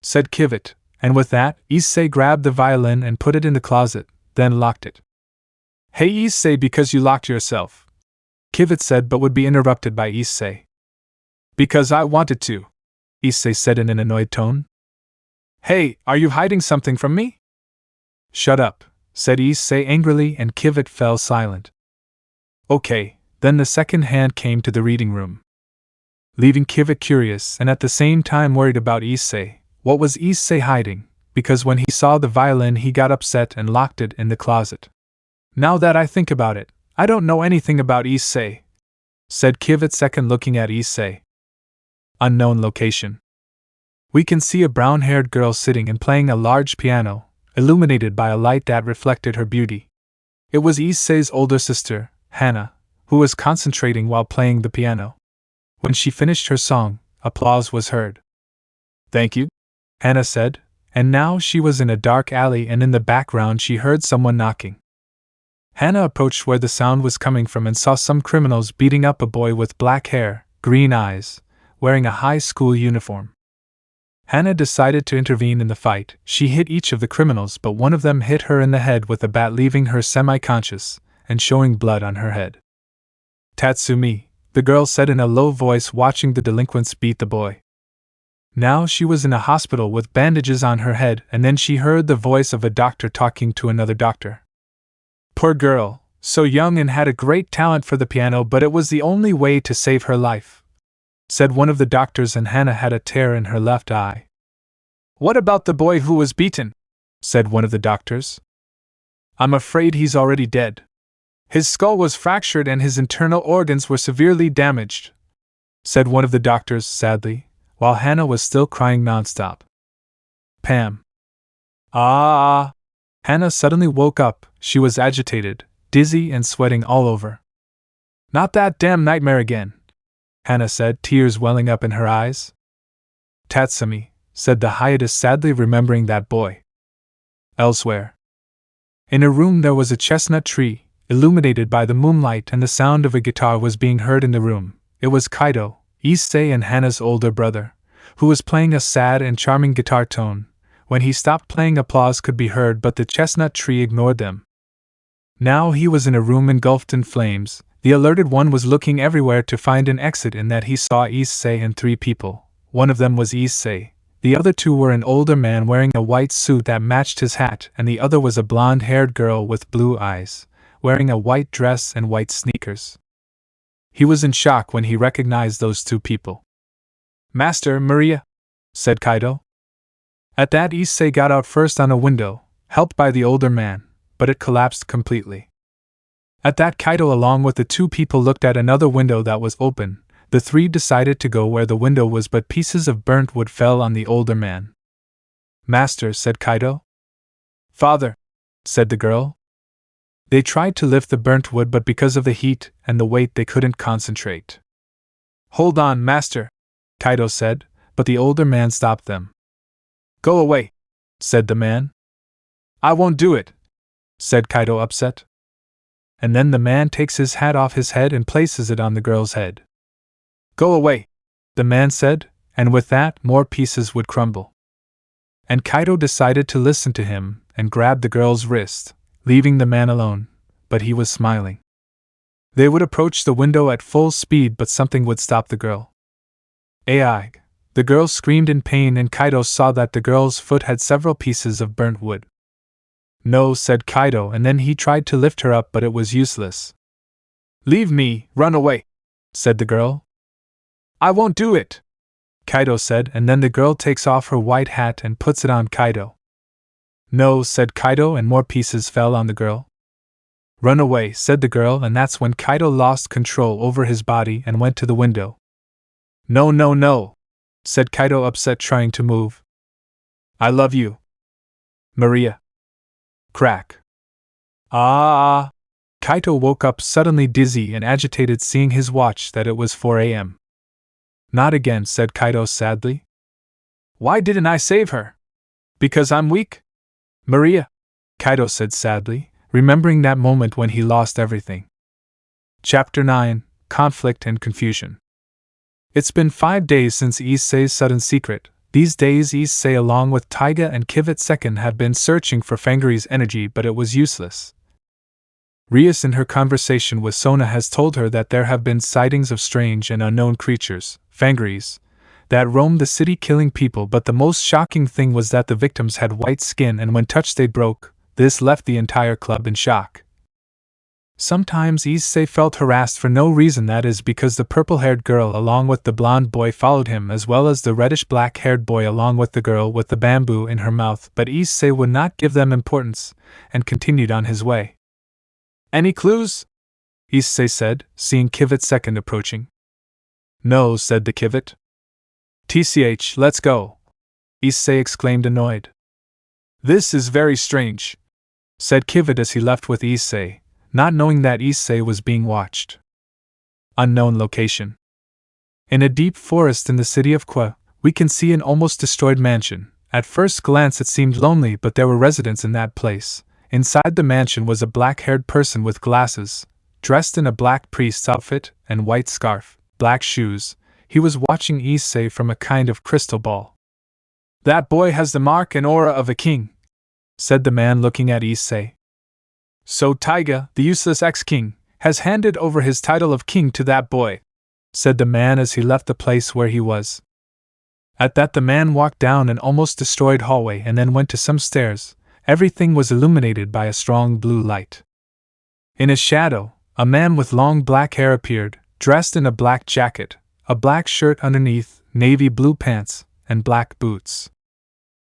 said Kiva, and with that, Issei grabbed the violin and put it in the closet, then locked it. Hey Issei, because you locked yourself, Kiva said, but would be interrupted by Issei. Because I wanted to, Issei said in an annoyed tone. Hey, are you hiding something from me? Shut up, said Issei angrily, and Kiva fell silent. Okay, then the second hand came to the reading room. Leaving Kiva curious and at the same time worried about Issei. What was Issei hiding? Because when he saw the violin he got upset and locked it in the closet. Now that I think about it, I don't know anything about Issei, said Kiva second looking at Issei. Unknown location. We can see a brown-haired girl sitting and playing a large piano, illuminated by a light that reflected her beauty. It was Issei's older sister, Hannah, who was concentrating while playing the piano. When she finished her song, applause was heard. Thank you, Hannah said, and now she was in a dark alley and in the background she heard someone knocking. Hannah approached where the sound was coming from and saw some criminals beating up a boy with black hair, green eyes, wearing a high school uniform. Hannah decided to intervene in the fight. She hit each of the criminals, but one of them hit her in the head with a bat, leaving her semi-conscious and showing blood on her head. Tatsumi, the girl said in a low voice, watching the delinquents beat the boy. Now she was in a hospital with bandages on her head, and then she heard the voice of a doctor talking to another doctor. Poor girl, so young and had a great talent for the piano, but it was the only way to save her life, said one of the doctors, and Hannah had a tear in her left eye. What about the boy who was beaten? Said one of the doctors. I'm afraid he's already dead. His skull was fractured and his internal organs were severely damaged, said one of the doctors sadly, while Hannah was still crying nonstop. Pam. Ah! Hannah suddenly woke up. She was agitated, dizzy, and sweating all over. Not that damn nightmare again, Hannah said, tears welling up in her eyes. Tatsumi, said the hiatus sadly, remembering that boy. Elsewhere. In a room there was a chestnut tree, illuminated by the moonlight, and the sound of a guitar was being heard in the room. It was Kaido, Issei and Hannah's older brother, who was playing a sad and charming guitar tone. When he stopped playing, applause could be heard, but the chestnut tree ignored them. Now he was in a room engulfed in flames. The alerted one was looking everywhere to find an exit, in that he saw Issei and 3 people. One of them was Issei. The other 2 were an older man wearing a white suit that matched his hat, and the other was a blonde-haired girl with blue eyes, wearing a white dress and white sneakers. He was in shock when he recognized those 2 people. Master, Maria, said Kaido. At that, Issei got out first on a window, helped by the older man, but it collapsed completely. At that, Kaido along with the 2 people looked at another window that was open. The 3 decided to go where the window was, but pieces of burnt wood fell on the older man. Master, said Kaido. Father, said the girl. They tried to lift the burnt wood, but because of the heat and the weight they couldn't concentrate. Hold on, Master, Kaido said, but the older man stopped them. Go away, said the man. I won't do it, said Kaido, upset. And then the man takes his hat off his head and places it on the girl's head. Go away, the man said, and with that, more pieces would crumble. And Kaido decided to listen to him and grabbed the girl's wrist, leaving the man alone, but he was smiling. They would approach the window at full speed, but something would stop the girl. Ai! The girl screamed in pain, and Kaido saw that the girl's foot had several pieces of burnt wood. No, said Kaido, and then he tried to lift her up, but it was useless. Leave me, run away, said the girl. I won't do it, Kaido said, and then the girl takes off her white hat and puts it on Kaido. No, said Kaido, and more pieces fell on the girl. Run away, said the girl, and that's when Kaido lost control over his body and went to the window. No, no, no, said Kaido, upset, trying to move. I love you, Maria. Crack. Ah! Kaido woke up suddenly, dizzy and agitated, seeing his watch that it was 4 a.m. Not again, said Kaido sadly. Why didn't I save her? Because I'm weak? Maria, Kaido said sadly, remembering that moment when he lost everything. Chapter 9, Conflict and Confusion. It's been 5 days since Issei's sudden secret. These days Issei along with Taiga and Kiva II had been searching for Fangire's energy, but it was useless. Rias in her conversation with Sona has told her that there have been sightings of strange and unknown creatures, Fangires, that roamed the city killing people, but the most shocking thing was that the victims had white skin and when touched they broke. This left the entire club in shock. Sometimes Issei felt harassed for no reason, that is because the purple-haired girl along with the blonde boy followed him, as well as the reddish-black-haired boy along with the girl with the bamboo in her mouth, but Issei would not give them importance, and continued on his way. "Any clues?" Issei said, seeing Kiva's second approaching. "No," said the Kivat. "TCH, let's go," Issei exclaimed, annoyed. "This is very strange," said Kivat as he left with Issei, not knowing that Issei was being watched. Unknown location. In a deep forest in the city of Kwa, we can see an almost destroyed mansion. At first glance it seemed lonely, but there were residents in that place. Inside the mansion was a black-haired person with glasses, dressed in a black priest's outfit and white scarf, black shoes. He was watching Issei from a kind of crystal ball. "That boy has the mark and aura of a king," said the man, looking at Issei. "So Taiga, the useless ex-king, has handed over his title of king to that boy," said the man as he left the place where he was. At that, the man walked down an almost destroyed hallway and then went to some stairs. Everything was illuminated by a strong blue light. In a shadow, a man with long black hair appeared, dressed in a black jacket, a black shirt underneath, navy blue pants, and black boots.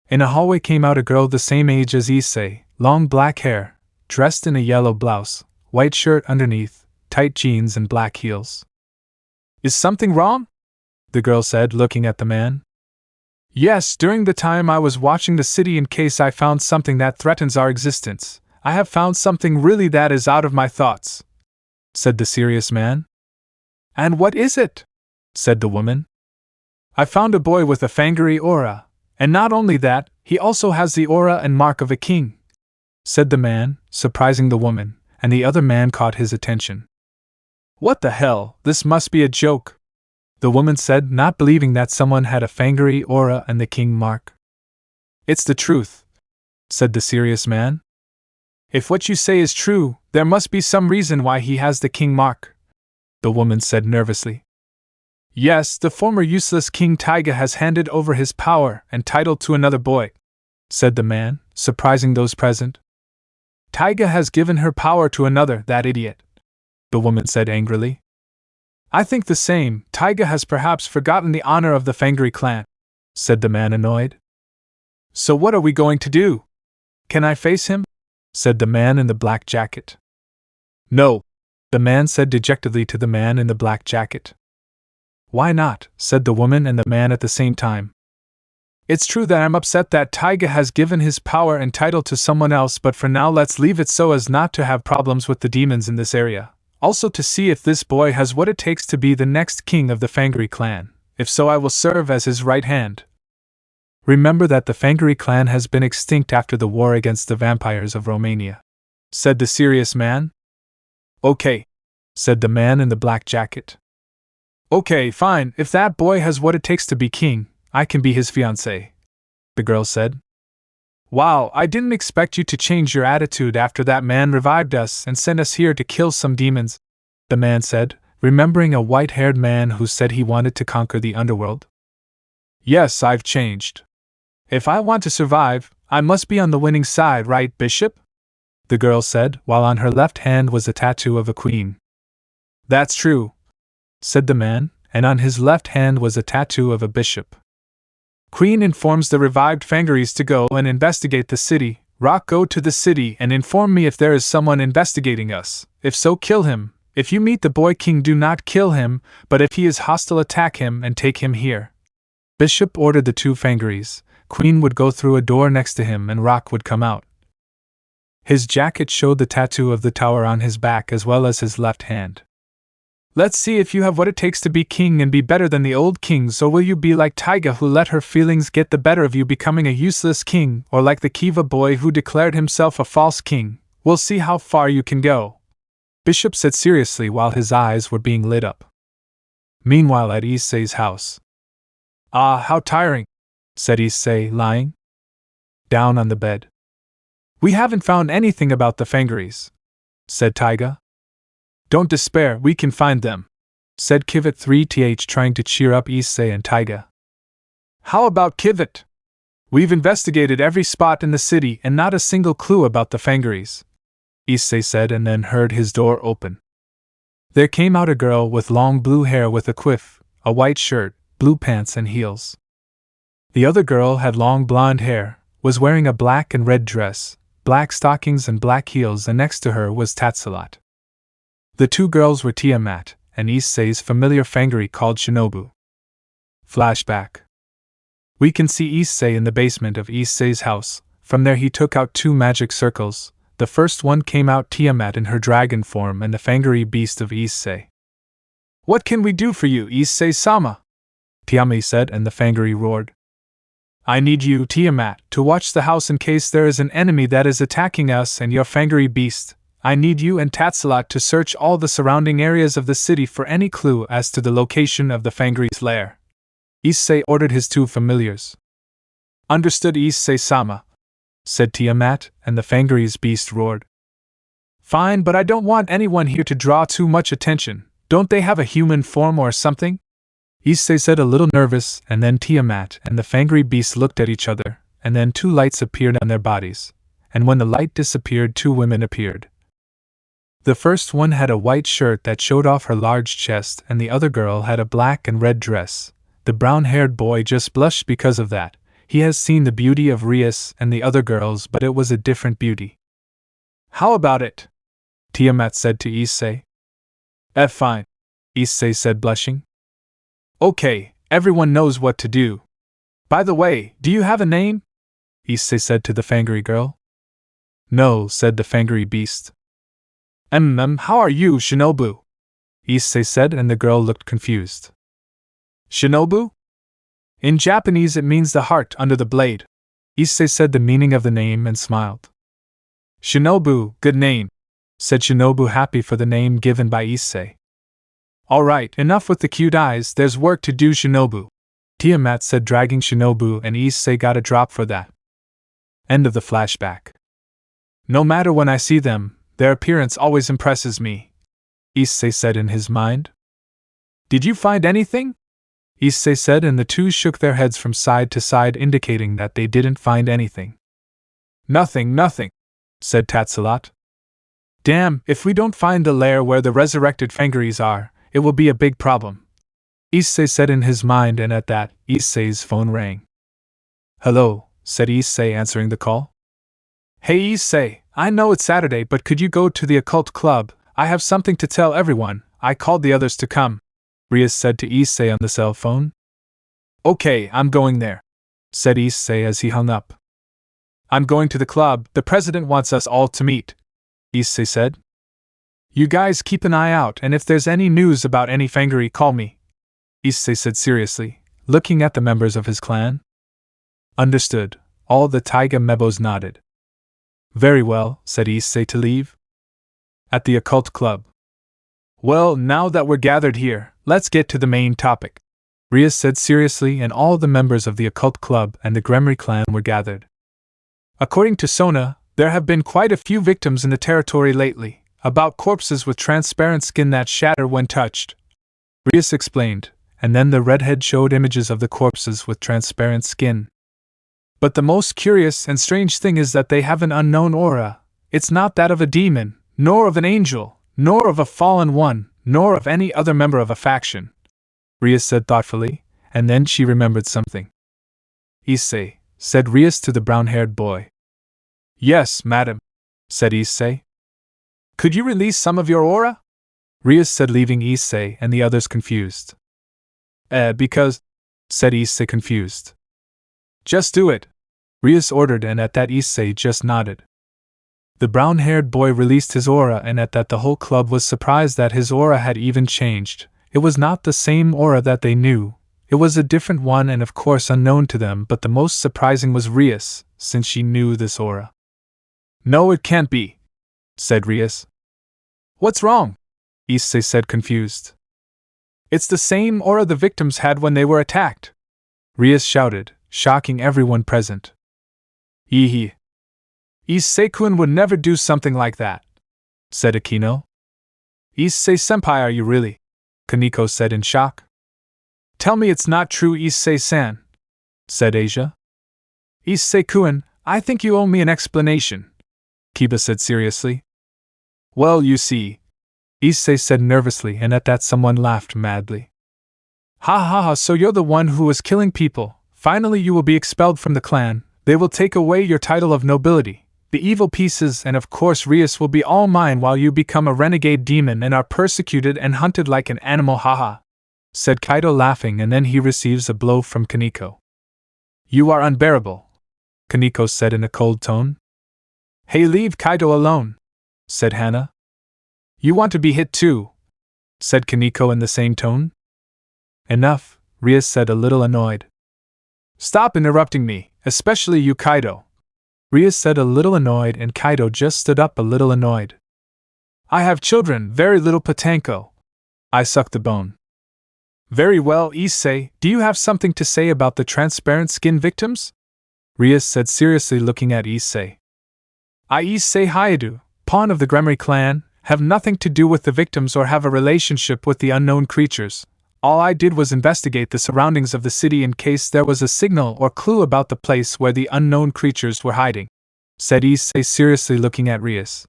In a hallway came out a girl the same age as Issei, long black hair, dressed in a yellow blouse, white shirt underneath, tight jeans and black heels. "Is something wrong?" the girl said, looking at the man. "Yes, during the time I was watching the city in case I found something that threatens our existence, I have found something really that is out of my thoughts," said the serious man. "And what is it?" said the woman. "I found a boy with a Fangire aura, and not only that, he also has the aura and mark of a king," said the man, surprising the woman, and the other man caught his attention. "What the hell, this must be a joke," the woman said, not believing that someone had a Fangire aura and the king mark. "It's the truth," said the serious man. "If what you say is true, there must be some reason why he has the king mark," the woman said nervously. "Yes, the former useless King Taiga has handed over his power and title to another boy," said the man, surprising those present. "Taiga has given her power to another, that idiot," the woman said angrily. "I think the same. Taiga has perhaps forgotten the honor of the Fangire clan," said the man, annoyed. "So what are we going to do? Can I face him?" said the man in the black jacket. "No," the man said dejectedly to the man in the black jacket. "Why not?" said the woman and the man at the same time. "It's true that I'm upset that Taiga has given his power and title to someone else, but for now let's leave it so as not to have problems with the demons in this area. Also to see if this boy has what it takes to be the next king of the Fangire clan. If so, I will serve as his right hand. Remember that the Fangire clan has been extinct after the war against the vampires of Romania," said the serious man. "Okay," said the man in the black jacket. "Okay, fine, if that boy has what it takes to be king, I can be his fiancée," the girl said. "Wow, I didn't expect you to change your attitude after that man revived us and sent us here to kill some demons," the man said, remembering a white-haired man who said he wanted to conquer the underworld. "Yes, I've changed. If I want to survive, I must be on the winning side, right, Bishop?" the girl said, while on her left hand was a tattoo of a queen. "That's true," said the man, and on his left hand was a tattoo of a bishop. "Queen informs the revived Fangires to go and investigate the city. Rock, go to the city and inform me if there is someone investigating us. If so, kill him. If you meet the boy king, do not kill him, but if he is hostile, attack him and take him here." Bishop ordered the two Fangires. Queen would go through a door next to him and Rock would come out. His jacket showed the tattoo of the tower on his back as well as his left hand. "Let's see if you have what it takes to be king and be better than the old kings, or will you be like Taiga, who let her feelings get the better of you, becoming a useless king, or like the Kiva boy who declared himself a false king. We'll see how far you can go," Bishop said seriously while his eyes were being lit up. Meanwhile at Issei's house. "Ah, how tiring," said Issei, lying down on the bed. "We haven't found anything about the Fangires," said Taiga. "Don't despair, we can find them," said Kivat 3th, trying to cheer up Issei and Taiga. "How about Kivat?" We've investigated every spot in the city and not a single clue about the Fangiries, Issei said, and then heard his door open. There came out a girl with long blue hair with a quiff, a white shirt, blue pants and heels. The other girl had long blonde hair, was wearing a black and red dress, black stockings and black heels, and next to her was Tatsalot. The two girls were Tiamat and Issei's familiar Fangire called Shinobu. Flashback. We can see Issei in the basement of Issei's house. From there he took out two magic circles. The first one came out Tiamat in her dragon form and the Fangire beast of Issei. What can we do for you, Issei-sama? Tiamat said, and the Fangire roared. I need you, Tiamat, to watch the house in case there is an enemy that is attacking us and your Fangire beast. I need you and Tatsalot to search all the surrounding areas of the city for any clue as to the location of the Fangire's lair. Issei ordered his two familiars. Understood, Issei-sama, said Tiamat, and the Fangire's beast roared. Fine, but I don't want anyone here to draw too much attention. Don't they have a human form or something? Issei said, a little nervous, and then Tiamat and the Fangire beast looked at each other, and then two lights appeared on their bodies, and when the light disappeared, two women appeared. The first one had a white shirt that showed off her large chest, and the other girl had a black and red dress. The brown-haired boy just blushed because of that. He has seen the beauty of Rias and the other girls, but it was a different beauty. How about it? Tiamat said to Issei. Fine, Issei said, blushing. Okay, everyone knows what to do. By the way, do you have a name? Issei said to the Fangire girl. No, said the Fangire beast. How are you, Shinobu? Issei said, and the girl looked confused. Shinobu? In Japanese it means the heart under the blade. Issei said the meaning of the name and smiled. Shinobu, good name, said Shinobu, happy for the name given by Issei. Alright, enough with the cute eyes, there's work to do, Shinobu, Tiamat said, dragging Shinobu, and Issei got a drop for that. End of the flashback. No matter when I see them, their appearance always impresses me, Issei said in his mind. Did you find anything? Issei said, and the two shook their heads from side to side, indicating that they didn't find anything. Nothing, said Tatsalot. Damn, if we don't find the lair where the resurrected Fangiries are, it will be a big problem, Issei said in his mind, and at that, Issei's phone rang. Hello, said Issei, answering the call. Hey Issei, I know it's Saturday, but could you go to the occult club? I have something to tell everyone. I called the others to come, Rias said to Issei on the cell phone. Okay, I'm going there, said Issei as he hung up. I'm going to the club, the president wants us all to meet, Issei said. You guys keep an eye out, and if there's any news about any Fangire, call me, Issei said seriously, looking at the members of his clan. Understood, all the Taiga Mebos nodded. Very well, said Issei to leave. At the occult club. Well, now that we're gathered here, let's get to the main topic, Rias said seriously, and all the members of the occult club and the Gremory clan were gathered. According to Sona, there have been quite a few victims in the territory lately, about corpses with transparent skin that shatter when touched, Rias explained, and then the redhead showed images of the corpses with transparent skin. But the most curious and strange thing is that they have an unknown aura. It's not that of a demon, nor of an angel, nor of a fallen one, nor of any other member of a faction, Rias said thoughtfully, and then she remembered something. Issei, said Rias to the brown-haired boy. Yes, madam, said Issei. Could you release some of your aura? Rias said, leaving Issei and the others confused. Because, said Issei confused. Just do it, Rias ordered, and at that Issei just nodded. The brown-haired boy released his aura, and at that the whole club was surprised that his aura had even changed. It was not the same aura that they knew. It was a different one and of course unknown to them, but the most surprising was Rias, since she knew this aura. No, it can't be, said Rias. What's wrong? Issei said, confused. It's the same aura the victims had when they were attacked, Rias shouted, shocking everyone present. Ehe. Issei-kun would never do something like that, said Akeno. Issei-senpai, are you really? Kaneko said in shock. Tell me it's not true, Issei-san, said Asia. Issei-kun, I think you owe me an explanation, Kiva said seriously. Well, you see, Issei said nervously, and at that someone laughed madly. Ha ha ha, so you're the one who was killing people. Finally you will be expelled from the clan. They will take away your title of nobility, the evil pieces, and of course Rias will be all mine while you become a renegade demon and are persecuted and hunted like an animal, haha, said Kaido laughing, and then he receives a blow from Kaneko. You are unbearable, Kaneko said in a cold tone. Hey, leave Kaido alone, said Hana. You want to be hit too, said Kaneko in the same tone. Enough, Rias said, a little annoyed. Stop interrupting me, especially you, Kaido, Rias said, a little annoyed, and Kaido just stood up a little annoyed. I have children, very little Patanko. I suck the bone. Very well, Issei, do you have something to say about the transparent skin victims? Rias said seriously, looking at Issei. I, Issei Hayabu, pawn of the Gremory clan, have nothing to do with the victims or have a relationship with the unknown creatures. All I did was investigate the surroundings of the city in case there was a signal or clue about the place where the unknown creatures were hiding, said Issei seriously, looking at Rias.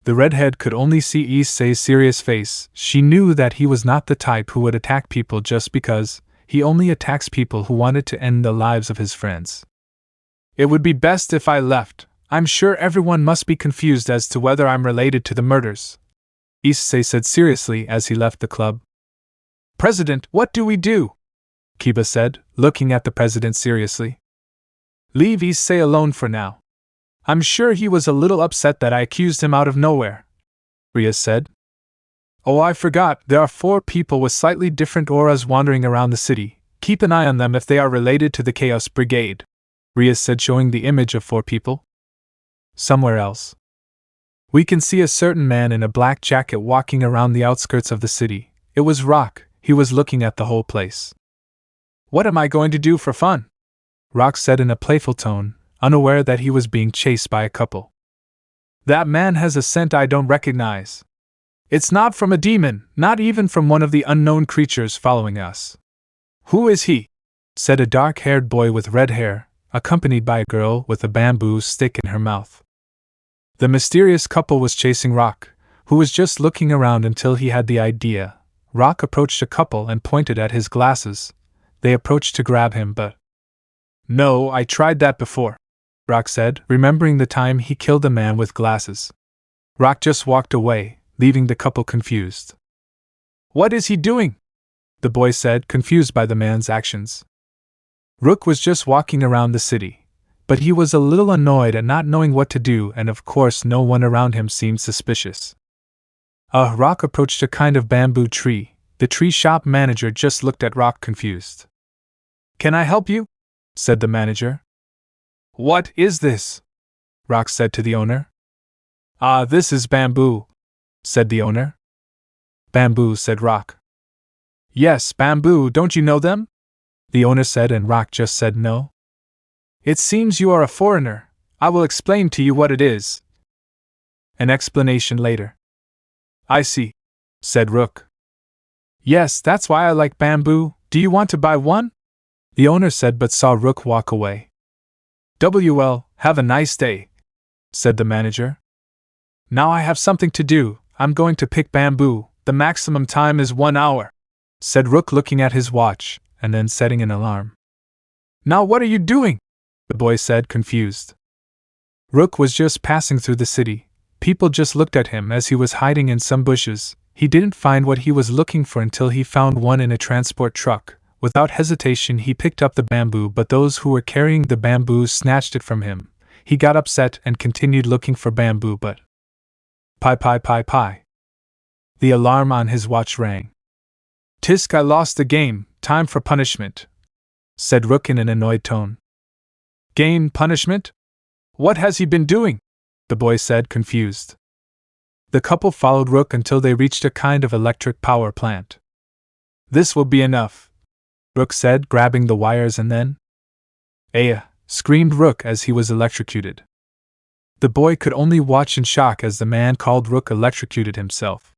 The redhead could only see Issei's serious face. She knew that he was not the type who would attack people just because. He only attacks people who wanted to end the lives of his friends. It would be best if I left. I'm sure everyone must be confused as to whether I'm related to the murders, Issei said seriously as he left the club. President, what do we do? Kiva said, looking at the president seriously. Leave Issei alone for now. I'm sure he was a little upset that I accused him out of nowhere, Rias said. Oh, I forgot, there are 4 people with slightly different auras wandering around the city. Keep an eye on them if they are related to the Chaos Brigade, Rias said, showing the image of 4 people. Somewhere else, we can see a certain man in a black jacket walking around the outskirts of the city. It was Rock. He was looking at the whole place. What am I going to do for fun? Rock said in a playful tone, unaware that he was being chased by a couple. That man has a scent I don't recognize. It's not from a demon, not even from one of the unknown creatures following us. Who is he? Said a dark-haired boy with red hair, accompanied by a girl with a bamboo stick in her mouth. The mysterious couple was chasing Rock, who was just looking around until he had the idea. Rock approached a couple and pointed at his glasses. They approached to grab him, but... No, I tried that before, Rock said, remembering the time he killed a man with glasses. Rock just walked away, leaving the couple confused. What is he doing? The boy said, confused by the man's actions. Rook was just walking around the city, but he was a little annoyed at not knowing what to do, and of course no one around him seemed suspicious. Rock approached a kind of bamboo tree. The tree shop manager just looked at Rock confused. Can I help you? Said the manager. What is this? Rock said to the owner. This is bamboo, said the owner. Bamboo, said Rock. Yes, bamboo, don't you know them? The owner said, and Rock just said no. It seems you are a foreigner. I will explain to you what it is. An explanation later. I see, said Rook. Yes, that's why I like bamboo. Do you want to buy one? The owner said, but saw Rook walk away. Well, have a nice day, said the manager. Now I have something to do. I'm going to pick bamboo. The maximum time is 1 hour, said Rook, looking at his watch, and then setting an alarm. Now what are you doing? The boy said, confused. Rook was just passing through the city. People just looked at him as he was hiding in some bushes. He didn't find what he was looking for until he found one in a transport truck. Without hesitation he picked up the bamboo, but those who were carrying the bamboo snatched it from him. He got upset and continued looking for bamboo, but... Pie. The alarm on his watch rang. Tisk, I lost the game, time for punishment, said Rook in an annoyed tone. Game, punishment? What has he been doing? The boy said, confused. The couple followed Rook until they reached a kind of electric power plant. This will be enough, Rook said, grabbing the wires, and then... Aya! Screamed Rook as he was electrocuted. The boy could only watch in shock as the man called Rook electrocuted himself.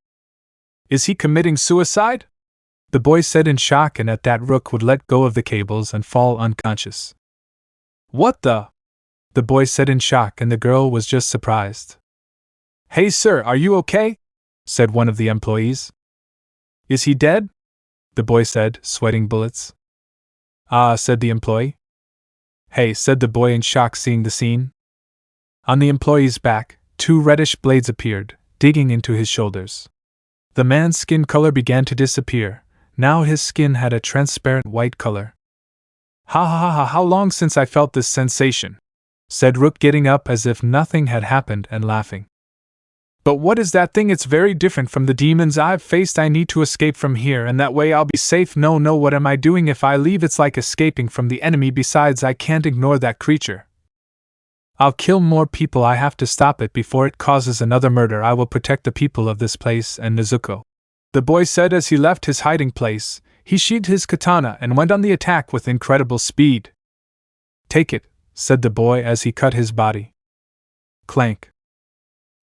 Is he committing suicide? The boy said in shock, and at that Rook would let go of the cables and fall unconscious. What the? The boy said in shock, and the girl was just surprised. Hey sir, are you okay? Said one of the employees. Is he dead? The boy said, sweating bullets. Ah, said the employee. Hey, said the boy in shock, seeing the scene. On the employee's back, 2 reddish blades appeared, digging into his shoulders. The man's skin color began to disappear. Now his skin had a transparent white color. Ha ha ha ha, how long since I felt this sensation, said Rook, getting up as if nothing had happened and laughing. But what is that thing? It's very different from the demons I've faced. I need to escape from here, and that way I'll be safe. No, what am I doing if I leave? It's like escaping from the enemy. Besides, I can't ignore that creature. I'll kill more people. I have to stop it before it causes another murder. I will protect the people of this place and Nezuko, the boy said as he left his hiding place. He sheathed his katana and went on the attack with incredible speed. Take it, said the boy as he cut his body. Clank.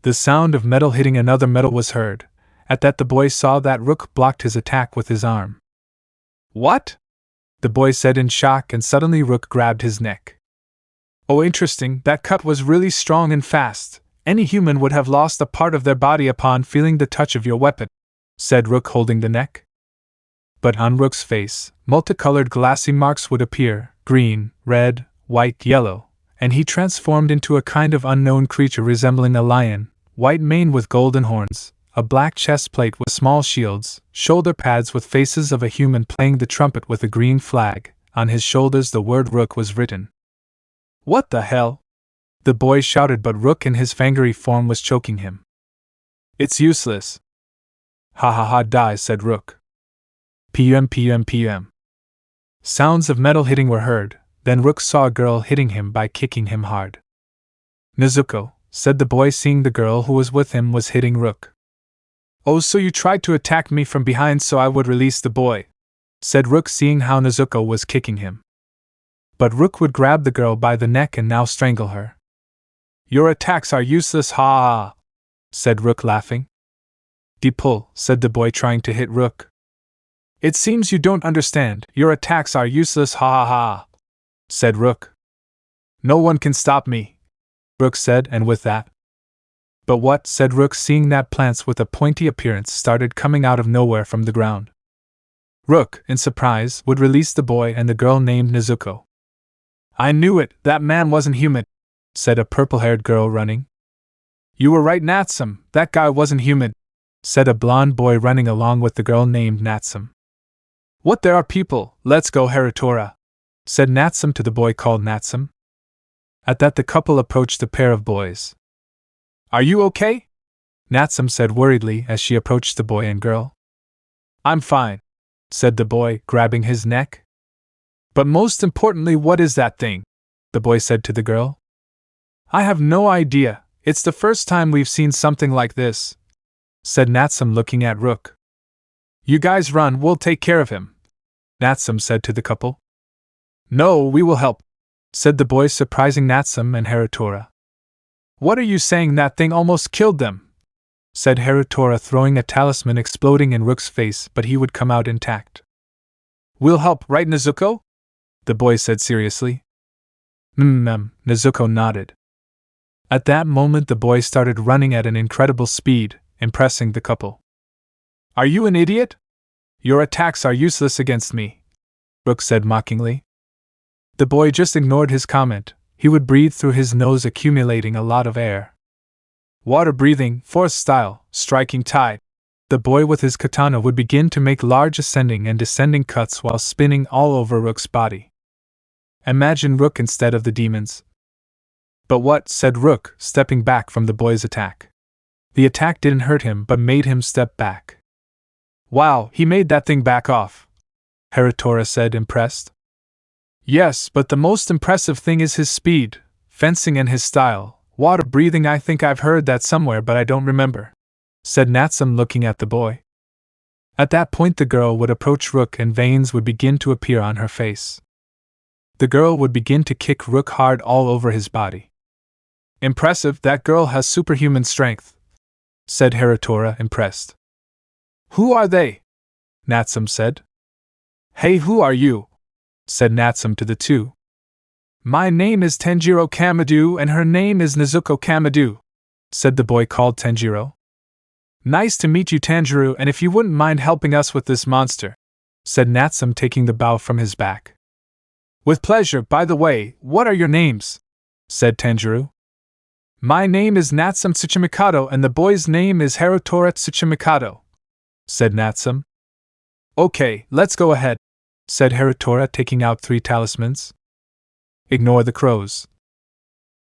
The sound of metal hitting another metal was heard. At that, the boy saw that Rook blocked his attack with his arm. What? The boy said in shock, and suddenly Rook grabbed his neck. Oh, interesting, that cut was really strong and fast. Any human would have lost a part of their body upon feeling the touch of your weapon, said Rook, holding the neck. But on Rook's face, multicolored glassy marks would appear, green, red, white, yellow, and he transformed into a kind of unknown creature resembling a lion, white mane with golden horns, a black chest plate with small shields, shoulder pads with faces of a human playing the trumpet with a green flag. On his shoulders the word Rook was written. What the hell? The boy shouted, but Rook in his Fangire form was choking him. It's useless. Ha ha ha, die, said Rook. PM. Sounds of metal hitting were heard. Then Rook saw a girl hitting him by kicking him hard. Nezuko, said the boy, seeing the girl who was with him was hitting Rook. Oh, so you tried to attack me from behind so I would release the boy, said Rook, seeing how Nezuko was kicking him. But Rook would grab the girl by the neck and now strangle her. Your attacks are useless, ha ha, said Rook, laughing. Pull, said the boy, trying to hit Rook. It seems you don't understand. Your attacks are useless, ha ha ha, said Rook. No one can stop me, Rook said, and with that. But what? Said Rook, seeing that plants with a pointy appearance started coming out of nowhere from the ground. Rook, in surprise, would release the boy and the girl named Nezuko. I knew it, that man wasn't human, said a purple-haired girl running. You were right, Natsum, that guy wasn't human, said a blonde boy running along with the girl named Natsum. What, there are people, let's go, Haratora, said Natsum to the boy called Natsum. At that, the couple approached a pair of boys. Are you okay? Natsum said worriedly as she approached the boy and girl. I'm fine, said the boy, grabbing his neck. But most importantly, what is that thing? The boy said to the girl. I have no idea, it's the first time we've seen something like this, said Natsum, looking at Rook. You guys run, we'll take care of him, Natsum said to the couple. No, we will help, said the boy, surprising Natsum and Haratora. What are you saying? That thing almost killed them, said Haratora, throwing a talisman exploding in Rook's face, but he would come out intact. We'll help, right, Nezuko? The boy said seriously. Nezuko nodded. At that moment the boy started running at an incredible speed, impressing the couple. Are you an idiot? Your attacks are useless against me, Rook said mockingly. The boy just ignored his comment. He would breathe through his nose, accumulating a lot of air. Water breathing, force style, striking tide. The boy with his katana would begin to make large ascending and descending cuts while spinning all over Rook's body. Imagine Rook instead of the demons. But what? Said Rook, stepping back from the boy's attack. The attack didn't hurt him but made him step back. Wow, he made that thing back off, Haratora said, impressed. Yes, but the most impressive thing is his speed, fencing, and his style. Water breathing, I think I've heard that somewhere but I don't remember, said Natsum, looking at the boy. At that point the girl would approach Rook and veins would begin to appear on her face. The girl would begin to kick Rook hard all over his body. Impressive, that girl has superhuman strength, said Haratora, impressed. Who are they? Natsum said. Hey, who are you? Said Natsum to the two. My name is Tanjiro Kamadu and her name is Nezuko Kamadu, said the boy called Tanjiro. Nice to meet you, Tanjiro, and if you wouldn't mind helping us with this monster, said Natsum, taking the bow from his back. With pleasure. By the way, what are your names? Said Tanjiro. My name is Natsum Tsuchimikado and the boy's name is Harutora Tsuchimikado, said Natsum. Okay, let's go ahead, said Harutora, taking out 3 talismans. Ignore the crows.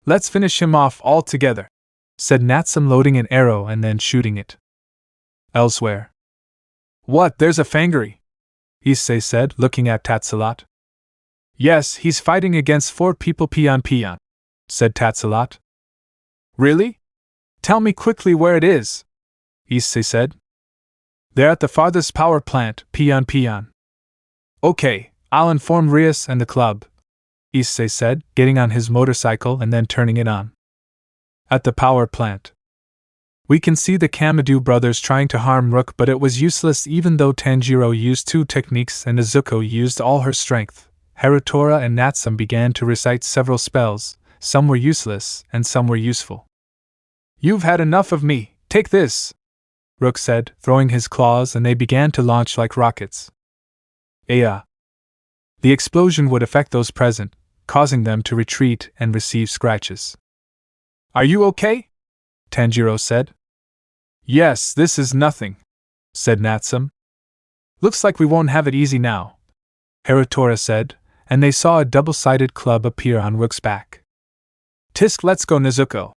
Let's finish him off all together, said Natsum, loading an arrow and then shooting it. Elsewhere. What, there's a Fangire? Issei said, looking at Tatsalot. Yes, he's fighting against 4 people peon, said Tatsalot. Really? Tell me quickly where it is, Issei said. They're at the farthest power plant, peon. Okay, I'll inform Rias and the club, Issei said, getting on his motorcycle and then turning it on. At the power plant. We can see the Kamadu brothers trying to harm Rook, but it was useless even though Tanjiro used 2 techniques and Nezuko used all her strength. Harutora and Natsum began to recite several spells, some were useless and some were useful. You've had enough of me, take this, Rook said, throwing his claws, and they began to launch like rockets. The explosion would affect those present, causing them to retreat and receive scratches. Are you okay? Tanjiro said. Yes, this is nothing, said Natsum. Looks like we won't have it easy now, Harutora said, and they saw a double-sided club appear on Rook's back. Tisk, let's go, Nezuko,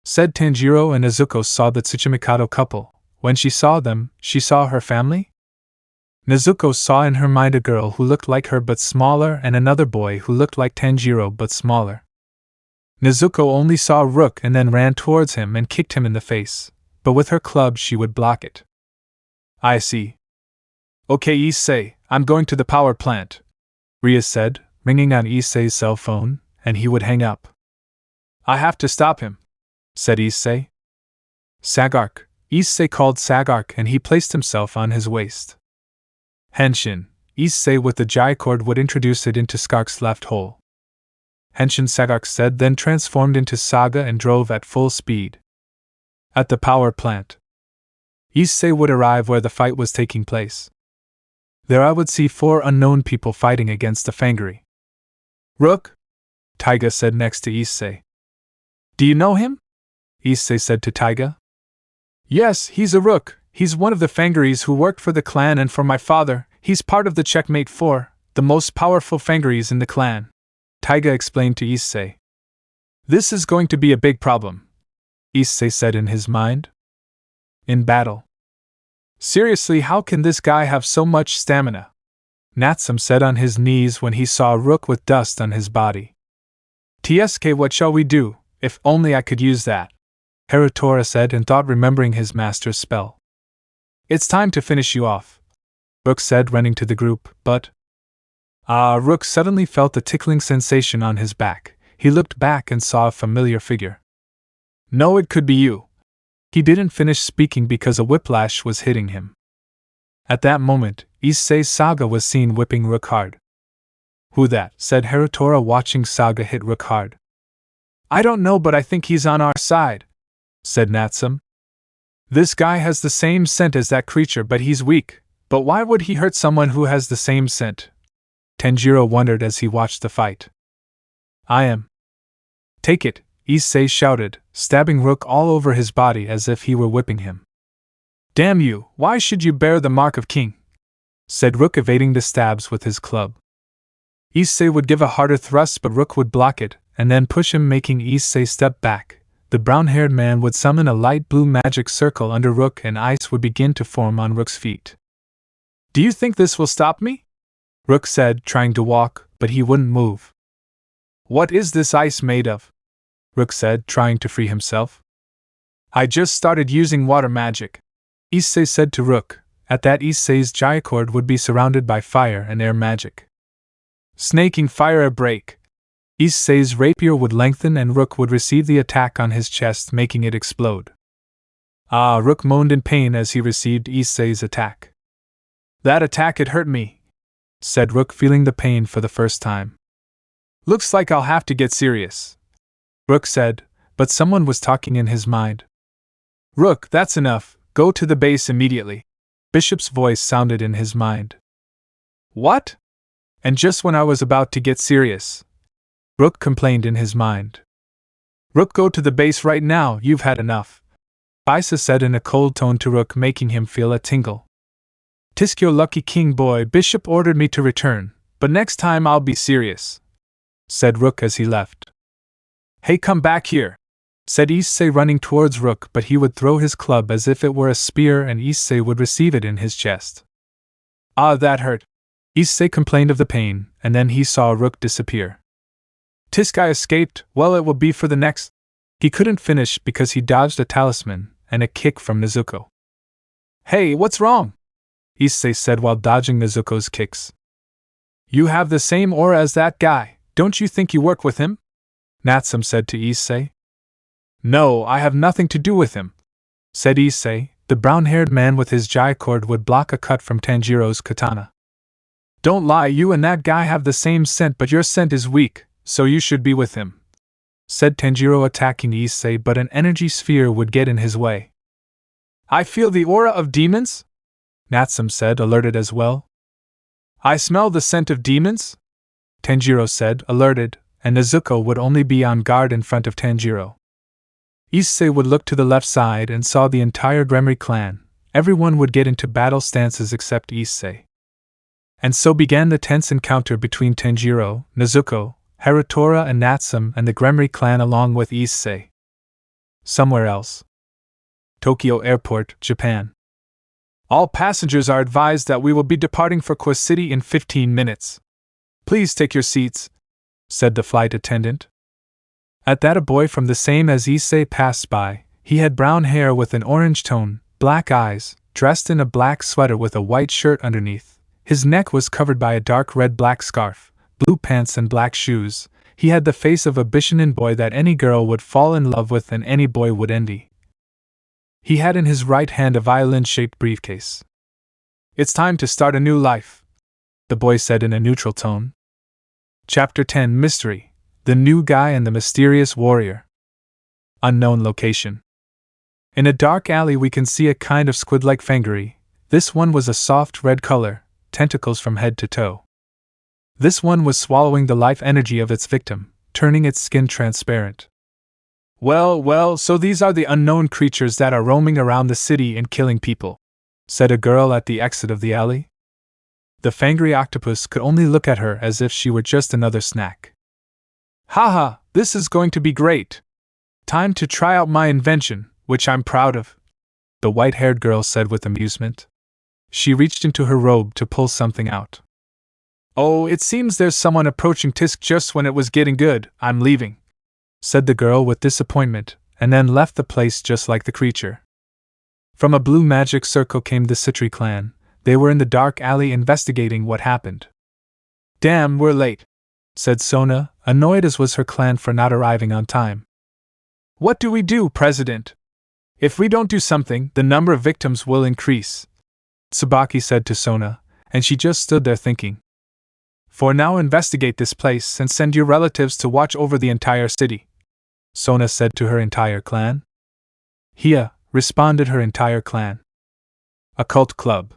said Tanjiro, and Nezuko saw the Tsuchimikado couple. When she saw them, she saw her family? Nezuko saw in her mind a girl who looked like her but smaller and another boy who looked like Tanjiro but smaller. Nezuko only saw Rook and then ran towards him and kicked him in the face, but with her club she would block it. I see. Okay, Issei, I'm going to the power plant, Rias said, ringing on Issei's cell phone, and he would hang up. I have to stop him, said Issei. Sagark, Issei called Sagark, and he placed himself on his waist. Henshin, Issei with the Jai cord would introduce it into Skark's left hole. Henshin, Sagark said, then transformed into Saga and drove at full speed. At the power plant. Issei would arrive where the fight was taking place. There I would see 4 unknown people fighting against the Fangire. Rook? Taiga said next to Issei. Do you know him? Issei said to Taiga. Yes, he's a Rook. He's one of the Fangires who worked for the clan and for my father. He's part of the Checkmate 4, the most powerful Fangires in the clan, Taiga explained to Issei. This is going to be a big problem, Issei said in his mind. In battle. Seriously, how can this guy have so much stamina? Natsum said on his knees when he saw Rook with dust on his body. TSK, what shall we do? If only I could use that, Harutora said and thought, remembering his master's spell. It's time to finish you off, Rook said, running to the group, but... Rook suddenly felt a tickling sensation on his back. He looked back and saw a familiar figure. No, it could be you. He didn't finish speaking because a whiplash was hitting him. At that moment, Issei's Saga was seen whipping Rook hard. Who that? Said Harutora, watching Saga hit Rook hard. I don't know, but I think he's on our side, said Natsum. This guy has the same scent as that creature, but he's weak. But why would he hurt someone who has the same scent? Tanjiro wondered as he watched the fight. I am. Take it, Issei shouted, stabbing Rook all over his body as if he were whipping him. Damn you, why should you bear the mark of king? Said Rook, evading the stabs with his club. Issei would give a harder thrust, but Rook would block it, and then push him, making Issei step back. The brown-haired man would summon a light blue magic circle under Rook, and ice would begin to form on Rook's feet. Do you think this will stop me? Rook said, trying to walk, but he wouldn't move. What is this ice made of? Rook said, trying to free himself. I just started using water magic, Issei said to Rook. At that, Issei's Jaicord would be surrounded by fire and air magic. Snaking fire air break. Issei's rapier would lengthen and Rook would receive the attack on his chest, making it explode. Rook moaned in pain as he received Issei's attack. That attack, it hurt me, said Rook, feeling the pain for the first time. Looks like I'll have to get serious, Rook said, but someone was talking in his mind. Rook, that's enough, go to the base immediately. Bishop's voice sounded in his mind. What? And just when I was about to get serious, Rook complained in his mind. Rook, go to the base right now, you've had enough, Issei said in a cold tone to Rook, making him feel a tingle. Tisk, your lucky king boy, Bishop ordered me to return, but next time I'll be serious, said Rook as he left. Hey, come back here, said Issei, running towards Rook, but he would throw his club as if it were a spear and Issei would receive it in his chest. Ah, that hurt, Issei complained of the pain, and then he saw Rook disappear. Tisk, I escaped, well, it will be for the next. He couldn't finish because he dodged a talisman and a kick from Nezuko. Hey, what's wrong? Issei said while dodging Nezuko's kicks. You have the same aura as that guy, don't you think you work with him? Natsum said to Issei. No, I have nothing to do with him, said Issei. The brown-haired man with his jai cord would block a cut from Tanjiro's katana. Don't lie, you and that guy have the same scent, but your scent is weak, so you should be with him, said Tanjiro, attacking Issei, but an energy sphere would get in his way. I feel the aura of demons? Natsum said, alerted as well. I smell the scent of demons? Tanjiro said, alerted, and Nezuko would only be on guard in front of Tanjiro. Issei would look to the left side and saw the entire Gremory clan. Everyone would get into battle stances except Issei. And so began the tense encounter between Tanjiro, Nezuko, Harutora and Natsum and the Gremory clan along with Issei. Somewhere else. Tokyo Airport, Japan. All passengers are advised that we will be departing for Kwa City in 15 minutes. Please take your seats, said the flight attendant. At that, a boy from the same as Issei passed by. He had brown hair with an orange tone, black eyes, dressed in a black sweater with a white shirt underneath. His neck was covered by a dark red-black scarf, blue pants and black shoes. He had the face of a Bishinin boy that any girl would fall in love with and any boy would envy. He had in his right hand a violin-shaped briefcase. It's time to start a new life, the boy said in a neutral tone. Chapter 10 Mystery: The New Guy and the Mysterious Warrior. Unknown location. In a dark alley we can see a kind of squid-like fangire. This one was a soft red color, tentacles from head to toe. This one was swallowing the life energy of its victim, turning its skin transparent. Well, so these are the unknown creatures that are roaming around the city and killing people, said a girl at the exit of the alley. The Fangire octopus could only look at her as if she were just another snack. Haha, this is going to be great. Time to try out my invention, which I'm proud of, the white-haired girl said with amusement. She reached into her robe to pull something out. Oh, it seems there's someone approaching. Tisk, just when it was getting good, I'm leaving, said the girl with disappointment, and then left the place just like the creature. From a blue magic circle came the Citri clan. They were in the dark alley investigating what happened. Damn, we're late, said Sona, annoyed as was her clan for not arriving on time. What do we do, President? If we don't do something, the number of victims will increase, Tsubaki said to Sona, and she just stood there thinking. For now, investigate this place and send your relatives to watch over the entire city, Sona said to her entire clan. Hia, responded her entire clan. Occult Club.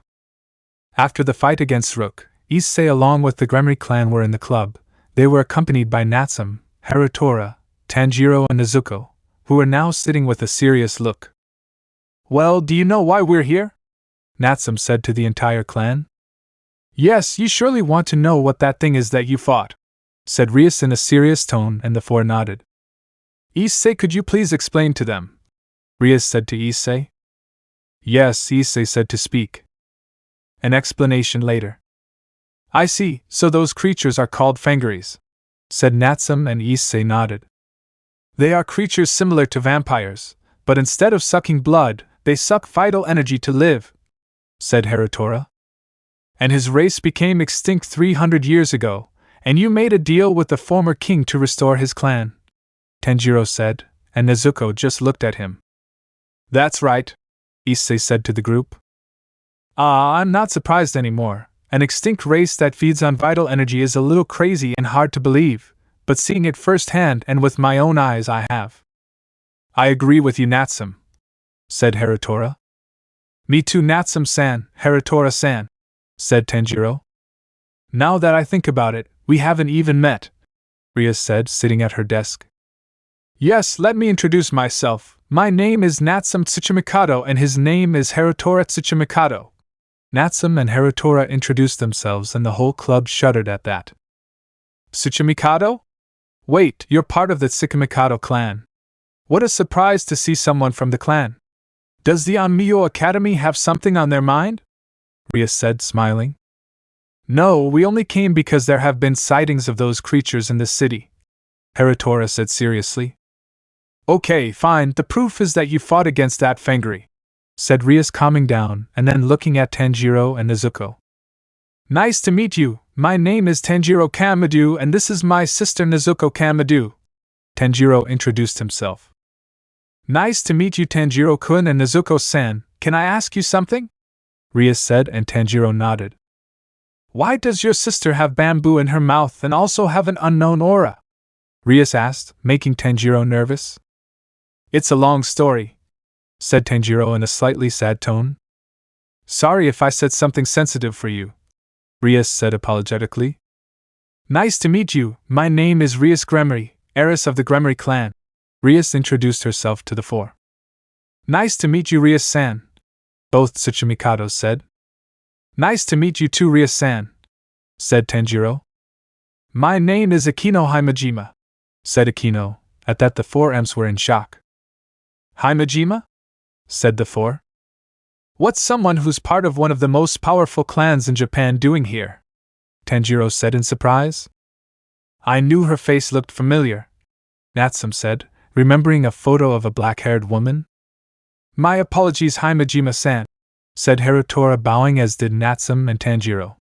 After the fight against Rook, Issei along with the Gremory clan were in the club. They were accompanied by Natsum, Harutora, Tanjiro and Nezuko, who were now sitting with a serious look. Well, do you know why we're here? Natsum said to the entire clan. Yes, you surely want to know what that thing is that you fought, said Rias in a serious tone, and the four nodded. Issei, could you please explain to them? Rias said to Issei. Yes, Issei said to speak. An explanation later. I see, so those creatures are called fangires, said Natsum, and Issei nodded. They are creatures similar to vampires, but instead of sucking blood, they suck vital energy to live, said Harutora. And his race became extinct 300 years ago, and you made a deal with the former king to restore his clan, Tanjiro said, and Nezuko just looked at him. That's right, Issei said to the group. I'm not surprised anymore. An extinct race that feeds on vital energy is a little crazy and hard to believe, but seeing it firsthand and with my own eyes I have. I agree with you, Natsum, said Harutora. Me too, Natsum-san, Harutora-san, said Tanjiro. Now that I think about it, we haven't even met, Rias said, sitting at her desk. Yes, let me introduce myself. My name is Natsum Tsuchimikado and his name is Harutora Tsuchimikado. Natsum and Harutora introduced themselves and the whole club shuddered at that. Tsuchimikado? Wait, you're part of the Tsuchimikado clan. What a surprise to see someone from the clan. Does the Onmyo Academy have something on their mind? Rias said, smiling. No, we only came because there have been sightings of those creatures in the city, Harutora said seriously. Okay, fine, the proof is that you fought against that Fangire, said Rias, calming down and then looking at Tanjiro and Nezuko. Nice to meet you, my name is Tanjiro Kamadu and this is my sister Nezuko Kamadu. Tanjiro introduced himself. Nice to meet you, Tanjiro-kun and Nezuko-san, can I ask you something? Rias said and Tanjiro nodded. Why does your sister have bamboo in her mouth and also have an unknown aura? Rias asked, making Tanjiro nervous. It's a long story, said Tanjiro in a slightly sad tone. Sorry if I said something sensitive for you, Rias said apologetically. Nice to meet you, my name is Rias Gremory, heiress of the Gremory clan. Rias introduced herself to the four. Nice to meet you, Rias-san, both Tsuchimikados said. Nice to meet you too, Rias-san, said Tanjiro. My name is Akeno Himejima, said Akeno. At that the four M's were in shock. Himejima? Said the four. What's someone who's part of one of the most powerful clans in Japan doing here? Tanjiro said in surprise. I knew her face looked familiar, Natsum said, remembering a photo of a black-haired woman. My apologies, Himejima-san, said Harutora, bowing, as did Natsum and Tanjiro.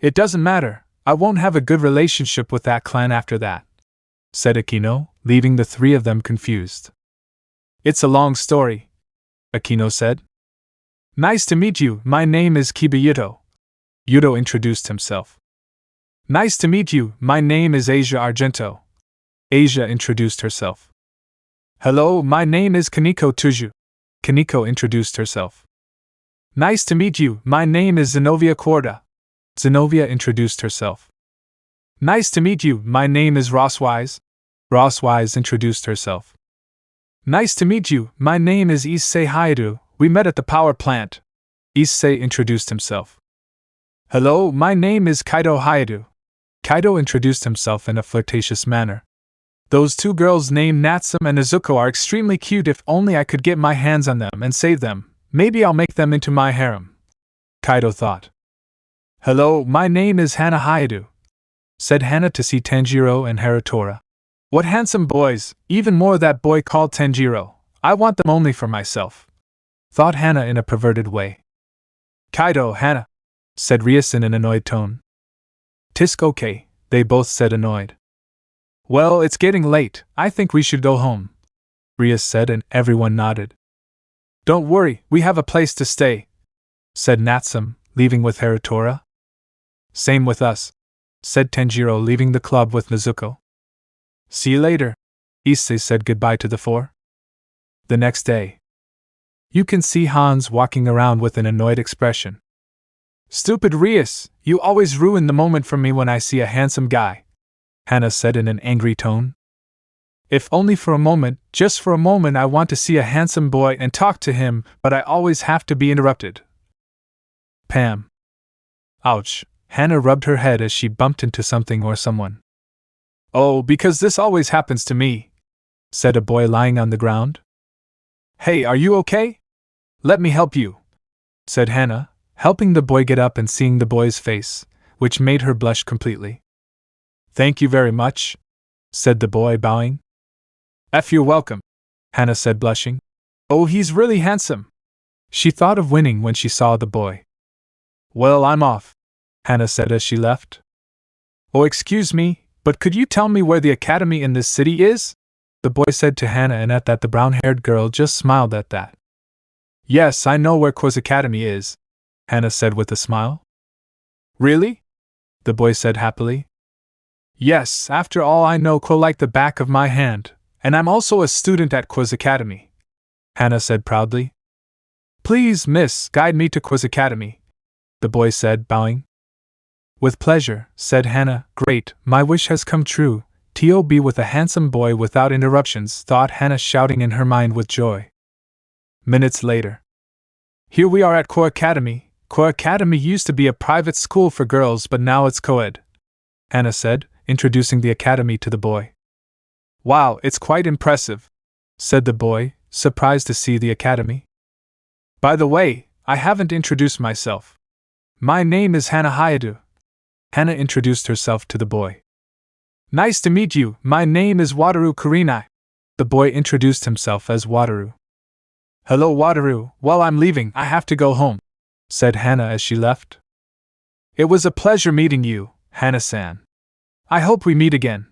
It doesn't matter, I won't have a good relationship with that clan after that, said Akeno, leaving the three of them confused. It's a long story, Akeno said. Nice to meet you, my name is Kiba Yuto. Yuto introduced himself. Nice to meet you, my name is Asia Argento. Asia introduced herself. Hello, my name is Kaneko Tuju. Kaneko introduced herself. Nice to meet you, my name is Zenobia Korda. Zenobia introduced herself. Nice to meet you, my name is Rosswise. Rosswise introduced herself. Nice to meet you, my name is Issei Hayaru, we met at the power plant. Issei introduced himself. Hello, my name is Kaido Hayaru. Kaido introduced himself in a flirtatious manner. Those two girls named Natsum and Nezuko are extremely cute. If only I could get my hands on them and save them, maybe I'll make them into my harem, Kaido thought. Hello, my name is Hana Hayaru, said Hana to see Tanjiro and Harutora. What handsome boys, even more that boy called Tanjiro. I want them only for myself, thought Hana in a perverted way. Kaido, Hana, said Rias in an annoyed tone. Tisk okay, they both said, annoyed. Well, it's getting late, I think we should go home, Rias said, and everyone nodded. Don't worry, we have a place to stay, said Natsum, leaving with Harutora. Same with us, said Tanjiro, leaving the club with Nezuko. See you later, Issei said goodbye to the four. The next day, you can see Hans walking around with an annoyed expression. Stupid Rias, you always ruin the moment for me when I see a handsome guy, Hana said in an angry tone. If only for a moment, just for a moment, I want to see a handsome boy and talk to him, but I always have to be interrupted. Pam. Ouch, Hana rubbed her head as she bumped into something or someone. Oh, because this always happens to me, said a boy lying on the ground. Hey, are you okay? Let me help you, said Hana, helping the boy get up and seeing the boy's face, which made her blush completely. Thank you very much, said the boy, bowing. You're welcome, Hana said, blushing. Oh, he's really handsome. She thought of winning when she saw the boy. Well, I'm off, Hana said as she left. Oh, excuse me, but could you tell me where the academy in this city is? The boy said to Hana, and at that the brown-haired girl just smiled at that. Yes, I know where Ko's academy is, Hana said with a smile. Really? The boy said happily. Yes, after all I know Ko like the back of my hand, and I'm also a student at Quiz Academy, Hannah said proudly. Please, miss, guide me to Quiz Academy, the boy said, bowing. With pleasure, said Hannah. Great, my wish has come true. To be with a handsome boy without interruptions, thought Hannah, shouting in her mind with joy. Minutes later. Here we are at Core Academy. Core Academy used to be a private school for girls, but now it's co-ed, Hannah said, introducing the academy to the boy. Wow, it's quite impressive, said the boy, surprised to see the academy. By the way, I haven't introduced myself. My name is Hannah Hayadu. Hannah introduced herself to the boy. Nice to meet you, my name is Wataru Kurinai. The boy introduced himself as Wataru. Hello Wataru, well I'm leaving, I have to go home, said Hannah as she left. It was a pleasure meeting you, Hannah-san. I hope we meet again,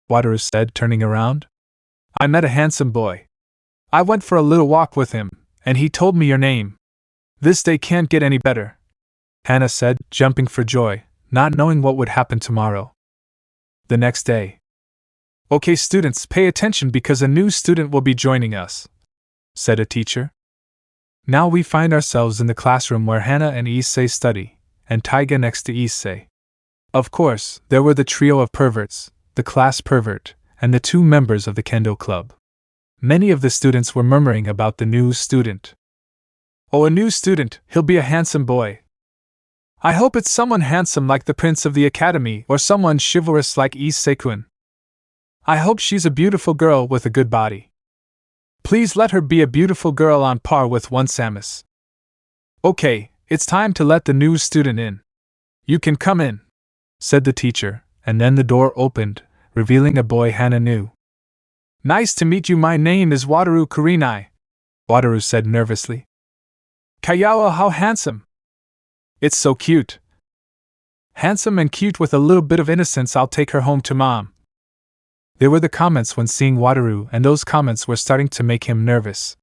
Wataru said, turning around. I met a handsome boy. I went for a little walk with him, and he told me your name. This day can't get any better, Hannah said, jumping for joy, not knowing what would happen tomorrow. The next day. Okay students, pay attention because a new student will be joining us, said a teacher. Now we find ourselves in the classroom where Hannah and Issei study, and Taiga next to Issei. Of course, there were the trio of perverts, the class pervert, and the 2 members of the Kendo Club. Many of the students were murmuring about the new student. Oh, a new student, he'll be a handsome boy. I hope it's someone handsome like the prince of the academy or someone chivalrous like Issei-kun. I hope she's a beautiful girl with a good body. Please let her be a beautiful girl on par with one Samus. Okay, it's time to let the new student in. You can come in, said the teacher, and then the door opened, revealing a boy Hannah knew. Nice to meet you, my name is Wataru Kurinai, Wataru said nervously. Kayawa, how handsome! It's so cute. Handsome and cute with a little bit of innocence, I'll take her home to mom. There were the comments when seeing Wataru, and those comments were starting to make him nervous.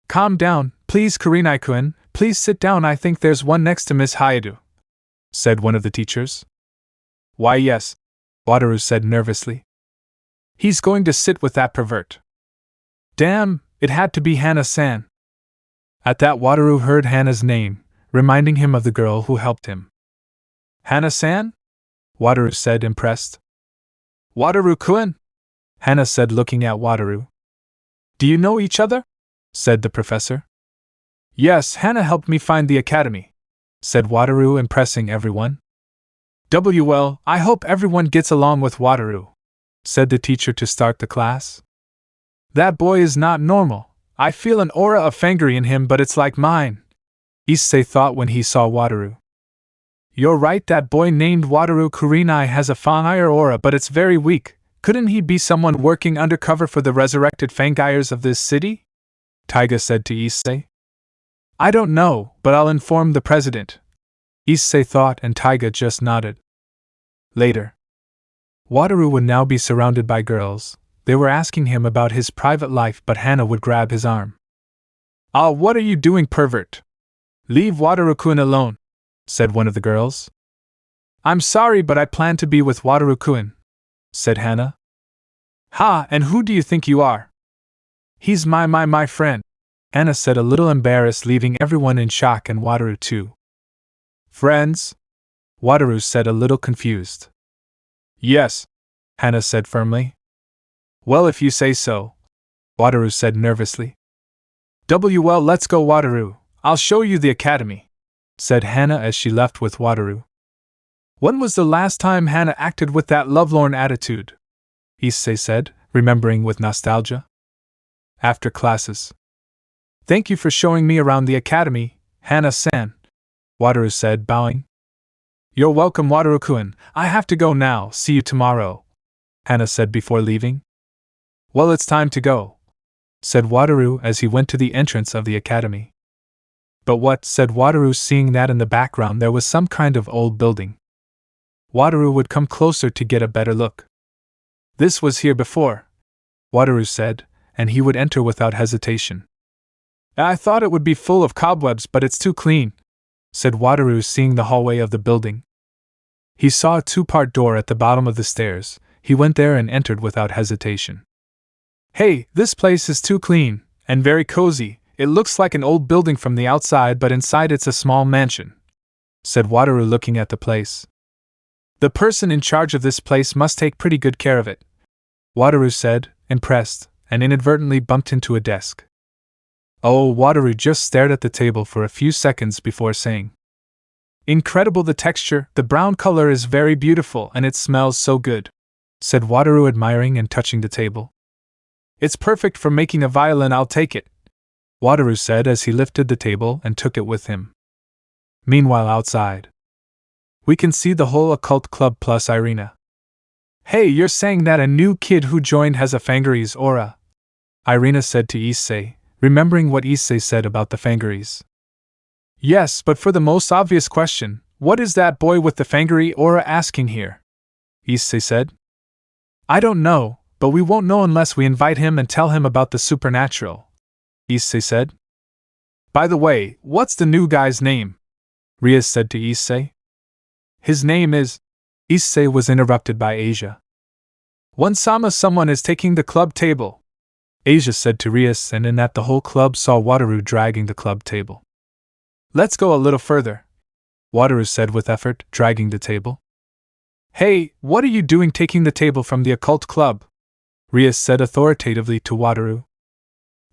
Calm down, please Kurinai-kun, please sit down, I think there's one next to Miss Hayadu, said one of the teachers. Why yes, Wataru said nervously. He's going to sit with that pervert. Damn, it had to be Hannah-san. At that Wataru heard Hannah's name, reminding him of the girl who helped him. Hannah-san? Wataru said, impressed. Wataru-kun? Hannah said, looking at Wataru. Do you know each other? Said the professor. Yes, Hannah helped me find the academy, said Wataru, impressing everyone. Well, I hope everyone gets along with Wataru, said the teacher to start the class. That boy is not normal. I feel an aura of Fangire in him, but it's like mine, Issei thought when he saw Wataru. You're right, that boy named Wataru Kurinai has a Fangire aura, but it's very weak. Couldn't he be someone working undercover for the resurrected Fangires of this city? Taiga said to Issei. I don't know, but I'll inform the president, Issei thought, and Taiga just nodded. Later. Wataru would now be surrounded by girls. They were asking him about his private life, but Hannah would grab his arm. Ah, what are you doing, pervert? Leave Wataru-kun alone, said one of the girls. I'm sorry, but I plan to be with Wataru-kun, said Hannah. Ha, and who do you think you are? He's my friend, Hannah said, a little embarrassed, leaving everyone in shock and Wataru too. Friends? Wataru said, a little confused. Yes, Hannah said firmly. Well, if you say so, Wataru said nervously. Well, let's go, Wataru. I'll show you the academy, said Hannah as she left with Wataru. When was the last time Hannah acted with that lovelorn attitude? Issei said, remembering with nostalgia. After classes. Thank you for showing me around the academy, Hannah-san, Wataru said, bowing. You're welcome, Wataru-kun. I have to go now. See you tomorrow, Hannah said before leaving. Well, it's time to go, said Wataru as he went to the entrance of the academy. But what, said Wataru, seeing that in the background there was some kind of old building. Wataru would come closer to get a better look. This was here before, Wataru said, and he would enter without hesitation. I thought it would be full of cobwebs, but it's too clean, said Wataru, seeing the hallway of the building. He saw a two-part door at the bottom of the stairs. He went there and entered without hesitation. "Hey, this place is too clean, and very cozy. It looks like an old building from the outside, but inside it's a small mansion," said Wataru, looking at the place. "The person in charge of this place must take pretty good care of it," Wataru said, impressed, and inadvertently bumped into a desk. Oh, Wataru just stared at the table for a few seconds before saying, "Incredible, the texture, the brown color is very beautiful, and it smells so good," said Wataru, admiring and touching the table. "It's perfect for making a violin, I'll take it," Wataru said as he lifted the table and took it with him. Meanwhile, outside, we can see the whole occult club plus Irina. "Hey, you're saying that a new kid who joined has a Fangire's aura?" Irina said to Issei, remembering what Issei said about the Fangiries. "Yes, but for the most obvious question, what is that boy with the Fangire aura asking here?" Issei said. "I don't know, but we won't know unless we invite him and tell him about the supernatural," Issei said. "By the way, what's the new guy's name?" Rias said to Issei. "His name is—" Issei was interrupted by Asia. "One-sama, someone is taking the club table," Asia said to Rias, and in that the whole club saw Wataru dragging the club table. "Let's go a little further," Wataru said with effort, dragging the table. "Hey, what are you doing taking the table from the occult club?" Rias said authoritatively to Wataru.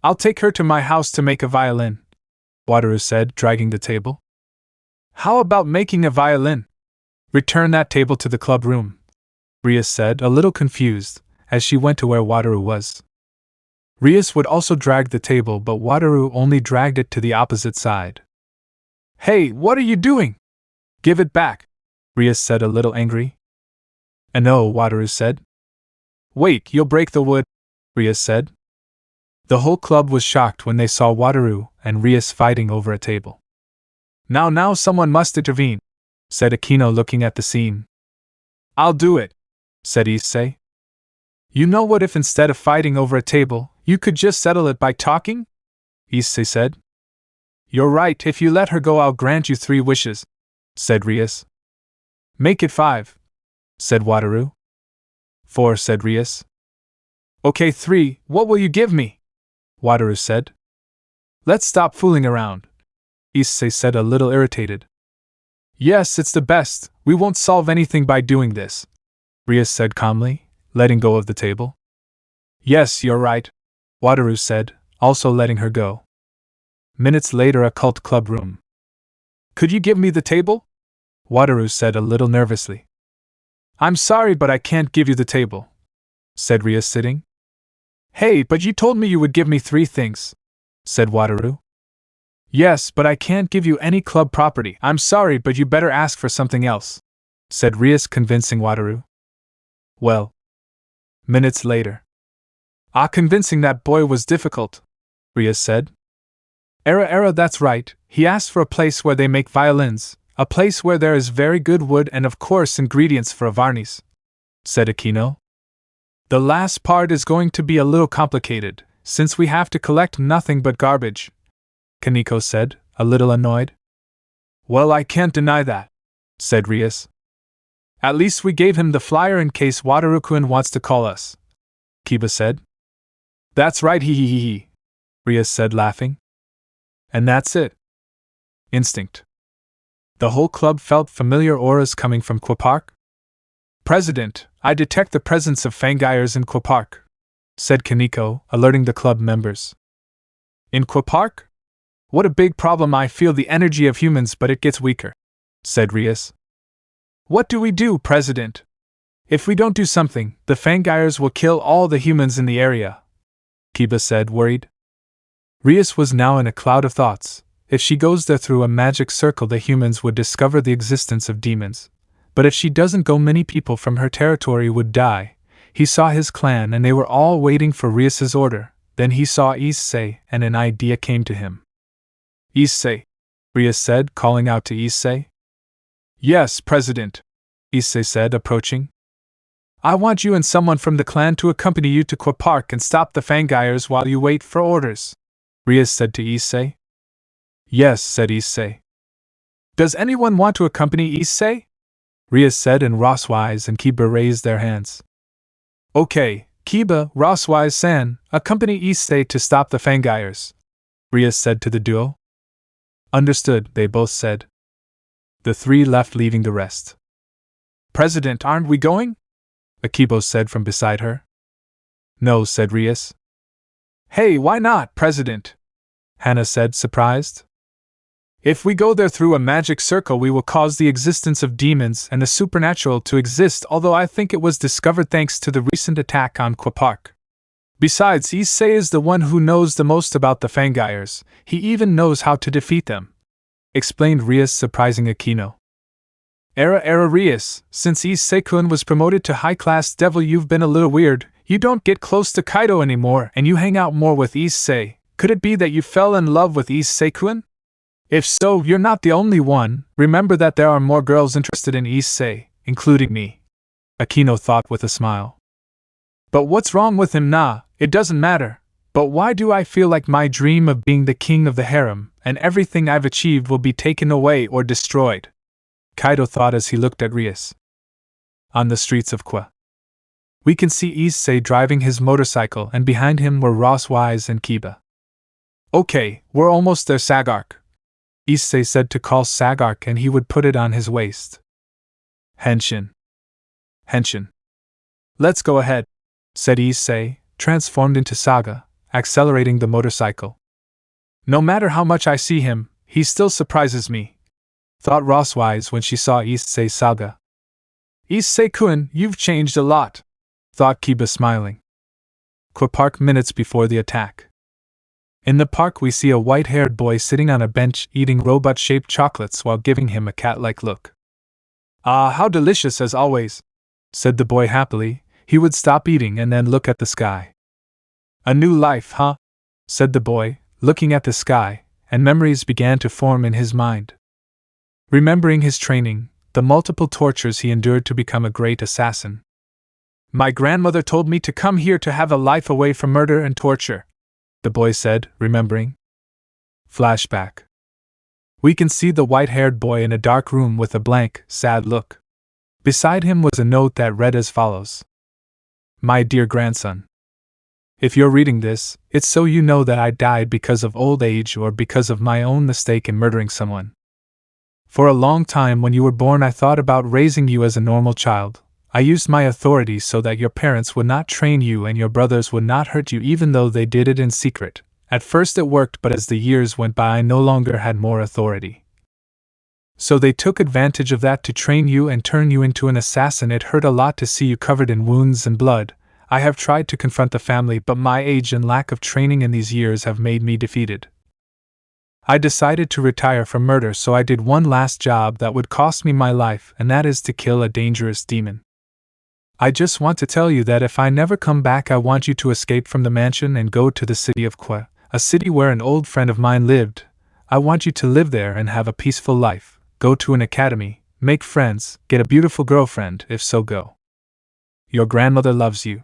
"I'll take her to my house to make a violin," Wataru said, dragging the table. "How about making a violin? Return that table to the club room," Rias said, a little confused, as she went to where Wataru was. Rias would also drag the table, but Wataru only dragged it to the opposite side. "Hey, what are you doing? Give it back," Rias said, a little angry. "No," Wataru said. "Wait, you'll break the wood," Rias said. The whole club was shocked when they saw Wataru and Rias fighting over a table. Now someone must intervene," said Akeno, looking at the scene. "I'll do it," said Issei. "You know what, if instead of fighting over a table, you could just settle it by talking?" Issei said. "You're right, if you let her go I'll grant you 3 wishes," said Rias. "Make it 5, said Wataru. 4, said Rias. "Okay, 3, what will you give me?" Wataru said. "Let's stop fooling around," Issei said, a little irritated. "Yes, it's the best, we won't solve anything by doing this," Rias said calmly, letting go of the table. "Yes, you're right," Wataru said, also letting her go. Minutes later, a cult club room. "Could you give me the table?" Wataru said a little nervously. "I'm sorry, but I can't give you the table," said Rias, sitting. "Hey, but you told me you would give me 3 things," said Wataru. "Yes, but I can't give you any club property. I'm sorry, but you better ask for something else," said Rias, convincing Wataru. Well, minutes later. Convincing that boy was difficult," Rias said. Era, that's right, he asked for a place where they make violins, a place where there is very good wood and of course ingredients for a varnish," said Akeno. "The last part is going to be a little complicated, since we have to collect nothing but garbage," Kaneko said, a little annoyed. "Well, I can't deny that," said Rias. "At least we gave him the flyer in case Wataru-kun wants to call us," Kiva said. "That's right, he, Rias said, laughing. "And that's it." Instinct. The whole club felt familiar auras coming from Quapark. "President, I detect the presence of Fangires in Quapark," said Kaneko, alerting the club members. "In Quapark? What a big problem. I feel the energy of humans, but it gets weaker," said Rias. "What do we do, President? If we don't do something, the Fangires will kill all the humans in the area," Kiva said, worried. Rias was now in a cloud of thoughts. If she goes there through a magic circle, the humans would discover the existence of demons. But if she doesn't go, many people from her territory would die. He saw his clan and they were all waiting for Rias's order. Then he saw Issei and an idea came to him. "Issei," Rias said, calling out to Issei. "Yes, President," Issei said, approaching. "I want you and someone from the clan to accompany you to Quapark and stop the Fangires while you wait for orders," Rias said to Issei. "Yes," said Issei. "Does anyone want to accompany Issei?" Rias said, and Rosswise and Kiba raised their hands. Okay, Kiba, Rosswise-san, accompany Issei to stop the Fangires, Rias said to the duo. Understood, they both said. The three left, leaving the rest. President, aren't we going? Akibo said from beside her. No, said Rias. Hey, why not, President? Hannah said, surprised. If we go there through a magic circle, we will cause the existence of demons and the supernatural to exist, although I think it was discovered thanks to the recent attack on Qua Park. Besides, Issei is the one who knows the most about the Fangires. He even knows how to defeat them, explained Rias, surprising Akeno. Era Rias, since Issei-kun was promoted to high-class devil, you've been a little weird. You don't get close to Kaido anymore, and you hang out more with Issei. Could it be that you fell in love with Issei-kun? If so, you're not the only one. Remember that there are more girls interested in Issei, including me, Akeno thought with a smile. But what's wrong with him? Nah, it doesn't matter. But why do I feel like my dream of being the king of the harem, and everything I've achieved, will be taken away or destroyed? Kaido thought as he looked at Rias. On the streets of Qua, we can see Issei driving his motorcycle, and behind him were Rosswise and Kiba. Okay, we're almost there, Sagark, Issei said to call Sagark, and he would put it on his waist. Henshin. Let's go ahead, said Issei, transformed into Saga, accelerating the motorcycle. No matter how much I see him, he still surprises me, thought Rosswise when she saw Issei Saga. Issei-kun, you've changed a lot, thought Kiba, smiling. Qua Park, minutes before the attack. In the park, we see a white-haired boy sitting on a bench eating robot-shaped chocolates while giving him a cat-like look. Ah, how delicious as always, said the boy happily. He would stop eating and then look at the sky. A new life, huh? Said the boy, looking at the sky, and memories began to form in his mind. Remembering his training, the multiple tortures he endured to become a great assassin. My grandmother told me to come here to have a life away from murder and torture, the boy said, remembering. Flashback. We can see the white-haired boy in a dark room with a blank, sad look. Beside him was a note that read as follows. My dear grandson. If you're reading this, it's so you know that I died because of old age or because of my own mistake in murdering someone. For a long time when you were born, I thought about raising you as a normal child. I used my authority so that your parents would not train you and your brothers would not hurt you, even though they did it in secret. At first it worked, but as the years went by I no longer had more authority. So they took advantage of that to train you and turn you into an assassin. It hurt a lot to see you covered in wounds and blood. I have tried to confront the family, but my age and lack of training in these years have made me defeated. I decided to retire from murder, so I did one last job that would cost me my life, and that is to kill a dangerous demon. I just want to tell you that if I never come back, I want you to escape from the mansion and go to the city of Qua, a city where an old friend of mine lived. I want you to live there and have a peaceful life, go to an academy, make friends, get a beautiful girlfriend, if so go. Your grandmother loves you.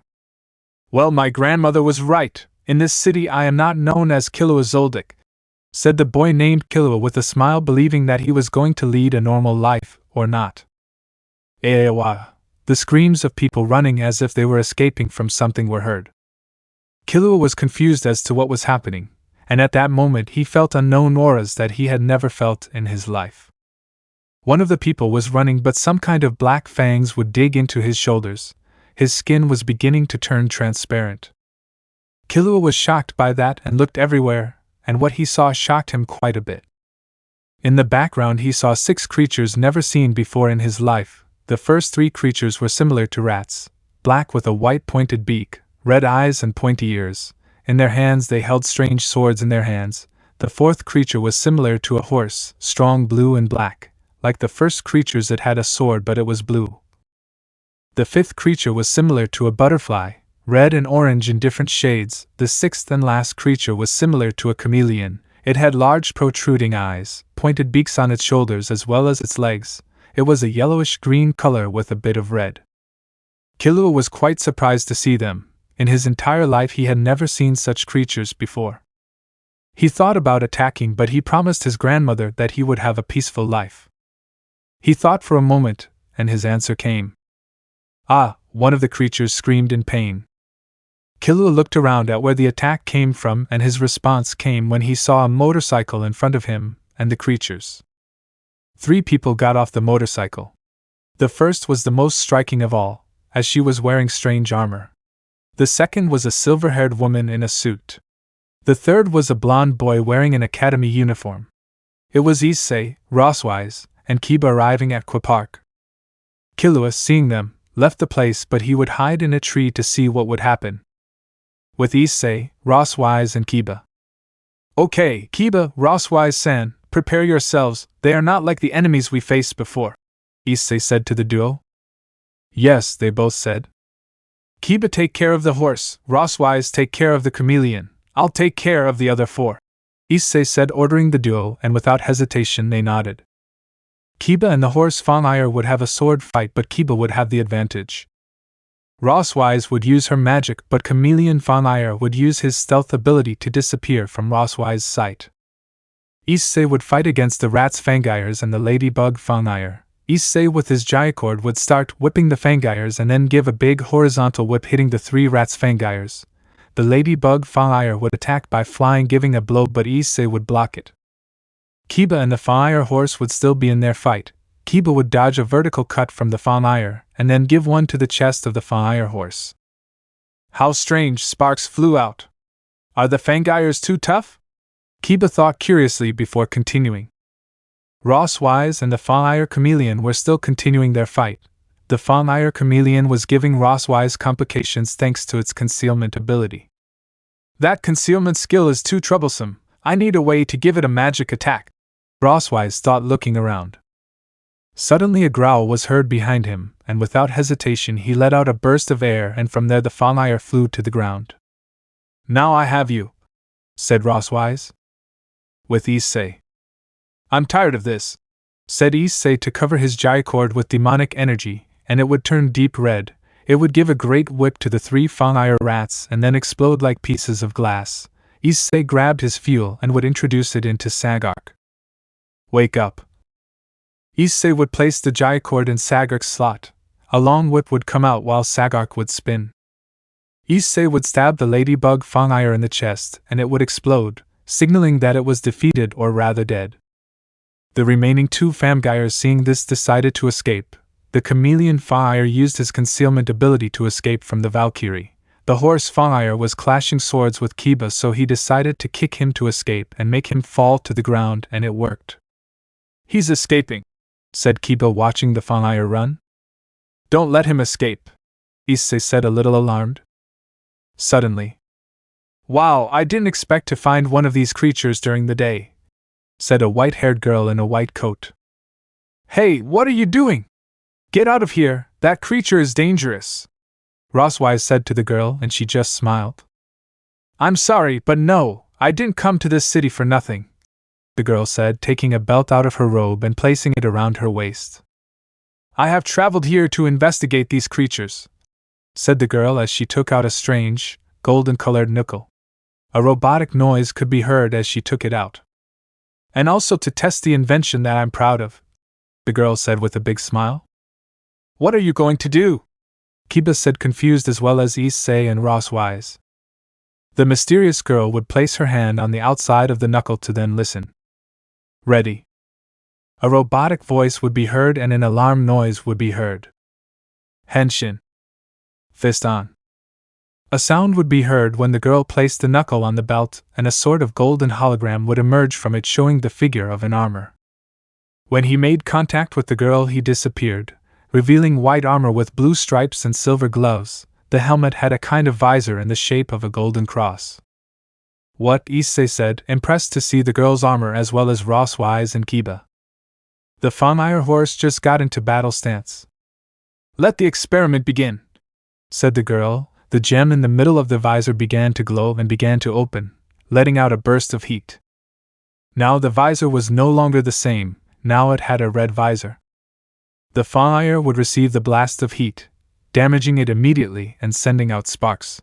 Well, my grandmother was right. In this city I am not known as Killua Zoldyck, said the boy named Killua with a smile, believing that he was going to lead a normal life, or not. Eewa. The screams of people running as if they were escaping from something were heard. Killua was confused as to what was happening, and at that moment he felt unknown auras that he had never felt in his life. One of the people was running, but some kind of black fangs would dig into his shoulders. His skin was beginning to turn transparent. Killua was shocked by that and looked everywhere, and what he saw shocked him quite a bit. In the background he saw 6 creatures never seen before in his life. The first 3 creatures were similar to rats, black with a white pointed beak, red eyes and pointy ears. In their hands they held strange swords in their hands. The 4th creature was similar to a horse, strong blue and black. Like the first creatures, it had a sword, but it was blue. The 5th creature was similar to a butterfly, red and orange in different shades. The 6th and last creature was similar to a chameleon. It had large protruding eyes, pointed beaks on its shoulders as well as its legs. It was a yellowish-green color with a bit of red. Killua was quite surprised to see them. In his entire life he had never seen such creatures before. He thought about attacking, but he promised his grandmother that he would have a peaceful life. He thought for a moment, and his answer came. Ah! One of the creatures screamed in pain. Killua looked around at where the attack came from, and his response came when he saw a motorcycle in front of him and the creatures. 3 people got off the motorcycle. The first was the most striking of all, as she was wearing strange armor. The second was a silver-haired woman in a suit. The third was a blonde boy wearing an academy uniform. It was Issei, Rosswise, and Kiva arriving at Qua Park. Killua, seeing them, left the place, but he would hide in a tree to see what would happen. With Issei, Rosswise, and Kiva. Okay, Kiva, Rosswise-san, prepare yourselves, they are not like the enemies we faced before, Issei said to the duo. Yes, they both said. Kiva, take care of the horse, Rosswise, take care of the chameleon, I'll take care of the other 4, Issei said, ordering the duo, and without hesitation they nodded. Kiva and the horse Fangire would have a sword fight, but Kiva would have the advantage. Rosswise would use her magic, but chameleon Fangire would use his stealth ability to disappear from Rosswise's sight. Issei would fight against the rats Fangires and the ladybug Fangire. Issei with his Gycord would start whipping the Fangires and then give a big horizontal whip hitting the 3 rats Fangires. The ladybug Fangire would attack by flying, giving a blow, but Issei would block it. Kiva and the Fangire horse would still be in their fight. Kiva would dodge a vertical cut from the Fangire, and then give one to the chest of the Fangire horse. How strange, sparks flew out. Are the Fangires too tough? Kiva thought curiously before continuing. Rosswise and the Fangire chameleon were still continuing their fight. The Fangire chameleon was giving Rosswise complications thanks to its concealment ability. That concealment skill is too troublesome, I need a way to give it a magic attack, Rosswise thought, looking around. Suddenly a growl was heard behind him, and without hesitation he let out a burst of air, and from there the Fangire flew to the ground. Now I have you, said Rosswise. With Issei. I'm tired of this, said Issei to cover his Gycord with demonic energy, and it would turn deep red. It would give a great whip to the 3 Fangire rats and then explode like pieces of glass. Issei grabbed his fuel and would introduce it into Sagark. Wake up. Issei would place the Gycord in Sagark's slot. A long whip would come out while Sagark would spin. Issei would stab the ladybug Fangire in the chest and it would explode, signaling that it was defeated, or rather dead. The remaining 2 Fangires, seeing this, decided to escape. The chameleon Fangire used his concealment ability to escape from the Valkyrie. The horse Fangire was clashing swords with Kiva, so he decided to kick him to escape and make him fall to the ground, and it worked. He's escaping, said Kiva, watching the Fangire run. Don't let him escape, Issei said, a little alarmed. Suddenly. Wow, I didn't expect to find one of these creatures during the day, said a white-haired girl in a white coat. Hey, what are you doing? Get out of here, that creature is dangerous, Rosswise said to the girl, and she just smiled. I'm sorry, but no, I didn't come to this city for nothing, the girl said, taking a belt out of her robe and placing it around her waist. I have traveled here to investigate these creatures, said the girl as she took out a strange, golden-colored knuckle. A robotic noise could be heard as she took it out. And also to test the invention that I'm proud of, the girl said with a big smile. What are you going to do? Kiva said, confused, as well as Issei and Rosswise. The mysterious girl would place her hand on the outside of the knuckle to then listen. Ready. A robotic voice would be heard and an alarm noise would be heard. Henshin. Fist on. A sound would be heard when the girl placed the knuckle on the belt, and a sort of golden hologram would emerge from it, showing the figure of an armor. When he made contact with the girl, he disappeared, revealing white armor with blue stripes and silver gloves. The helmet had a kind of visor in the shape of a golden cross. What? Issei said, impressed to see the girl's armor as well as Rosswise and Kiva. The Fangire horse just got into battle stance. Let the experiment begin, said the girl. The gem in the middle of the visor began to glow and began to open, letting out a burst of heat. Now the visor was no longer the same, now it had a red visor. The Fangire would receive the blast of heat, damaging it immediately and sending out sparks.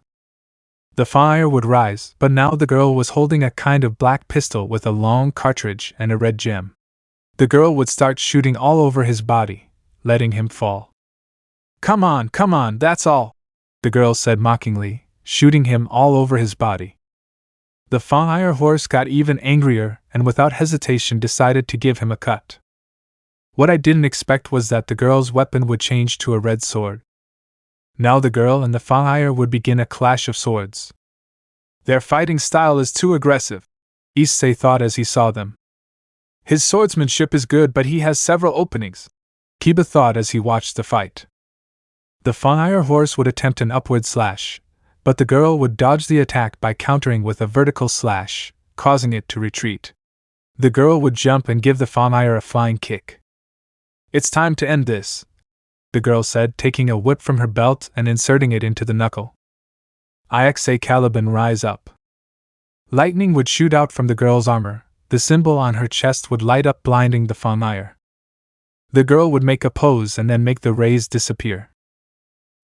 The Fangire would rise, but now the girl was holding a kind of black pistol with a long cartridge and a red gem. The girl would start shooting all over his body, letting him fall. Come on, that's all, the girl said mockingly, shooting him all over his body. The Fangire horse got even angrier and without hesitation decided to give him a cut. What I didn't expect was that the girl's weapon would change to a red sword. Now the girl and the Fangire would begin a clash of swords. Their fighting style is too aggressive, Issei thought as he saw them. His swordsmanship is good, but he has several openings, Kiva thought as he watched the fight. The Fangire horse would attempt an upward slash, but the girl would dodge the attack by countering with a vertical slash, causing it to retreat. The girl would jump and give the Fangire a flying kick. It's time to end this, the girl said, taking a whip from her belt and inserting it into the knuckle. Issei Caliban rise up. Lightning would shoot out from the girl's armor, the symbol on her chest would light up, blinding the Fangire. The girl would make a pose and then make the rays disappear.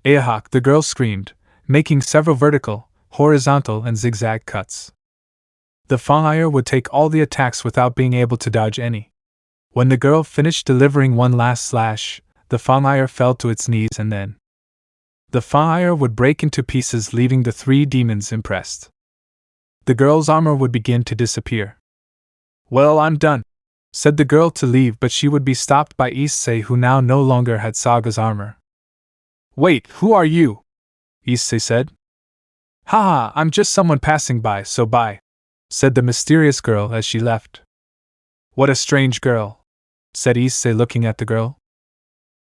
Ahak, the girl screamed, making several vertical, horizontal and zigzag cuts. The Fangire would take all the attacks without being able to dodge any. When the girl finished delivering one last slash, the Fangire fell to its knees and then the Fangire would break into pieces, leaving the three demons impressed. The girl's armor would begin to disappear. Well, I'm done, said the girl to leave, but she would be stopped by Issei, who now no longer had Saga's armor. Wait, who are you? Issei said. Haha, I'm just someone passing by, so bye, said the mysterious girl as she left. What a strange girl, said Issei looking at the girl.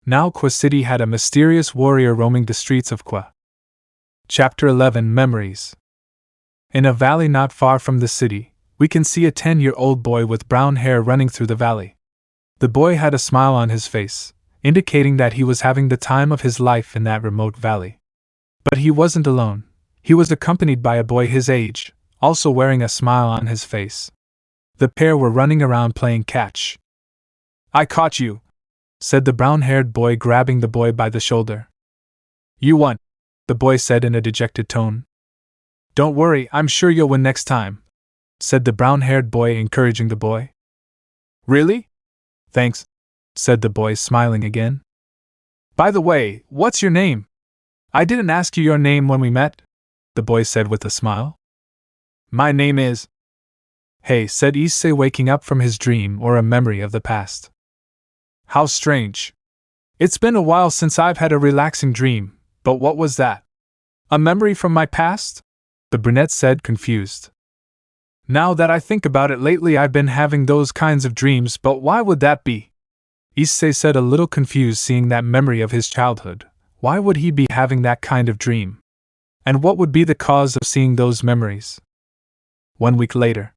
Now Kwa City had a mysterious warrior roaming the streets of Kwa. Chapter 11 Memories. In a valley not far from the city, we can see a 10-year-old boy with brown hair running through the valley. The boy had a smile on his face, indicating that he was having the time of his life in that remote valley. But he wasn't alone. He was accompanied by a boy his age, also wearing a smile on his face. The pair were running around playing catch. I caught you, said the brown-haired boy, grabbing the boy by the shoulder. You won, the boy said in a dejected tone. Don't worry, I'm sure you'll win next time, said the brown-haired boy, encouraging the boy. Really? Thanks, said the boy, smiling again. By the way, what's your name? I didn't ask you your name when we met, the boy said with a smile. My name is... Hey, said Issei, waking up from his dream or a memory of the past. How strange. It's been a while since I've had a relaxing dream, but what was that? A memory from my past? The brunette said, confused. Now that I think about it, lately I've been having those kinds of dreams, but why would that be? Issei said, a little confused, seeing that memory of his childhood. Why would he be having that kind of dream? And what would be the cause of seeing those memories? 1 week later.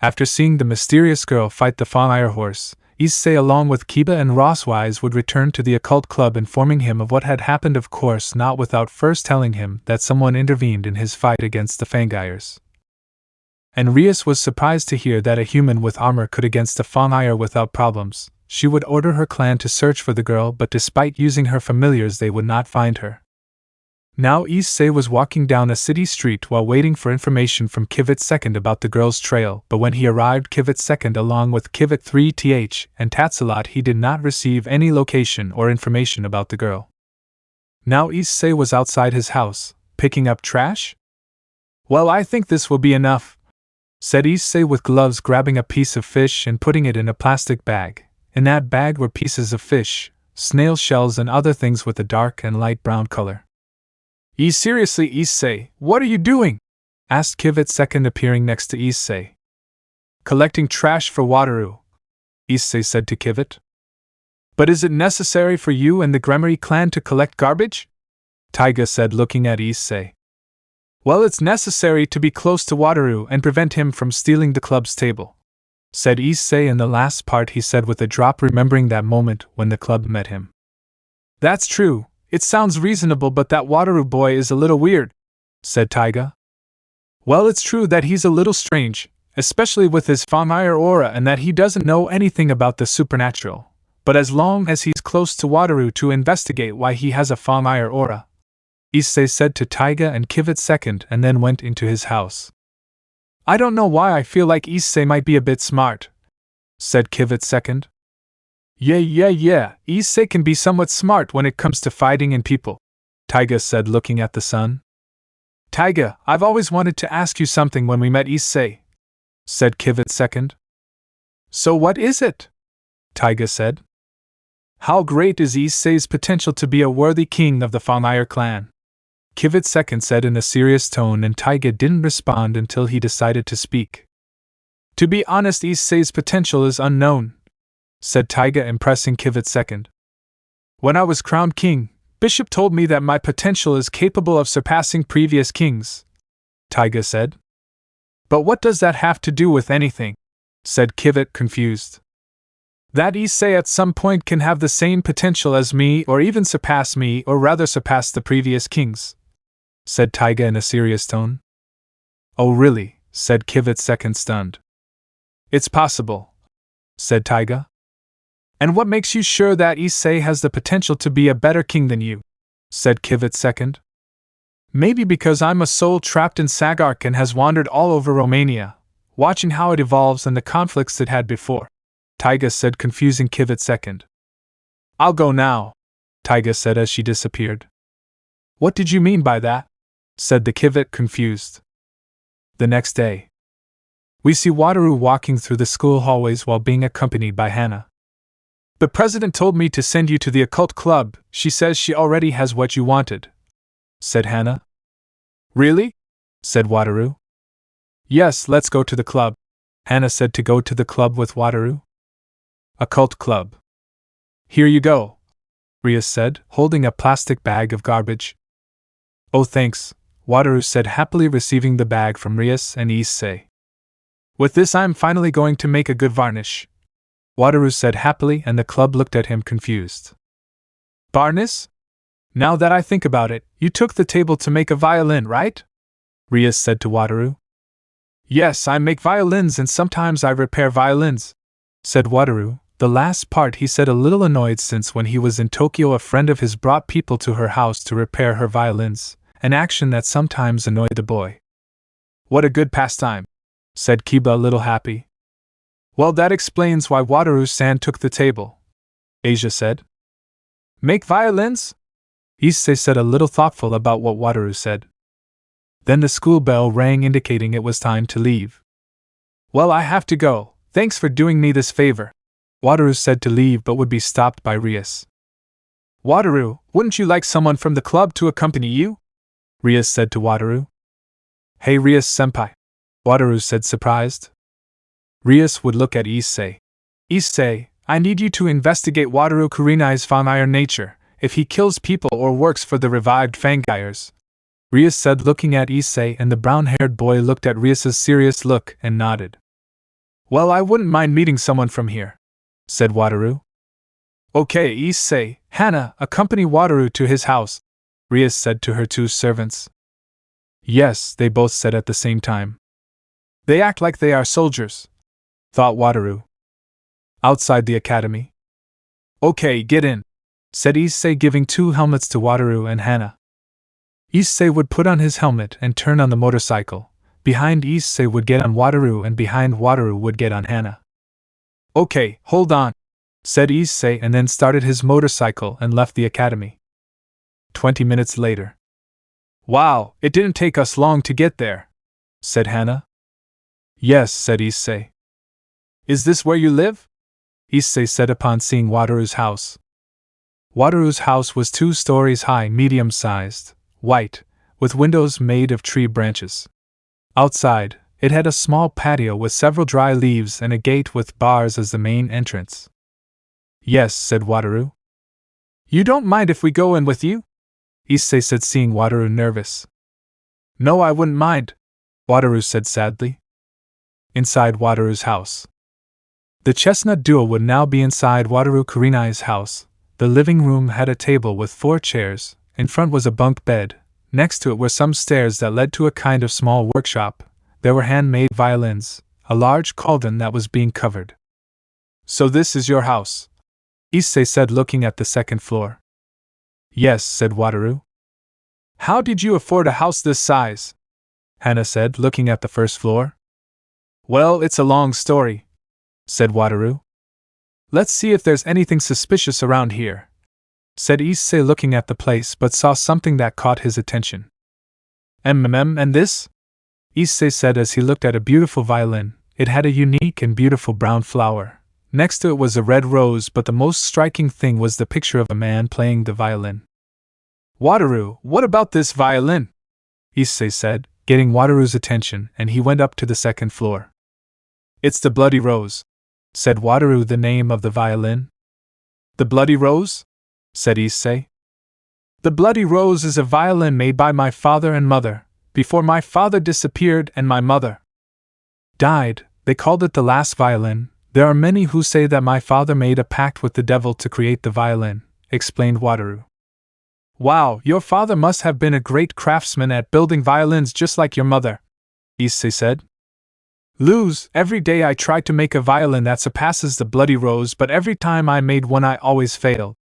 After seeing the mysterious girl fight the Fangire horse, Issei along with Kiva and Rosswise would return to the occult club, informing him of what had happened, of course not without first telling him that someone intervened in his fight against the Fangires. And Rias was surprised to hear that a human with armor could against a Fangire without problems. She would order her clan to search for the girl, but despite using her familiars they would not find her. Now Issei was walking down a city street while waiting for information from Kivit II about the girl's trail, but when he arrived Kivit II along with Kivit 3th and Tatsalot, he did not receive any location or information about the girl. Now Issei was outside his house, picking up trash? Well, I think this will be enough, said Issei with gloves, grabbing a piece of fish and putting it in a plastic bag. In that bag were pieces of fish, snail shells and other things with a dark and light brown color. Seriously, Issei, what are you doing? Asked Kivit II, appearing next to Issei. Collecting trash for Wataru, Issei said to Kivit. But is it necessary for you and the Gremory clan to collect garbage? Taiga said, looking at Issei. Well, it's necessary to be close to Wataru and prevent him from stealing the club's table, said Issei, and the last part he said with a drop, remembering that moment when the club met him. That's true. It sounds reasonable, but that Wataru boy is a little weird, said Taiga. Well, it's true that he's a little strange, especially with his Fangire aura, and that he doesn't know anything about the supernatural. But as long as he's close to Wataru to investigate why he has a Fangire aura, Issei said to Taiga and Kivit II, and then went into his house. I don't know why I feel like Issei might be a bit smart, said Kivit II. Yeah, Issei can be somewhat smart when it comes to fighting and people, Taiga said looking at the sun. Taiga, I've always wanted to ask you something when we met Issei, said Kiva second. So what is it? Taiga said. How great is Issei's potential to be a worthy king of the Fangire clan? Kiva second said in a serious tone, and Taiga didn't respond until he decided to speak. To be honest, Issei's potential is unknown, said Taiga, impressing Kiva second. When I was crowned king, Bishop told me that my potential is capable of surpassing previous kings, Taiga said. But what does that have to do with anything? Said Kiva, confused. That Issei at some point can have the same potential as me, or even surpass me, or rather surpass the previous kings, said Taiga in a serious tone. Oh really? Said Kiva second, stunned. It's possible, said Taiga. And what makes you sure that Issei has the potential to be a better king than you? Said Kiva second. Maybe because I'm a soul trapped in Sagark and has wandered all over Romania, watching how it evolves and the conflicts it had before, Taiga said, confusing Kiva second. I'll go now, Taiga said as she disappeared. What did you mean by that? Said the Kiva, confused. The next day, we see Wataru walking through the school hallways while being accompanied by Hana. The president told me to send you to the occult club. She says she already has what you wanted, said Hana. Really? Said Wataru. Yes, let's go to the club. Hana said to go to the club with Wataru. Occult club. Here you go, Rias said, holding a plastic bag of garbage. Oh thanks, Wataru said, happily receiving the bag from Rias and Issei. With this I'm finally going to make a good varnish, Wataru said happily, and the club looked at him confused. Varnish? Now that I think about it, you took the table to make a violin, right? Rias said to Wataru. Yes, I make violins and sometimes I repair violins, said Wataru. The last part he said a little annoyed, since when he was in Tokyo a friend of his brought people to her house to repair her violins, an action that sometimes annoyed the boy. What a good pastime, said Kiba, a little happy. Well, that explains why Wataru-san took the table, Asia said. Make violins? Issei said, a little thoughtful about what Wataru said. Then the school bell rang, indicating it was time to leave. Well, I have to go. Thanks for doing me this favor, Wataru said to leave, but would be stopped by Rias. Wataru, wouldn't you like someone from the club to accompany you? Rias said to Wataru. Hey Rias-senpai, Wataru said, surprised. Rias would look at Issei. Issei, I need you to investigate Wataru Kurenai's Fangire nature, if he kills people or works for the revived Fangires, Rias said, looking at Issei, and the brown-haired boy looked at Rias's serious look and nodded. Well, I wouldn't mind meeting someone from here, said Wataru. Okay, Issei, Hana, accompany Wataru to his house, Rias said to her two servants. Yes, they both said at the same time. They act like they are soldiers, thought Wataru. Outside the academy. Okay, get in, said Issei, giving 2 helmets to Wataru and Hana. Issei would put on his helmet and turn on the motorcycle. Behind Issei would get on Wataru, and behind Wataru would get on Hana. Okay, hold on, said Issei, and then started his motorcycle and left the academy. 20 minutes later. Wow, it didn't take us long to get there, said Hana. Yes, said Issei. Is this where you live? Issei said upon seeing Wataru's house. Wataru's house was 2 stories high, medium-sized, white, with windows made of tree branches. Outside, it had a small patio with several dry leaves and a gate with bars as the main entrance. Yes, said Wataru. You don't mind if we go in with you? Issei said, seeing Wataru nervous. No, I wouldn't mind, Wataru said sadly. Inside Wataru's house. The chestnut duo would now be inside Wataru Kurenai's house. The living room had a table with 4 chairs, in front was a bunk bed, next to it were some stairs that led to a kind of small workshop. There were handmade violins, a large cauldron that was being covered. So this is your house? Issei said, looking at the 2nd floor. Yes, said Wataru. How did you afford a house this size? Hana said, looking at the 1st floor. Well, it's a long story, said Wataru. Let's see if there's anything suspicious around here, said Issei, looking at the place but saw something that caught his attention. And this? Issei said as he looked at a beautiful violin. It had a unique and beautiful brown flower. Next to it was a red rose, but the most striking thing was the picture of a man playing the violin. Wataru, what about this violin? Issei said, getting Wataru's attention, and he went up to the second floor. It's the Bloody Rose, said Wataru, the name of the violin. The Bloody Rose? Said Issei. The Bloody Rose is a violin made by my father and mother, before my father disappeared and my mother died. They called it the last violin. There are many who say that my father made a pact with the devil to create the violin, explained Wataru. Wow, your father must have been a great craftsman at building violins just like your mother, Issei said. Every day I tried to make a violin that surpasses the Bloody Rose, but every time I made one I always failed,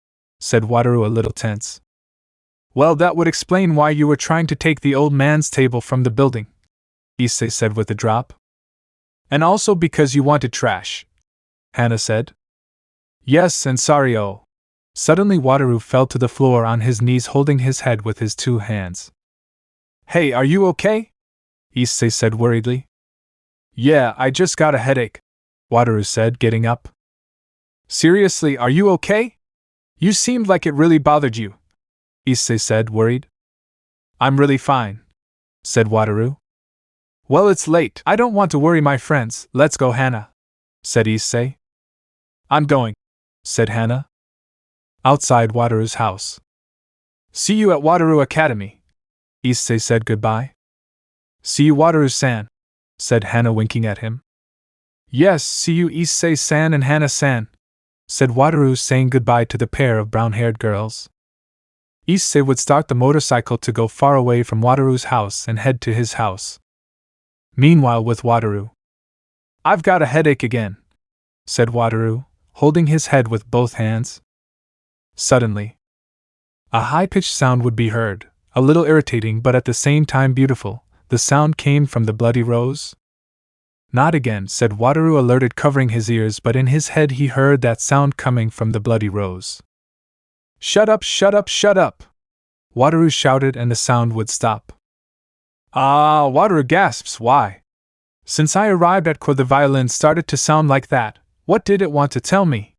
said Wataru, a little tense. Well, that would explain why you were trying to take the old man's table from the building, Issei said with a drop. And also because you wanted trash, Hana said. Yes, and sorry. Suddenly Wataru fell to the floor on his knees, holding his head with his two hands. Hey, are you okay? Issei said worriedly. Yeah, I just got a headache, Wataru said, getting up. Seriously, are you okay? You seemed like it really bothered you, Issei said, worried. I'm really fine, said Wataru. Well, it's late. I don't want to worry my friends. Let's go, Hana, said Issei. I'm going, said Hana. Outside Wataru's house. See you at Wataru Academy, Issei said goodbye. See you, Wataru-san, said Hana, winking at him. Yes, see you, Issei-san and Hana-san, said Wataru, saying goodbye to the pair of brown-haired girls. Issei would start the motorcycle to go far away from Wataru's house and head to his house. Meanwhile, with Wataru. I've got a headache again, said Wataru, holding his head with both hands. Suddenly, a high-pitched sound would be heard, a little irritating but at the same time beautiful. The sound came from the Bloody Rose. Not again, said Wataru, alerted, covering his ears, but in his head he heard that sound coming from the Bloody Rose. Shut up, shut up, shut up! Wataru shouted, and the sound would stop. Ah, Wataru gasps. Why? Since I arrived at court, the violin started to sound like that. What did it want to tell me?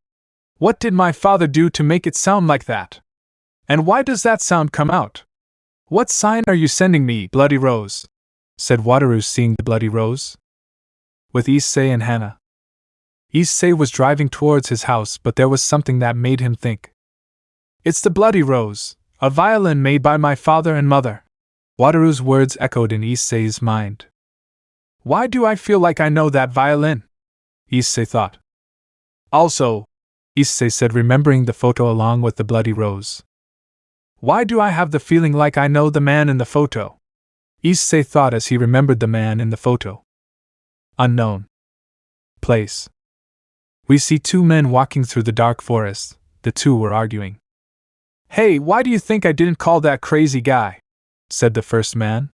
What did my father do to make it sound like that? And why does that sound come out? What sign are you sending me, Bloody Rose? Said Wataru, seeing the Bloody Rose. With Issei and Hana. Issei was driving towards his house, but there was something that made him think. It's the Bloody Rose, a violin made by my father and mother. Wataru's words echoed in Issei's mind. Why do I feel like I know that violin? Issei thought. Also, Issei said, remembering the photo along with the Bloody Rose. Why do I have the feeling like I know the man in the photo? Issei thought as he remembered the man in the photo. Unknown place. We see two men walking through the dark forest. The two were arguing. Hey, why do you think I didn't call that crazy guy? Said the first man.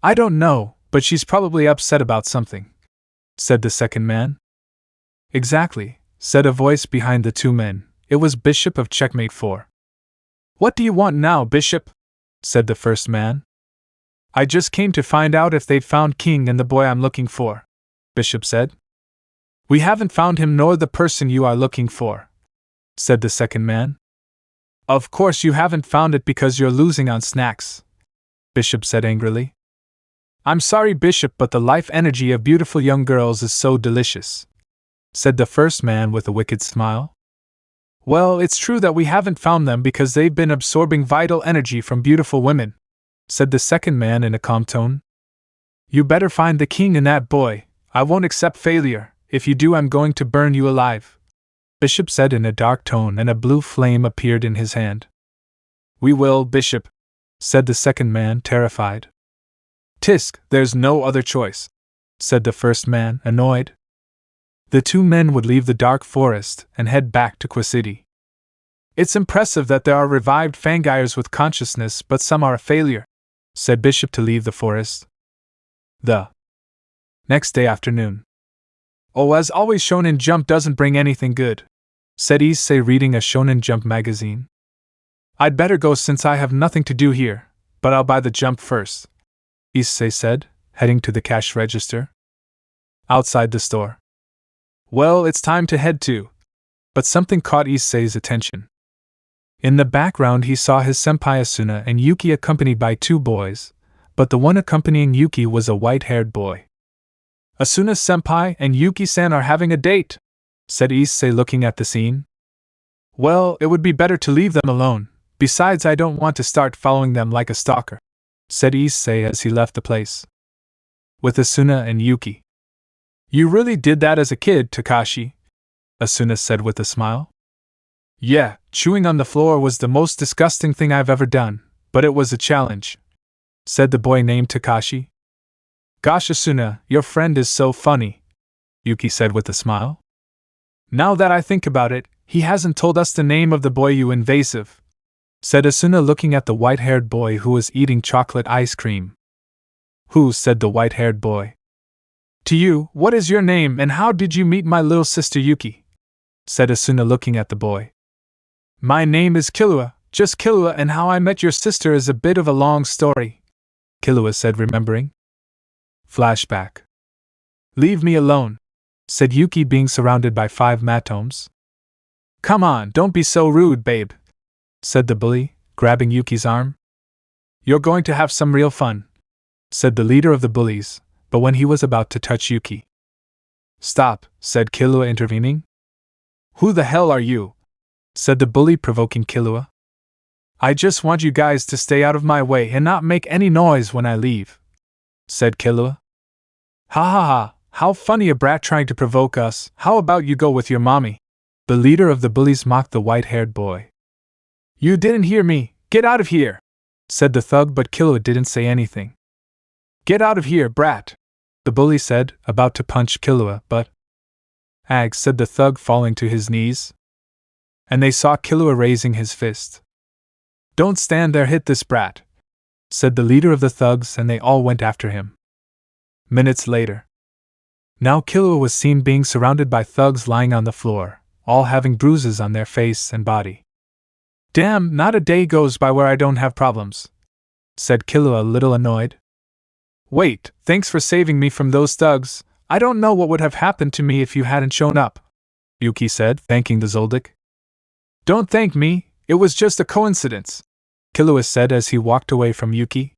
I don't know, but she's probably upset about something, said the second man. Exactly, said a voice behind the two men. It was Bishop of Checkmate 4. What do you want now, Bishop? Said the first man. I just came to find out if they'd found King and the boy I'm looking for, Bishop said. We haven't found him nor the person you are looking for, said the second man. Of course you haven't found it because you're losing on snacks, Bishop said angrily. I'm sorry, Bishop, but the life energy of beautiful young girls is so delicious, said the first man with a wicked smile. Well, it's true that we haven't found them because they've been absorbing vital energy from beautiful women, said the second man in a calm tone. You better find the king and that boy. I won't accept failure. If you do, I'm going to burn you alive, Bishop said in a dark tone, and a blue flame appeared in his hand. We will, Bishop, said the second man, terrified. Tisk, there's no other choice, said the first man, annoyed. The two men would leave the dark forest and head back to Qua City. It's impressive that there are revived Fangires with consciousness, but some are a failure, said Bishop to leave the forest. The next day afternoon. Oh, as always, Shonen Jump doesn't bring anything good. said Issei, reading a Shonen Jump magazine. I'd better go since I have nothing to do here, but I'll buy the Jump first, Issei said, heading to the cash register. Outside the store. Well, it's time to head too. But something caught Issei's attention. In the background he saw his senpai Asuna and Yuki accompanied by two boys, but the one accompanying Yuki was a white-haired boy. Asuna-senpai and Yuki-san are having a date, said Issei, looking at the scene. Well, it would be better to leave them alone, besides I don't want to start following them like a stalker, said Issei as he left the place. With Asuna and Yuki. You really did that as a kid, Takashi, Asuna said with a smile. Yeah, chewing on the floor was the most disgusting thing I've ever done, but it was a challenge, said the boy named Takashi. Gosh, Asuna, your friend is so funny, Yuki said with a smile. Now that I think about it, he hasn't told us the name of the boy, you invasive, said Asuna, looking at the white-haired boy who was eating chocolate ice cream. Who? Said the white-haired boy. To you, what is your name and how did you meet my little sister Yuki? Said Asuna, looking at the boy. My name is Killua, just Killua, and how I met your sister is a bit of a long story, Killua said, remembering. Flashback. Leave me alone, said Yuki, being surrounded by 5 matomes. Come on, don't be so rude, babe, said the bully, grabbing Yuki's arm. You're going to have some real fun, said the leader of the bullies, but when he was about to touch Yuki. Stop, said Killua, intervening. Who the hell are you? Said the bully, provoking Killua. I just want you guys to stay out of my way and not make any noise when I leave, said Killua. Ha ha ha, how funny, a brat trying to provoke us. How about you go with your mommy? The leader of the bullies mocked the white-haired boy. You didn't hear me, get out of here, said the thug, but Killua didn't say anything. Get out of here, brat, the bully said, about to punch Killua, but Ag, said the thug, falling to his knees. And they saw Killua raising his fist. Don't stand there, hit this brat, said the leader of the thugs, and they all went after him. Minutes later. Now Killua was seen being surrounded by thugs lying on the floor, all having bruises on their face and body. Damn, not a day goes by where I don't have problems, said Killua, a little annoyed. Wait, thanks for saving me from those thugs. I don't know what would have happened to me if you hadn't shown up, Yuki said, thanking the Zoldyck. Don't thank me, it was just a coincidence, Killua said as he walked away from Yuki.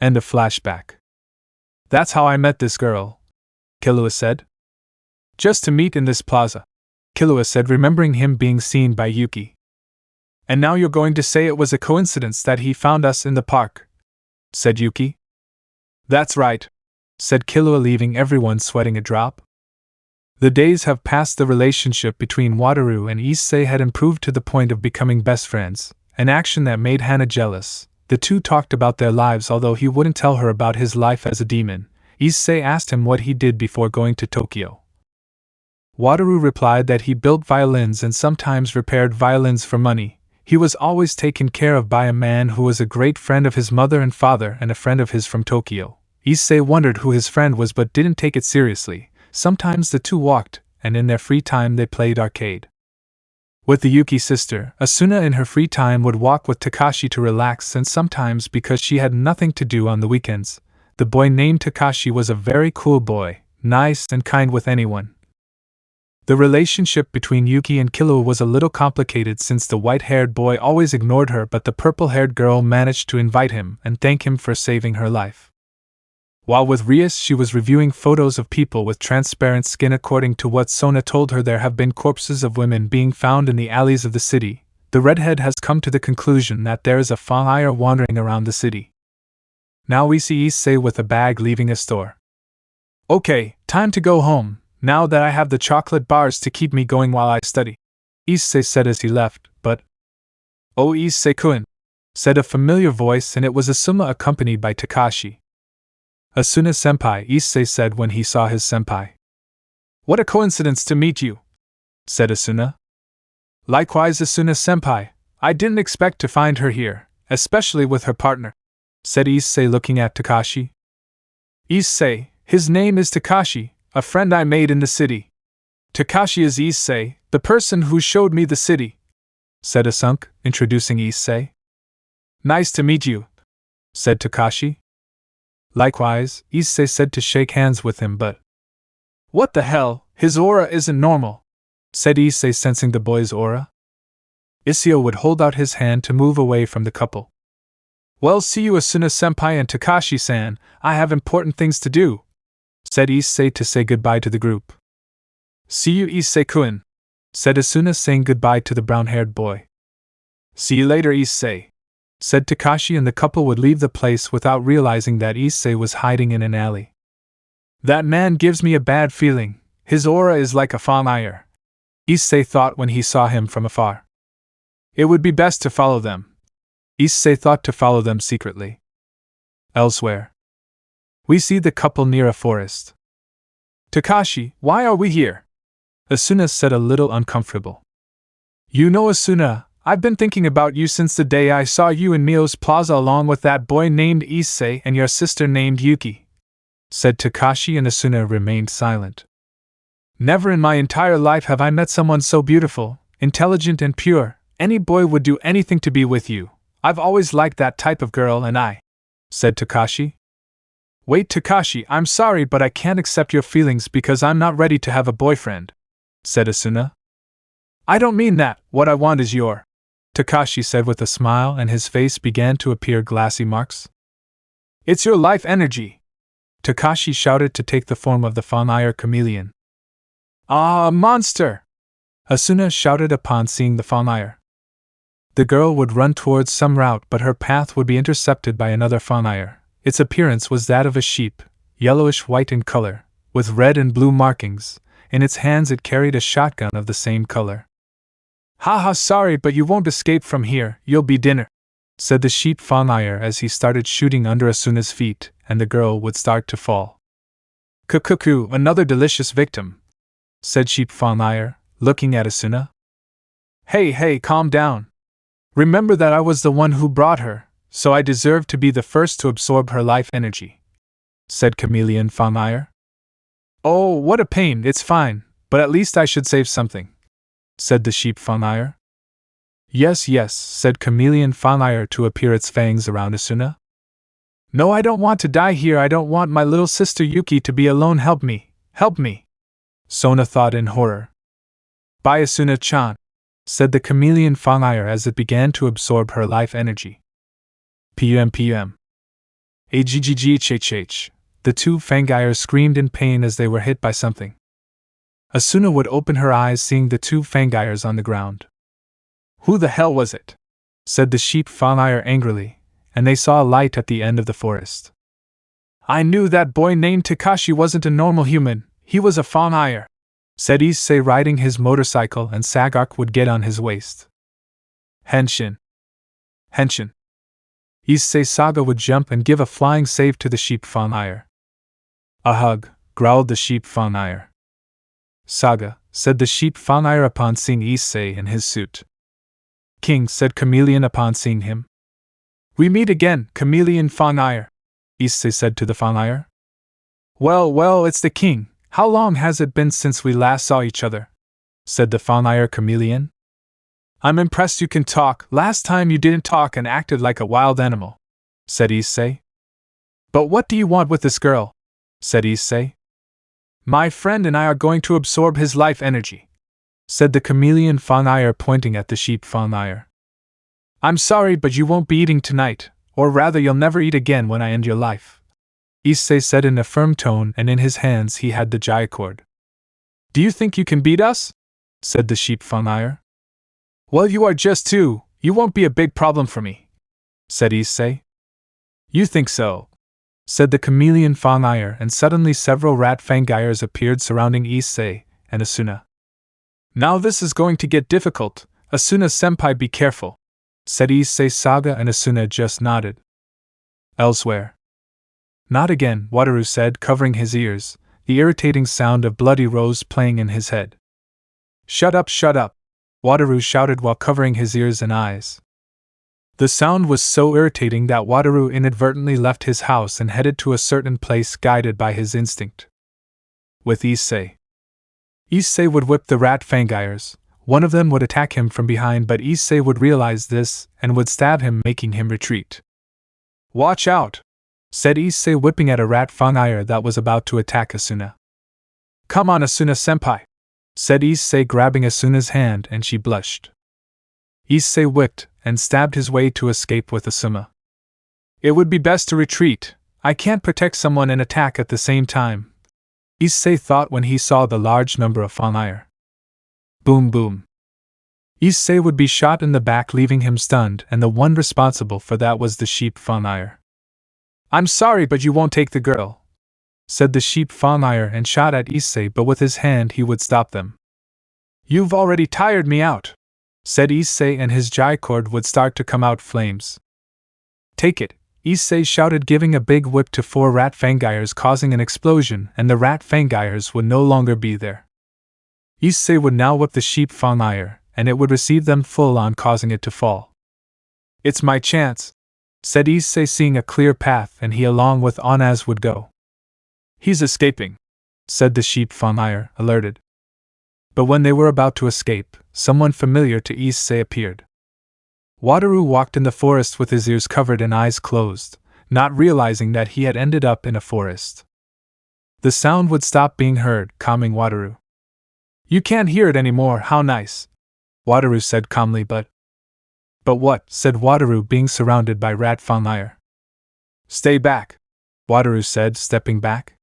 End of flashback. That's how I met this girl, Killua said. Just to meet in this plaza, Killua said, remembering him being seen by Yuki. And now you're going to say it was a coincidence that he found us in the park, said Yuki. That's right, said Killua, leaving everyone sweating a drop. The days have passed. The relationship between Wataru and Issei had improved to the point of becoming best friends, an action that made Hana jealous. The two talked about their lives, although he wouldn't tell her about his life as a demon. Issei asked him what he did before going to Tokyo. Wataru replied that he built violins and sometimes repaired violins for money. He was always taken care of by a man who was a great friend of his mother and father and a friend of his from Tokyo. Issei wondered who his friend was but didn't take it seriously. Sometimes the two walked, and in their free time they played arcade. With the Yuki sister, Asuna in her free time would walk with Takashi to relax, and sometimes, because she had nothing to do on the weekends, the boy named Takashi was a very cool boy, nice and kind with anyone. The relationship between Yuki and Killua was a little complicated since the white-haired boy always ignored her, but the purple-haired girl managed to invite him and thank him for saving her life. While with Rias, she was reviewing photos of people with transparent skin. According to what Sona told her, there have been corpses of women being found in the alleys of the city. The redhead has come to the conclusion that there is a fangire wandering around the city. Now we see Issei with a bag leaving a store. Okay, time to go home, now that I have the chocolate bars to keep me going while I study, Issei said as he left, but... Oh, Issei-kun, said a familiar voice, and it was Asuma accompanied by Takashi. Asuna-senpai, Issei said when he saw his senpai. What a coincidence to meet you, said Asuna. Likewise, Asuna-senpai, I didn't expect to find her here, especially with her partner, said Issei, looking at Takashi. Issei, his name is Takashi, a friend I made in the city, Takashi is Issei, the person who showed me the city, said Asunk, introducing Issei. Nice to meet you, said Takashi. Likewise, Issei said to shake hands with him, but what the hell, his aura isn't normal, said Issei, sensing the boy's aura. Issei would hold out his hand to move away from the couple. Well, see you Asuna-senpai and Takashi-san, I have important things to do, said Issei to say goodbye to the group. See you Issei-kun, said Asuna, saying goodbye to the brown-haired boy. See you later Issei, said Takashi, and the couple would leave the place without realizing that Issei was hiding in an alley. That man gives me a bad feeling, his aura is like a fangire, Issei thought when he saw him from afar. It would be best to follow them. Issei thought to follow them secretly. Elsewhere, we see the couple near a forest. Takashi, why are we here? Asuna said, a little uncomfortable. You know Asuna, I've been thinking about you since the day I saw you in Mio's Plaza along with that boy named Issei and your sister named Yuki, said Takashi, and Asuna remained silent. Never in my entire life have I met someone so beautiful, intelligent and pure. Any boy would do anything to be with you. I've always liked that type of girl, and I, said Takashi. Wait Takashi, I'm sorry but I can't accept your feelings because I'm not ready to have a boyfriend, said Asuna. I don't mean that, what I want is your, Takashi said with a smile, and his face began to appear glassy marks. It's your life energy, Takashi shouted to take the form of the fangire chameleon. Ah, monster! Asuna shouted upon seeing the fangire. The girl would run towards some route, but her path would be intercepted by another fangire. Its appearance was that of a sheep, yellowish-white in color, with red and blue markings. In its hands it carried a shotgun of the same color. Haha, sorry, but you won't escape from here, you'll be dinner, said the sheep fangire as he started shooting under Asuna's feet, and the girl would start to fall. Cuckoo, another delicious victim, said sheep fangire, looking at Asuna. Hey, calm down. Remember that I was the one who brought her, so I deserve to be the first to absorb her life energy, said chameleon fangire. Oh, what a pain, it's fine, but at least I should save something, said the sheep fangire. Yes, said chameleon fangire to appear its fangs around Asuna. No, I don't want to die here, I don't want my little sister Yuki to be alone, help me, Sona thought in horror. Bye Asuna-chan, said the chameleon fangire as it began to absorb her life energy. PM. Aggh, the two fangires screamed in pain as they were hit by something. Asuna would open her eyes seeing the two fangires on the ground. Who the hell was it? Said the sheep fangire angrily, and they saw a light at the end of the forest. I knew that boy named Takashi wasn't a normal human, he was a fangire, said Issei, riding his motorcycle, and Sagak would get on his waist. Henshin. Issei Saga would jump and give a flying save to the sheep fangire. A hug, growled the sheep fangire. Saga, said the sheep fangire upon seeing Issei in his suit. King, said chameleon upon seeing him. We meet again, chameleon fangire, Issei said to the fangire. Well, it's the king. How long has it been since we last saw each other? Said the fangire chameleon. I'm impressed you can talk, last time you didn't talk and acted like a wild animal, said Issei. But what do you want with this girl? Said Issei. My friend and I are going to absorb his life energy, said the chameleon fangire pointing at the sheep fangire. I'm sorry but you won't be eating tonight, or rather you'll never eat again when I end your life, Issei said in a firm tone, and in his hands he had the Jaicord. Do you think you can beat us? Said the sheep fangire. Well, you are just two, you won't be a big problem for me, said Issei. You think so? Said the chameleon fangire, and suddenly several rat fangires appeared surrounding Issei and Asuna. Now this is going to get difficult, Asuna-senpai, be careful, said Issei Saga, and Asuna just nodded. Elsewhere. Not again, Wataru said, covering his ears, the irritating sound of Bloody Rose playing in his head. Shut up, Wataru shouted while covering his ears and eyes. The sound was so irritating that Wataru inadvertently left his house and headed to a certain place guided by his instinct. With Issei. Issei would whip the rat Fangires. One of them would attack him from behind, but Issei would realize this and would stab him, making him retreat. "Watch out!" said Issei, whipping at a rat Fangire that was about to attack Asuna. "Come on, Asuna-senpai," said Issei, grabbing Asuna's hand, and she blushed. Issei whipped and stabbed his way to escape with Asuna. "It would be best to retreat. I can't protect someone and attack at the same time," Issei thought when he saw the large number of Fangire. Boom boom. Issei would be shot in the back, leaving him stunned, and the one responsible for that was the sheep Fangire. "I'm sorry, but you won't take the girl," said the sheep Fangire and shot at Issei, but with his hand he would stop them. "You've already tired me out," said Issei, and his J-cord would start to come out flames. "Take it," Issei shouted, giving a big whip to 4 rat Fangires, causing an explosion, and the rat Fangires would no longer be there. Issei would now whip the sheep Fangire, and it would receive them full on, causing it to fall. "It's my chance," said Issei, seeing a clear path, and he along with Onaz would go. "He's escaping," said the sheep Fangire, alerted. But when they were about to escape, someone familiar to Issei appeared. Wataru walked in the forest with his ears covered and eyes closed, not realizing that he had ended up in a forest. The sound would stop being heard, calming Wataru. "You can't hear it anymore, how nice," Wataru said calmly. But what?" said Wataru, being surrounded by rat Fangire. "Stay back," Wataru said, stepping back.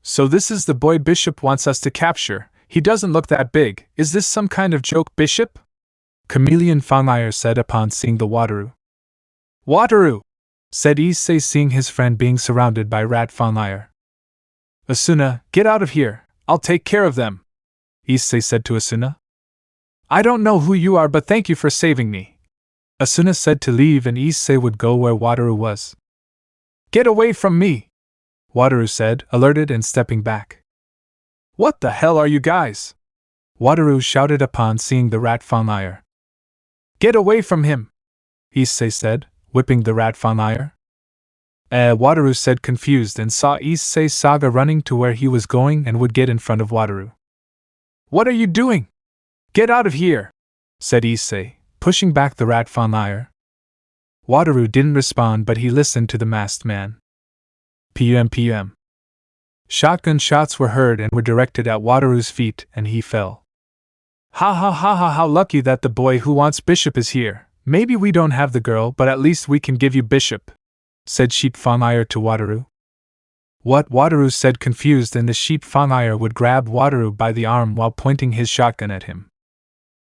"So this is the boy Bishop wants us to capture. He doesn't look that big. Is this some kind of joke, Bishop?" Chameleon Fangire said upon seeing the Wataru. "Wataru!" said Issei, seeing his friend being surrounded by rat Fangire. "Asuna, get out of here. I'll take care of them," Issei said to Asuna. "I don't know who you are, but thank you for saving me." Asuna said to leave, and Issei would go where Wataru was. "Get away from me!" Wataru said, alerted and stepping back. "What the hell are you guys?" Wataru shouted upon seeing the rat Fangire. "Get away from him!" Issei said, whipping the rat Fangire. Wataru said, confused, and saw Issei Saga running to where he was going and would get in front of Wataru. "What are you doing? Get out of here!" said Issei, pushing back the rat Fangire. Wataru didn't respond, but he listened to the masked man. PM. Shotgun shots were heard and were directed at Wataru's feet, and he fell. "Ha ha ha ha, how lucky that the boy who wants Bishop is here. Maybe we don't have the girl, but at least we can give you Bishop," said Sheep Fangire to Wataru. "What?" Wataru said, confused, and the Sheep Fangire would grab Wataru by the arm while pointing his shotgun at him.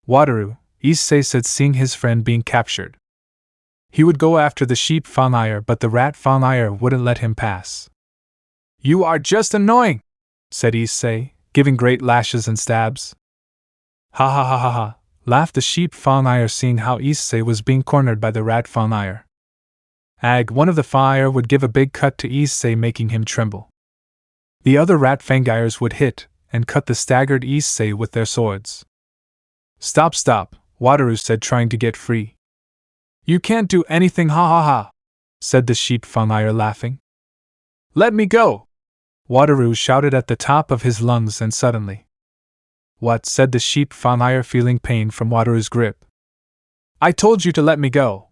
"Wataru," Issei said, seeing his friend being captured. He would go after the Sheep Fangire, but the rat Fangire wouldn't let him pass. "You are just annoying," said Issei, giving great lashes and stabs. "Ha ha ha ha ha," laughed the Sheep Fangire, seeing how Issei was being cornered by the rat Fangire. One of the Fangire would give a big cut to Issei, making him tremble. The other rat Fangires would hit and cut the staggered Issei with their swords. Stop, Wataru said, trying to get free. "You can't do anything, ha ha ha," said the Sheep Fangire, laughing. "Let me go!" Wataru shouted at the top of his lungs, and suddenly. "What?" said the Sheep Fangire, feeling pain from Wataru's grip. "I told you to let me go,"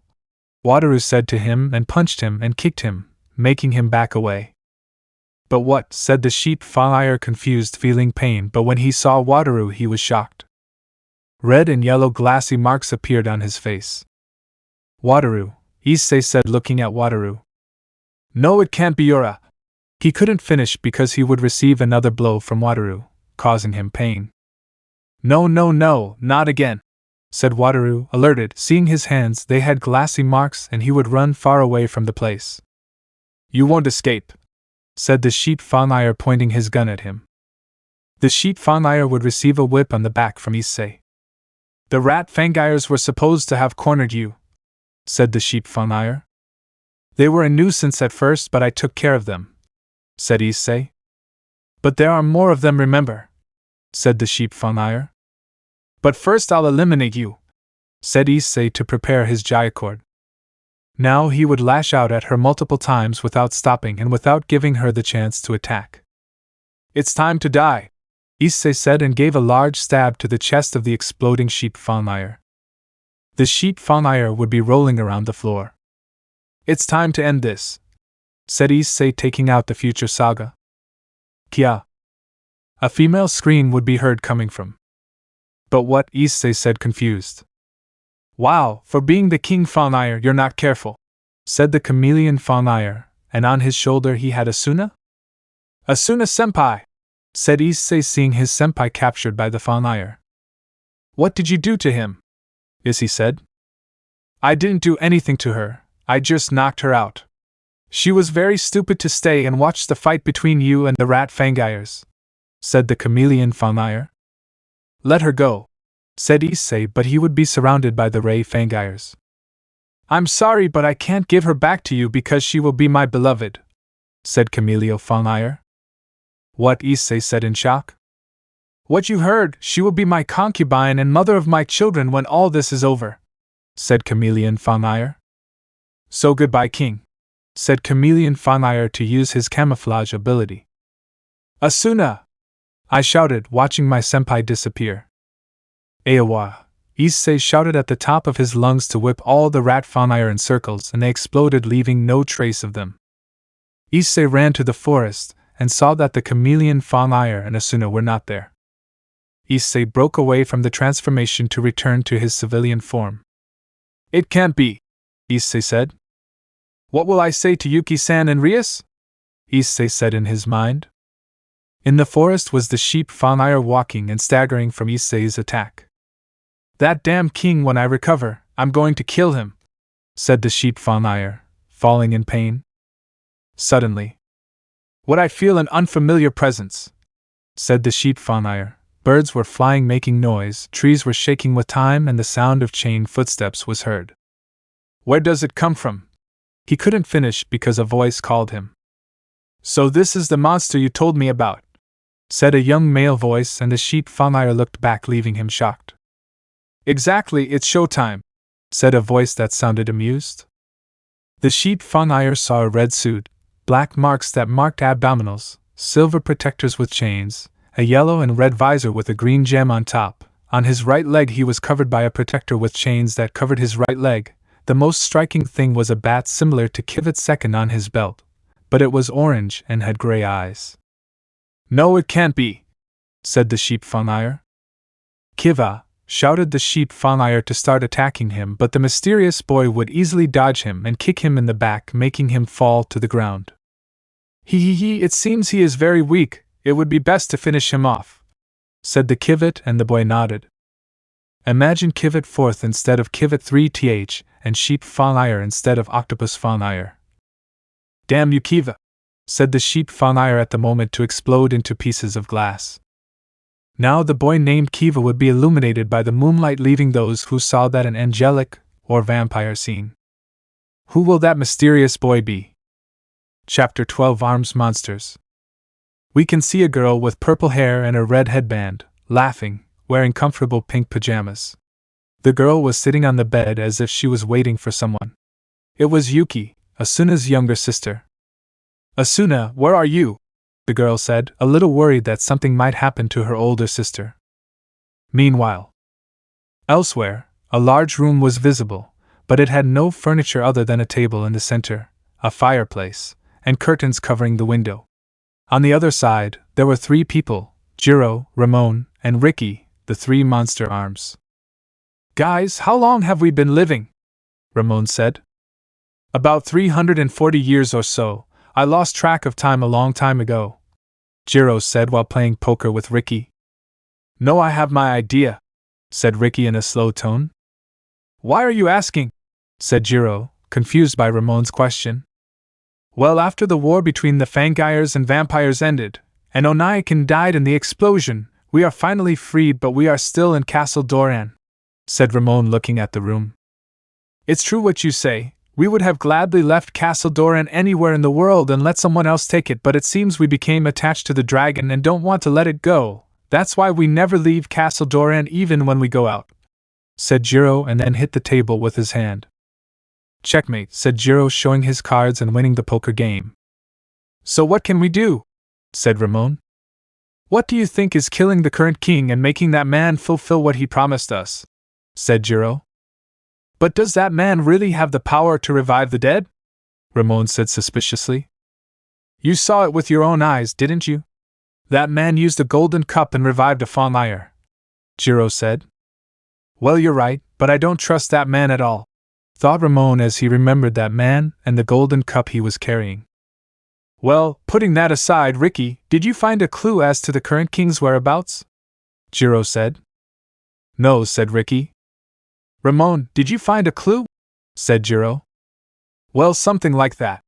Wataru said to him, and punched him and kicked him, making him back away. "But what?" said the Sheep Fangire, confused, feeling pain, but when he saw Wataru he was shocked. Red and yellow glassy marks appeared on his face. "Wataru," Issei said, looking at Wataru. "No, it can't be Yura." He couldn't finish because he would receive another blow from Wataru, causing him pain. No, not again," said Wataru, alerted, seeing his hands. They had glassy marks, and he would run far away from the place. "You won't escape," said the Sheep Fangire, pointing his gun at him. The Sheep Fangire would receive a whip on the back from Issei. "The rat Fangires were supposed to have cornered you," said the Sheep Fangire. "They were a nuisance at first, but I took care of them," said Issei. "But there are more of them, remember," said the Sheep Fangire. "But first I'll eliminate you," said Issei to prepare his J-cord. Now he would lash out at her multiple times without stopping and without giving her the chance to attack. "It's time to die," Issei said and gave a large stab to the chest of the exploding sheep Fangire. The sheep Fangire would be rolling around the floor. It's time to end this, said Issei, taking out the future saga. Kia. A female scream would be heard coming from. But what? Issei said, confused. Wow, for being the king Fangire you're not careful, said the chameleon Fangire, and on his shoulder he had Asuna? Asuna-senpai, said Issei, seeing his senpai captured by the Fangire. What did you do to him? Issei said. I didn't do anything to her, I just knocked her out. She was very stupid to stay and watch the fight between you and the rat Fangires, said the chameleon Fangire. Let her go, said Issei, but he would be surrounded by the ray Fangires. I'm sorry, but I can't give her back to you because she will be my beloved, said Chameleon Fangire. What? Issei said in shock. What you heard, she will be my concubine and mother of my children when all this is over, said Chameleon Fangire. So goodbye, king, said Chameleon Fangire to use his camouflage ability. Asuna! I shouted, watching my senpai disappear. Aowa! Issei shouted at the top of his lungs to whip all the rat Fangire in circles, and they exploded, leaving no trace of them. Issei ran to the forest and saw that the chameleon Fangire and Asuna were not there. Issei broke away from the transformation to return to his civilian form. It can't be, Issei said. What will I say to Yuki-san and Rias? Issei said in his mind. In the forest was the sheep Fangire walking and staggering from Issei's attack. That damn king, when I recover, I'm going to kill him, said the sheep Fangire, falling in pain. Suddenly, what I feel an unfamiliar presence, said the sheep Fangire. Birds were flying, making noise, trees were shaking with time, and the sound of chained footsteps was heard. Where does it come from? He couldn't finish because a voice called him. So this is the monster you told me about, said a young male voice, and the sheep Fangire looked back, leaving him shocked. Exactly, it's showtime, said a voice that sounded amused. The sheep Fangire saw a red suit, black marks that marked abdominals, silver protectors with chains, a yellow and red visor with a green gem on top. On his right leg he was covered by a protector with chains that covered his right leg. The most striking thing was a bat similar to Kiva's second on his belt, but it was orange and had gray eyes. No, it can't be, said the sheep Fangire. Kiva, shouted the sheep Fangire to start attacking him, but the mysterious boy would easily dodge him and kick him in the back, making him fall to the ground. It seems he is very weak, it would be best to finish him off, said the Kivat, and the boy nodded. Imagine Kivat 4th instead of Kivat 3th, and sheep Fangire instead of octopus Fangire. Damn you, Kiva, said the sheep Fangire at the moment to explode into pieces of glass. Now the boy named Kiva would be illuminated by the moonlight, leaving those who saw that an angelic or vampire scene. Who will that mysterious boy be? Chapter 12 Arms Monsters. We can see a girl with purple hair and a red headband, laughing, wearing comfortable pink pajamas. The girl was sitting on the bed as if she was waiting for someone. It was Yuki, Asuna's younger sister. Asuna, where are you? The girl said, a little worried that something might happen to her older sister. Meanwhile, elsewhere, a large room was visible, but it had no furniture other than a table in the center, a fireplace, and curtains covering the window. On the other side, there were 3 people, Jiro, Ramon, and Ricky, the 3 monster arms. Guys, how long have we been living? Ramon said. About 340 years or so. I lost track of time a long time ago, Jiro said while playing poker with Ricky. No, I have my idea, said Ricky in a slow tone. Why are you asking? Said Jiro, confused by Ramon's question. Well, after the war between the Fangires and vampires ended, and Onaikin died in the explosion, we are finally freed, but we are still in Castle Doran, said Ramon, looking at the room. It's true what you say. We would have gladly left Castle Doran anywhere in the world and let someone else take it, but it seems we became attached to the dragon and don't want to let it go. That's why we never leave Castle Doran even when we go out, said Jiro, and then hit the table with his hand. Checkmate, said Jiro, showing his cards and winning the poker game. So what can we do? Said Ramon. What do you think is killing the current king and making that man fulfill what he promised us? Said Jiro. But does that man really have the power to revive the dead? Ramon said suspiciously. You saw it with your own eyes, didn't you? That man used a golden cup and revived a Fangire, Jiro said. Well, you're right, but I don't trust that man at all, thought Ramon as he remembered that man and the golden cup he was carrying. Well, putting that aside, Ricky, did you find a clue as to the current king's whereabouts? Jiro said. No, said Ricky. Ramon, did you find a clue? Said Jiro. Well, something like that,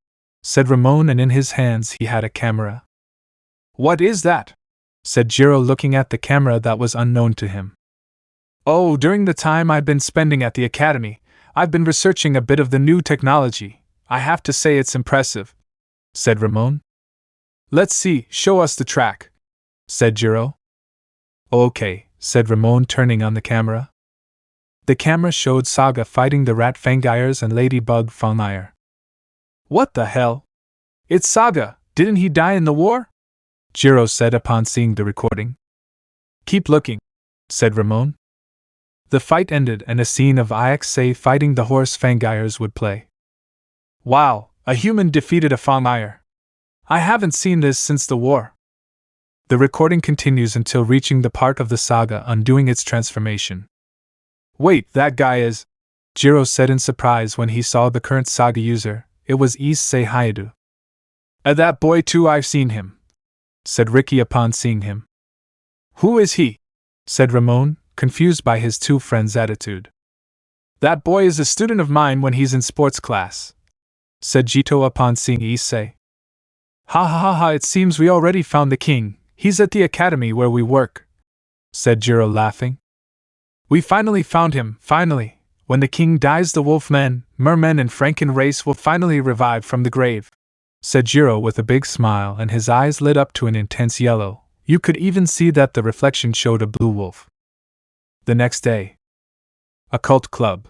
said Ramon, and in his hands he had a camera. What is that? Said Jiro, looking at the camera that was unknown to him. Oh, during the time I've been spending at the academy, I've been researching a bit of the new technology. I have to say it's impressive, said Ramon. Let's see, show us the track, said Jiro. Okay, said Ramon, turning on the camera. The camera showed Saga fighting the rat Fangires and Ladybug Fangire. What the hell? It's Saga, didn't he die in the war? Jiro said upon seeing the recording. Keep looking, said Ramon. The fight ended and a scene of Issei fighting the horse Fangires would play. Wow, a human defeated a Fangire. I haven't seen this since the war. The recording continues until reaching the part of the saga undoing its transformation. Wait, that guy is... Jiro said in surprise when he saw the current saga user. It was Issei Hayato. That boy too, I've seen him, said Ricky upon seeing him. Who is he? Said Ramon, confused by his two friends' attitude. That boy is a student of mine when he's in sports class, said Jito upon seeing Issei. Ha ha ha ha, it seems we already found the king. He's at the academy where we work, said Jiro, laughing. We finally found him, finally. When the king dies, the wolfmen, mermen and Franken race will finally revive from the grave, said Jiro with a big smile, and his eyes lit up to an intense yellow. You could even see that the reflection showed a blue wolf. The next day. Occult Club.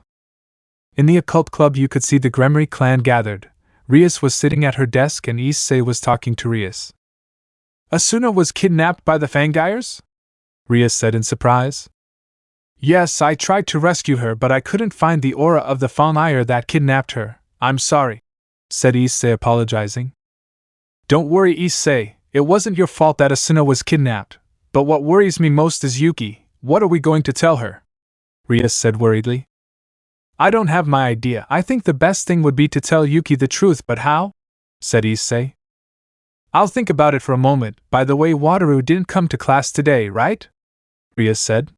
In the Occult Club you could see the Gremory clan gathered. Rias was sitting at her desk and Issei was talking to Rias. Asuna was kidnapped by the Fangires? Rias said in surprise. Yes, I tried to rescue her, but I couldn't find the aura of the Fangire that kidnapped her. I'm sorry, said Issei, apologizing. Don't worry, Issei, it wasn't your fault that Asuna was kidnapped. But what worries me most is Yuki. What are we going to tell her? Rias said worriedly. I don't have my idea. I think the best thing would be to tell Yuki the truth, but how? Said Issei. I'll think about it for a moment. By the way, Wataru didn't come to class today, right? Rias said.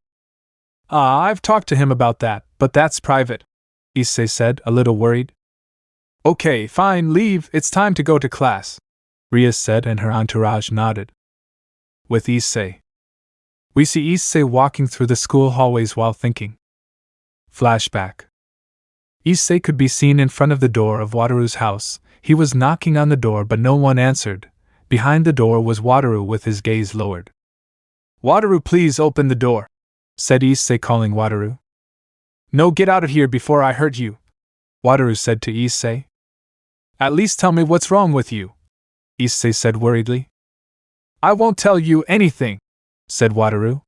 I've talked to him about that, but that's private, Issei said, a little worried. Okay, fine, leave, it's time to go to class, Rias said, and her entourage nodded. With Issei. We see Issei walking through the school hallways while thinking. Flashback. Issei could be seen in front of the door of Wataru's house. He was knocking on the door, but no one answered. Behind the door was Wataru with his gaze lowered. Wataru, please open the door, said Issei, calling Wataru. No, get out of here before I hurt you, Wataru said to Issei. At least tell me what's wrong with you, Issei said worriedly. I won't tell you anything, said Wataru.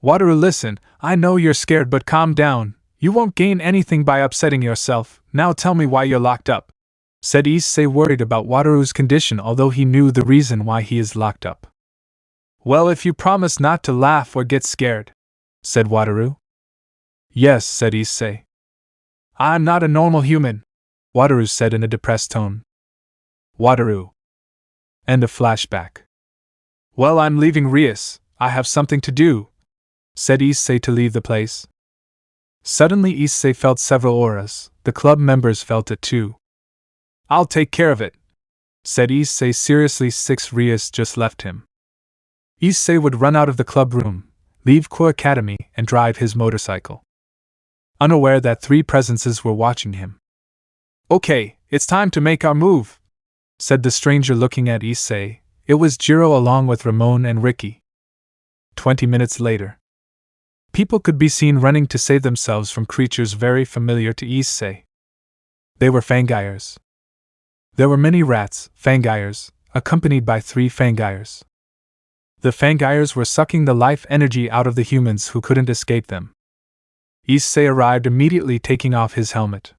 Wataru, listen, I know you're scared, but calm down. You won't gain anything by upsetting yourself. Now tell me why you're locked up, said Issei, worried about Wataru's condition, although he knew the reason why he is locked up. Well, if you promise not to laugh or get scared, said Wataru. Yes, said Issei. I'm not a normal human, Wataru said in a depressed tone. Wataru. End of flashback. Well, I'm leaving Rias. I have something to do, said Issei to leave the place. Suddenly Issei felt several auras. The club members felt it too. I'll take care of it, said Issei seriously. Rias just left him. Issei would run out of the club room, leave Core Academy, and drive his motorcycle, unaware that three presences were watching him. Okay, it's time to make our move, said the stranger, looking at Issei. It was Jiro along with Ramon and Ricky. 20 minutes later. People could be seen running to save themselves from creatures very familiar to Issei. They were Fangires. There were many rats, Fangires, accompanied by 3 Fangires. The Fangires were sucking the life energy out of the humans who couldn't escape them. Issei arrived immediately, taking off his helmet.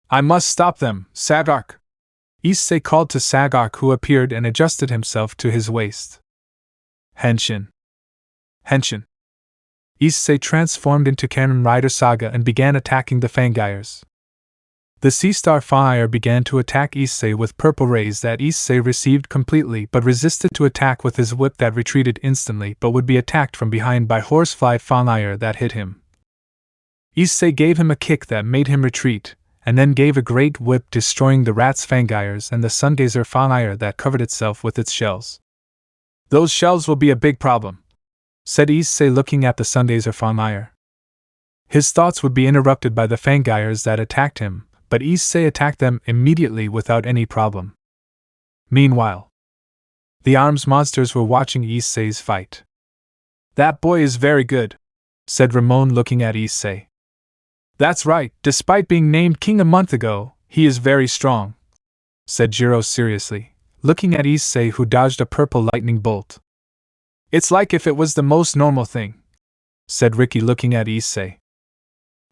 I must stop them, Sagark! Issei called to Sagark, who appeared and adjusted himself to his waist. Henshin. Henshin. Issei transformed into Kamen Rider Saga and began attacking the Fangires. The Sea Star Fangire began to attack Issei with purple rays that Issei received completely but resisted to attack with his whip that retreated instantly but would be attacked from behind by Horsefly Fangire that hit him. Issei gave him a kick that made him retreat, and then gave a great whip destroying the Rat's Fangires and the Sungazer Fangire that covered itself with its shells. Those shells will be a big problem, said Issei looking at the Sungazer Fangire. His thoughts would be interrupted by the Fangires that attacked him, but Issei attacked them immediately without any problem. Meanwhile, the arms monsters were watching Issei's fight. That boy is very good, said Ramon looking at Issei. That's right, despite being named king a month ago, he is very strong, said Jiro seriously, looking at Issei, who dodged a purple lightning bolt. It's like if it was the most normal thing, said Ricky looking at Issei.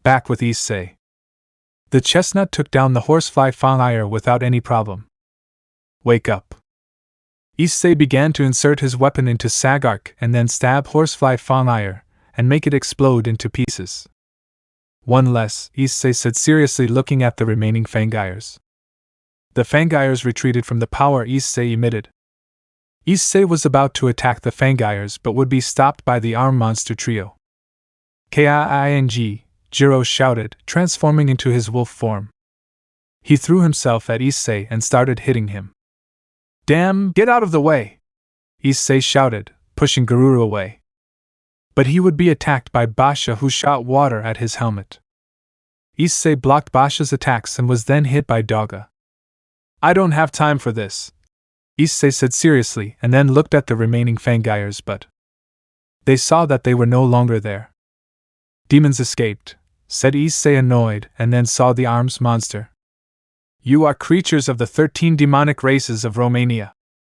Back with Issei. The chestnut took down the Horsefly Fangire without any problem. Wake up. Issei began to insert his weapon into Sagark and then stab Horsefly Fangire and make it explode into pieces. One less, Issei said seriously, looking at the remaining Fangires. The Fangires retreated from the power Issei emitted. Issei was about to attack the Fangires but would be stopped by the arm monster trio. King! Jiro shouted, transforming into his wolf form. He threw himself at Issei and started hitting him. Damn, get out of the way! Issei shouted, pushing Garuru away. But he would be attacked by Basha, who shot water at his helmet. Issei blocked Basha's attacks and was then hit by Doga. I don't have time for this, Issei said seriously, and then looked at the remaining Fangires, but they saw that they were no longer there. Demons escaped, said Issei, annoyed, and then saw the arms monster. You are creatures of the 13 demonic races of Romania,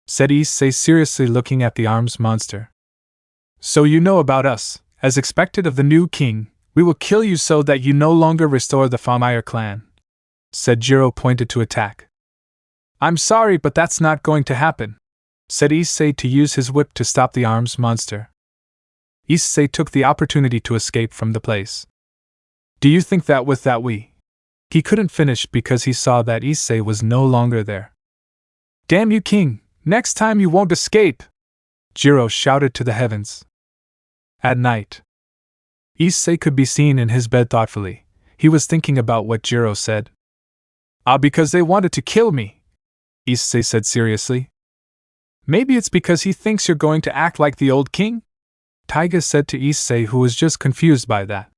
said Issei seriously, looking at the arms monster. So you know about us. As expected of the new king, we will kill you so that you no longer restore the Fangire clan, said Jiro, pointed to attack. I'm sorry, but that's not going to happen, said Issei to use his whip to stop the arms monster. Issei took the opportunity to escape from the place. Do you think that with that we? He couldn't finish because he saw that Issei was no longer there. Damn you, king! Next time you won't escape! Jiro shouted to the heavens. At night, Issei could be seen in his bed thoughtfully. He was thinking about what Jiro said. Because they wanted to kill me, Issei said seriously. Maybe it's because he thinks you're going to act like the old king? Taiga said to Issei, who was just confused by that.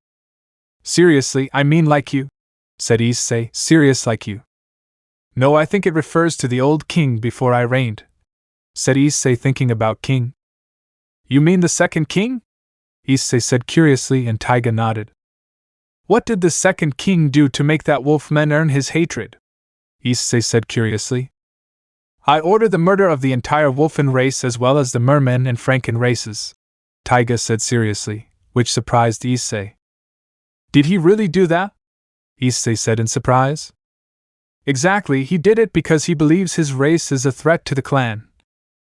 Seriously, I mean like you, said Issei, serious like you. No, I think it refers to the old king before I reigned, said Issei, thinking about king. You mean the second king? Issei said curiously, and Taiga nodded. What did the second king do to make that wolfman earn his hatred? Issei said curiously. I ordered the murder of the entire wolfen race as well as the mermen and franken races, Taiga said seriously, which surprised Issei. Did he really do that? Issei said in surprise. Exactly, he did it because he believes his race is a threat to the clan,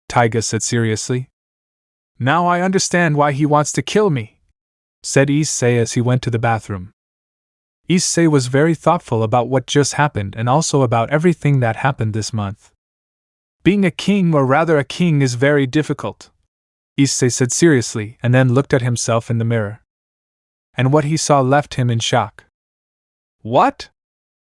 Taiga said seriously. Now I understand why he wants to kill me, said Issei as he went to the bathroom. Issei was very thoughtful about what just happened and also about everything that happened this month. Being a king, or rather a king, is very difficult, Issei said seriously, and then looked at himself in the mirror. And what he saw left him in shock. What?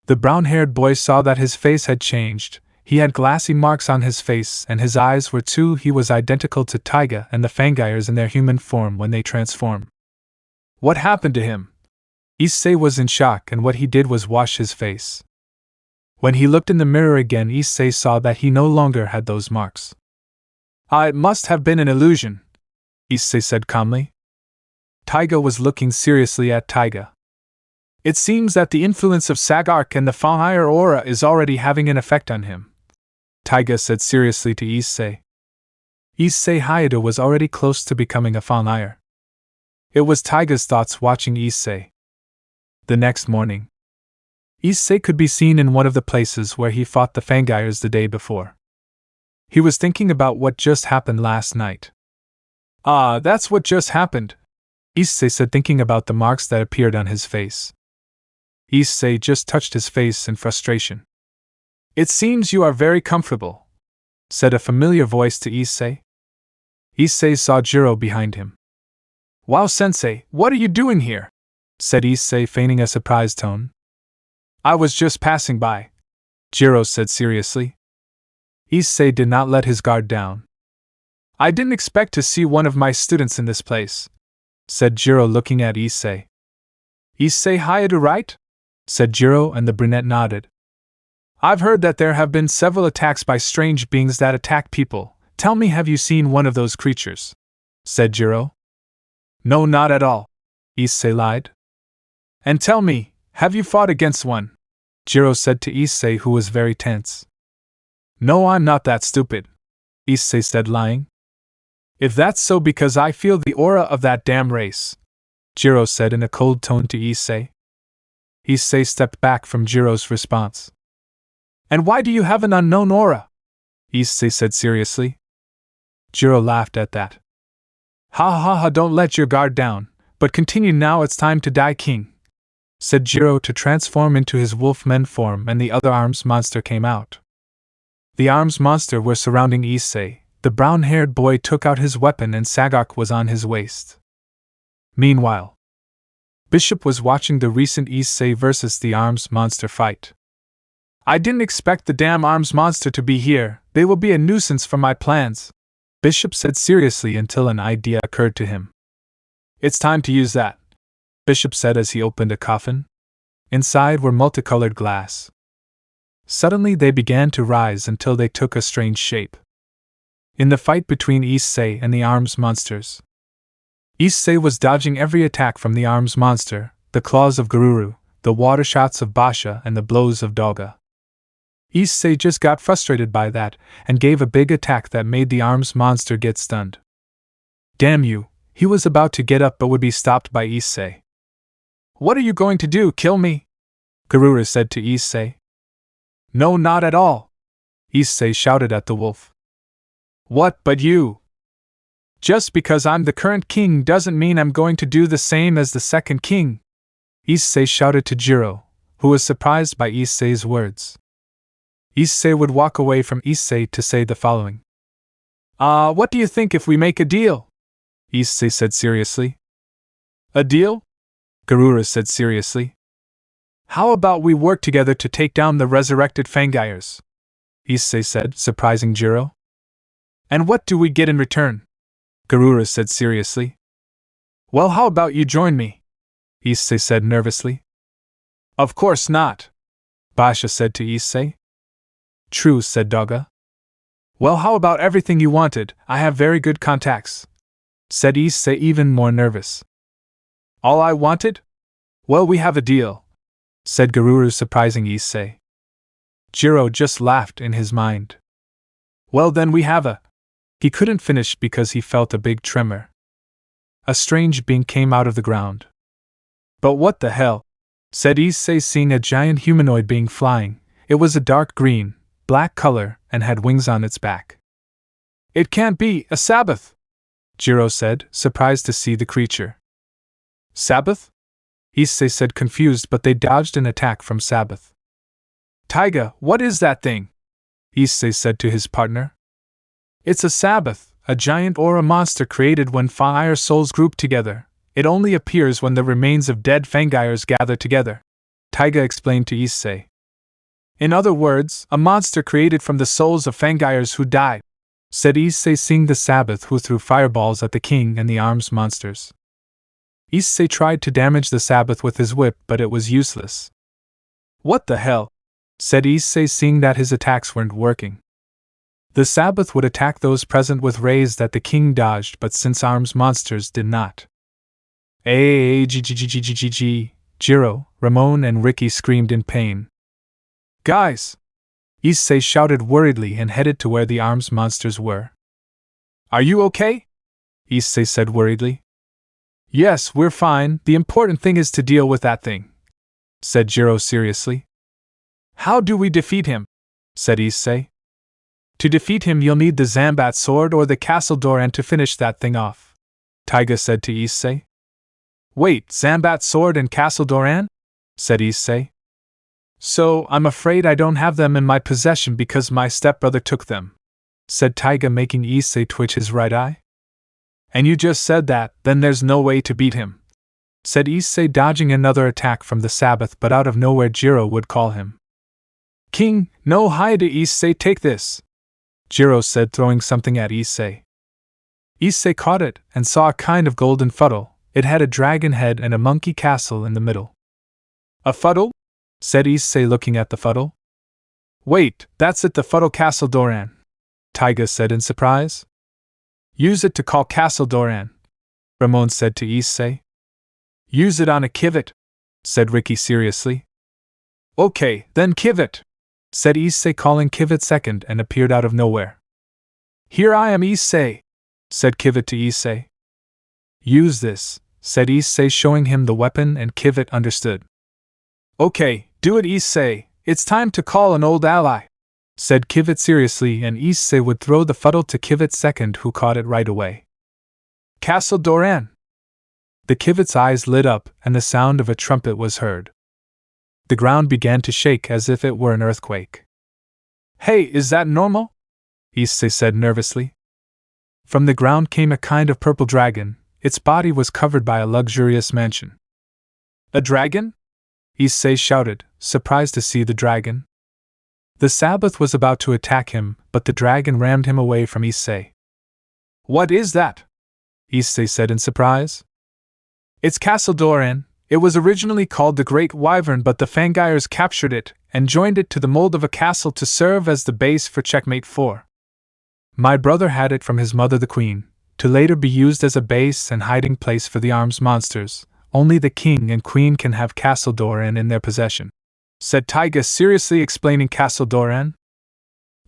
The brown-haired boy saw that his face had changed. He had glassy marks on his face, and his eyes were too. He was identical to Taiga and the Fangires in their human form when they transform. What happened to him? Issei was in shock, and what he did was wash his face. When he looked in the mirror again, Issei saw that he no longer had those marks. It must have been an illusion, Issei said calmly. Taiga was looking seriously at Taiga. It seems that the influence of Sagark and the Fangire aura is already having an effect on him, Taiga said seriously to Issei. Issei Hayata was already close to becoming a Fangire. It was Taiga's thoughts watching Issei. The next morning, Issei could be seen in one of the places where he fought the Fangires the day before. He was thinking about what just happened last night. Ah, that's what just happened, Issei said, thinking about the marks that appeared on his face. Issei just touched his face in frustration. It seems you are very comfortable, said a familiar voice to Issei. Issei saw Jiro behind him. Wow, sensei, what are you doing here? Said Issei, feigning a surprised tone. I was just passing by, Jiro said seriously. Issei did not let his guard down. I didn't expect to see one of my students in this place, said Jiro, looking at Issei. Issei Hayata, right? Said Jiro, and the brunette nodded. I've heard that there have been several attacks by strange beings that attack people. Tell me, have you seen one of those creatures? Said Jiro. No, not at all, Issei lied. And tell me, have you fought against one? Jiro said to Issei, who was very tense. No, I'm not that stupid, Issei said, lying. If that's so, because I feel the aura of that damn race, Jiro said in a cold tone to Issei. Issei stepped back from Jiro's response. And why do you have an unknown aura? Issei said seriously. Jiro laughed at that. Ha ha ha, don't let your guard down, but continue now, it's time to die, king, said Jiro to transform into his wolfman form, and the other arms monster came out. The arms monster were surrounding Issei. The brown-haired boy took out his weapon and Sagak was on his waist. Meanwhile, Bishop was watching the recent Issei versus the arms monster fight. I didn't expect the damn arms monster to be here. They will be a nuisance for my plans, Bishop said seriously until an idea occurred to him. It's time to use that, Bishop said as he opened a coffin. Inside were multicolored glass. Suddenly they began to rise until they took a strange shape. In the fight between Issei and the arms monsters, Issei was dodging every attack from the arms monster, the claws of Garuru, the water shots of Basha, and the blows of Doga. Issei just got frustrated by that and gave a big attack that made the arms monster get stunned. Damn you, he was about to get up but would be stopped by Issei. What are you going to do, kill me? Garuru said to Issei. No, not at all, Issei shouted at the wolf. What, but you? Just because I'm the current king doesn't mean I'm going to do the same as the second king, Issei shouted to Jiro, who was surprised by Issei's words. Issei would walk away from Issei to say the following. What do you think if we make a deal? Issei said seriously. A deal? Garuru said seriously. How about we work together to take down the resurrected Fangires? Issei said, surprising Jiro. And what do we get in return? Garuru said seriously. Well, how about you join me? Issei said nervously. Of course not, Basha said to Issei. True, said Doga. Well, how about everything you wanted? I have very good contacts, said Issei, even more nervous. All I wanted? Well, we have a deal, said Garuru, surprising Issei. Jiro just laughed in his mind. Well, then we have a... He couldn't finish because he felt a big tremor. A strange being came out of the ground. But what the hell? Said Issei, seeing a giant humanoid being flying. It was a dark green, black color, and had wings on its back. It can't be a Sabbath, Jiro said, surprised to see the creature. Sabbath? Issei said, confused, but they dodged an attack from Sabbath. Taiga, what is that thing? Issei said to his partner. It's a Sabbath, a giant aura monster created when Fangire souls group together. It only appears when the remains of dead Fangires gather together, Taiga explained to Issei. In other words, a monster created from the souls of Fangires who died, said Issei, seeing the Sabbath, who threw fireballs at the king and the arms monsters. Issei tried to damage the Sabbath with his whip, but it was useless. What the hell? Said Issei, seeing that his attacks weren't working. The Sabbath would attack those present with rays that the king dodged, but since arms monsters did not. Jiro, Ramon, and Ricky screamed in pain. Guys! Issei shouted worriedly and headed to where the arms monsters were. Are you okay? Issei said worriedly. Yes, we're fine, the important thing is to deal with that thing, said Jiro seriously. How do we defeat him? Said Issei. To defeat him you'll need the Zambat sword or the castle door and to finish that thing off, Taiga said to Issei. Wait, Zambat sword and castle Doran? Said Issei. So, I'm afraid I don't have them in my possession because my stepbrother took them, said Taiga, making Issei twitch his right eye. And you just said that, then there's no way to beat him, said Issei, dodging another attack from the Sabbath, but out of nowhere Jiro would call him. King, no hide, Issei, take this, Jiro said, throwing something at Issei. Issei caught it and saw a kind of golden fuddle. It had a dragon head and a monkey castle in the middle. A fuddle? Said Issei, looking at the fuddle. Wait, that's it, the fuddle castle Doran, Taiga said in surprise. Use it to call castle Doran, Ramon said to Issei. Use it on a Kivet, said Ricky seriously. Okay, then Kivet, said Issei, calling Kivet second, and appeared out of nowhere. Here I am, Issei, said Kivet to Issei. Use this, said Issei, showing him the weapon, and Kivet understood. Okay, do it, Issei, it's time to call an old ally, said Kivet seriously, and Issei would throw the fuddle to Kivet second, who caught it right away. Castle Doran! The Kivet's eyes lit up, and the sound of a trumpet was heard. The ground began to shake as if it were an earthquake. Hey, is that normal? Issei said nervously. From the ground came a kind of purple dragon. Its body was covered by a luxurious mansion. A dragon? Issei shouted, surprised to see the dragon. The Sabbath was about to attack him, but the dragon rammed him away from Issei. What is that? Issei said in surprise. It's Castle Doran. It was originally called the Great Wyvern, but the Fangires captured it and joined it to the mold of a castle to serve as the base for Checkmate 4. My brother had it from his mother the Queen, to later be used as a base and hiding place for the arms monsters. Only the King and Queen can have Castle Doran in their possession, said Taiga, seriously explaining Castle Doran.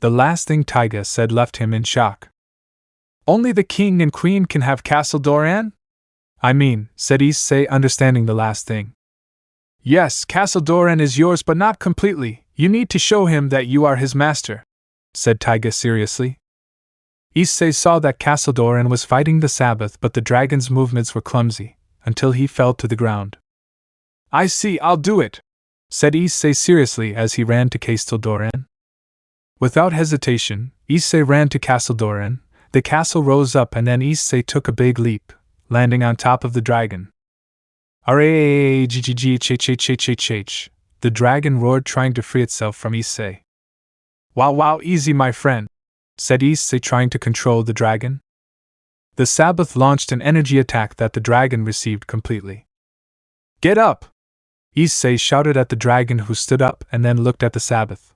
The last thing Taiga said left him in shock. Only the King and Queen can have Castle Doran? I mean, said Issei, understanding the last thing. Yes, Castle Doran is yours, but not completely. You need to show him that you are his master, said Taiga seriously. Issei saw that Castle Doran was fighting the Sabbath, but the dragon's movements were clumsy, until he fell to the ground. I see, I'll do it, said Issei seriously as he ran to Castle Doran. Without hesitation, Issei ran to Castle Doran. The castle rose up and then Issei took a big leap, landing on top of the dragon. R-A-G-G-G-H-H-H-H-H-H. The dragon roared, trying to free itself from Issei. Wow, easy my friend, said Issei, trying to control the dragon. The Sabbath launched an energy attack that the dragon received completely. Get up! Issei shouted at the dragon, who stood up and then looked at the Sabbath.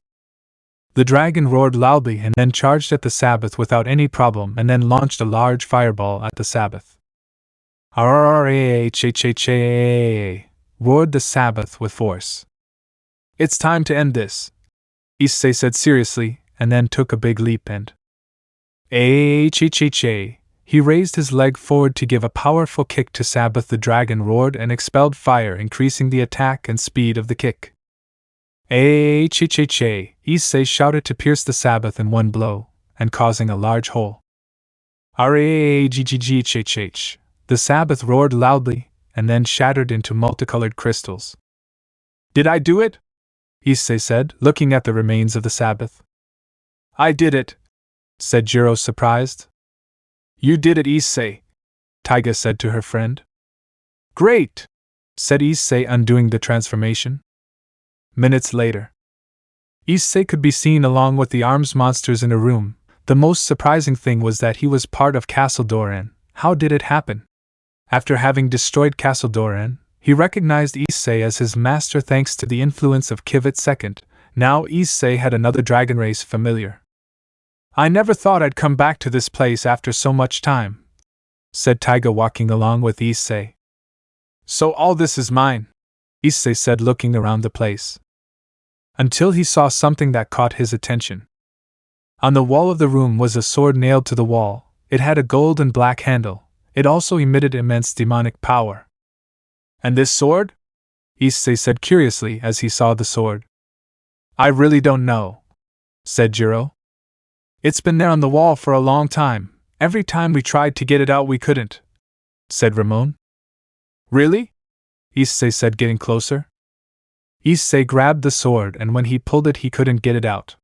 The dragon roared loudly and then charged at the Sabbath without any problem and then launched a large fireball at the Sabbath. R-A-H-H-H-A, roared the Sabbath with force. It's time to end this, Issei said seriously, and then took a big leap and A-H-H-H-A. He raised his leg forward to give a powerful kick to Sabbath. The dragon roared and expelled fire, increasing the attack and speed of the kick. A-H-H-H-A, Issei shouted to pierce the Sabbath in one blow, and causing a large hole. R-A-G-G-G-H-H-H. The Sabbath roared loudly, and then shattered into multicolored crystals. Did I do it? Issei said, looking at the remains of the Sabbath. I did it, said Jiro, surprised. You did it, Issei, Taiga said to her friend. Great, said Issei, undoing the transformation. Minutes later, Issei could be seen along with the arms monsters in a room. The most surprising thing was that he was part of Castle Doran. How did it happen? After having destroyed Castle Doran, he recognized Issei as his master thanks to the influence of Kivet II. Now Issei had another dragon race familiar. I never thought I'd come back to this place after so much time, said Taiga, walking along with Issei. So all this is mine, Issei said, looking around the place. Until he saw something that caught his attention. On the wall of the room was a sword nailed to the wall. It had a gold and black handle. It also emitted immense demonic power. And this sword? Issei said curiously as he saw the sword. I really don't know, said Jiro. It's been there on the wall for a long time. Every time we tried to get it out we couldn't, said Ramon. Really? Issei said, getting closer. Issei grabbed the sword, and when he pulled it he couldn't get it out.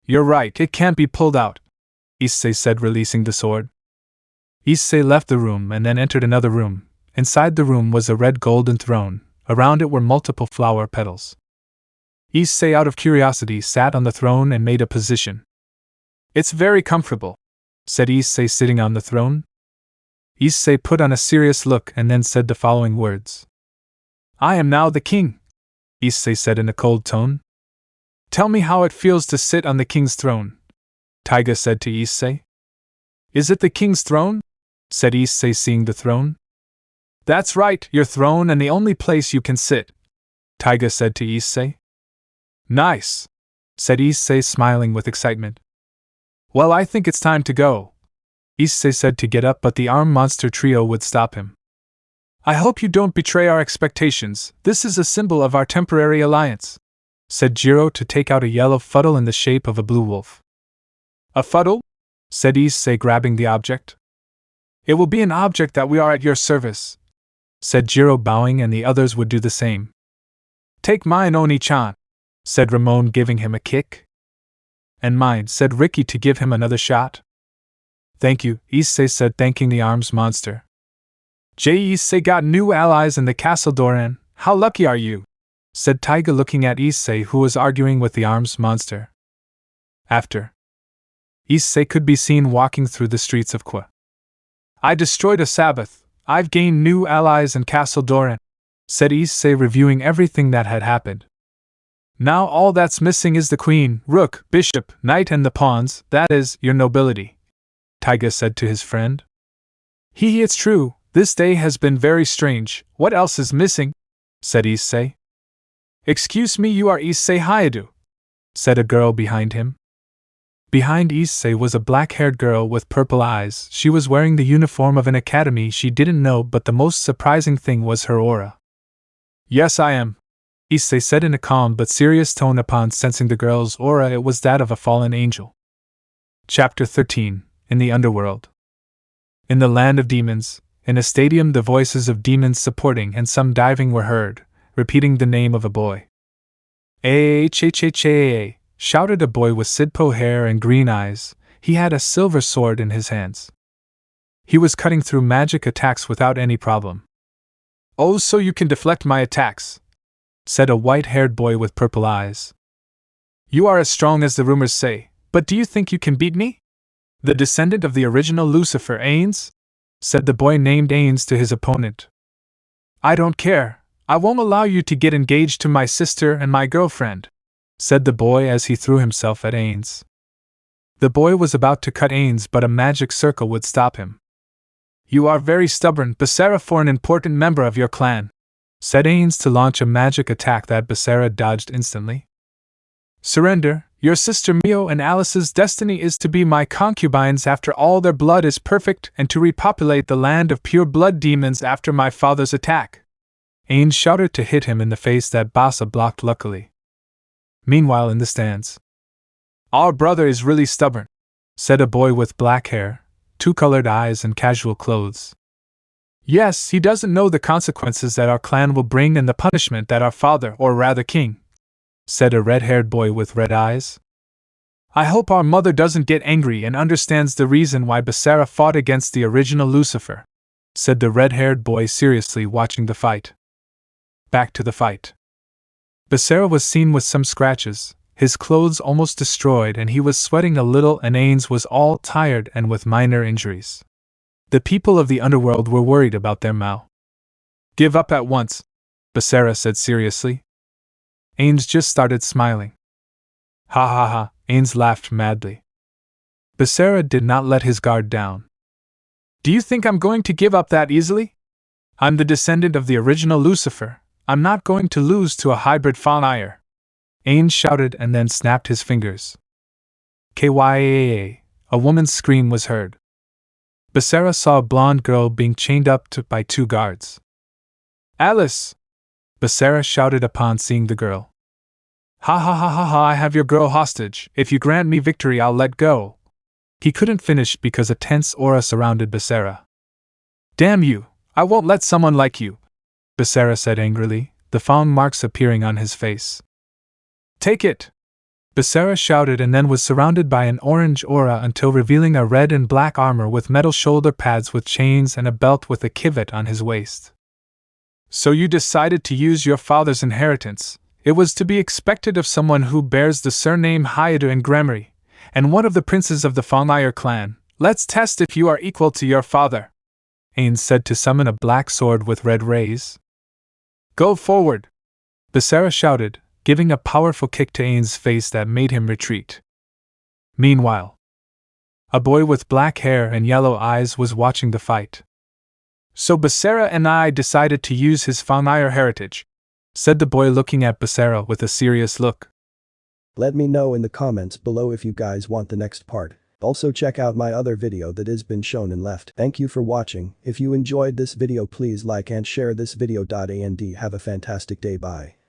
You're right, it can't be pulled out, Issei said, releasing the sword. Issei left the room and then entered another room. Inside the room was a red golden throne. Around it were multiple flower petals. Issei, out of curiosity, sat on the throne and made a position. It's very comfortable, said Issei, sitting on the throne. Issei put on a serious look and then said the following words. I am now the king, Issei said in a cold tone. Tell me how it feels to sit on the king's throne, Taiga said to Issei. Is it the king's throne? Said Issei, seeing the throne. That's right, your throne and the only place you can sit, Taiga said to Issei. Nice, said Issei, smiling with excitement. Well, I think it's time to go, Issei said to get up, but the arm monster trio would stop him. I hope you don't betray our expectations. This is a symbol of our temporary alliance, said Jiro to take out a yellow fuddle in the shape of a blue wolf. A fuddle? Said Issei, grabbing the object. It will be an object that we are at your service, said Jiro, bowing, and the others would do the same. Take mine, Oni-chan, said Ramon, giving him a kick. And mine, said Ricky, to give him another shot. Thank you, Issei said, thanking the arms monster. Issei got new allies in the castle Doran. How lucky are you? Said Taiga, looking at Issei, who was arguing with the arms monster. After, Issei could be seen walking through the streets of Kwa. I destroyed a Sabbath. I've gained new allies in Castle Doran, said Issei, reviewing everything that had happened. Now all that's missing is the queen, rook, bishop, knight, and the pawns, that is, your nobility, Taiga said to his friend. It's true, this day has been very strange. What else is missing? Said Issei. Excuse me, you are Issei Hayadu, said a girl behind him. Behind Issei was a black-haired girl with purple eyes. She was wearing the uniform of an academy she didn't know, but the most surprising thing was her aura. Yes, I am, Issei said in a calm but serious tone. Upon sensing the girl's aura, it was that of a fallen angel. Chapter 13. In the Underworld. In the land of demons, in a stadium, the voices of demons supporting and some diving were heard, repeating the name of a boy. Cha-cha-cha-cha, shouted a boy with sidpo hair and green eyes. He had a silver sword in his hands. He was cutting through magic attacks without any problem. Oh, so you can deflect my attacks, said a white-haired boy with purple eyes. You are as strong as the rumors say, but do you think you can beat me? The descendant of the original Lucifer, Ains? Said the boy named Ains to his opponent. I don't care. I won't allow you to get engaged to my sister and my girlfriend, said the boy as he threw himself at Ains. The boy was about to cut Ains, but a magic circle would stop him. You are very stubborn, Becerra, for an important member of your clan, said Ains to launch a magic attack that Becerra dodged instantly. Surrender. Your sister Mio and Alice's destiny is to be my concubines after all their blood is perfect, and to repopulate the land of pure blood demons after my father's attack. Ains shouted to hit him in the face that Bassa blocked luckily. Meanwhile, in the stands, our brother is really stubborn, said a boy with black hair, two-colored eyes, and casual clothes. Yes, he doesn't know the consequences that our clan will bring and the punishment that our father, or rather king, said a red-haired boy with red eyes. I hope our mother doesn't get angry and understands the reason why Becerra fought against the original Lucifer, said the red-haired boy seriously, watching the fight. Back to the fight. Becerra was seen with some scratches, his clothes almost destroyed, and he was sweating a little, and Ains was all tired and with minor injuries. The people of the underworld were worried about their Mao. Give up at once, Becerra said seriously. Ains just started smiling. Ha ha ha, Ains laughed madly. Becerra did not let his guard down. Do you think I'm going to give up that easily? I'm the descendant of the original Lucifer. I'm not going to lose to a hybrid Fangire. Ains shouted and then snapped his fingers. Kyaa, a woman's scream was heard. Becerra saw a blonde girl being chained up by two guards. Alice! Becerra shouted upon seeing the girl. Ha ha ha ha ha, I have your girl hostage. If you grant me victory, I'll let go. He couldn't finish because a tense aura surrounded Becerra. Damn you, I won't let someone like you, Becerra said angrily, the fang marks appearing on his face. Take it! Becerra shouted and then was surrounded by an orange aura until revealing a red and black armor with metal shoulder pads with chains and a belt with a Kiva on his waist. So you decided to use your father's inheritance. It was to be expected of someone who bears the surname Hayadu in Gremory, and one of the princes of the Fangire clan. Let's test if you are equal to your father, Ain said to summon a black sword with red rays. Go forward! Becerra shouted, giving a powerful kick to Ain's face that made him retreat. Meanwhile, a boy with black hair and yellow eyes was watching the fight. So Becerra and I decided to use his Fangire heritage, said the boy looking at Becerra with a serious look. Let me know in the comments below if you guys want the next part. Also check out my other video that has been shown and left. Thank you for watching. If you enjoyed this video, please like and share this video. And have a fantastic day. Bye.